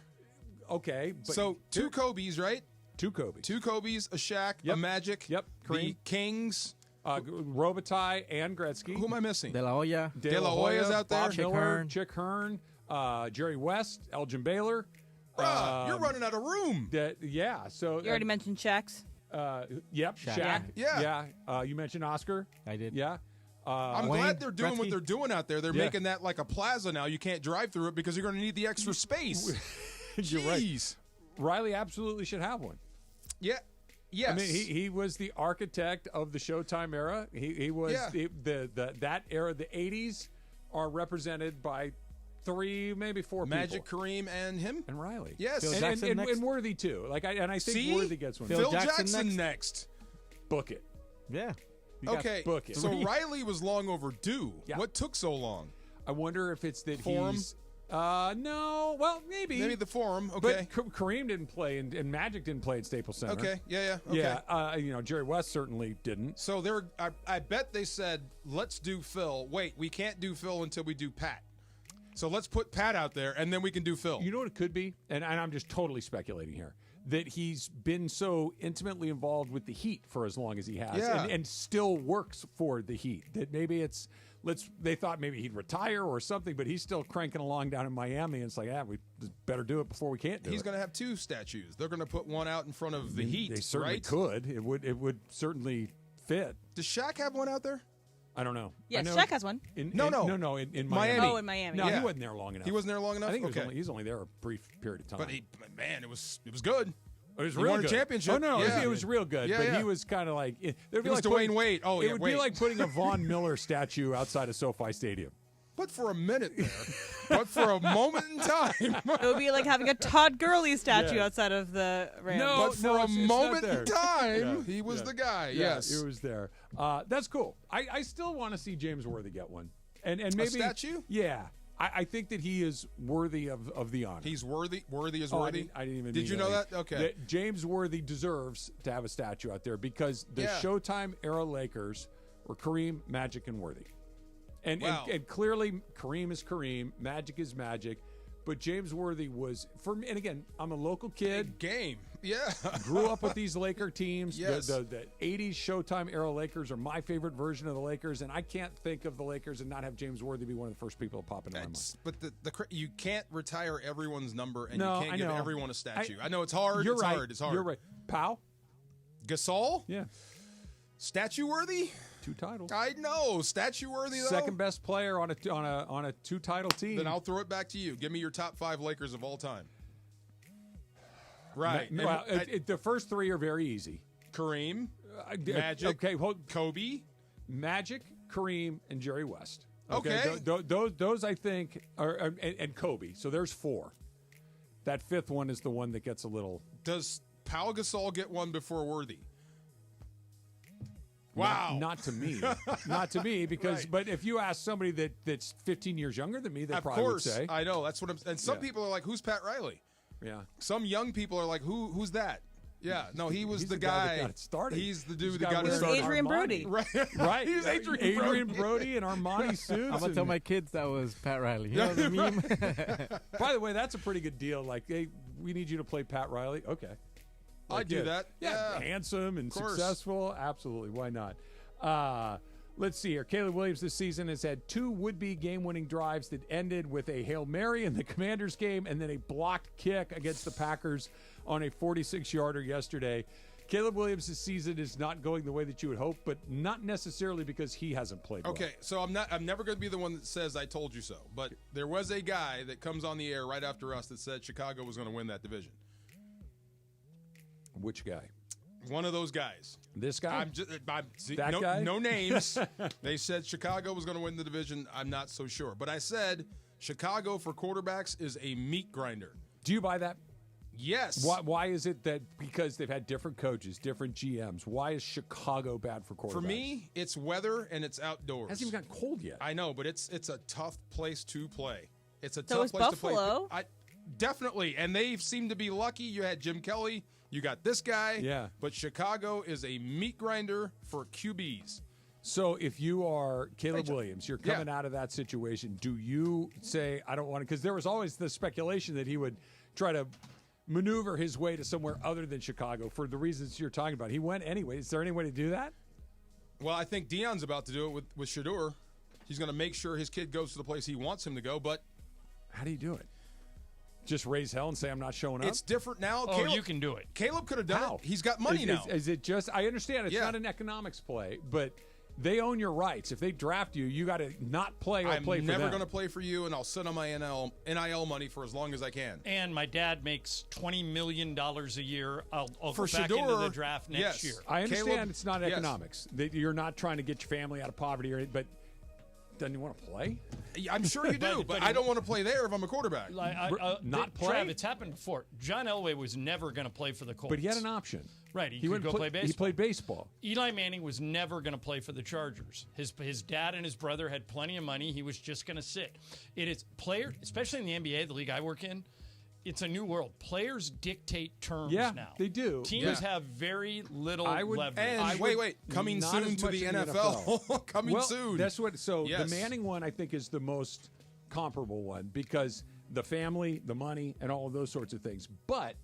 Speaker 4: Okay. But
Speaker 1: So two Kobe's, right?
Speaker 4: Two Kobe's.
Speaker 1: Two Kobe's, a Shaq,
Speaker 4: Yep.
Speaker 1: a Magic.
Speaker 4: Yep.
Speaker 1: The
Speaker 4: Kareem.
Speaker 1: Kings.
Speaker 4: Robitaille and Gretzky.
Speaker 1: Who am I missing?
Speaker 2: De La Hoya.
Speaker 1: De La Hoya's out there.
Speaker 4: Bob
Speaker 2: Chick
Speaker 4: Miller,
Speaker 2: Hearn.
Speaker 4: Chick Hearn, Jerry West, Elgin Baylor.
Speaker 1: Bruh, you're running out of room.
Speaker 4: Yeah. So
Speaker 3: You already mentioned Shaq's.
Speaker 4: Yep. Shaq.
Speaker 1: Yeah.
Speaker 4: You mentioned Oscar.
Speaker 2: I did.
Speaker 4: Yeah.
Speaker 1: I'm
Speaker 2: Wayne
Speaker 1: glad they're doing what
Speaker 2: Gretzky.
Speaker 1: they're doing out there. They're
Speaker 4: Yeah.
Speaker 1: making that like a plaza now. You can't drive through it because you're going to need the extra space.
Speaker 4: You're right.
Speaker 1: Jeez.
Speaker 4: Riley absolutely should have one.
Speaker 1: Yeah. Yes.
Speaker 4: I mean, he was the architect of the Showtime era. He was that era. The 80s are represented by 3, maybe 4
Speaker 1: Magic,
Speaker 4: people.
Speaker 1: Kareem, and him.
Speaker 4: And Riley.
Speaker 1: Yes.
Speaker 2: Phil
Speaker 1: And
Speaker 2: Jackson
Speaker 4: and
Speaker 2: next?
Speaker 4: Worthy too. I think
Speaker 1: See?
Speaker 4: Worthy gets one.
Speaker 1: Phil
Speaker 2: Jackson
Speaker 1: Jackson
Speaker 2: next?
Speaker 4: Book it.
Speaker 2: Yeah. You got
Speaker 1: Okay.
Speaker 4: book it.
Speaker 1: So Riley was long overdue.
Speaker 4: Yeah.
Speaker 1: What took so long?
Speaker 4: I wonder if it's that
Speaker 1: Forum?
Speaker 4: he's. No. Well, maybe.
Speaker 1: Maybe the Forum. Okay.
Speaker 4: But Kareem didn't play, and Magic didn't play at Staples Center.
Speaker 1: Okay. Yeah. Okay.
Speaker 4: Yeah. Jerry West certainly didn't.
Speaker 1: So I bet they said, let's do Phil. Wait, we can't do Phil until we do Pat. So let's put Pat out there, and then we can do Phil.
Speaker 4: You know what it could be? And I'm just totally speculating here. That he's been so intimately involved with the Heat for as long as he has,
Speaker 1: Yeah.
Speaker 4: and still works for the Heat. That maybe they thought maybe he'd retire or something, but he's still cranking along down in Miami, and it's like, we better do it before we can't do it.
Speaker 1: He's going to have 2 statues. They're going to put one out in front of the Heat.
Speaker 4: They certainly
Speaker 1: right?
Speaker 4: could. It would certainly fit.
Speaker 1: Does Shaq have one out there?
Speaker 4: I don't know.
Speaker 3: Yes,
Speaker 4: I know
Speaker 3: Shaq has one.
Speaker 4: In
Speaker 1: No.
Speaker 4: Miami.
Speaker 1: Miami.
Speaker 3: Oh, in Miami.
Speaker 4: No,
Speaker 1: Yeah.
Speaker 4: he wasn't there long enough.
Speaker 1: He wasn't there long enough?
Speaker 4: I think
Speaker 1: Okay.
Speaker 4: he's only there a brief period of time.
Speaker 1: But man, it was good.
Speaker 4: It was
Speaker 1: He
Speaker 4: real
Speaker 1: won a
Speaker 4: good.
Speaker 1: championship.
Speaker 4: Oh no,
Speaker 1: Yeah.
Speaker 4: it was real good.
Speaker 1: Yeah,
Speaker 4: but
Speaker 1: yeah.
Speaker 4: he was kind of like it would be
Speaker 1: was
Speaker 4: like
Speaker 1: Dwayne Wade. Oh,
Speaker 4: it
Speaker 1: yeah,
Speaker 4: would
Speaker 1: Wade.
Speaker 4: be like putting a Von Miller statue outside of SoFi Stadium.
Speaker 1: But for a minute there. But for a moment in time.
Speaker 3: It would be like having a Todd Gurley statue
Speaker 4: Yeah.
Speaker 3: outside of the Rams.
Speaker 1: But for a
Speaker 4: it's not
Speaker 1: moment
Speaker 4: there.
Speaker 1: in time,
Speaker 4: Yeah,
Speaker 1: he was
Speaker 4: yeah.
Speaker 1: the guy.
Speaker 4: Yeah,
Speaker 1: Yes.
Speaker 4: it was there. That's cool. I still want to see James Worthy get one, and maybe
Speaker 1: statue.
Speaker 4: Yeah, I think that he is worthy of the honor.
Speaker 1: He's worthy. Worthy is
Speaker 4: Oh,
Speaker 1: worthy.
Speaker 4: I didn't even.
Speaker 1: Did
Speaker 4: mean
Speaker 1: you know that? Okay.
Speaker 4: That James Worthy deserves to have a statue out there because the
Speaker 1: Yeah.
Speaker 4: Showtime era Lakers were Kareem, Magic, and Worthy, and
Speaker 1: Wow.
Speaker 4: and clearly Kareem is Kareem, Magic is Magic, but James Worthy was for me. And again, I'm a local kid.
Speaker 1: Game. Yeah.
Speaker 4: Grew up with these Laker teams.
Speaker 1: Yes.
Speaker 4: The 80s Showtime era Lakers are my favorite version of the Lakers, and I can't think of the Lakers and not have James Worthy be one of the first people to pop into my mind.
Speaker 1: But you can't retire everyone's number, and
Speaker 4: No,
Speaker 1: you can't
Speaker 4: I
Speaker 1: give
Speaker 4: know.
Speaker 1: everyone a statue. I know it's hard.
Speaker 4: You're
Speaker 1: it's
Speaker 4: right.
Speaker 1: hard. It's hard.
Speaker 4: You're right. Powell?
Speaker 1: Gasol?
Speaker 4: Yeah.
Speaker 1: Statue worthy?
Speaker 4: 2 titles.
Speaker 1: I know. Statue worthy though.
Speaker 4: Second best player on a 2-title team.
Speaker 1: Then I'll throw it back to you. Give me your top 5 Lakers of all time. Right.
Speaker 4: Well, the first 3 are very easy.
Speaker 1: Kareem. Magic.
Speaker 4: Okay,
Speaker 1: Kobe.
Speaker 4: Magic, Kareem, and Jerry West.
Speaker 1: Okay.
Speaker 4: Those I think are and Kobe. So there's 4. That 5th one is the one that gets a little.
Speaker 1: Does Pau Gasol get one before Worthy? Wow.
Speaker 4: Not to me. Not to me, because
Speaker 1: Right.
Speaker 4: but if you ask somebody that's 15 years younger than me, they
Speaker 1: Of
Speaker 4: probably
Speaker 1: course,
Speaker 4: would say.
Speaker 1: I know. That's what I'm. And some
Speaker 4: Yeah.
Speaker 1: people are like, "Who's Pat Riley?"
Speaker 4: Yeah.
Speaker 1: Some young people are like, "Who's that?" Yeah. No, he was
Speaker 4: He's
Speaker 1: the
Speaker 4: guy
Speaker 1: guy.
Speaker 4: that got it started.
Speaker 1: He's the dude
Speaker 4: He's
Speaker 1: that
Speaker 4: the guy
Speaker 1: got it
Speaker 4: with
Speaker 1: started.
Speaker 3: Adrian
Speaker 4: Armani.
Speaker 3: Brody.
Speaker 1: Right.
Speaker 4: Right.
Speaker 1: He's Adrian
Speaker 4: Brody and Armani suits.
Speaker 2: I'm gonna tell my kids that was Pat Riley. You
Speaker 1: Yeah.
Speaker 2: know the meme?
Speaker 4: By the way, that's a pretty good deal. Like, hey, we need you to play Pat Riley. Okay.
Speaker 1: I'd do that. Yeah.
Speaker 4: Handsome and
Speaker 1: Of course.
Speaker 4: successful. Absolutely. Why not? Let's see here. Caleb Williams this season has had 2 would-be game-winning drives that ended with a Hail Mary in the Commanders game and then a blocked kick against the Packers on a 46-yarder yesterday. Caleb Williams this season is not going the way that you would hope, but not necessarily because he hasn't played well.
Speaker 1: Okay, so I'm never going to be the one that says I told you so. But there was a guy that comes on the air right after us that said Chicago was going to win that division.
Speaker 4: Which guy?
Speaker 1: One of those guys.
Speaker 4: This guy? That
Speaker 1: no,
Speaker 4: guy?
Speaker 1: No names. They said Chicago was going to win the division. I'm not so sure. But I said Chicago for quarterbacks is a meat grinder.
Speaker 4: Do you buy that?
Speaker 1: Yes.
Speaker 4: Why is it that because they've had different coaches, different GMs, why is Chicago bad for quarterbacks?
Speaker 1: For me, it's weather and it's outdoors.
Speaker 4: Hasn't even gotten cold yet.
Speaker 1: I know, but it's a tough place to play. It's a
Speaker 3: So
Speaker 1: tough
Speaker 3: is
Speaker 1: place to play.
Speaker 3: Buffalo.
Speaker 1: Definitely, and they seem to be lucky. You had Jim Kelly, you got this guy.
Speaker 4: Yeah.
Speaker 1: But Chicago is a meat grinder for QBs.
Speaker 4: So if you are Caleb Williams, you're coming out of that situation, do you say, I don't want to, because there was always the speculation that he would try to maneuver his way to somewhere other than Chicago for the reasons you're talking about. He went anyway. Is there any way to do that?
Speaker 1: Well, I think Deion's about to do it with Shedeur. He's going to make sure his kid goes to the place he wants him to go, but
Speaker 4: how do you do it? Just raise hell and say I'm not showing up?
Speaker 1: It's different now.
Speaker 12: Oh, you can do it.
Speaker 1: Caleb could have done
Speaker 4: How?
Speaker 1: it. He's got money now.
Speaker 4: Is it just, I understand it's not an economics play, but they own your rights. If they draft you, you got to not play or play for them.
Speaker 1: I'm never going to play for you, and I'll sit on my NIL money for as long as I can.
Speaker 12: And my dad makes $20 million a year. I'll
Speaker 1: For
Speaker 12: go back
Speaker 1: Shedeur,
Speaker 12: into the draft next year.
Speaker 4: I understand
Speaker 1: Caleb,
Speaker 4: it's not
Speaker 1: yes.
Speaker 4: economics. That you're not trying to get your family out of poverty, or but doesn't he want to play?
Speaker 1: I'm sure you do, but I don't want to play there if I'm a quarterback.
Speaker 4: Not play?
Speaker 12: Trav, it's happened before. John Elway was never going to play for the Colts.
Speaker 4: But he had an option.
Speaker 12: Right, he could
Speaker 4: went
Speaker 12: go play baseball.
Speaker 4: He played baseball.
Speaker 12: Eli Manning was never going to play for the Chargers. His dad and his brother had plenty of money. He was just going to sit. It is player, especially in the NBA, the league I work in. It's a new world. Players dictate terms now.
Speaker 4: They do.
Speaker 12: Teams have very little leverage.
Speaker 1: And wait, coming
Speaker 4: Not
Speaker 1: soon
Speaker 4: as
Speaker 1: to
Speaker 4: much
Speaker 1: the
Speaker 4: in
Speaker 1: NFL. Coming soon.
Speaker 4: That's what. So
Speaker 1: Yes.
Speaker 4: the Manning one, I think, is the most comparable one because the family, the money, and all of those sorts of things. But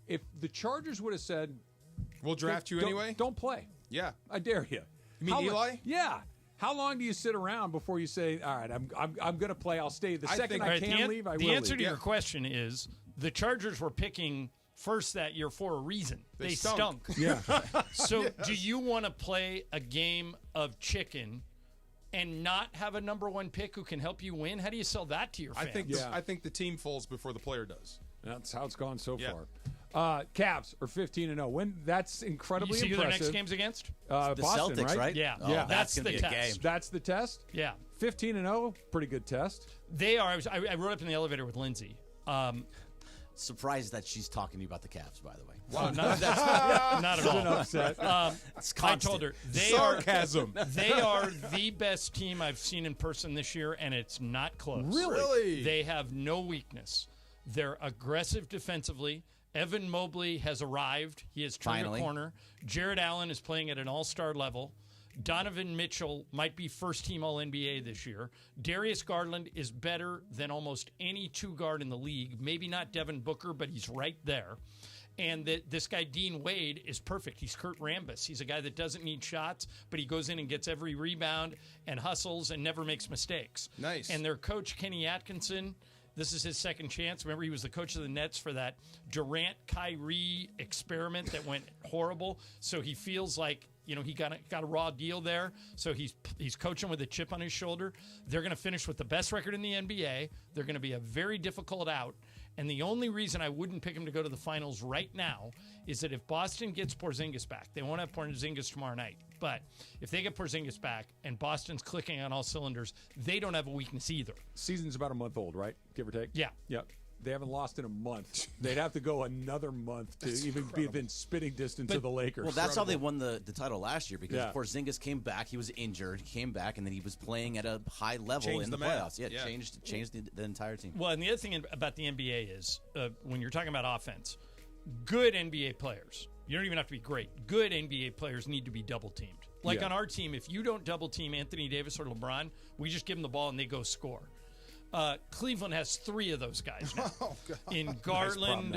Speaker 4: if the Chargers would have said,
Speaker 1: "We'll draft you
Speaker 4: don't-
Speaker 1: anyway,"
Speaker 4: don't play.
Speaker 1: Yeah,
Speaker 4: I dare you.
Speaker 1: You mean Eli?
Speaker 4: Yeah. How long do you sit around before you say, "All right, I'm going to play. I'll stay." The second I can leave, I will.
Speaker 12: The answer
Speaker 4: leave.
Speaker 12: to your question is the Chargers were picking first that year for a reason. They stunk.
Speaker 4: Yeah.
Speaker 12: So do you want to play a game of chicken and not have a number one pick who can help you win? How do you sell that to your fans?
Speaker 1: I think the team folds before the player does.
Speaker 4: That's how it's gone so far. Cavs are 15-0. When that's incredibly
Speaker 12: you see
Speaker 4: impressive.
Speaker 12: who their next game's against?
Speaker 4: The
Speaker 12: Boston,
Speaker 4: Celtics,
Speaker 12: right? Yeah.
Speaker 4: Oh, yeah.
Speaker 12: That's the test.
Speaker 4: That's the test.
Speaker 12: Yeah.
Speaker 4: 15-0, pretty good test.
Speaker 12: They are. I rode up in the elevator with Lindsay.
Speaker 5: Surprised that she's talking to you about the Cavs, by the way.
Speaker 12: Well, not at all.
Speaker 4: Upset.
Speaker 12: I told her
Speaker 1: sarcasm.
Speaker 12: They are the best team I've seen in person this year, and it's not close.
Speaker 1: Really?
Speaker 12: They have no weakness. They're aggressive defensively. Evan Mobley has arrived. He has turned a corner. Jared Allen is playing at an all-star level. Donovan Mitchell might be first-team All-NBA this year. Darius Garland is better than almost any two-guard in the league. Maybe not Devin Booker, but he's right there. And this guy, Dean Wade, is perfect. He's Kurt Rambis. He's a guy that doesn't need shots, but he goes in and gets every rebound and hustles and never makes mistakes.
Speaker 1: Nice.
Speaker 12: And their coach, Kenny Atkinson, this is his second chance. Remember, he was the coach of the Nets for that Durant-Kyrie experiment that went horrible. So he feels like, he got a raw deal there. So he's coaching with a chip on his shoulder. They're going to finish with the best record in the NBA. They're going to be a very difficult out. And the only reason I wouldn't pick him to go to the finals right now is that if Boston gets Porzingis back, they won't have Porzingis tomorrow night. But if they get Porzingis back and Boston's clicking on all cylinders, they don't have a weakness either.
Speaker 4: Season's about a month old, right? Give or take?
Speaker 12: Yeah.
Speaker 4: Yep. They haven't lost in a month. They'd have to go another month to be within spitting distance of the Lakers.
Speaker 5: Well, that's how they won the title last year because
Speaker 4: Yeah.
Speaker 5: Porzingis came back. He was injured. He came back, and then he was playing at a high level
Speaker 1: Changed
Speaker 5: in the
Speaker 1: the math.
Speaker 5: playoffs. Yeah, changed the entire team.
Speaker 12: Well, and the other thing about the NBA is when you're talking about offense, good NBA players, you don't even have to be great. Good NBA players need to be double teamed. Like
Speaker 4: Yeah.
Speaker 12: on our team, if you don't double team Anthony Davis or LeBron, we just give them the ball and they go score. Cleveland has 3 of those guys now.
Speaker 1: Oh, God.
Speaker 12: In Garland,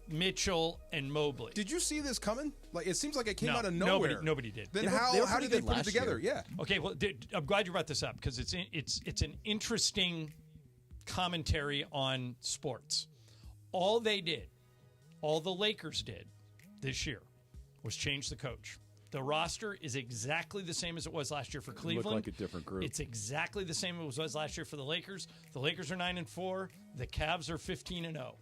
Speaker 12: Mitchell, and Mobley.
Speaker 1: Did you see this coming? Like, it seems like it came
Speaker 12: No,
Speaker 1: out of nowhere.
Speaker 12: Nobody did.
Speaker 1: Then
Speaker 5: They were
Speaker 1: how did
Speaker 5: pretty
Speaker 1: they
Speaker 5: good
Speaker 1: put it
Speaker 5: last
Speaker 1: together?
Speaker 5: year.
Speaker 1: Yeah.
Speaker 12: Okay, well, I'm glad you brought this up because it's an interesting commentary on sports. All they did, all the Lakers did this year was change the coach. The roster is exactly the same as it was last year for Cleveland.
Speaker 4: Looked like a different group.
Speaker 12: It's exactly the same as it was last year for the Lakers. The Lakers are 9-4. The Cavs are 15-0.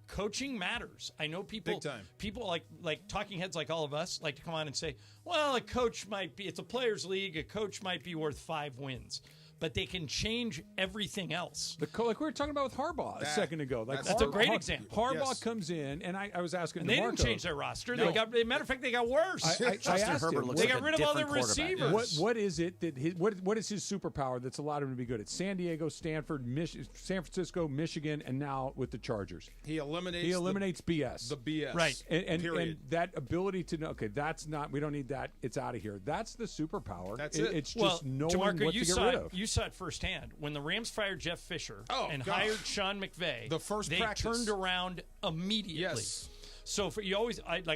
Speaker 12: Coaching matters. I know people.
Speaker 1: Big time.
Speaker 12: People like talking heads like all of us like to come on and say, "Well, a coach might be. It's a players' league. A coach might be worth 5 wins." But they can change everything else.
Speaker 4: Like we were talking about with Harbaugh a second ago. Like
Speaker 12: That's a great example.
Speaker 4: Harbaugh comes in, and I was asking
Speaker 12: And they
Speaker 4: DeMarco,
Speaker 12: didn't change their roster.
Speaker 4: No.
Speaker 12: They got. Matter of fact, they got worse.
Speaker 4: I asked him,
Speaker 12: they got rid of all their receivers.
Speaker 4: What is it that what is his superpower that's allowed him to be good at San Diego, Stanford, San Francisco, Michigan, and now with the Chargers?
Speaker 1: He eliminates
Speaker 4: BS.
Speaker 1: The BS.
Speaker 12: Right.
Speaker 4: And that ability to know, okay, that's not, we don't need that. It's out of here. That's the superpower.
Speaker 1: That's it.
Speaker 4: It's just knowing
Speaker 12: DeMarco,
Speaker 4: what to get rid of.
Speaker 12: You saw it firsthand when the Rams fired Jeff Fisher and
Speaker 1: gosh.
Speaker 12: hired Sean McVay.
Speaker 1: The first
Speaker 12: they
Speaker 1: practice.
Speaker 12: turned around immediately.
Speaker 1: Yes.
Speaker 12: So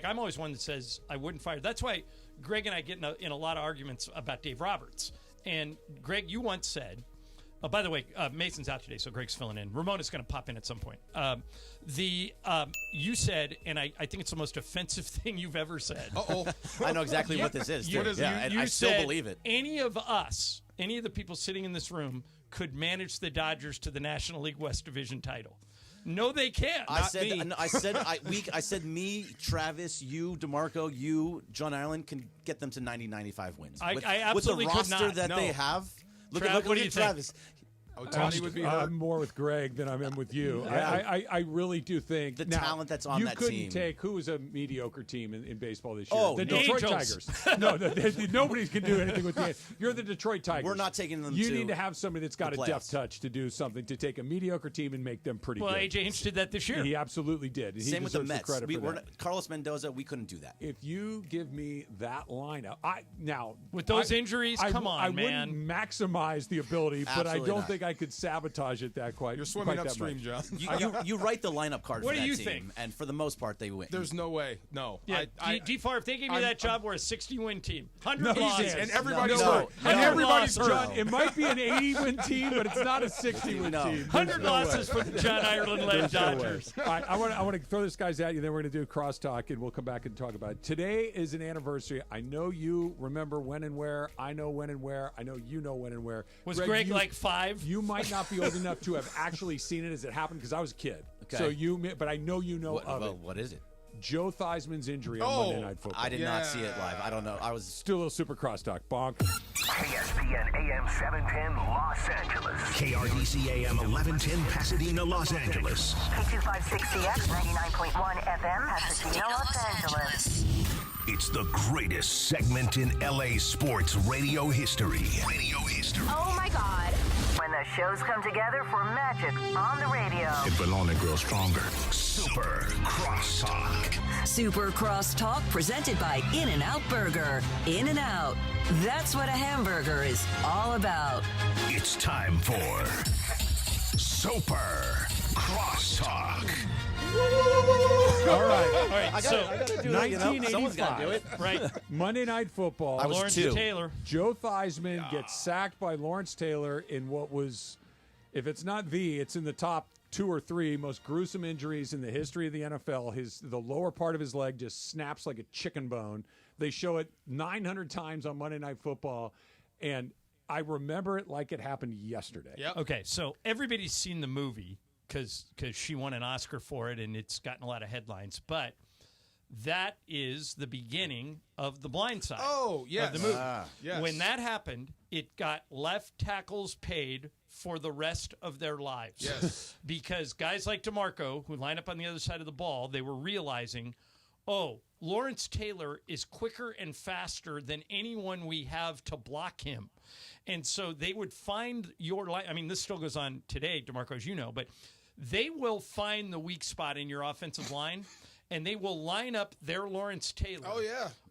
Speaker 12: I'm always one that says I wouldn't fire. That's why Greg and I get in a lot of arguments about Dave Roberts. And Greg, you once said, by the way, Mason's out today, so Greg's filling in. Ramona's going to pop in at some point. You said, and I think it's the most offensive thing you've ever said.
Speaker 5: Uh-oh. I know exactly what this is.
Speaker 12: You
Speaker 5: I still
Speaker 12: said
Speaker 5: believe it.
Speaker 12: Any of us, any of the people sitting in this room, could manage the Dodgers to the National League West Division title. No, they can't.
Speaker 5: I said me, Travis, you, DeMarco, you, John Ireland can get them to 90-95 wins.
Speaker 12: I absolutely
Speaker 5: with the roster
Speaker 12: could not.
Speaker 5: that
Speaker 12: No.
Speaker 5: they have. Look
Speaker 12: Trav,
Speaker 5: at
Speaker 12: what do you think?
Speaker 5: Travis.
Speaker 1: Oh, Tony would be hurt.
Speaker 4: I'm more with Greg than I'm with you.
Speaker 5: Yeah.
Speaker 4: I really do think
Speaker 5: The talent that's on that
Speaker 4: team. You
Speaker 5: team.
Speaker 4: couldn't take who was a mediocre team in baseball this year.
Speaker 5: Oh,
Speaker 4: the
Speaker 5: no.
Speaker 4: Detroit
Speaker 12: Angels.
Speaker 4: Tigers. No, nobody can do anything with the. You're the Detroit Tigers.
Speaker 5: We're not taking them
Speaker 4: You
Speaker 5: to
Speaker 4: need to have somebody that's got
Speaker 5: the
Speaker 4: a deft
Speaker 5: playoffs.
Speaker 4: touch to do something to take a mediocre team and make them pretty
Speaker 12: Well,
Speaker 4: good.
Speaker 12: AJ Hinch did that this year.
Speaker 4: He absolutely did. And he
Speaker 5: Same with the
Speaker 4: deserves
Speaker 5: Mets.
Speaker 4: credit for that.
Speaker 5: Carlos Mendoza, we couldn't do that.
Speaker 4: If you give me that lineup,
Speaker 12: with those injuries, come on,
Speaker 4: I
Speaker 12: man.
Speaker 4: wouldn't maximize the ability, but I
Speaker 5: Absolutely
Speaker 4: don't
Speaker 5: not.
Speaker 4: think I could sabotage it that quite.
Speaker 1: You're swimming
Speaker 4: quite that
Speaker 1: upstream,
Speaker 4: much.
Speaker 1: John.
Speaker 5: You write the lineup card
Speaker 12: What
Speaker 5: for
Speaker 12: do
Speaker 5: that
Speaker 12: you
Speaker 5: team,
Speaker 12: think?
Speaker 5: and for the most part, they win.
Speaker 1: There's no way. No.
Speaker 12: Yeah, D-Far, if they gave me that job, we're a 60-win team. 100
Speaker 4: No,
Speaker 12: losses.
Speaker 1: And everybody's
Speaker 5: No.
Speaker 1: hurt.
Speaker 5: No.
Speaker 1: And everybody's
Speaker 12: No.
Speaker 1: hurt.
Speaker 4: It might be an 80-win team, but it's not a 60-win
Speaker 5: No.
Speaker 4: team.
Speaker 12: 100 losses for the John Ireland-led Dodgers.
Speaker 4: All right, I want to throw this guys at you, then we're going to do crosstalk, and we'll come back and talk about it. Today is an anniversary. I know you remember when and where. I know when and where. I know you know when and where.
Speaker 12: Was Greg like 5?
Speaker 4: You might not be old enough to have actually seen it as it happened because I was a kid.
Speaker 5: Okay.
Speaker 4: So but I know you know of it.
Speaker 5: What is it?
Speaker 4: Joe Theismann's injury on Monday Night Football.
Speaker 5: I did not see it live. I don't know. I was
Speaker 4: Still a little super crosstalk. Bonk.
Speaker 6: ESPN AM 710 Los Angeles.
Speaker 14: KRDC AM 1110 Pasadena, Los Angeles.
Speaker 6: K256CX 99.1 FM Pasadena, Los Angeles.
Speaker 14: It's the greatest segment in LA sports radio history.
Speaker 6: Oh my God. When the shows come together for magic on the radio.
Speaker 14: It will only grow stronger. Super Crosstalk.
Speaker 24: Super Crosstalk presented by In-N-Out Burger. In-N-Out. That's what a hamburger is all about.
Speaker 14: It's time for Super Crosstalk.
Speaker 4: All right.
Speaker 5: I gotta do it, you know? Someone's got to do it.
Speaker 12: Right.
Speaker 4: Monday Night Football.
Speaker 5: I was
Speaker 12: Lawrence
Speaker 5: 2.
Speaker 12: Taylor.
Speaker 4: Joe Theismann gets sacked by Lawrence Taylor in what was, if it's not it's in the top 2 or 3 most gruesome injuries in the history of the NFL. The lower part of his leg just snaps like a chicken bone. They show it 900 times on Monday Night Football, and I remember it like it happened yesterday.
Speaker 1: Yep.
Speaker 12: Okay, so everybody's seen the movie because she won an Oscar for it, and it's gotten a lot of headlines. But that is the beginning of The Blind Side.
Speaker 1: Oh, yes.
Speaker 12: Of the movie.
Speaker 1: Yes.
Speaker 12: When that happened, it got left tackles paid for the rest of their lives.
Speaker 1: Yes.
Speaker 12: Because guys like DeMarco, who line up on the other side of the ball, they were realizing, Lawrence Taylor is quicker and faster than anyone we have to block him. And so they would find your line. I mean, this still goes on today, DeMarco, as you know, but they will find the weak spot in your offensive line, and they will line up their Lawrence Taylor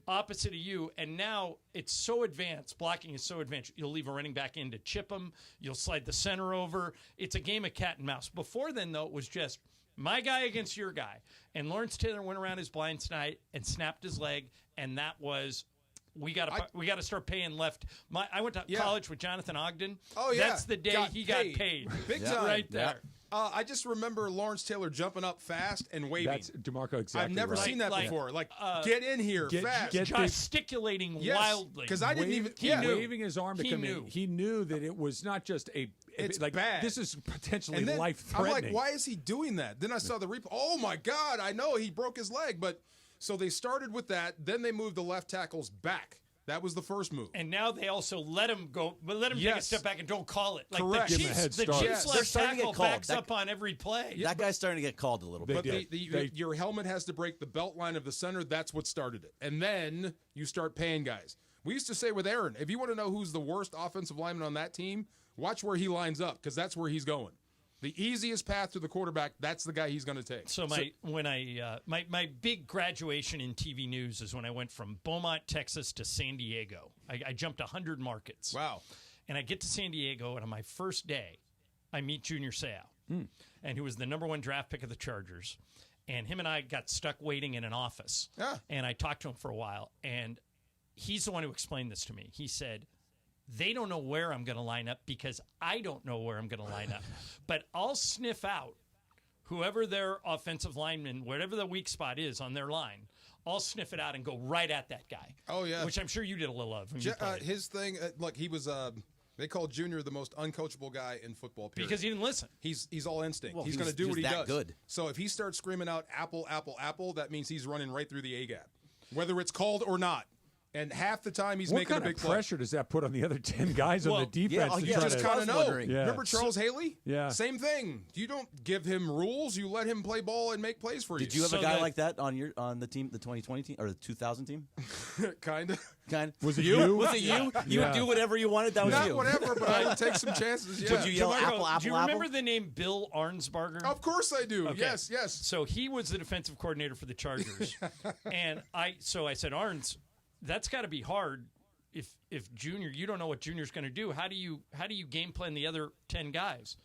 Speaker 12: opposite of you. And now it's so advanced. Blocking is so advanced. You'll leave a running back in to chip him. You'll slide the center over. It's a game of cat and mouse. Before then, though, it was just my guy against your guy. And Lawrence Taylor went around his blind side and snapped his leg, and that was we got to start paying left. I went to college with Jonathan Ogden.
Speaker 1: Oh, yeah.
Speaker 12: That's the day he got paid.
Speaker 1: Big time.
Speaker 12: Right there.
Speaker 1: I just remember Lawrence Taylor jumping up fast and waving.
Speaker 4: That's DeMarco exactly.
Speaker 1: I've never
Speaker 4: right.
Speaker 1: seen that before. Get in here fast.
Speaker 12: Gesticulating wildly.
Speaker 1: Because I didn't even.
Speaker 4: He waving his arm to come in. He knew that it was not just
Speaker 1: it's bad.
Speaker 4: This is potentially
Speaker 1: then
Speaker 4: life-threatening.
Speaker 1: I'm like, why is he doing that? Then I saw the replay. Oh my God! I know he broke his leg, but so they started with that. Then they moved the left tackles back. That was the first move.
Speaker 12: And now they also let him go, but let him take a step back and don't call it. Like
Speaker 1: Correct.
Speaker 12: The Chiefs left tackle backs up on every play.
Speaker 5: That guy's starting to get called a little bit.
Speaker 1: But your helmet has to break the belt line of the center. That's what started it. And then you start paying guys. We used to say with Aaron, if you want to know who's the worst offensive lineman on that team, watch where he lines up because that's where he's going. The easiest path to the quarterback, that's the guy he's going to take.
Speaker 12: So my big graduation in TV news is when I went from Beaumont, Texas to San Diego. I jumped 100 markets.
Speaker 1: Wow.
Speaker 12: And I get to San Diego, and on my first day, I meet Junior Seau, and who was the #1 draft pick of the Chargers. And him and I got stuck waiting in an office.
Speaker 1: Yeah.
Speaker 12: And I talked to him for a while, and he's the one who explained this to me. He said, they don't know where I'm going to line up because I don't know where I'm going to line up. But I'll sniff out whoever their offensive lineman, whatever the weak spot is on their line, I'll sniff it out and go right at that guy.
Speaker 1: Oh, yeah.
Speaker 12: Which I'm sure you did a little of.
Speaker 1: His thing, look, he was, they called Junior the most uncoachable guy in football, period.
Speaker 12: Because he didn't listen.
Speaker 1: He's all instinct.
Speaker 5: Well,
Speaker 1: he's going to do what he does.
Speaker 5: Good.
Speaker 1: So if he starts screaming out apple, apple, apple, that means he's running right through the A-gap, whether it's called or not. And half the time he's making a big play.
Speaker 4: What kind of pressure does that put on the other 10 guys on the defense?
Speaker 1: You just kind of know.
Speaker 4: Yeah.
Speaker 1: Remember Charles Haley?
Speaker 4: Yeah.
Speaker 1: Same thing. You don't give him rules. You let him play ball and make plays for you.
Speaker 5: Did you have a guy like that on the team, the 2020 team or the 2000 team?
Speaker 1: Kind of.
Speaker 4: Was it you?
Speaker 5: Was it you? You would do whatever you wanted. That was
Speaker 1: Not
Speaker 5: you.
Speaker 1: whatever, but I would take some chances. Yeah.
Speaker 5: Would you yell apple, apple,
Speaker 12: do you remember the name Bill Arnsbarger?
Speaker 1: Of course I do.
Speaker 12: Okay.
Speaker 1: Yes.
Speaker 12: So he was the defensive coordinator for the Chargers, and I said, Arns, that's got to be hard. If Junior, you don't know what Junior's going to do. How do you game plan the other 10 guys?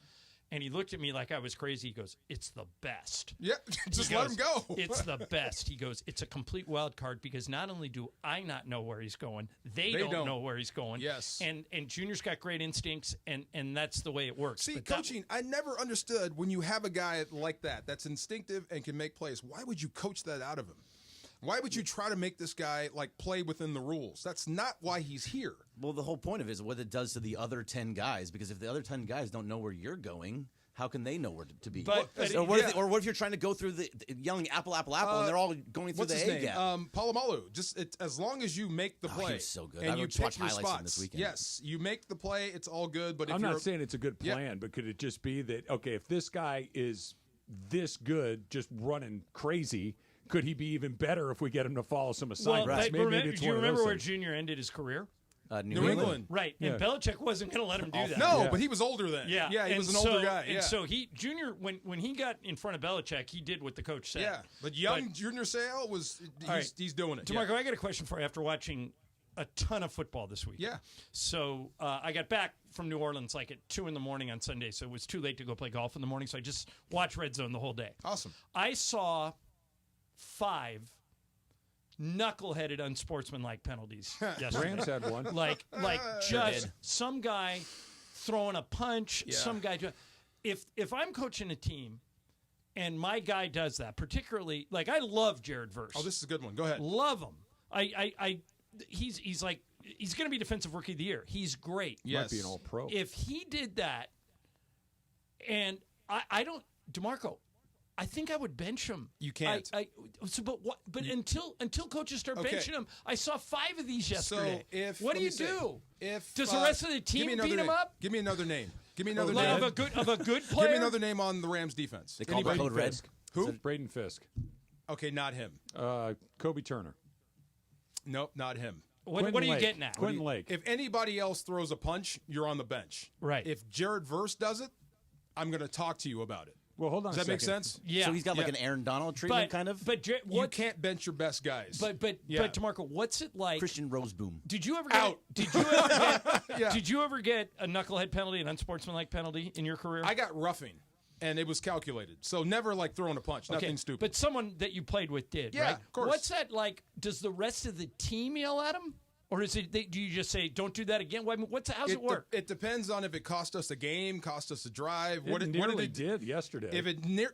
Speaker 12: And he looked at me like I was crazy. He goes, "It's the best."
Speaker 1: Yeah, just let him go.
Speaker 12: It's the best. He goes, "It's a complete wild card because not only do I not know where he's going, they don't know where he's going."
Speaker 1: Yes.
Speaker 12: And Junior's got great instincts, and that's the way it works.
Speaker 1: See,
Speaker 12: But
Speaker 1: coaching, I never understood when you have a guy like that's instinctive and can make plays. Why would you coach that out of him? Why would you try to make this guy play within the rules? That's not why he's here.
Speaker 5: Well, the whole point of it is what it does to the other 10 guys, because if the other 10 guys don't know where you're going, how can they know where to be? Or what if you're trying to go through the yelling apple, apple, apple, and they're all going through the A gap?
Speaker 1: Palomalu. Just as long as you make the play.
Speaker 5: He was so good.
Speaker 1: And you pick your
Speaker 5: highlights
Speaker 1: spots.
Speaker 5: From this weekend.
Speaker 1: Yes, you make the play. It's all good. But
Speaker 4: I'm not saying it's a good plan, but could it just be that, okay, if this guy is this good, just running crazy, could he be even better if we get him to follow some assignments?
Speaker 12: Do you remember where Junior ended his career?
Speaker 1: New England.
Speaker 12: Right. And Belichick wasn't going to let him do that.
Speaker 1: No, but he was older then.
Speaker 12: Yeah,
Speaker 1: he was an older guy.
Speaker 12: And so Junior, when he got in front of Belichick, he did what the coach said.
Speaker 1: Yeah, but Junior Seau he's doing it.
Speaker 12: DeMarco, I got a question for you after watching a ton of football this week.
Speaker 1: Yeah.
Speaker 12: So I got back from New Orleans at 2 a.m. on Sunday, so it was too late to go play golf in the morning, so I just watched Red Zone the whole day.
Speaker 1: Awesome.
Speaker 12: I saw 5 knuckleheaded, unsportsmanlike penalties yesterday.
Speaker 4: Rams had one.
Speaker 12: Like just some guy throwing a punch, some guy. If I'm coaching a team and my guy does that, particularly, I love Jared Verse.
Speaker 1: Oh, this is a good one. Go ahead.
Speaker 12: Love him. He's going to be Defensive Rookie of the Year. He's great.
Speaker 1: Yes.
Speaker 4: Might be an All-Pro.
Speaker 12: If he did that, and I don't. DeMarco, I think I would bench him.
Speaker 1: You can't.
Speaker 12: But until coaches start benching him, I saw 5 of these yesterday.
Speaker 1: So
Speaker 12: what do you do? Does the rest of the team beat him up?
Speaker 1: Give me another name. Give me another name
Speaker 12: of a good player.
Speaker 1: Give me another name on the Rams defense.
Speaker 5: They call him Code Red.
Speaker 1: Who?
Speaker 4: Braden Fisk.
Speaker 1: Okay, not him.
Speaker 4: Kobe Turner.
Speaker 1: Nope, not him.
Speaker 12: What are you getting at?
Speaker 4: Quentin Lake.
Speaker 1: If anybody else throws a punch, you're on the bench.
Speaker 12: Right.
Speaker 1: If Jared Verse does it, I'm going to talk to you about it.
Speaker 4: Well, hold on.
Speaker 1: Does that make sense?
Speaker 12: Yeah.
Speaker 5: So he's got like an Aaron Donald treatment, kind of.
Speaker 12: But
Speaker 1: you can't bench your best guys.
Speaker 12: But DeMarco, what's it like?
Speaker 5: Christian Roseboom.
Speaker 12: Did you ever get
Speaker 1: out?
Speaker 12: Did you ever get a knucklehead penalty, an unsportsmanlike penalty in your career?
Speaker 1: I got roughing, and it was calculated. So never like throwing a punch. Nothing stupid.
Speaker 12: But someone that you played with did,
Speaker 1: yeah,
Speaker 12: right?
Speaker 1: Of course.
Speaker 12: What's that like? Does the rest of the team yell at him? Or is it? Do you just say, "Don't do that again"? How's it work?
Speaker 1: It depends on if it cost us a game, cost us a drive.
Speaker 4: What it did yesterday.
Speaker 1: If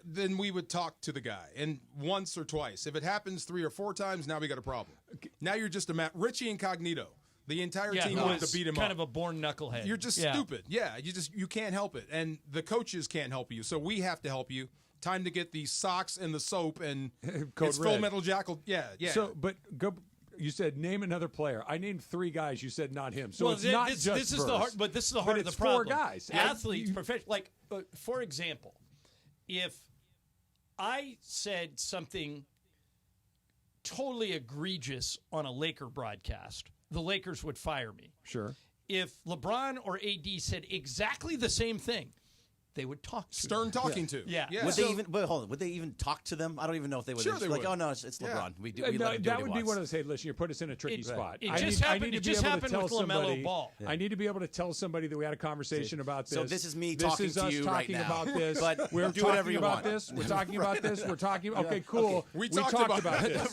Speaker 1: then we would talk to the guy, and once or twice. If it happens 3 or 4 times, now we got a problem. Now you're just Richie Incognito. The entire team wanted to beat him up.
Speaker 12: Kind of a born knucklehead.
Speaker 1: You're just stupid. Yeah, you can't help it, and the coaches can't help you. So we have to help you. Time to get the socks and the soap and it's Full Metal Jacket. Yeah.
Speaker 4: So, but go. You said name another player. I named 3 guys. You said not him. So it's not just
Speaker 12: this is the heart. But this is the heart of the
Speaker 4: It's 4
Speaker 12: problem.
Speaker 4: guys.
Speaker 12: Athletes, professional. Like for example, if I said something totally egregious on a Laker broadcast, the Lakers would fire me.
Speaker 4: Sure.
Speaker 12: If LeBron or AD said exactly the same thing, they would talk to
Speaker 1: Stern
Speaker 12: them.
Speaker 1: talking to.
Speaker 12: Yeah.
Speaker 5: Would they even? But hold on. Would they even talk to them? I don't even know if they would.
Speaker 1: Sure, they
Speaker 5: like,
Speaker 1: would.
Speaker 5: oh no, it's LeBron. We let him do
Speaker 4: that
Speaker 5: what he
Speaker 4: would be
Speaker 5: wants.
Speaker 4: one of those. Hey, listen, you put us in a tricky spot.
Speaker 12: It just happened with LaMelo Ball.
Speaker 4: I need to be able to tell somebody that we had a conversation about this.
Speaker 5: So this is me talking to you right now.
Speaker 4: This is us talking about this.
Speaker 5: But
Speaker 4: we're
Speaker 5: do whatever
Speaker 4: talking
Speaker 5: you
Speaker 4: about
Speaker 5: want.
Speaker 4: this. We're talking about this. We're talking. Okay, cool.
Speaker 1: Okay. We talked about
Speaker 4: this.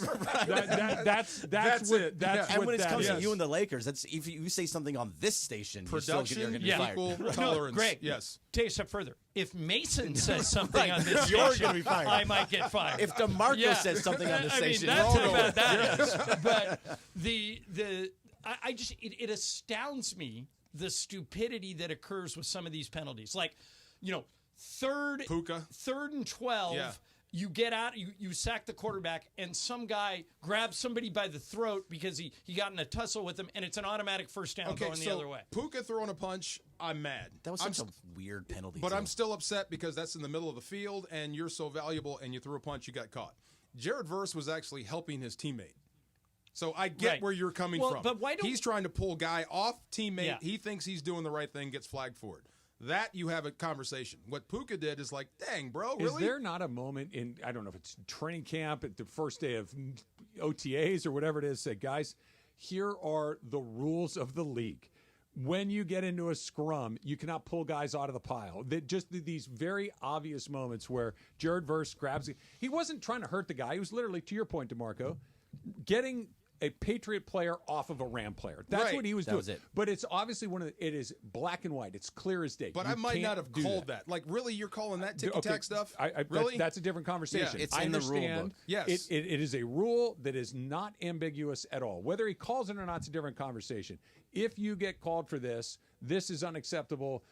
Speaker 4: That's
Speaker 1: it.
Speaker 5: And when it comes to you and the Lakers, that's if you say something on this station,
Speaker 1: production
Speaker 5: you're going to be fired.
Speaker 1: equal tolerance.
Speaker 12: Greg,
Speaker 1: yes.
Speaker 12: Take a step further. If Mason says something on this
Speaker 5: you're
Speaker 12: station,
Speaker 5: going to be fired.
Speaker 12: I might get fired.
Speaker 5: If DeMarco says something on this station,
Speaker 12: that's how bad that is. But it astounds me the stupidity that occurs with some of these penalties. Like, third and 12. Yeah. You get out, you sack the quarterback, and some guy grabs somebody by the throat because he got in a tussle with him, and it's an automatic first down going the other way.
Speaker 1: Puka throwing a punch, I'm mad.
Speaker 5: That was such a weird penalty.
Speaker 1: But I'm still upset because that's in the middle of the field, and you're so valuable, and you threw a punch, you got caught. Jared Verse was actually helping his teammate. So I get where you're coming from.
Speaker 12: But why don't
Speaker 1: he's trying to pull guy off teammate.
Speaker 12: Yeah.
Speaker 1: He thinks he's doing the right thing, gets flagged for it. That you have a conversation. What Puka did is like, dang, bro, really?
Speaker 4: Is there not a moment in, I don't know if it's training camp, at the first day of OTAs or whatever it is, say, guys, here are the rules of the league. When you get into a scrum, you cannot pull guys out of the pile. Just these very obvious moments where Jared Verse grabs it. He wasn't trying to hurt the guy. He was literally, to your point, DeMarco, getting a Patriot player off of a Ram player. That's what he was doing.
Speaker 5: Was it.
Speaker 4: But it's obviously it is black and white. It's clear as day.
Speaker 1: But I might not have called that. Like, really, you're calling that ticky-tack stuff?
Speaker 4: Really? That's a different conversation.
Speaker 5: Yeah, it's
Speaker 4: I
Speaker 5: in the
Speaker 4: understand.
Speaker 5: rule book.
Speaker 1: Yes.
Speaker 4: It is a rule that is not ambiguous at all. Whether he calls it or not, it's a different conversation. If you get called for this is unacceptable.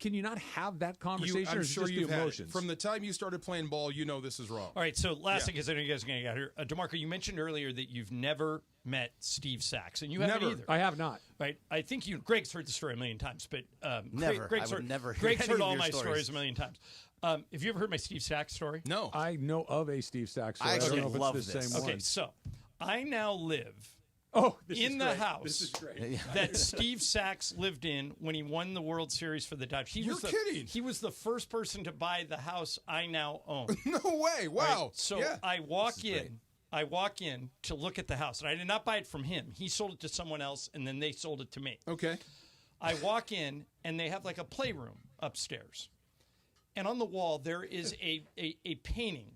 Speaker 4: Can you not have that conversation?
Speaker 1: I'm
Speaker 4: or is it
Speaker 1: sure
Speaker 4: just
Speaker 1: you've
Speaker 4: the
Speaker 1: had
Speaker 4: emotions?
Speaker 1: it. From the time you started playing ball, you know this is wrong.
Speaker 12: All right, so last thing, because I know you guys are going to get here. DeMarco, you mentioned earlier that you've never met Steve Sachs, and you haven't either.
Speaker 4: I have not.
Speaker 12: Right? I think Greg's heard the story a million times, but
Speaker 5: never.
Speaker 12: Greg's
Speaker 5: I would never hear
Speaker 12: Greg's
Speaker 5: any
Speaker 12: heard
Speaker 5: of
Speaker 12: all
Speaker 5: your
Speaker 12: my
Speaker 5: stories.
Speaker 12: stories a million times. Have you ever heard my Steve Sachs story?
Speaker 1: No.
Speaker 4: I know of a Steve Sachs story.
Speaker 5: I actually
Speaker 4: don't know
Speaker 5: love
Speaker 4: if it's the
Speaker 5: this.
Speaker 4: same
Speaker 12: Okay,
Speaker 4: one.
Speaker 12: so I now live
Speaker 4: this
Speaker 12: in
Speaker 4: is
Speaker 12: the
Speaker 4: great.
Speaker 12: house
Speaker 4: This is great.
Speaker 12: that Steve Sachs lived in when he won the World Series for the Dodgers.
Speaker 1: You're kidding.
Speaker 12: He was the first person to buy the house I now own.
Speaker 1: No way. Wow.
Speaker 12: Right? So I walk in. I walk in to look at the house, and I did not buy it from him. He sold it to someone else, and then they sold it to me.
Speaker 1: Okay.
Speaker 12: I walk in, and they have like a playroom upstairs. And on the wall, there is a painting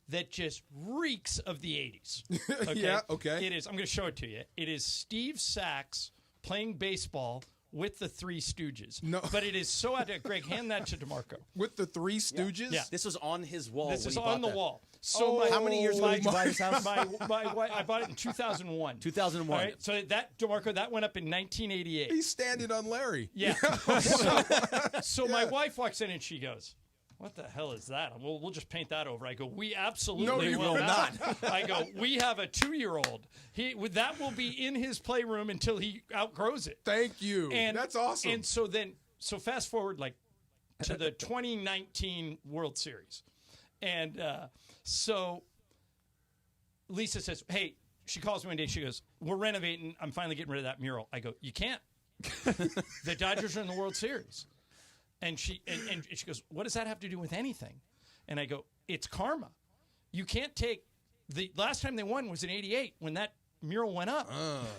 Speaker 12: that just reeks of the 80s. Okay?
Speaker 1: Yeah, okay.
Speaker 12: It is. I'm going to show it to you. It is Steve Sachs playing baseball with the Three Stooges.
Speaker 1: No.
Speaker 12: But it is so out of Greg, hand that to DeMarco.
Speaker 1: With the Three Stooges?
Speaker 12: Yeah.
Speaker 5: This was on his wall.
Speaker 12: This
Speaker 5: when
Speaker 12: is
Speaker 5: he
Speaker 12: on
Speaker 5: bought
Speaker 12: the
Speaker 5: that.
Speaker 12: wall. So
Speaker 5: how many years ago did you buy this house?
Speaker 12: I bought it in 2001.
Speaker 5: 2001.
Speaker 12: Right? So that, DeMarco, that went up in 1988.
Speaker 1: He's standing on Larry.
Speaker 12: Yeah. So my wife walks in and she goes, what the hell is that? We'll just paint that over. I go, we absolutely will not. I go, we have a 2-year-old. That will be in his playroom until he outgrows it.
Speaker 1: Thank you. And that's awesome.
Speaker 12: And so fast forward to the 2019 World Series. And so Lisa says, hey, she calls me one day. She goes, we're renovating. I'm finally getting rid of that mural. I go, you can't. The Dodgers are in the World Series. And she goes, what does that have to do with anything? And I go, it's karma. You can't take the last time they won was in '88 when that mural went up.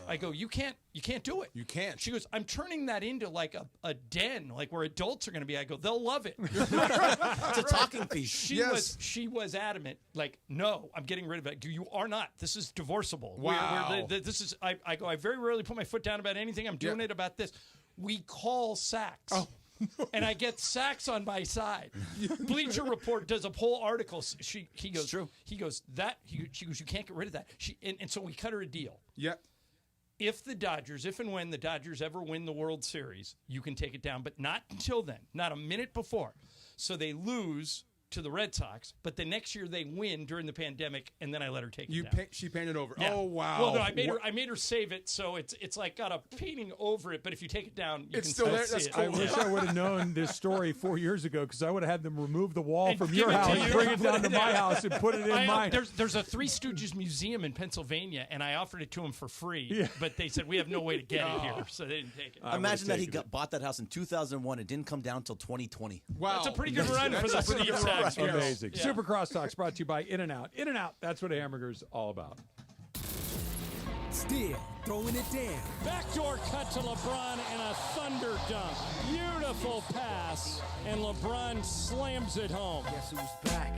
Speaker 12: I go, you can't do it.
Speaker 1: You can't.
Speaker 12: She goes, I'm turning that into like a den, like where adults are going to be. I go, they'll love it.
Speaker 5: It's a talking piece.
Speaker 12: She was adamant, like, no, I'm getting rid of it. You are not. This is divorceable.
Speaker 1: Wow.
Speaker 12: This is. I go, I very rarely put my foot down about anything. I'm doing it about this. We call Sachs. Oh. And I get Sachs on my side. Bleacher Report does a whole article. He goes, true. She goes, you can't get rid of that. And so we cut her a deal.
Speaker 1: Yep.
Speaker 12: If and when the Dodgers ever win the World Series, you can take it down, but not until then, not a minute before. So they lose to the Red Sox, but the next year they win during the pandemic, and then I let her take it down.
Speaker 1: She painted over.
Speaker 12: Yeah.
Speaker 1: Oh wow!
Speaker 12: Well, no, I made her save it, so it's like got a painting over it. But if you take it down, you
Speaker 1: it's
Speaker 12: can
Speaker 1: still there.
Speaker 12: see
Speaker 1: That's
Speaker 12: it.
Speaker 1: cool.
Speaker 4: I wish I would have known this story 4 years ago, because I would have had them remove the wall from your house, bring it down to my house, and put it in mine.
Speaker 12: There's a Three Stooges museum in Pennsylvania, and I offered it to them for free, but they said we have no way to get it here, so they didn't take it.
Speaker 5: Imagine that he bought that house in 2001. It didn't come down until 2020.
Speaker 1: Wow,
Speaker 12: that's a pretty good run for the Steve Sachs.
Speaker 4: Amazing.
Speaker 12: Yeah.
Speaker 4: Super Crosstalks brought to you by In-N-Out. In-N-Out, that's what a hamburger's all about.
Speaker 15: Steele throwing it down.
Speaker 12: Backdoor cut to LeBron and a thunder dunk. Beautiful pass, and LeBron slams it home.
Speaker 15: Guess who's back?